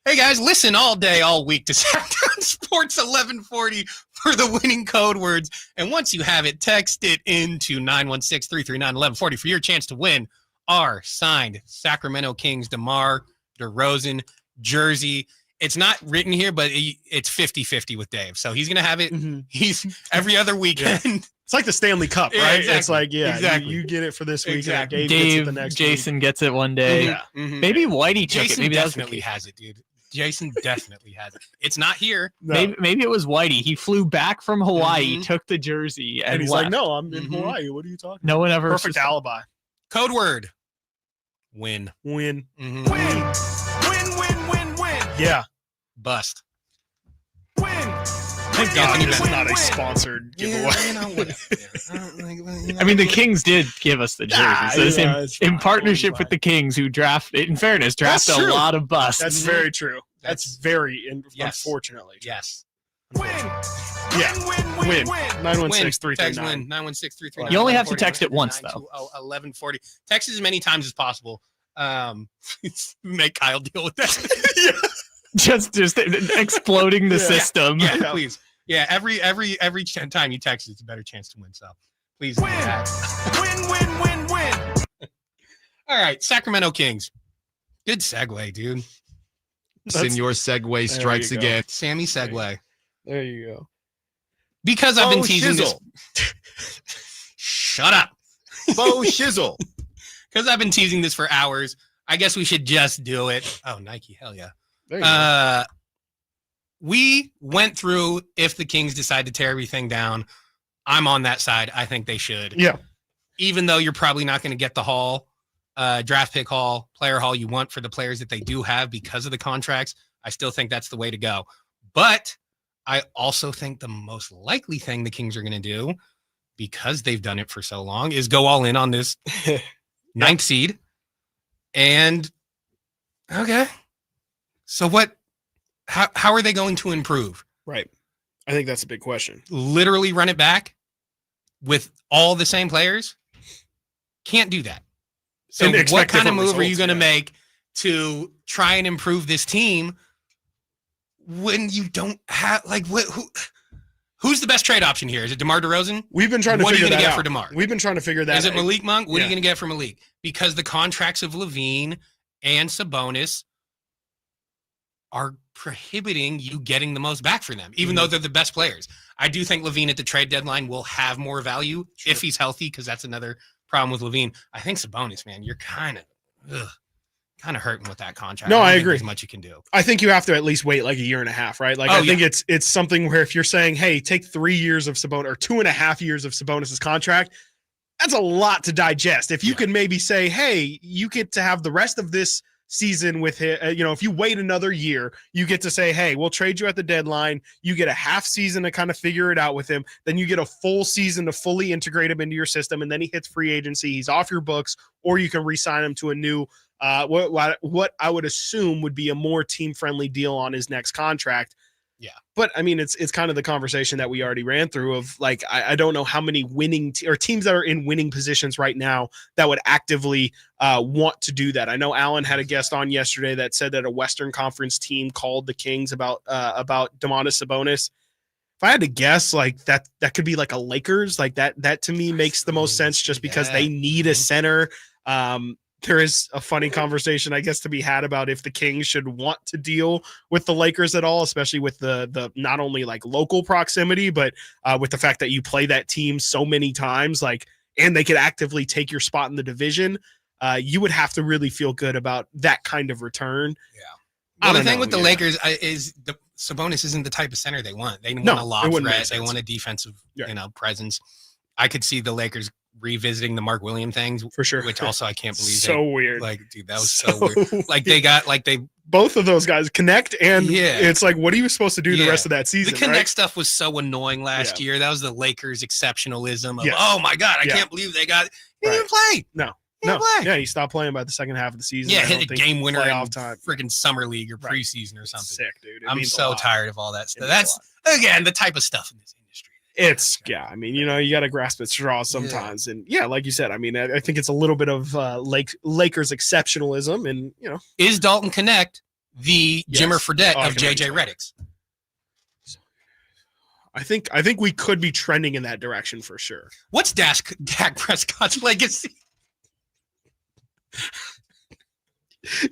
Speaker 2: Hey guys, listen all day, all week to Sacktown Sports 1140 for the winning code words. And once you have it, text it into 916-339-1140 for your chance to win our signed Sacramento Kings DeMar DeRozan jersey. It's not written here, but it's 50-50 with Dave. So he's going to have it. He's every other weekend.
Speaker 3: Yeah. It's like the Stanley Cup, right?
Speaker 2: Exactly.
Speaker 3: It's
Speaker 2: exactly.
Speaker 3: You get it for this week.
Speaker 2: Exactly.
Speaker 3: Dave gets it the next
Speaker 4: Jason
Speaker 3: week.
Speaker 4: Gets it one day.
Speaker 3: Yeah.
Speaker 4: Maybe Whitey took
Speaker 2: Jason
Speaker 4: it. Maybe
Speaker 2: definitely has it, dude. Jason definitely has it. It's not here.
Speaker 3: No.
Speaker 4: Maybe it was Whitey. He flew back from Hawaii, took the jersey, and
Speaker 3: he's
Speaker 4: left.
Speaker 3: like, "No, I'm in Hawaii. What are you talking?"
Speaker 4: No one ever.
Speaker 3: Perfect alibi.
Speaker 2: Code word. Win.
Speaker 3: Win.
Speaker 2: Mm-hmm.
Speaker 3: Win. Yeah.
Speaker 2: Bust.
Speaker 3: Thank God this is not a sponsored giveaway.
Speaker 4: I mean, the Kings did give us the jersey. So
Speaker 3: it's
Speaker 4: in partnership with the Kings, who drafted a lot of busts.
Speaker 3: That's very true. That's very unfortunately.
Speaker 2: Yes.
Speaker 3: Win. 916-339.
Speaker 2: Win. 916-339.
Speaker 4: You only have to text it once, though.
Speaker 2: 1140. Text as many times as possible. Make Kyle deal with that.
Speaker 4: Just exploding the system.
Speaker 2: Yeah, please. Yeah, every time you text, it's a better chance to win. So please do that. Win. All right, Sacramento Kings. Good segue, dude.
Speaker 11: Senor Segue strikes again.
Speaker 2: Sammy Segue.
Speaker 3: There you go.
Speaker 2: Because I've been teasing this. Shut up.
Speaker 6: Bo Shizzle.
Speaker 2: Because I've been teasing this for hours. I guess we should just do it. Oh, Nike. Hell yeah.
Speaker 3: There you go.
Speaker 2: We went through if the Kings decide to tear everything down, I'm on that side. I think they should.
Speaker 3: Yeah.
Speaker 2: Even though you're probably not going to get the haul, draft pick haul, player haul you want for the players that they do have because of the contracts, I still think that's the way to go. But I also think the most likely thing the Kings are going to do, because they've done it for so long, is go all in on this ninth seed. And okay, so what? How are they going to improve?
Speaker 3: Right. I think that's a big question.
Speaker 2: Literally run it back with all the same players? Can't do that. So what kind of move are you going to make to try and improve this team when you don't have who's the best trade option here? Is it DeMar DeRozan?
Speaker 3: We've been trying to figure that out.
Speaker 2: What are you going to get for DeMar?
Speaker 3: We've been trying to figure that out.
Speaker 2: Is it Malik Monk? What are you going to get for Malik? Because the contracts of LaVine and Sabonis are prohibiting you getting the most back for them, even though they're the best players. I do think LaVine at the trade deadline will have more value if he's healthy, because that's another problem with LaVine. I think Sabonis, man, you're kind of hurting with that contract.
Speaker 3: No, I agree.
Speaker 2: As much you can do.
Speaker 3: I think you have to at least wait like a year and a half, right? Like I think it's something where if you're saying, hey, take 3 years of Sabonis or 2.5 years of Sabonis's contract, that's a lot to digest. If you can maybe say, hey, you get to have the rest of this season with him, if you wait another year, you get to say, hey, we'll trade you at the deadline. You get a half season to kind of figure it out with him. Then you get a full season to fully integrate him into your system. And then he hits free agency. He's off your books, or you can re-sign him to a new, what I would assume would be a more team-friendly deal on his next contract.
Speaker 2: Yeah.
Speaker 3: But I mean, it's kind of the conversation that we already ran through of like, I don't know how many winning or teams that are in winning positions right now that would actively want to do that. I know Allen had a guest on yesterday that said that a Western Conference team called the Kings about Domantas Sabonis. If I had to guess, like that could be like a Lakers, like that to me makes the most sense just because they need a center. There is a funny conversation, I guess, to be had about if the Kings should want to deal with the Lakers at all, especially with the not only like local proximity, but with the fact that you play that team so many times, like, and they could actively take your spot in the division. You would have to really feel good about that kind of return.
Speaker 2: Yeah. Well, the thing with the Lakers is the Sabonis isn't the type of center they want. They want a lob threat. They want a defensive, presence. I could see the Lakers revisiting the Mark Williams things
Speaker 3: for sure,
Speaker 2: which also I can't believe
Speaker 3: weird.
Speaker 2: Like, dude, that was so weird. Like they
Speaker 3: both of those guys connect, and it's like, what are you supposed to do the rest of that season?
Speaker 2: The connect stuff was so annoying last year. That was the Lakers exceptionalism of oh my god, I can't believe they got he didn't play.
Speaker 3: No. He stopped playing by the second half of the season.
Speaker 2: Yeah, hit a game winner in freaking summer league or preseason or something.
Speaker 3: Sick, dude.
Speaker 2: I'm so tired of all that stuff. That's again the type of stuff in this industry.
Speaker 3: I mean, you got to grasp at straws sometimes. And like you said, I mean, I think it's a little bit of Lakers exceptionalism. And,
Speaker 2: is Dalton Connect the Jimmer Fredette of JJ Redick's?
Speaker 3: I think we could be trending in that direction for sure.
Speaker 2: What's Dak Prescott's legacy?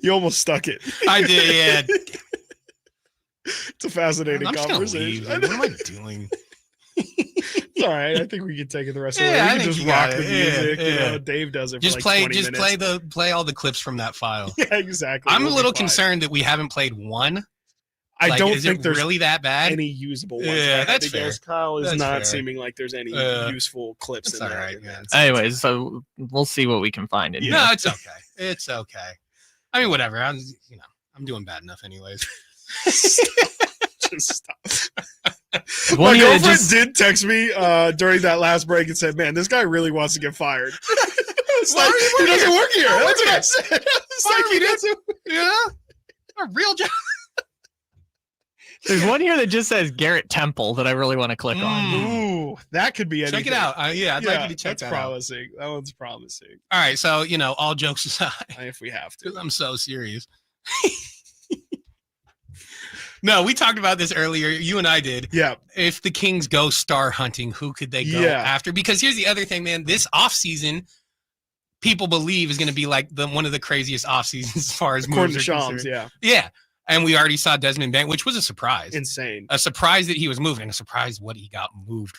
Speaker 3: You almost stuck it.
Speaker 2: I did, yeah.
Speaker 3: It's a fascinating conversation.
Speaker 2: What am I doing?
Speaker 3: It's all right. I think we can take it the rest of the way. We can just rock the music. Dave does it.
Speaker 2: Just
Speaker 3: for
Speaker 2: play.
Speaker 3: Like 20 minutes.
Speaker 2: Play all the clips from that file.
Speaker 3: Yeah, exactly.
Speaker 2: I'm a little concerned that we haven't played one.
Speaker 3: I don't think there's
Speaker 2: really that bad.
Speaker 3: Any usable ones.
Speaker 2: Yeah, that's fair.
Speaker 3: Kyle is not seeming like there's any useful clips in there.
Speaker 2: All right, man.
Speaker 4: Anyways, so we'll see what we can find in here.
Speaker 2: No, it's okay. It's okay. I mean, whatever. I'm doing bad enough, anyways.
Speaker 3: Just stop. My girlfriend did text me during that last break and said, "Man, this guy really wants to get fired." It's like, he doesn't work here. That's what I said. It's like he doesn't.
Speaker 2: A real job.
Speaker 4: There's one here that just says Garrett Temple that I really want to click on.
Speaker 3: Ooh, that could be anything.
Speaker 2: Check it out. I'd like you to check
Speaker 3: that
Speaker 2: out.
Speaker 3: That's promising. That one's promising.
Speaker 2: All right, so all jokes aside,
Speaker 3: if we have to,
Speaker 2: I'm so serious. No, we talked about this earlier. You and I did.
Speaker 3: Yeah.
Speaker 2: If the Kings go star hunting, who could they go after? Because here's the other thing, man. This offseason, people believe is going to be like one of the craziest offseasons as far as
Speaker 3: according
Speaker 2: moves
Speaker 3: to
Speaker 2: are
Speaker 3: Shams,
Speaker 2: concerned. Yeah. And we already saw Desmond Bain, which was a surprise.
Speaker 3: Insane.
Speaker 2: A surprise that he was moving, and a surprise what he got moved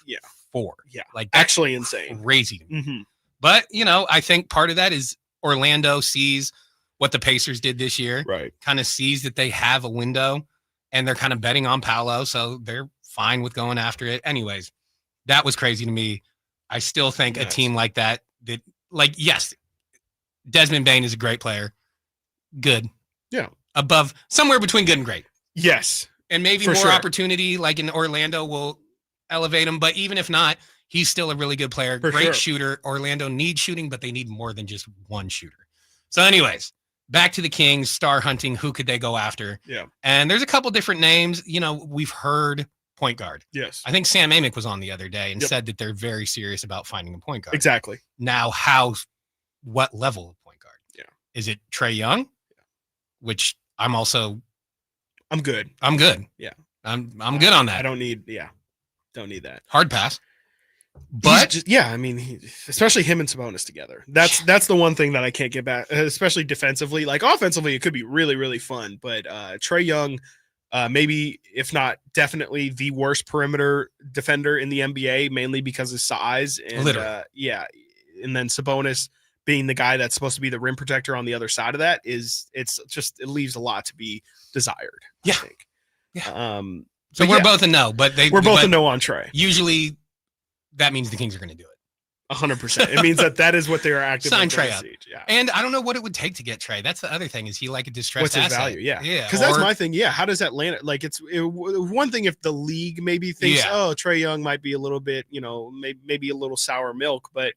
Speaker 2: for.
Speaker 3: Yeah.
Speaker 2: Like
Speaker 3: actually insane.
Speaker 2: Crazy.
Speaker 3: Mm-hmm.
Speaker 2: But, I think part of that is Orlando sees what the Pacers did this year.
Speaker 3: Right.
Speaker 2: Kind of sees that they have a window, and they're kind of betting on Paolo, so they're fine with going after it. Anyways, That was crazy to me. I still think a team like that, like, yes, Desmond Bane is a great player. Good.
Speaker 3: Yeah.
Speaker 2: Above, somewhere between good and great.
Speaker 3: Yes.
Speaker 2: And maybe more opportunity, like in Orlando, will elevate him. But even if not, he's still a really good player. Great shooter. Orlando needs shooting, but they need more than just one shooter. So anyways, back to the Kings, star hunting. Who could they go after?
Speaker 3: Yeah.
Speaker 2: And there's a couple different names. You know, we've heard point guard.
Speaker 3: Yes.
Speaker 2: I think Sam Amick was on the other day and said that they're very serious about finding a point guard.
Speaker 3: Exactly.
Speaker 2: Now, what level of point guard?
Speaker 3: Yeah.
Speaker 2: Is it Trae Young? Yeah. Which I'm good.
Speaker 3: Yeah.
Speaker 2: I'm good on that.
Speaker 3: I don't need that.
Speaker 2: Hard pass. But
Speaker 3: I mean, especially him and Sabonis together. That's the one thing that I can't get back, especially defensively. Like offensively, it could be really, really fun. But Trae Young, maybe if not definitely the worst perimeter defender in the NBA, mainly because of size. And and then Sabonis being the guy that's supposed to be the rim protector on the other side of that it leaves a lot to be desired.
Speaker 2: Yeah.
Speaker 3: I think.
Speaker 2: Yeah. So we're both a no, but
Speaker 3: we're both a no on Trae.
Speaker 2: Usually that means the Kings are going to do it.
Speaker 3: 100%. It means that is what they are actively
Speaker 2: sign Trae up.
Speaker 3: Yeah.
Speaker 2: And I don't know what it would take to get Trae. That's the other thing. Is he like a distressed
Speaker 3: asset? What's his value? Yeah.
Speaker 2: Yeah.
Speaker 3: Because that's my thing. Yeah. How does Atlanta, like one thing if the league maybe thinks, Trae Young might be a little bit, maybe a little sour milk, but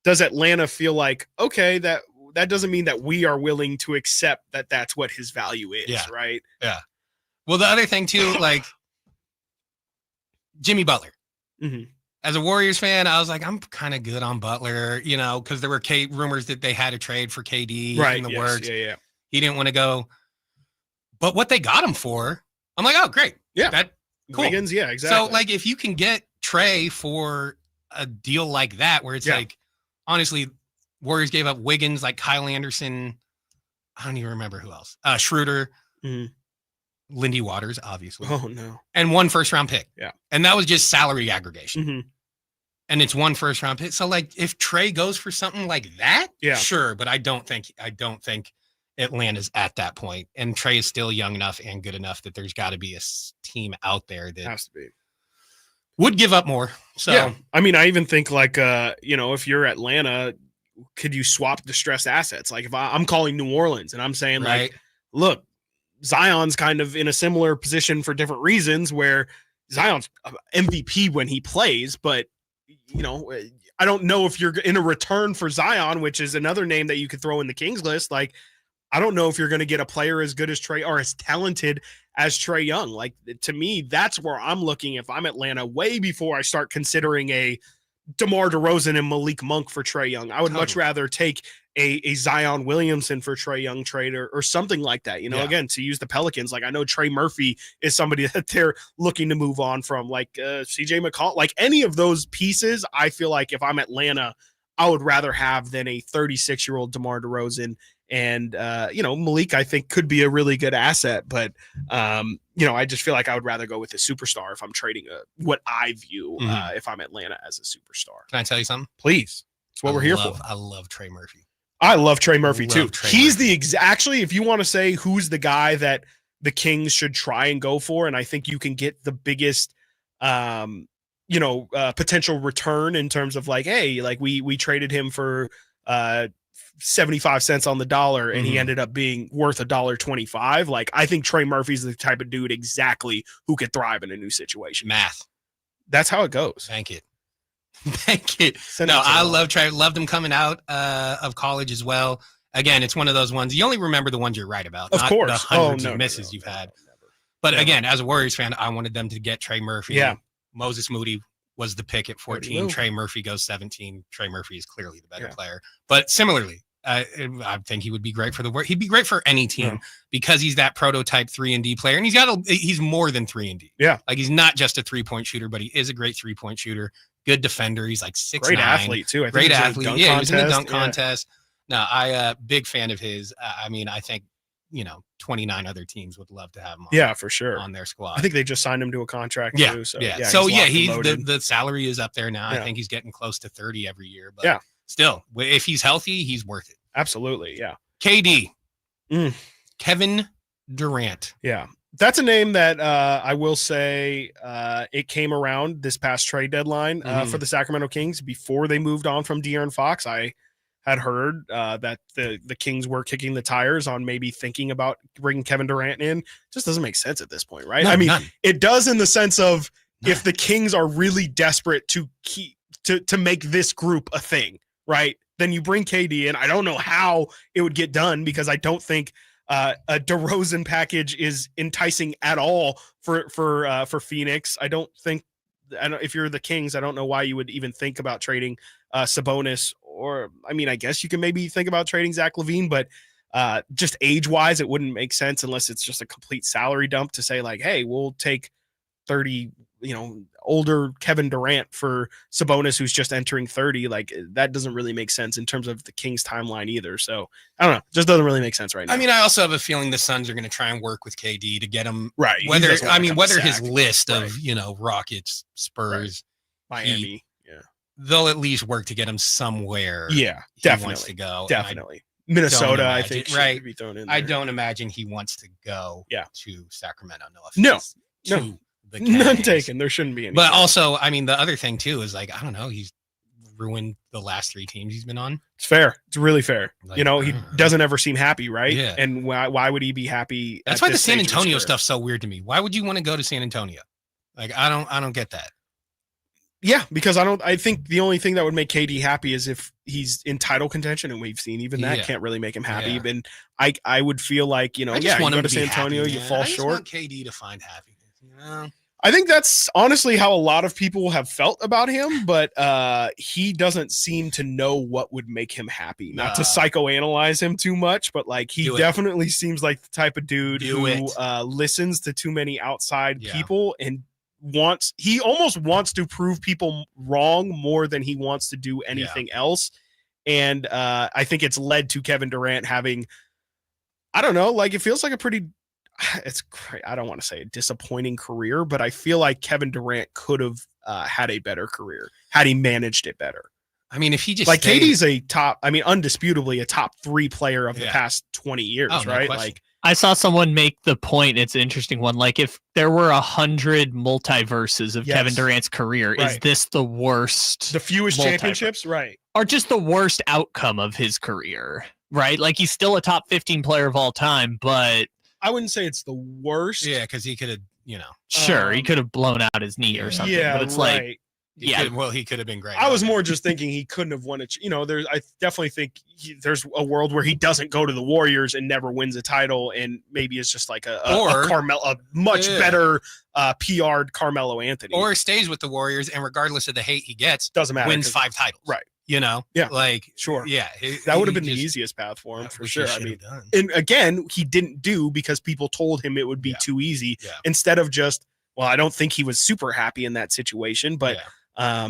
Speaker 3: does Atlanta feel like, okay, that doesn't mean that we are willing to accept that that's what his value is, right?
Speaker 2: Yeah. Well, the other thing too, like Jimmy Butler.
Speaker 3: Mm-hmm.
Speaker 2: As a Warriors fan, I was like, I'm kind of good on Butler, because there were rumors that they had a trade for KD in the works.
Speaker 3: Yeah.
Speaker 2: He didn't want to go. But what they got him for, I'm like, oh, great.
Speaker 3: Yeah.
Speaker 2: Cool.
Speaker 3: Wiggins, yeah, exactly.
Speaker 2: So, like, if you can get Trae for a deal like that, where it's like, honestly, Warriors gave up Wiggins, like Kyle Anderson. I don't even remember who else. Schroeder.
Speaker 3: Mm-hmm.
Speaker 2: Lindy Waters, obviously.
Speaker 3: Oh, no.
Speaker 2: And 1 first-round pick.
Speaker 3: Yeah.
Speaker 2: And that was just salary aggregation.
Speaker 3: Mm-hmm.
Speaker 2: And it's 1 first-round pick. So, like, if Trae goes for something like that, sure. But I don't think Atlanta's at that point. And Trae is still young enough and good enough that there's got to be a team out there that
Speaker 3: has to be
Speaker 2: would give up more. So,
Speaker 3: I mean, I even think like, if you're Atlanta, could you swap distressed assets? Like if I'm calling New Orleans and I'm saying like, look, Zion's kind of in a similar position for different reasons where Zion's MVP when he plays, but I don't know if you're in a return for Zion, which is another name that you could throw in the Kings list. Like, I don't know if you're going to get a player as good as Trae or as talented as Trae Young. Like, to me, that's where I'm looking if I'm Atlanta way before I start considering a DeMar DeRozan and Malik Monk for Trae Young. I would much rather take a Zion Williamson for Trae Young trade or something like that. Again, to use the Pelicans, like I know Trey Murphy is somebody that they're looking to move on from, like CJ McCall, like any of those pieces. I feel like if I'm Atlanta, I would rather have than a 36-year-old DeMar DeRozan. And, Malik, I think could be a really good asset, but, I just feel like I would rather go with a superstar if I'm trading what I view if I'm Atlanta as a superstar.
Speaker 2: Can I tell you something?
Speaker 3: Please. It's what we're here for.
Speaker 2: I love Trey Murphy.
Speaker 3: I love Trey Murphy too. He's actually, if you want to say who's the guy that the Kings should try and go for, and I think you can get the biggest, potential return in terms of like, hey, like we traded him for 75 cents on the dollar and he ended up being worth $1.25. Like, I think Trey Murphy's the type of dude exactly who could thrive in a new situation.
Speaker 2: Math.
Speaker 3: That's how it goes.
Speaker 2: Thank you. I love Trey. Loved him coming out of college as well. Again, it's one of those ones you only remember the ones you're right about,
Speaker 3: of
Speaker 2: not
Speaker 3: course.
Speaker 2: the hundreds of misses you've had. But again, as a Warriors fan, I wanted them to get Trey Murphy.
Speaker 3: Yeah.
Speaker 2: Moses Moody was the pick at 14. Trey Murphy goes 17. Trey Murphy is clearly the better player. But similarly, I think he would be great for the work. He'd be great for any team because he's that prototype 3-and-D player, and he's more than 3-and-D.
Speaker 3: Yeah,
Speaker 2: like he's not just a 3-point shooter, but he is a great 3-point shooter. Good defender. He's like 6'9".
Speaker 3: Great athlete too.
Speaker 2: Great athlete. Yeah, he was in the dunk contest. No, I big fan of his. I mean, I think 29 other teams would love to have him.
Speaker 3: For sure
Speaker 2: on their squad.
Speaker 3: I think they just signed him to a contract.
Speaker 2: Yeah,
Speaker 3: too, so
Speaker 2: he's the salary is up there now. I think he's getting close to 30 every year. But still, if he's healthy, he's worth it.
Speaker 3: Absolutely, yeah.
Speaker 2: KD, Kevin Durant.
Speaker 3: Yeah, That's a name that I will say it came around this past trade deadline for the Sacramento Kings before they moved on from De'Aaron Fox. I had heard that the Kings were kicking the tires on maybe thinking about bringing Kevin Durant in. Just doesn't make sense at this point, right?
Speaker 2: No,
Speaker 3: I mean,
Speaker 2: none.
Speaker 3: it does in the sense of if the Kings are really desperate to make this group a thing, right? Then you bring KD in. I don't know how it would get done because I don't think a DeRozan package is enticing at all for Phoenix. If you're the Kings, I don't know why you would even think about trading Sabonis, or I mean, I guess you can maybe think about trading Zach LaVine, but just age wise, it wouldn't make sense unless it's just a complete salary dump to say like, hey, we'll take 30, older Kevin Durant for Sabonis, who's just entering 30. Like that doesn't really make sense in terms of the Kings timeline either. So I don't know, just doesn't really make sense right now.
Speaker 2: I mean, I also have a feeling the Suns are going to try and work with KD to get him
Speaker 3: right.
Speaker 2: Whether his list of, Rockets, Spurs,
Speaker 3: Miami,
Speaker 2: Heat, they'll at least work to get him somewhere.
Speaker 3: Yeah,
Speaker 2: he
Speaker 3: definitely
Speaker 2: wants to go.
Speaker 3: Definitely. Minnesota, I think, should be thrown in there.
Speaker 2: I don't imagine he wants to go to Sacramento.
Speaker 3: No.
Speaker 2: The
Speaker 3: none taken. There shouldn't be any.
Speaker 2: But also, I mean, the other thing too is like, I don't know, he's ruined the last 3 teams he's been on.
Speaker 3: It's fair. It's really fair.
Speaker 2: Like,
Speaker 3: he doesn't ever seem happy, right?
Speaker 2: Yeah.
Speaker 3: And why would he be happy?
Speaker 2: That's why the San Antonio stuff's so weird to me. Why would you want to go to San Antonio? Like, I don't get that.
Speaker 3: Yeah, because I think the only thing that would make KD happy is if he's in title contention, and we've seen even that can't really make him happy.
Speaker 2: Yeah.
Speaker 3: But I would feel like, you go to San Antonio, you fall short.
Speaker 2: I just want KD to find happiness,
Speaker 3: I think that's honestly how a lot of people have felt about him, but he doesn't seem to know what would make him happy. Not to psychoanalyze him too much, but like he definitely seems like the type of dude who listens to too many outside people and he almost wants to prove people wrong more than he wants to do anything else. And I think it's led to Kevin Durant having, I don't know, like it feels like a pretty, I don't want to say a disappointing career, but I feel like Kevin Durant could have had a better career had he managed it better.
Speaker 2: I mean, if he just
Speaker 3: KD's undisputably a top 3 player of the past 20 years, right? Like
Speaker 4: I saw someone make the point. It's an interesting one. Like if there were 100 multiverses of Kevin Durant's career, is this the worst?
Speaker 3: The fewest championships, right?
Speaker 4: Or just the worst outcome of his career, right? Like he's still a top 15 player of all time, but
Speaker 3: I wouldn't say it's the worst.
Speaker 2: Yeah, because he could have,
Speaker 4: Sure, he could have blown out his knee or something.
Speaker 3: Yeah,
Speaker 4: but it's like,
Speaker 2: he could have been great.
Speaker 3: I was more just thinking he couldn't have won it. I definitely think there's a world where he doesn't go to the Warriors and never wins a title, and maybe it's just like a much better PR'd Carmelo Anthony,
Speaker 2: or stays with the Warriors and regardless of the hate he gets,
Speaker 3: doesn't matter,
Speaker 2: wins 5 titles,
Speaker 3: right?
Speaker 2: Sure,
Speaker 3: that would have been the easiest path for him for sure. I mean, and again, he didn't do because people told him it would be too easy instead of just. Well, I don't think he was super happy in that situation, but. I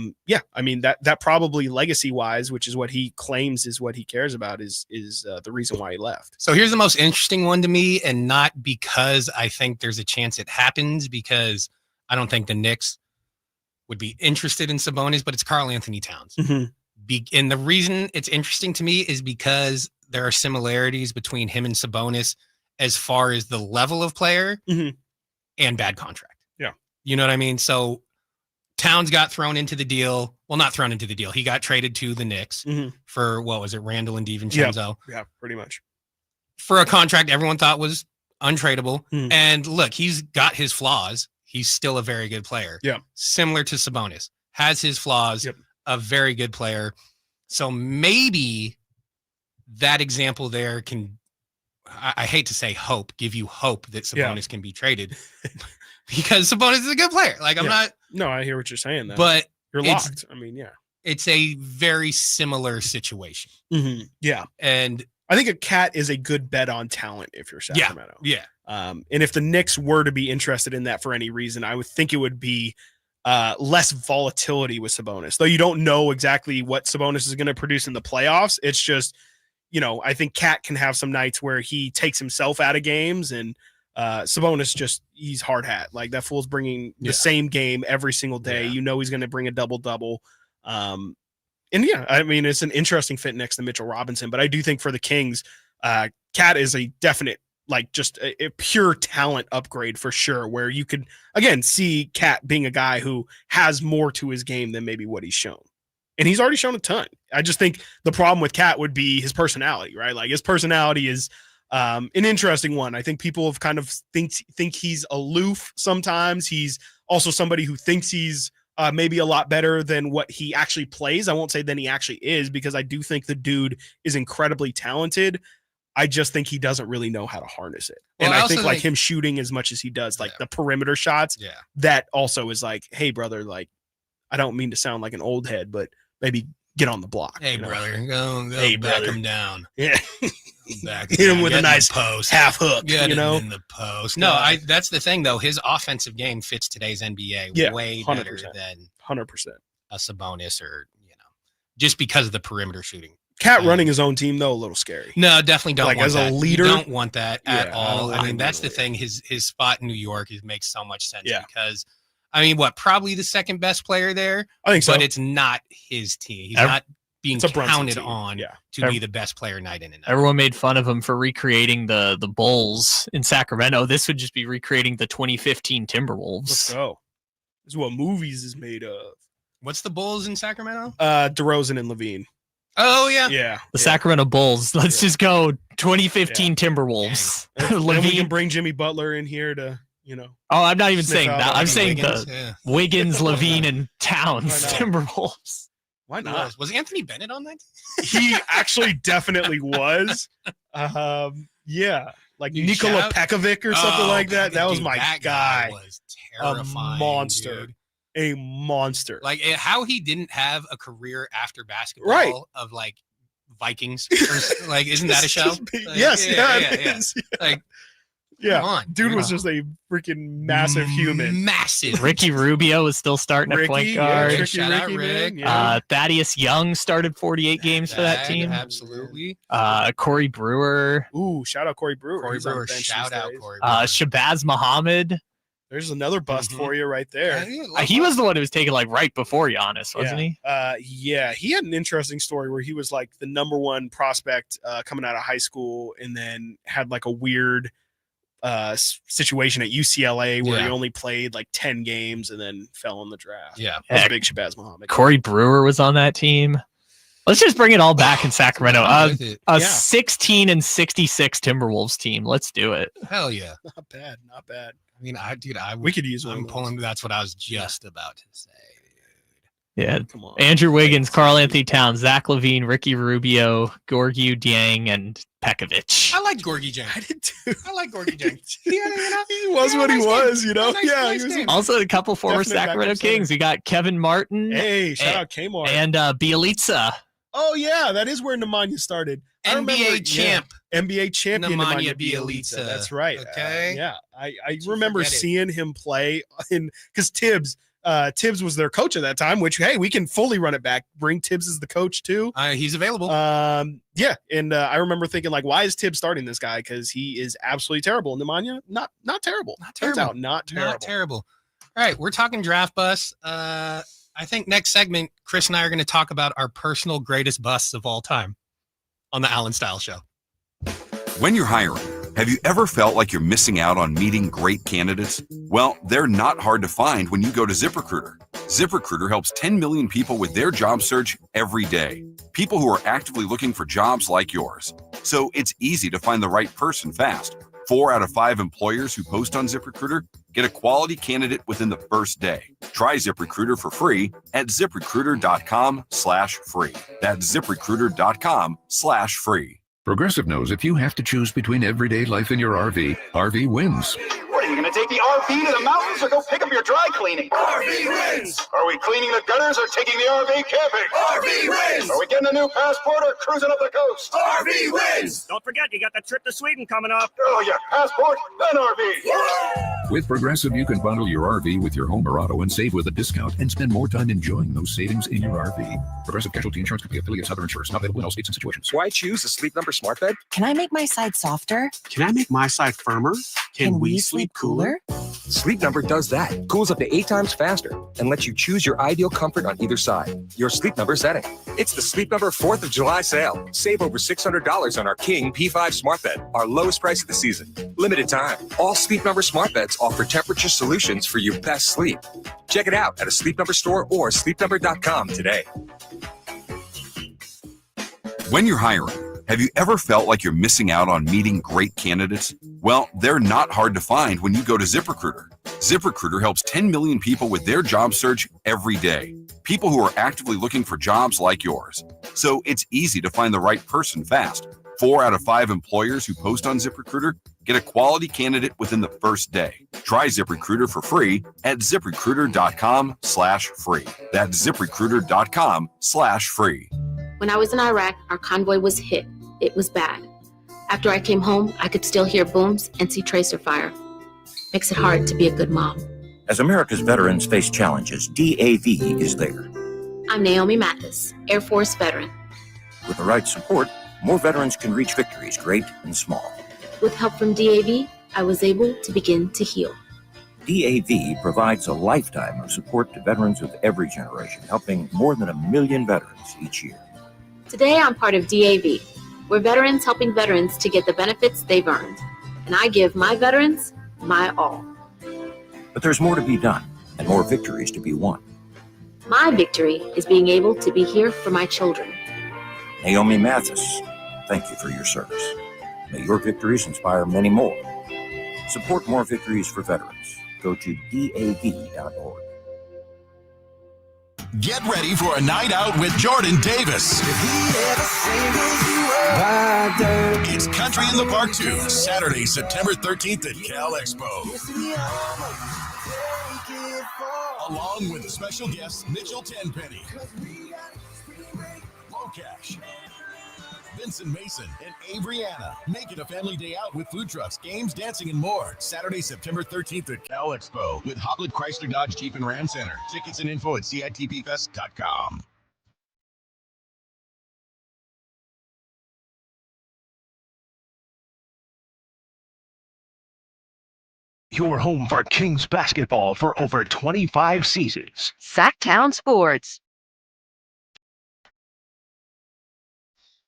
Speaker 3: mean that probably legacy wise, which is what he claims is what he cares about, is the reason why he left.
Speaker 2: So here's the most interesting one to me, and not because I think there's a chance it happens, because I don't think the Knicks would be interested in Sabonis, but it's Karl Anthony Towns. And the reason it's interesting to me is because there are similarities between him and Sabonis as far as the level of player and bad contract.
Speaker 3: Yeah,
Speaker 2: you know what I mean. So. Towns got thrown into the deal. Well, not thrown into the deal. He got traded to the Knicks for, what was it, Randall and DiVincenzo?
Speaker 3: Yeah, pretty much.
Speaker 2: For a contract everyone thought was untradeable. And look, he's got his flaws. He's still a very good player.
Speaker 3: Yeah.
Speaker 2: Similar to Sabonis. Has his flaws, a very good player. So maybe that example there can, I hate to say give you hope that Sabonis can be traded. Because Sabonis is a good player. Like, I'm not.
Speaker 3: No, I hear what you're saying.
Speaker 2: But
Speaker 3: you're locked. I mean,
Speaker 2: it's a very similar situation.
Speaker 3: Yeah,
Speaker 2: and
Speaker 3: I think a Cat is a good bet on talent if you're Sacramento.
Speaker 2: Yeah.
Speaker 3: And if the Knicks were to be interested in that for any reason, I would think it would be less volatility with Sabonis. Though you don't know exactly what Sabonis is going to produce in the playoffs. It's just, I think Cat can have some nights where he takes himself out of games, and Sabonis he's hard hat. Like that fool's bringing the same game every single day. He's going to bring a double. I mean, it's an interesting fit next to Mitchell Robinson, but I do think for the Kings, Cat is a definite like just a pure talent upgrade for sure, where you could again see Cat being a guy who has more to his game than maybe what he's shown. And he's already shown a ton. I just think the problem with Cat would be his personality, right? Like his personality is an interesting one. I think people have kind of think he's aloof sometimes. He's also somebody who thinks he's maybe a lot better than what he actually plays. I won't say than he actually is, because I do think the dude is incredibly talented. I just think he doesn't really know how to harness it.
Speaker 2: Well,
Speaker 3: and I think like him shooting as much as he does, like the perimeter shots, that also is like, hey, brother, like, I don't mean to sound like an old head, but maybe get on the block.
Speaker 2: Hey, brother, go
Speaker 3: hey,
Speaker 2: back
Speaker 3: brother.
Speaker 2: him down.
Speaker 3: Yeah.
Speaker 2: Hit
Speaker 3: him with a nice
Speaker 2: post.
Speaker 3: half hook,
Speaker 2: Get
Speaker 3: you know?
Speaker 2: him in the post. No, that's the thing, though. His offensive game fits today's NBA way
Speaker 3: 100%,
Speaker 2: better than
Speaker 3: 100%.
Speaker 2: a Sabonis or, just because of the perimeter shooting.
Speaker 3: Cat running his own team, though, a little scary.
Speaker 2: No, definitely don't
Speaker 3: like
Speaker 2: want
Speaker 3: as
Speaker 2: that.
Speaker 3: a leader.
Speaker 2: You don't want that at
Speaker 3: Yeah,
Speaker 2: all. I mean, that's the thing. His spot in New York makes so much sense because, I mean, probably the second best player there?
Speaker 3: I think so.
Speaker 2: But it's not his team. He's not being counted on to be the best player night in and night.
Speaker 4: Everyone made fun of him for recreating the Bulls in Sacramento. This would just be recreating the 2015 Timberwolves.
Speaker 3: Let's go. This is what movies is made of.
Speaker 2: What's the Bulls in Sacramento?
Speaker 3: DeRozan and Levine.
Speaker 2: Oh, yeah.
Speaker 3: Yeah.
Speaker 4: The Sacramento Bulls. Let's just go 2015 Timberwolves.
Speaker 3: And we can bring Jimmy Butler in here to,
Speaker 4: Oh, I'm not even
Speaker 3: sniff
Speaker 4: saying
Speaker 3: out
Speaker 4: that.
Speaker 3: on
Speaker 4: I'm saying
Speaker 3: Wiggins.
Speaker 4: the Wiggins, Levine, and Towns Timberwolves.
Speaker 3: Why not?
Speaker 2: Was Anthony Bennett on that?
Speaker 3: He actually definitely was. Yeah. Like Nikola Pekovic or something like that. That was my guy.
Speaker 2: Was terrifying,
Speaker 3: a monster.
Speaker 2: Dude.
Speaker 3: A monster.
Speaker 2: Like how he didn't have a career after basketball of like Vikings. Or, like, isn't that a show? Like,
Speaker 3: yes, it is.
Speaker 2: Like,
Speaker 3: yeah,
Speaker 2: come on,
Speaker 3: dude was just a freaking massive human.
Speaker 2: Massive.
Speaker 4: Ricky Rubio is still starting at point guard.
Speaker 3: Ricky,
Speaker 4: Thaddeus Young started 48 games for that team.
Speaker 2: Absolutely.
Speaker 4: Corey Brewer.
Speaker 3: Ooh, shout out Corey Brewer.
Speaker 2: Corey
Speaker 3: He's on
Speaker 2: Brewer.
Speaker 3: the bench
Speaker 2: Shout
Speaker 3: these
Speaker 2: out
Speaker 3: days.
Speaker 2: Corey Brewer.
Speaker 4: Shabazz Muhammad.
Speaker 3: There's another bust for you right there.
Speaker 4: He was the one who was taken like right before Giannis, wasn't he?
Speaker 3: Yeah, he had an interesting story where he was like the number one prospect coming out of high school, and then had like a weird situation at UCLA where he only played like 10 games and then fell in the draft.
Speaker 2: Yeah,
Speaker 3: that was a big Shabazz Muhammad.
Speaker 4: Corey Brewer was on that team. Let's just bring it all back in Sacramento. A 16 and 66 Timberwolves team. Let's do it.
Speaker 2: Hell yeah.
Speaker 3: Not bad. Not bad.
Speaker 2: I mean,
Speaker 3: we could use one.
Speaker 2: I'm pulling. That's what I was just about to say.
Speaker 4: Yeah. Andrew Wiggins, Karl Anthony Towns, Zach LaVine, Ricky Rubio, Gorgui Dieng, and Pekovic.
Speaker 2: I like Gorgui Dieng. I
Speaker 3: did too.
Speaker 2: I like Gorgui Dieng.
Speaker 3: He was what he was,
Speaker 2: He was
Speaker 4: also a couple former
Speaker 3: Definite
Speaker 4: Sacramento
Speaker 3: backup
Speaker 4: Kings. We got Kevin Martin.
Speaker 3: Hey, shout out Kmart.
Speaker 4: And Bielitsa.
Speaker 3: Oh, yeah, that is where Nemanja started.
Speaker 2: NBA champ.
Speaker 3: NBA champion
Speaker 2: Nemanja
Speaker 3: Nemanja
Speaker 2: Bjelica.
Speaker 3: That's right.
Speaker 2: Okay.
Speaker 3: Yeah, I remember seeing him play because Tibbs was their coach at that time, which, hey, we can fully run it back. Bring Tibbs as the coach, too.
Speaker 2: He's available.
Speaker 3: Yeah, and I remember thinking, like, why is Tibbs starting this guy? Because he is absolutely terrible. Nemanja, not terrible. Turns out not terrible.
Speaker 2: Not terrible. All right, we're talking draft bus. I think next segment, Chris and I are going to talk about our personal greatest busts of all time on the Allen Stiles Show.
Speaker 20: When you're hiring, have you ever felt like you're missing out on meeting great candidates? Well, they're not hard to find when you go to ZipRecruiter. ZipRecruiter helps 10 million people with their job search every day. People who are actively looking for jobs like yours. So it's easy to find the right person fast. 4 out of 5 employers who post on ZipRecruiter get a quality candidate within the first day. Try ZipRecruiter for free at ZipRecruiter.com/free. That's ZipRecruiter.com/free.
Speaker 9: Progressive knows if you have to choose between everyday life and your RV wins.
Speaker 12: What, are you going to take the RV to the mountains or go pick up your dry cleaning? RV wins! Are we cleaning the gutters or taking the RV camping? RV wins! Are we getting a new passport or cruising up the coast? RV wins!
Speaker 23: Don't forget, you got the trip to Sweden coming up.
Speaker 12: Oh, yeah, passport, then RV.
Speaker 9: With Progressive, you can bundle your RV with your home or auto and save with a discount and spend more time enjoying those savings in your RV. Progressive Casualty Insurance Company affiliates, other insurers, not available in all states and situations.
Speaker 15: Why choose a Sleep Number smart bed?
Speaker 21: Can I make my side softer?
Speaker 15: Can I make my side firmer?
Speaker 21: Can we sleep cooler?
Speaker 15: Sleep Number does that. Cools up to 8 times faster and lets you choose your ideal comfort on either side. Your Sleep Number setting. It's the Sleep Number 4th of July sale. Save over $600 on our King P5 smart bed, our lowest price of the season. Limited time. All Sleep Number smart beds offer temperature solutions for your best sleep. Check it out at a Sleep Number store or sleepnumber.com today.
Speaker 20: When you're hiring, have you ever felt like you're missing out on meeting great candidates? Well, they're not hard to find when you go to ZipRecruiter. ZipRecruiter helps 10 million people with their job search every day. People who are actively looking for jobs like yours. So it's easy to find the right person fast. 4 out of 5 employers who post on ZipRecruiter get a quality candidate within the first day. Try ZipRecruiter for free at ZipRecruiter.com/free. That's ZipRecruiter.com/free.
Speaker 23: When I was in Iraq, our convoy was hit. It was bad. After I came home, I could still hear booms and see tracer fire. Makes it hard to be a good mom.
Speaker 24: As America's veterans face challenges, DAV is there.
Speaker 23: I'm Naomi Mathis, Air Force veteran.
Speaker 24: With the right support, more veterans can reach victories, great and small.
Speaker 23: With help from DAV, I was able to begin to heal.
Speaker 24: DAV provides a lifetime of support to veterans of every generation, helping more than 1 million veterans each year.
Speaker 23: Today, I'm part of DAV. We're veterans helping veterans to get the benefits they've earned. And I give my veterans my all.
Speaker 24: But there's more to be done and more victories to be won.
Speaker 23: My victory is being able to be here for my children.
Speaker 24: Naomi Mathis, thank you for your service. May your victories inspire many more. Support more victories for veterans. Go to DAV.org.
Speaker 16: Get ready for a night out with Jordan Davis. It's Country in the Park 2, Saturday, September 13th at Cal Expo. Along with the special guests Mitchell Tenpenny, Locash, Vincent Mason, and Abriana. Make it a family day out with food trucks, games, dancing, and more. Saturday, September 13th at Cal Expo with Hoplet Chrysler Dodge Jeep and Ram Center. Tickets and info at CITPFest.com.
Speaker 13: Your home for Kings basketball for over 25 seasons.
Speaker 25: Sacktown Sports.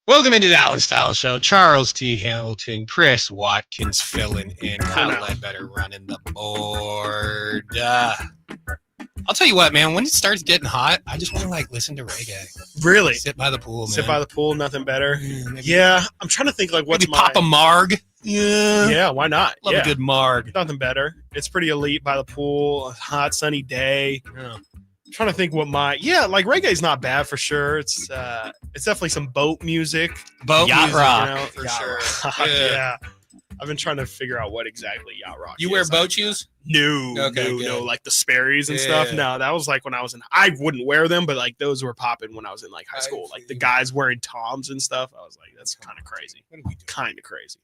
Speaker 2: Welcome into the Allen Stiles Show. Charles T. Hamilton, Chris Watkins filling in. Kyle Ledbetter running the board. I'll tell you what, man. When it starts getting hot, I just want to listen to reggae.
Speaker 3: Really?
Speaker 2: Sit by the pool, man.
Speaker 3: Sit by the pool, nothing better. Yeah, I'm trying to think what's
Speaker 2: maybe pop a marg.
Speaker 3: Yeah, why not?
Speaker 2: Love a good marg.
Speaker 3: Nothing better. It's pretty elite by the pool. A hot, sunny day.
Speaker 2: Yeah.
Speaker 3: I'm trying to think what reggae's not bad for sure. It's definitely some boat music.
Speaker 2: Boat
Speaker 3: yacht
Speaker 2: music,
Speaker 3: rock
Speaker 2: for
Speaker 3: yacht
Speaker 2: sure.
Speaker 3: Rock. Yeah. I've been trying to figure out what exactly yacht rock
Speaker 2: You
Speaker 3: is.
Speaker 2: wear boat shoes?
Speaker 3: No, like the Sperry's and stuff. No, that was when I was I wouldn't wear them, but those were popping when I was in high school. The guys wearing Toms and stuff. I was like, that's kind of crazy. Kind of crazy.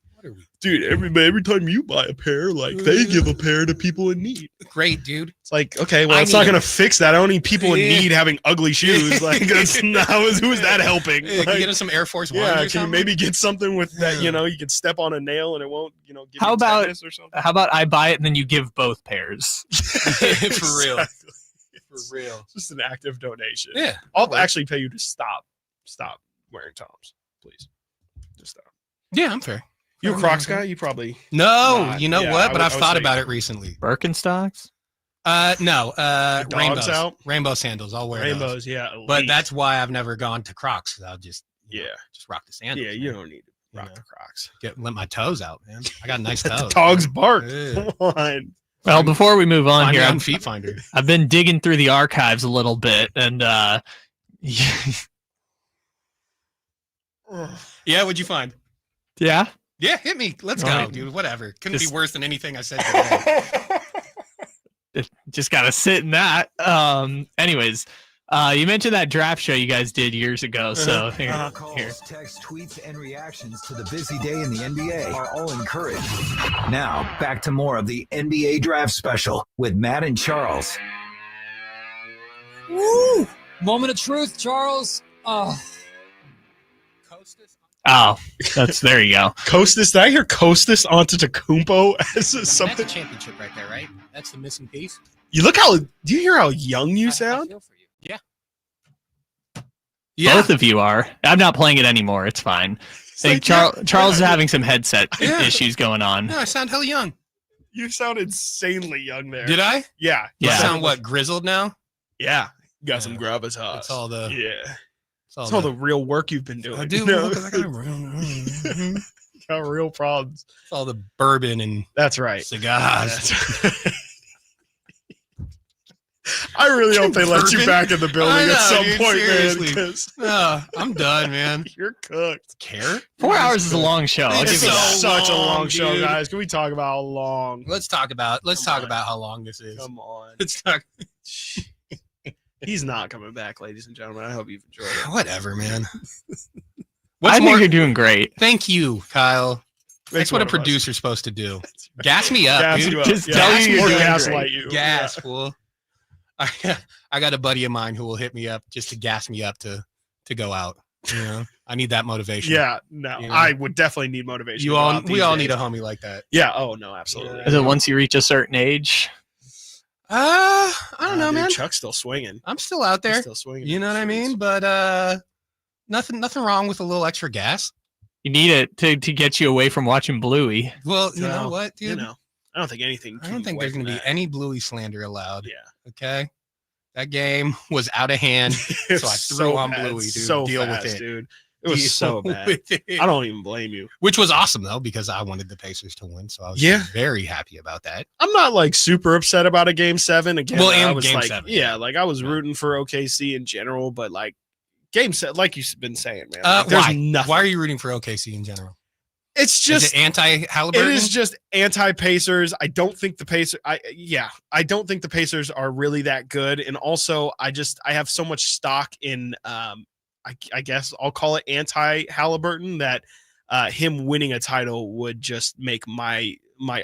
Speaker 3: Dude, every time you buy a pair, they give a pair to people in need.
Speaker 2: Great, dude.
Speaker 3: It's okay, well, it's not going to fix that. I don't need people in need having ugly shoes. That's not, who is that helping?
Speaker 2: Can you get us some Air Force Ones or
Speaker 3: can
Speaker 2: something?
Speaker 3: you maybe get something with that, you can step on a nail and it won't, give
Speaker 4: How
Speaker 3: you
Speaker 4: about
Speaker 3: tetanus or something?
Speaker 4: how about I buy it and then you give both pairs?
Speaker 2: For real. For real.
Speaker 3: It's just an active donation.
Speaker 2: Yeah.
Speaker 3: I'll actually pay you to stop wearing Toms, please. Just stop.
Speaker 2: Yeah, I'm fair.
Speaker 3: You a Crocs guy? You probably
Speaker 2: No,
Speaker 3: not.
Speaker 2: you know
Speaker 3: Yeah,
Speaker 2: what? But
Speaker 3: I
Speaker 2: I've
Speaker 3: would
Speaker 2: thought
Speaker 3: say
Speaker 2: about it recently.
Speaker 4: Birkenstocks?
Speaker 2: No.
Speaker 3: Dogs
Speaker 2: Rainbows.
Speaker 3: out?
Speaker 2: Rainbow sandals. I'll wear
Speaker 3: Rainbows,
Speaker 2: those.
Speaker 3: yeah.
Speaker 2: But
Speaker 3: elite.
Speaker 2: that's why I've never gone to Crocs. I'll just just rock the sandals.
Speaker 3: Yeah, you don't need to rock the Crocs.
Speaker 2: Let my toes out, man. I got nice toes.
Speaker 3: Dogs bark.
Speaker 2: Yeah.
Speaker 3: Come on.
Speaker 4: Well, before we move on
Speaker 2: Find
Speaker 4: here,
Speaker 2: me on
Speaker 4: I'm-
Speaker 2: Feet Finder.
Speaker 4: I've been digging through the archives a little bit, and
Speaker 2: Yeah, what'd you find?
Speaker 4: yeah,
Speaker 2: Yeah, hit me. Let's
Speaker 4: All
Speaker 2: go,
Speaker 4: right.
Speaker 2: dude. Whatever. Couldn't
Speaker 4: Just-
Speaker 2: be worse than anything I said today.
Speaker 4: just gotta sit in that. Anyways, You mentioned that draft show you guys did years ago, so here.
Speaker 14: Calls, texts, tweets, and reactions to the busy day in the NBA are all encouraged. Now, back to more of the NBA Draft Special with Matt and Charles.
Speaker 17: Woo! Moment of truth, Charles. Oh,
Speaker 4: There you go.
Speaker 3: Kostas, did I hear Kostas Antetokounmpo as something?
Speaker 2: That's a championship right there, right? That's the missing piece.
Speaker 3: Do you hear how young you sound?
Speaker 2: Yeah.
Speaker 4: Both of you are. I'm not playing it anymore. It's fine. I think Charles is having some headset issues going on.
Speaker 2: No, I sound hell young.
Speaker 3: You sound insanely young there.
Speaker 2: Did I?
Speaker 3: Yeah.
Speaker 2: You sound what, grizzled now?
Speaker 3: Yeah. You got some gravitas.
Speaker 2: It's all the
Speaker 3: It's all the real work you've been doing.
Speaker 2: I do. I
Speaker 3: got real problems.
Speaker 2: It's all the bourbon and
Speaker 3: that's right.
Speaker 2: Cigars.
Speaker 3: I really hope they let you back in the building at some point,
Speaker 2: seriously.
Speaker 3: man.
Speaker 2: I'm done, man.
Speaker 3: You're cooked.
Speaker 2: Care?
Speaker 4: 4 hours is a long show. I'll give you that.
Speaker 3: Such a long show, guys. Can we talk about how long?
Speaker 2: Let's talk about how long this is.
Speaker 3: Come on.
Speaker 2: Let's talk.
Speaker 3: He's not coming back, ladies and gentlemen. I hope you've enjoyed it.
Speaker 2: Whatever, man.
Speaker 4: I think you're doing great.
Speaker 2: Thank you, Kyle. That's what a producer's supposed to do. Gas me up, dude.
Speaker 4: Just tell you you're doing
Speaker 3: gaslight
Speaker 4: great.
Speaker 3: you.
Speaker 2: Gas, fool. I got a buddy of mine who will hit me up just to gas me up to go out. You know, I need that motivation.
Speaker 3: Yeah, no,
Speaker 2: you know?
Speaker 3: I would definitely need motivation.
Speaker 2: We all need a homie like that.
Speaker 3: Yeah. Oh no, absolutely.
Speaker 4: Is it once you reach a certain age?
Speaker 2: I don't know,
Speaker 3: dude,
Speaker 2: man.
Speaker 3: Chuck's still swinging.
Speaker 2: I'm still out there.
Speaker 3: He's still swinging.
Speaker 2: You know what I mean? But nothing wrong with a little extra gas.
Speaker 4: You need it to get you away from watching Bluey.
Speaker 2: Well, you know what, dude?
Speaker 3: You know, I don't think anything.
Speaker 2: I don't think there's going to be any Bluey slander allowed.
Speaker 3: Yeah.
Speaker 2: Okay. That game was out of hand, so I threw on
Speaker 3: bad.
Speaker 2: Bluey, dude.
Speaker 3: So
Speaker 2: Deal
Speaker 3: fast,
Speaker 2: with it,
Speaker 3: dude. It was so bad. I don't even blame you.
Speaker 2: Which was awesome though, because I wanted the Pacers to win, so I was very happy about that.
Speaker 3: I'm not like super upset about a game 7 again.
Speaker 2: Well,
Speaker 3: I
Speaker 2: and
Speaker 3: was
Speaker 2: game
Speaker 3: like,
Speaker 2: 7,
Speaker 3: like I was rooting for OKC in general, but like game 7, like you've been saying, man. Like, there's nothing.
Speaker 2: Why are you rooting for OKC in general?
Speaker 3: It's just
Speaker 2: is it anti-Halliburton.
Speaker 3: It is just anti-Pacers. I don't think the Pacers. I don't think the Pacers are really that good. And also, I have so much stock in. I guess I'll call it anti-Halliburton that him winning a title would just make my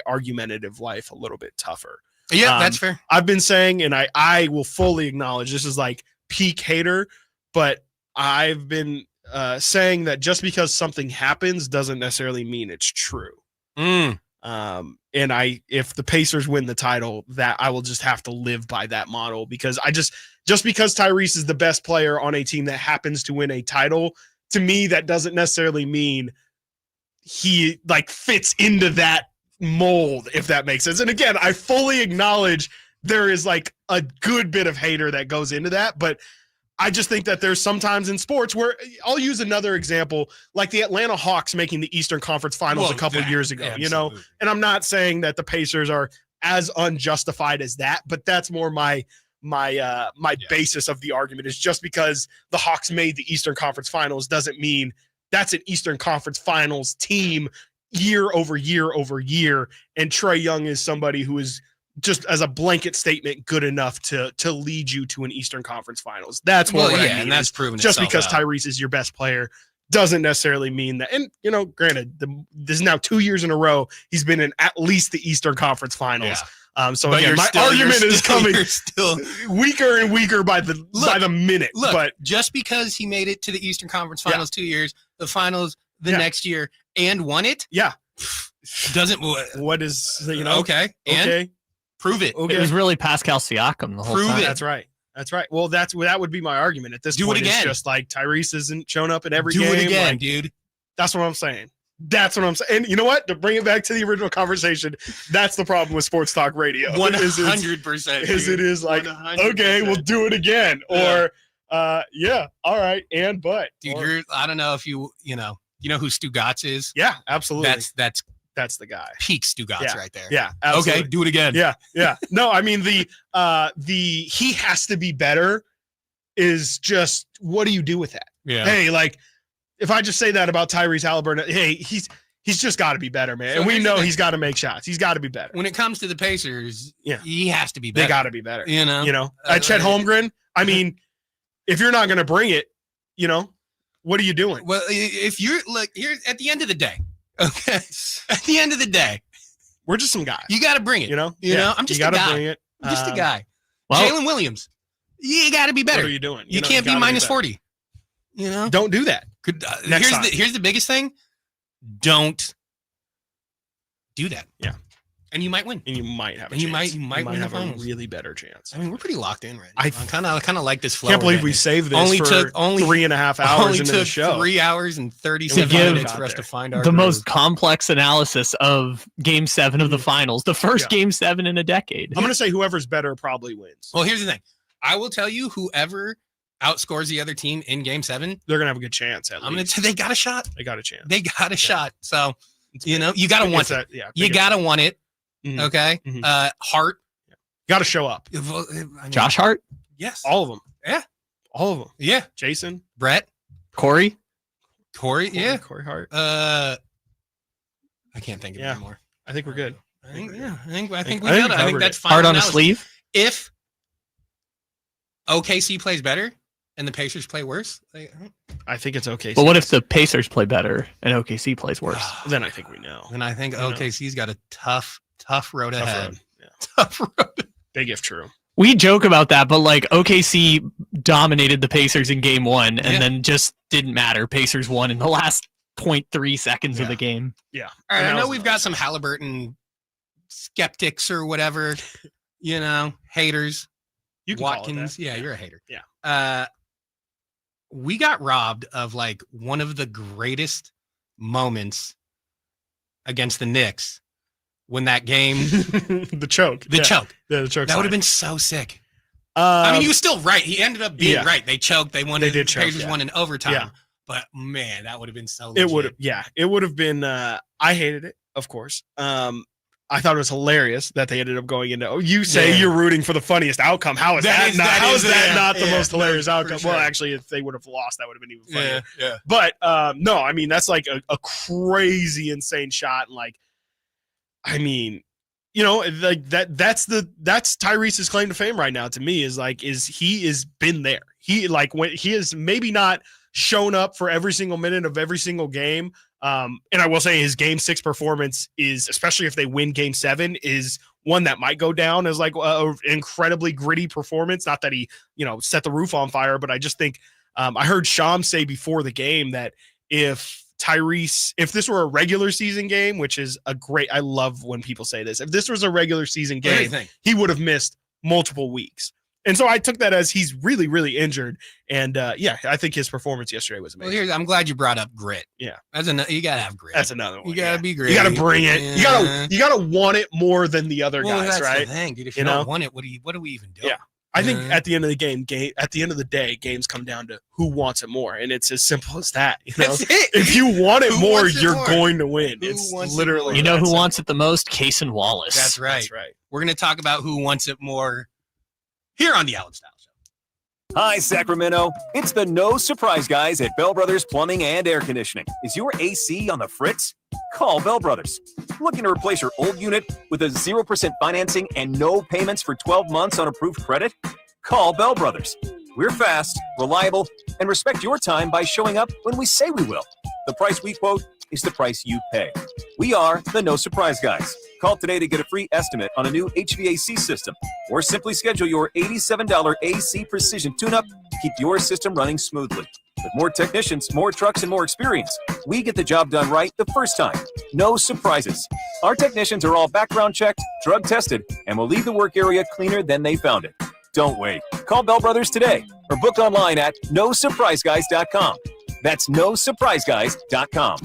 Speaker 3: argumentative life a little bit tougher.
Speaker 2: Yeah, that's fair.
Speaker 3: I've been saying, and I will fully acknowledge this is like peak hater, but I've been saying that just because something happens doesn't necessarily mean it's true. And if the Pacers win the title, that I will just have to live by that model, because just because Tyrese is the best player on a team that happens to win a title, to me, that doesn't necessarily mean he like fits into that mold, if that makes sense. And again, I fully acknowledge there is like a good bit of hater that goes into that, but I just think that there's sometimes in sports where I'll use another example, like the Atlanta Hawks making the Eastern Conference Finals a couple years ago, you know, and I'm not saying that the Pacers are as unjustified as that, but that's more my basis of the argument is just because the Hawks made the Eastern Conference Finals doesn't mean that's an Eastern Conference Finals team year over year over year. And Trae Young is somebody who is just as a blanket statement good enough to lead you to an Eastern Conference Finals. That's what I mean.
Speaker 2: And that's proven
Speaker 3: just
Speaker 2: itself
Speaker 3: because
Speaker 2: out.
Speaker 3: Tyrese is your best player doesn't necessarily mean that. And you know, granted, this is now 2 years in a row he's been in at least the Eastern Conference Finals. So
Speaker 2: But
Speaker 3: again, my argument is coming
Speaker 2: still
Speaker 3: weaker and weaker by the minute.
Speaker 2: Look,
Speaker 3: but
Speaker 2: just because he made it to the Eastern Conference Finals 2 years, the finals the next year, and won it, doesn't.
Speaker 3: What is, you know?
Speaker 2: Okay, and prove it.
Speaker 4: It was really Pascal Siakam the whole time.
Speaker 3: That's right. That's right. Well, that would be my argument at this
Speaker 2: Do it
Speaker 3: point.
Speaker 2: again.
Speaker 3: It's just like Tyrese isn't showing up in every
Speaker 2: Do
Speaker 3: game.
Speaker 2: it again,
Speaker 3: like,
Speaker 2: dude.
Speaker 3: That's what I'm saying. That's what I'm saying. And you know what? To bring it back to the original conversation, that's the problem with sports talk radio.
Speaker 2: 100%.
Speaker 3: Is it is like, 100%. Okay, we'll do it again. Or, all right, but.
Speaker 2: Dude, I don't know if you know who Stu Gatz is?
Speaker 3: Yeah, absolutely.
Speaker 2: That's
Speaker 3: the guy.
Speaker 2: Peak Stu Gatz right there.
Speaker 3: Yeah, absolutely.
Speaker 2: Okay, do it again.
Speaker 3: Yeah. No, I mean the he has to be better is just, what do you do with that?
Speaker 2: Yeah.
Speaker 3: Hey, like if I just say that about Tyrese Halliburton, hey, he's just got to be better, man.
Speaker 2: So
Speaker 3: and we
Speaker 2: here's
Speaker 3: know
Speaker 2: the thing.
Speaker 3: he's got to make shots. He's got to be better.
Speaker 2: When it comes to the Pacers, he has to be better.
Speaker 3: They got to be better.
Speaker 2: You know,
Speaker 3: Chet Holmgren. I mean, if you're not going to bring it, what are you doing?
Speaker 2: Well, if you're here at the end of the day, okay, at the end of the day,
Speaker 3: we're just some guys.
Speaker 2: You got to bring it. I'm just a guy.
Speaker 3: Bring it.
Speaker 2: I'm just a guy.
Speaker 4: Well,
Speaker 2: Jalen Williams, you got to be better.
Speaker 3: What are you doing?
Speaker 2: You can't be minus 40.
Speaker 3: Don't do that.
Speaker 2: Here's the biggest thing. Don't do that.
Speaker 3: Yeah.
Speaker 2: And you might win.
Speaker 3: And you might have a
Speaker 2: chance.
Speaker 3: You might
Speaker 2: win
Speaker 3: have
Speaker 2: the
Speaker 3: a
Speaker 2: finals.
Speaker 3: really better chance.
Speaker 2: I mean, we're pretty locked in right now. I kind of like this flow.
Speaker 3: Can't believe we saved this for 3.5 hours into the show.
Speaker 2: 3 hours and 37 minutes for us to find our
Speaker 4: the most complex analysis of Game 7 of the finals, the first Game 7 in a decade.
Speaker 3: I'm going to say whoever's better probably wins.
Speaker 2: Well, here's the thing. I will tell you, whoever outscores the other team in Game 7,
Speaker 3: they're going to have a good chance.
Speaker 2: I'm going to say they got a shot.
Speaker 3: They got a chance.
Speaker 2: They got a shot. So, you got to want it. You got to want it.
Speaker 3: Mm-hmm.
Speaker 2: Okay.
Speaker 3: Mm-hmm.
Speaker 2: Hart.
Speaker 3: Got to show up.
Speaker 4: Josh Hart?
Speaker 2: Yes.
Speaker 3: All of them.
Speaker 2: Yeah.
Speaker 3: All of them.
Speaker 2: Yeah.
Speaker 3: Jason.
Speaker 2: Brett.
Speaker 4: Corey.
Speaker 2: Yeah.
Speaker 3: Corey Hart.
Speaker 2: I can't think of it anymore.
Speaker 3: I think we're good.
Speaker 2: I think we got it. I think that's fine.
Speaker 4: Hard on the sleeve.
Speaker 2: If OKC plays better and the Pacers play worse,
Speaker 3: I think it's OKC.
Speaker 4: But what if the Pacers play better and OKC plays worse?
Speaker 3: Then I think we know.
Speaker 2: Then I think OKC's got a tough road ahead.
Speaker 3: Yeah.
Speaker 2: Tough road.
Speaker 3: Big if true.
Speaker 4: We joke about that, but OKC dominated the Pacers in Game 1 and then just didn't matter. Pacers won in the last 0.3 seconds of the game.
Speaker 3: Yeah.
Speaker 2: All right, I know we've got some Halliburton skeptics or whatever, haters.
Speaker 3: You can
Speaker 2: Watkins. Yeah, you're a hater.
Speaker 3: Yeah.
Speaker 2: We got robbed of one of the greatest moments against the Knicks when that game,
Speaker 3: the choke. Yeah, the choke.
Speaker 2: That would have been so sick. I mean, he was still right. He ended up being right. They choked. They won.
Speaker 3: They did choke.
Speaker 2: Pacers won in overtime.
Speaker 3: Yeah.
Speaker 2: But man, that would have been so legit.
Speaker 3: It would have. Yeah, it would have been. I hated it, of course. I thought it was hilarious that they ended up going into. Oh, you say you're rooting for the funniest outcome. How is that not? How is that not the most hilarious outcome?
Speaker 2: Sure.
Speaker 3: Well, actually, if they would have lost, that would have been even funnier.
Speaker 2: Yeah.
Speaker 3: But no, I mean that's a crazy, insane shot. I mean, that's Tyrese's claim to fame right now. To me, is he has been there. He when he has maybe not shown up for every single minute of every single game. And I will say his Game 6 performance is, especially if they win Game 7, is one that might go down as an incredibly gritty performance. Not that he, set the roof on fire, but I just think I heard Sham say before the game that if this were a regular season game, which is I love when people say this, if this was a regular season game, he would have missed multiple weeks. And so I took that as he's really, really injured. And I think his performance yesterday was amazing.
Speaker 2: Well, I'm glad you brought up grit.
Speaker 3: Yeah.
Speaker 2: You gotta have grit.
Speaker 3: That's another one.
Speaker 2: You gotta be grit.
Speaker 3: You gotta bring it. Yeah. You gotta want it more than the other guys,
Speaker 2: that's
Speaker 3: right?
Speaker 2: The thing, dude. If you don't want it, what do we even do?
Speaker 3: Yeah. I think at the end of the day, games come down to who wants it more. And it's as simple as that.
Speaker 2: That's it.
Speaker 3: If you want it more, you're going to win. It's literally
Speaker 4: who wants it the most? Case and Wallace.
Speaker 2: That's right.
Speaker 3: That's right.
Speaker 2: We're gonna talk about who wants it more here on the Allen Stiles Show.
Speaker 1: Hi, Sacramento. It's the No Surprise Guys at Bell Brothers Plumbing and Air Conditioning. Is your AC on the fritz? Call Bell Brothers. Looking to replace your old unit with a 0% financing and no payments for 12 months on approved credit? Call Bell Brothers. We're fast, reliable, and respect your time by showing up when we say we will. The price we quote is the price you pay. We are the No Surprise Guys. Call today to get a free estimate on a new HVAC system, or simply schedule your $87 AC Precision tune-up to keep your system running smoothly. With more technicians, more trucks, and more experience, we get the job done right the first time. No surprises. Our technicians are all background checked, drug tested, and will leave the work area cleaner than they found it. Don't wait. Call Bell Brothers today or book online at nosurpriseguys.com. That's nosurpriseguys.com.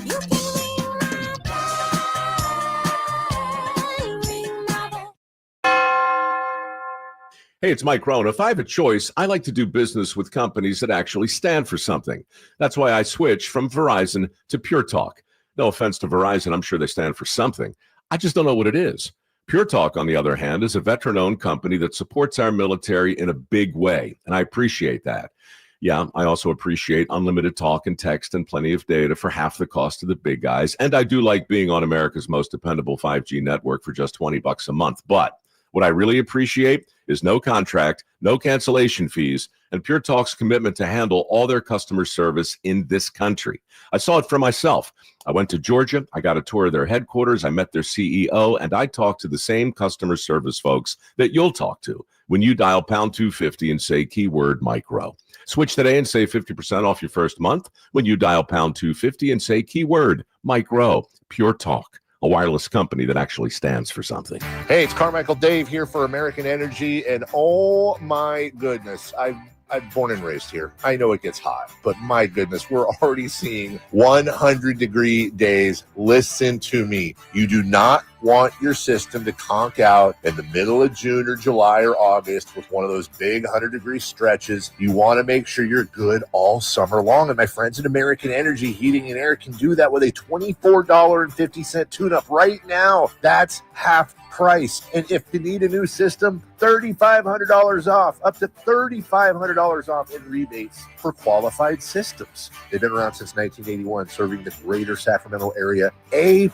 Speaker 10: Hey, it's Mike Rohn. If I have a choice, I like to do business with companies that actually stand for something. That's why I switched from Verizon to Pure Talk. No offense to Verizon, I'm sure they stand for something. I just don't know what it is. Pure Talk, on the other hand, is a veteran-owned company that supports our military in a big way, and I appreciate that. Yeah, I also appreciate unlimited talk and text and plenty of data for half the cost of the big guys, and I do like being on America's most dependable 5G network for just $20 a month. But what I really appreciate is no contract, no cancellation fees, and Pure Talk's commitment to handle all their customer service in this country. I saw it for myself. I went to Georgia. I got a tour of their headquarters. I met their CEO, and I talked to the same customer service folks that you'll talk to when you dial pound 250 and say keyword Mike Rowe. Switch today and save 50% off your first month when you dial pound 250 and say keyword Mike Rowe. Pure Talk, a wireless company that actually stands for something.
Speaker 5: Hey, it's Carmichael Dave here for American Energy, and oh my goodness, I'm born and raised here. I know it gets hot, but my goodness, we're already seeing 100-degree days. Listen to me. You do not want your system to conk out in the middle of June or July or August with one of those big 100-degree stretches. You want to make sure you're good all summer long. And my friends at American Energy Heating and Air can do that with a $24.50 tune-up right now. That's half price. And if you need a new system, $3,500 off, up to $3,500 off in rebates for qualified systems. They've been around since 1981, serving the greater Sacramento area. A+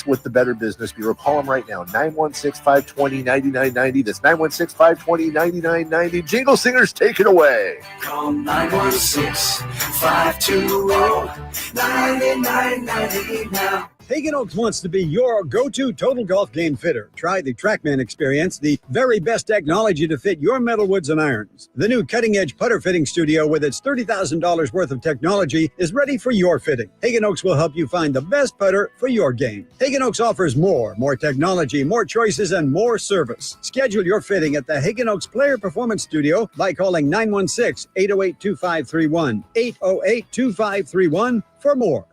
Speaker 5: with the Better Business Bureau. Call them right now, 916-520-9990. That's 916-520-9990. Jingle Singers, take it away.
Speaker 7: Call 916-520-9990 now.
Speaker 18: Hagen Oaks wants to be your go-to total golf game fitter. Try the TrackMan experience, the very best technology to fit your metalwoods and irons. The new cutting-edge putter fitting studio with its $30,000 worth of technology is ready for your fitting. Hagen Oaks will help you find the best putter for your game. Hagen Oaks offers more technology, more choices, and more service. Schedule your fitting at the Hagen Oaks Player Performance Studio by calling 916-808-2531, 808-2531 for more.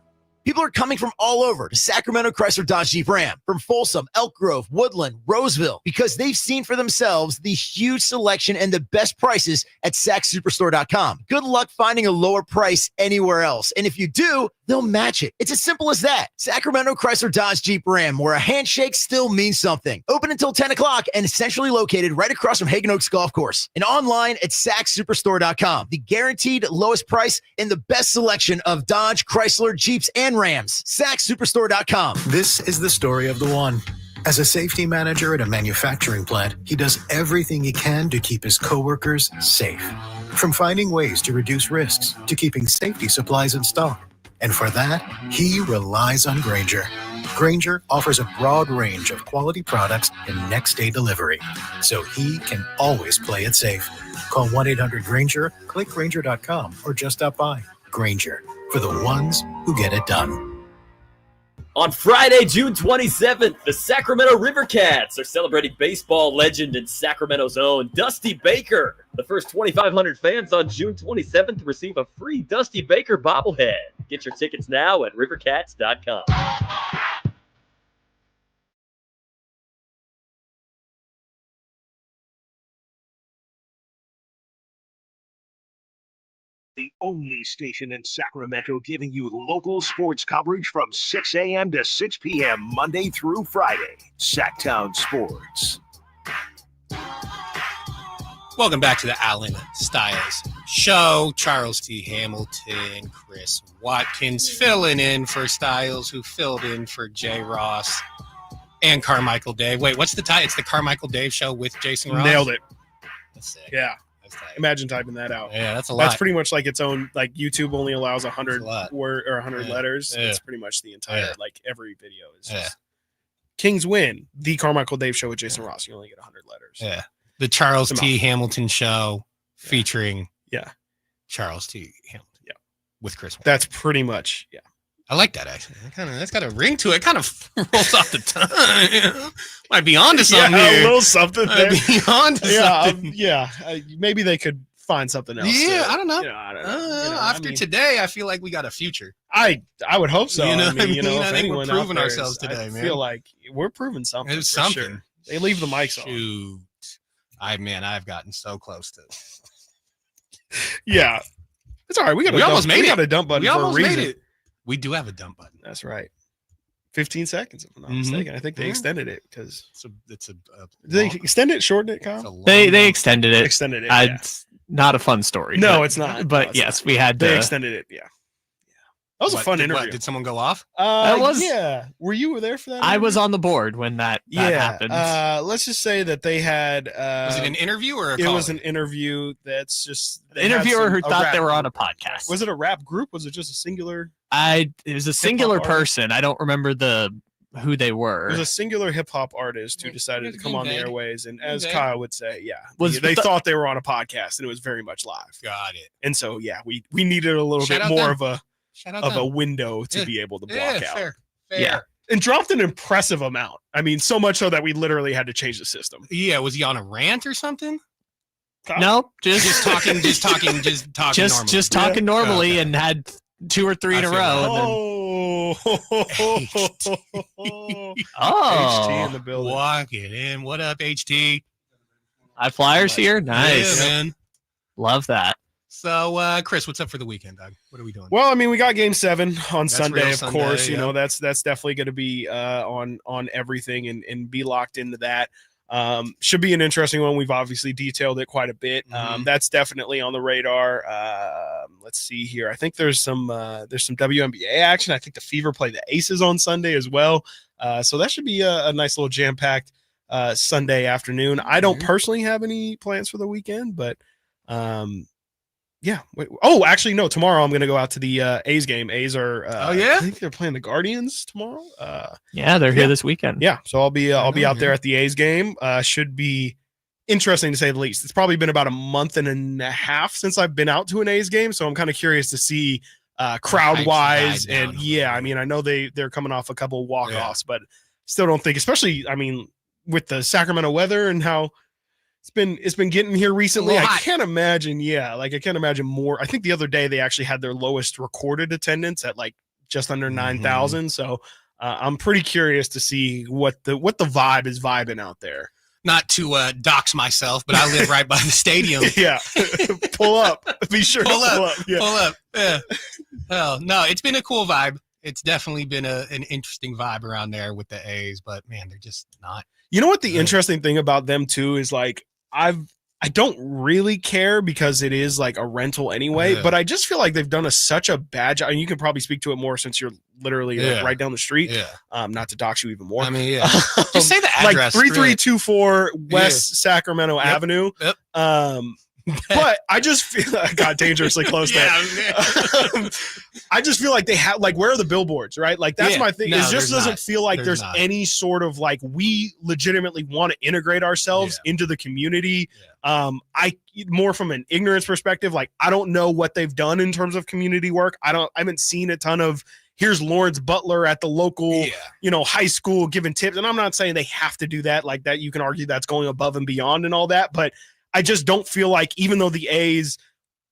Speaker 19: People are coming from all over to Sacramento Chrysler Dodge Jeep Ram, from Folsom, Elk Grove, Woodland, Roseville, because they've seen for themselves the huge selection and the best prices at SacSuperstore.com. Good luck finding a lower price anywhere else. And if you do, they'll match it. It's as simple as that. Sacramento Chrysler Dodge Jeep Ram, where a handshake still means something. Open until 10 o'clock and centrally located right across from Hagen Oaks Golf Course. And online at SacSuperstore.com. The guaranteed lowest price and the best selection of Dodge, Chrysler, Jeeps, and Rams. SacSuperstore.com.
Speaker 22: This is the story of the one. As a safety manager at a manufacturing plant, he does everything he can to keep his coworkers safe. From finding ways to reduce risks to keeping safety supplies in stock. And for that, he relies on Grainger. Grainger offers a broad range of quality products and next-day delivery, so he can always play it safe. Call 1-800-GRAINGER, click Grainger.com, or just stop by. Grainger, for the ones who get it done.
Speaker 26: On Friday, June 27th, the Sacramento River Cats are celebrating baseball legend and Sacramento's own Dusty Baker. The first 2,500 fans on June 27th receive a free Dusty Baker bobblehead. Get your tickets now at rivercats.com.
Speaker 13: The only station in Sacramento giving you local sports coverage from 6 a.m. to 6 p.m. Monday through Friday. Sacktown Sports.
Speaker 2: Welcome back to the Allen Stiles Show. Charles T. Hamilton, Chris Watkins filling in for Stiles, who filled in for Jay Ross and Carmichael Dave. Wait, what's the title? It's the Carmichael Dave Show with Jason Ross?
Speaker 3: Nailed it.
Speaker 2: That's sick.
Speaker 3: Yeah. Imagine typing that out.
Speaker 2: Yeah, that's a lot.
Speaker 3: That's pretty much like its own, like YouTube only allows 100 word or 100 letters.
Speaker 2: Yeah.
Speaker 3: It's pretty much the entire, like every video is just Kings win. The Carmichael Dave Show with Jason Ross. You only get 100 letters.
Speaker 2: Yeah. The Charles T. Hamilton Show featuring Charles T. Hamilton.
Speaker 3: Yeah.
Speaker 2: With Chris.
Speaker 3: That's pretty much,
Speaker 2: I like that actually. That's got a ring to it. Kind of rolls off the tongue. Might be onto something here.
Speaker 3: A little something there.
Speaker 2: Might be onto something.
Speaker 3: Maybe they could find something else.
Speaker 2: Yeah, I don't know.
Speaker 3: I don't know.
Speaker 2: After today, I feel like we got a future.
Speaker 3: I would hope so.
Speaker 2: You know,
Speaker 3: I mean,
Speaker 2: I think we're proving ourselves today,
Speaker 3: I
Speaker 2: man.
Speaker 3: feel like we're proving something.
Speaker 2: It's
Speaker 3: for
Speaker 2: something.
Speaker 3: Sure. They leave the mics on.
Speaker 2: Shoot. I've gotten so close to.
Speaker 3: Yeah, it's all right. We almost made a dump button.
Speaker 2: We
Speaker 3: for
Speaker 2: almost
Speaker 3: a reason.
Speaker 2: made it. We do have a dump button.
Speaker 3: That's right. 15 seconds, if I'm not mistaken. I think they extended it because
Speaker 2: it's a
Speaker 3: did they extend it, shorten it, Kyle?
Speaker 4: They extended it.
Speaker 3: Extended it.
Speaker 4: It's not a fun story.
Speaker 3: No, it's not.
Speaker 4: But yes, we had to.
Speaker 3: They extended it. Yeah. That was a fun interview.
Speaker 2: Did someone go off?
Speaker 3: Yeah. Were you there for that?
Speaker 4: I was on the board when that happened.
Speaker 3: Let's just say that they had.
Speaker 2: Was it an interview or a
Speaker 3: It
Speaker 2: caller?
Speaker 3: was an interview. That's just
Speaker 4: An interviewer who thought they were on a podcast.
Speaker 3: Was it a rap group? Was it just a singular?
Speaker 4: It was a singular person. I don't remember who they were.
Speaker 3: It was a singular hip hop artist who decided to come on the airways, and as Kyle would say, they thought they were on a podcast, and it was very much live.
Speaker 2: Got it.
Speaker 3: And so, we needed a little bit more of a window to be able to block out.
Speaker 2: Fair.
Speaker 3: Yeah, and dropped an impressive amount. I mean, so much so that we literally had to change the system.
Speaker 2: Yeah, was he on a rant or something?
Speaker 4: No,
Speaker 2: just talking
Speaker 4: normally, and had 2 or 3 in a row.
Speaker 3: HT in the building.
Speaker 2: Walk it in. What up, HT?
Speaker 4: High Flyers here. Nice,
Speaker 2: yeah, man.
Speaker 4: Love that.
Speaker 2: So, Chris, what's up for the weekend, Doug? What are we doing?
Speaker 3: Well, I mean, we got Game 7 on
Speaker 2: That's
Speaker 3: Sunday,
Speaker 2: real
Speaker 3: of
Speaker 2: Sunday,
Speaker 3: course.
Speaker 2: yeah.
Speaker 3: You know, that's definitely going to be on everything and be locked into that. Should be an interesting one. We've obviously detailed it quite a bit. That's definitely on the radar. Let's see here. I think there's some WNBA action. I think the Fever play the Aces on Sunday as well. So that should be a nice little jam-packed Sunday afternoon. I don't personally have any plans for the weekend, but actually, no. Tomorrow I'm going to go out to the A's game. A's are. I think they're playing the Guardians tomorrow.
Speaker 4: They're here this weekend.
Speaker 3: Yeah, so I'll be out there at the A's game. Should be interesting to say the least. It's probably been about a month and a half since I've been out to an A's game, so I'm kind of curious to see crowd wise. And I mean, I know they're coming off a couple walk-offs, but still don't think, especially, I mean, with the Sacramento weather and how it's been getting here recently. I can't imagine. I can't imagine more. I think the other day they actually had their lowest recorded attendance at like just under 9,000. So I'm pretty curious to see what the vibe is vibing out there.
Speaker 2: Not to dox myself, but I live right by the stadium.
Speaker 3: Yeah, pull up. Be sure
Speaker 2: pull
Speaker 3: to pull up.
Speaker 2: Pull up. Yeah. Hell, no, it's been a cool vibe. It's definitely been an interesting vibe around there with the A's, but man, they're just not.
Speaker 3: You know what the interesting thing about them too is, like, I don't really care because it is like a rental anyway, but I just feel like they've done such a bad job, and you can probably speak to it more since you're literally like right down the street. Not to dox you even more.
Speaker 2: I mean, just say the address.
Speaker 3: Like 3324 West Sacramento Avenue.
Speaker 2: Yep.
Speaker 3: But I just feel I got dangerously close there. I just feel like they have, like, where are the billboards, right? Like, that's my thing. It just doesn't feel like there's any sort of, like, we legitimately want to integrate ourselves into the community. I more from an ignorance perspective, like, I don't know what they've done in terms of community work. I haven't seen a ton of, here's Lawrence Butler at the local, high school giving tips. And I'm not saying they have to do that. Like, that you can argue that's going above and beyond and all that, but I just don't feel like, even though the A's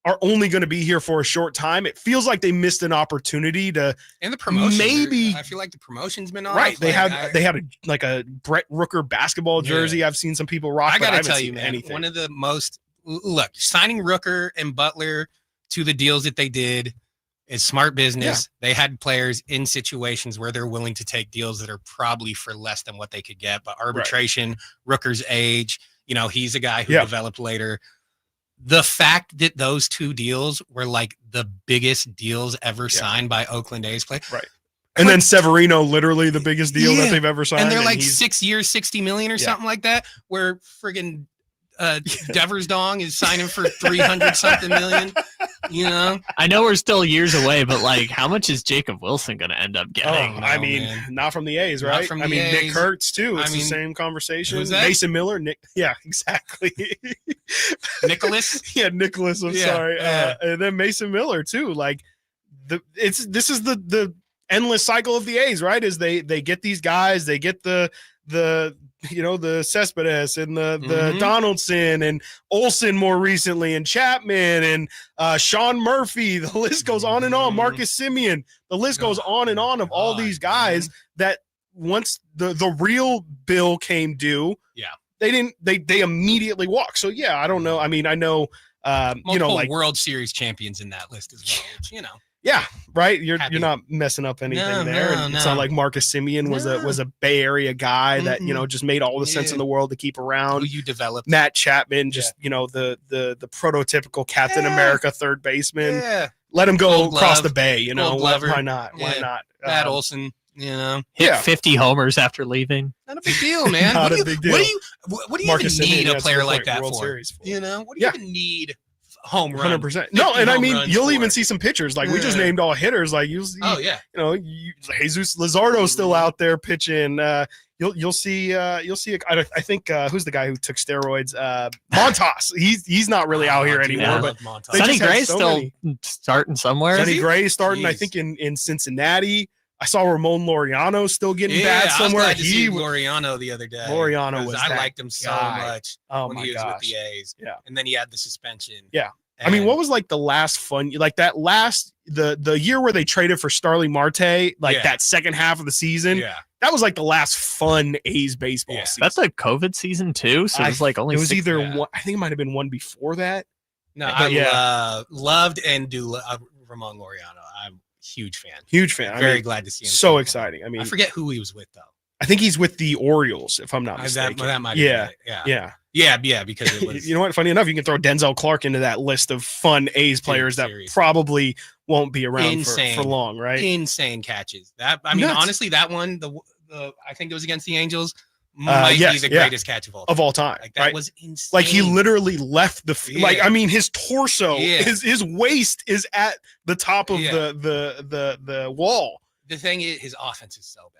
Speaker 3: are only going to be here for a short time, it feels like they missed an opportunity to.
Speaker 2: And the promotion,
Speaker 3: maybe
Speaker 2: I feel like the promotion's been off.
Speaker 3: Right. They had a Brett Rooker basketball jersey. I've seen some people rock.
Speaker 2: I got to tell you, man, one of the most, signing Rooker and Butler to the deals that they did is smart business. They had players in situations where they're willing to take deals that are probably for less than what they could get, but arbitration, Rooker's age. He's a guy who developed later. The fact that those two deals were like the biggest deals ever signed by Oakland A's play.
Speaker 3: Right. And then Severino, literally the biggest deal that they've ever signed.
Speaker 2: And they're like 6 years, $60 million or something like that, where friggin' Devers Dong is signing for 300 something million.
Speaker 4: I know we're still years away, but like, how much is Jacob Wilson going to end up getting?
Speaker 3: Not from the A's, right?
Speaker 2: From the
Speaker 3: A's. Nick Kurtz too. It's the same conversation. Mason Miller, Nick. Yeah, exactly.
Speaker 2: Nicholas.
Speaker 3: Nicholas. I'm sorry. And then Mason Miller too. Like, this is the endless cycle of the A's, right? Is they get these guys, they get the Cespedes and the Donaldson and Olsen more recently, and Chapman and Sean Murphy. The list goes on and on. Marcus Simeon. The list goes on and on of all these guys that once the real bill came due, they immediately walked. So I don't know. I mean, I know
Speaker 2: multiple World Series champions in that list as well. Which,
Speaker 3: Yeah, right. You're not messing up anything there.
Speaker 2: No,
Speaker 3: It's not like Marcus Simeon was a Bay Area guy that just made all the sense in the world to keep around.
Speaker 2: Who you developed.
Speaker 3: Matt Chapman, just the prototypical Captain America third baseman.
Speaker 2: Yeah.
Speaker 3: Let him go
Speaker 2: Gold
Speaker 3: across
Speaker 2: glove.
Speaker 3: the bay.
Speaker 2: Gold glover.
Speaker 3: Why not? Why
Speaker 2: Yeah.
Speaker 3: not?
Speaker 2: Matt Olson.
Speaker 4: Hit 50 homers after leaving.
Speaker 2: Not a big deal, man.
Speaker 3: Not
Speaker 2: what
Speaker 3: a
Speaker 2: do you,
Speaker 3: big deal.
Speaker 2: What do you
Speaker 3: Marcus
Speaker 2: even need
Speaker 3: Simeon
Speaker 2: a
Speaker 3: has
Speaker 2: player
Speaker 3: 4
Speaker 2: like that
Speaker 3: World
Speaker 2: for?
Speaker 3: Series for.
Speaker 2: What do you even need home run?
Speaker 3: 100%. No, and I
Speaker 2: 50
Speaker 3: mean,
Speaker 2: home runs
Speaker 3: you'll
Speaker 2: for?
Speaker 3: even see some pitchers. Like we just named all hitters. Like you see, Jesus Luzardo's still out there pitching. You'll see. I think who's the guy who took steroids? Montas. He's not really out here anymore. But
Speaker 4: Sonny Gray's still starting somewhere.
Speaker 3: Sonny Gray starting, I think, in Cincinnati. I saw Ramon Laureano still getting bad somewhere.
Speaker 2: I was glad to see Laureano the other day.
Speaker 3: Laureano was
Speaker 2: I
Speaker 3: that
Speaker 2: liked him so
Speaker 3: guy.
Speaker 2: much when he was with the A's.
Speaker 3: Yeah,
Speaker 2: and then he had the suspension.
Speaker 3: Yeah. I mean, what was like the last fun, like that last, the year where they traded for Starling Marte, like that second half of the season?
Speaker 2: Yeah.
Speaker 3: That was like the last fun A's baseball season.
Speaker 4: That's like COVID season too. So it was like only
Speaker 3: it was
Speaker 4: 6
Speaker 3: either one, I think it might have been one before that.
Speaker 2: No, I loved and do Ramon Laureano. I'm a huge fan.
Speaker 3: Huge fan.
Speaker 2: Very glad to see him.
Speaker 3: So exciting. I mean,
Speaker 2: I forget who he was with though.
Speaker 3: I think he's with the Orioles, if I'm not mistaken.
Speaker 2: That might
Speaker 3: yeah.
Speaker 2: be it. Yeah, because it was.
Speaker 3: You know what? Funny enough, you can throw Denzel Clark into that list of fun A's players that probably won't be around for long, right?
Speaker 2: Insane catches. Honestly, that one, the I think it was against the Angels, might be the greatest catch of all time. Like that was insane.
Speaker 3: Like he literally left the like. I mean, his torso, his waist is at the top of the wall.
Speaker 2: The thing is, his offense is so bad.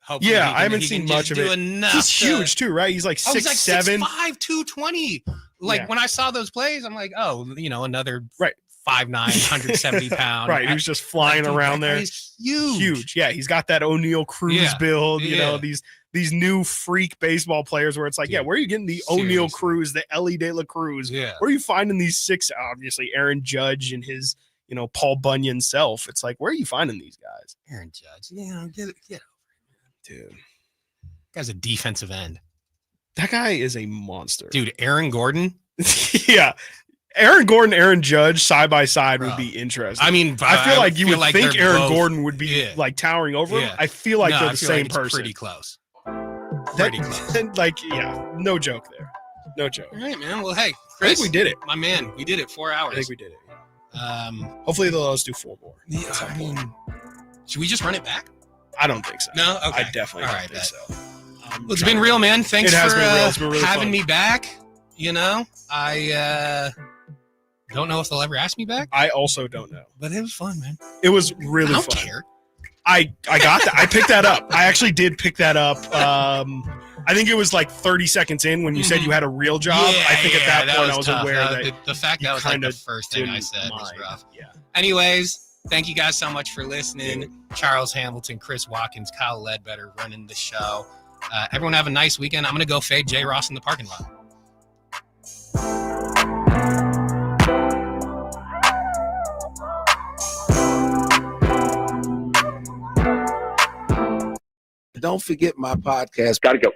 Speaker 3: Hopefully I haven't seen much of it. He's huge too, right? He's like 6'7",
Speaker 2: 6'5", 220. Like when I saw those plays, I'm like, oh, another 5'9", 170 pound.
Speaker 3: Right, he was just flying around there.
Speaker 2: He's huge.
Speaker 3: Yeah, he's got that O'Neal Cruz build. You know these new freak baseball players where it's like, where are you getting the O'Neal Cruz, the Ellie De La Cruz?
Speaker 2: Yeah,
Speaker 3: where are you finding these six? Obviously, Aaron Judge and his Paul Bunyan self. It's like, where are you finding these guys?
Speaker 2: Aaron Judge, get it.
Speaker 3: Dude,
Speaker 2: guy's a defensive end.
Speaker 3: That guy is a monster.
Speaker 2: Dude, Aaron Gordon.
Speaker 3: Yeah. Aaron Gordon, Aaron Judge side by side would be interesting.
Speaker 2: I mean,
Speaker 3: I feel like you would think Aaron Gordon would be like towering over him. I feel like they're the same person.
Speaker 2: Pretty close.
Speaker 3: No joke there. No joke.
Speaker 2: All right, man. Well, hey, Chris,
Speaker 3: I think we did it.
Speaker 2: My man, we did it. 4 hours.
Speaker 3: I think we did it. Hopefully they'll let us do 4 more.
Speaker 2: Yeah, I mean, should we just run it back?
Speaker 3: I don't think so.
Speaker 2: No? Okay.
Speaker 3: I definitely don't think so.
Speaker 2: Well, it's been real, man. Thanks for
Speaker 3: really
Speaker 2: having
Speaker 3: fun.
Speaker 2: me back. I don't know if they'll ever ask me back.
Speaker 3: I also don't know.
Speaker 2: But it was fun, man.
Speaker 3: It was really fun.
Speaker 2: I don't care.
Speaker 3: I got that. I picked that up. I actually did pick that up. I think it was like 30 seconds in when you said you had a real job. I think at that point I was
Speaker 2: tough.
Speaker 3: aware that
Speaker 2: the fact that was like the first thing I said was rough. Yeah. Anyways, thank you guys so much for listening. Charles Hamilton, Chris Watkins, Kyle Ledbetter running the show. Everyone have a nice weekend. I'm going to go fade J. Ross in the parking lot.
Speaker 6: Don't forget my podcast. Gotta go.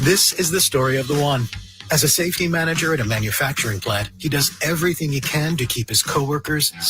Speaker 22: This is the story of the one. As a safety manager at a manufacturing plant, he does everything he can to keep his coworkers safe.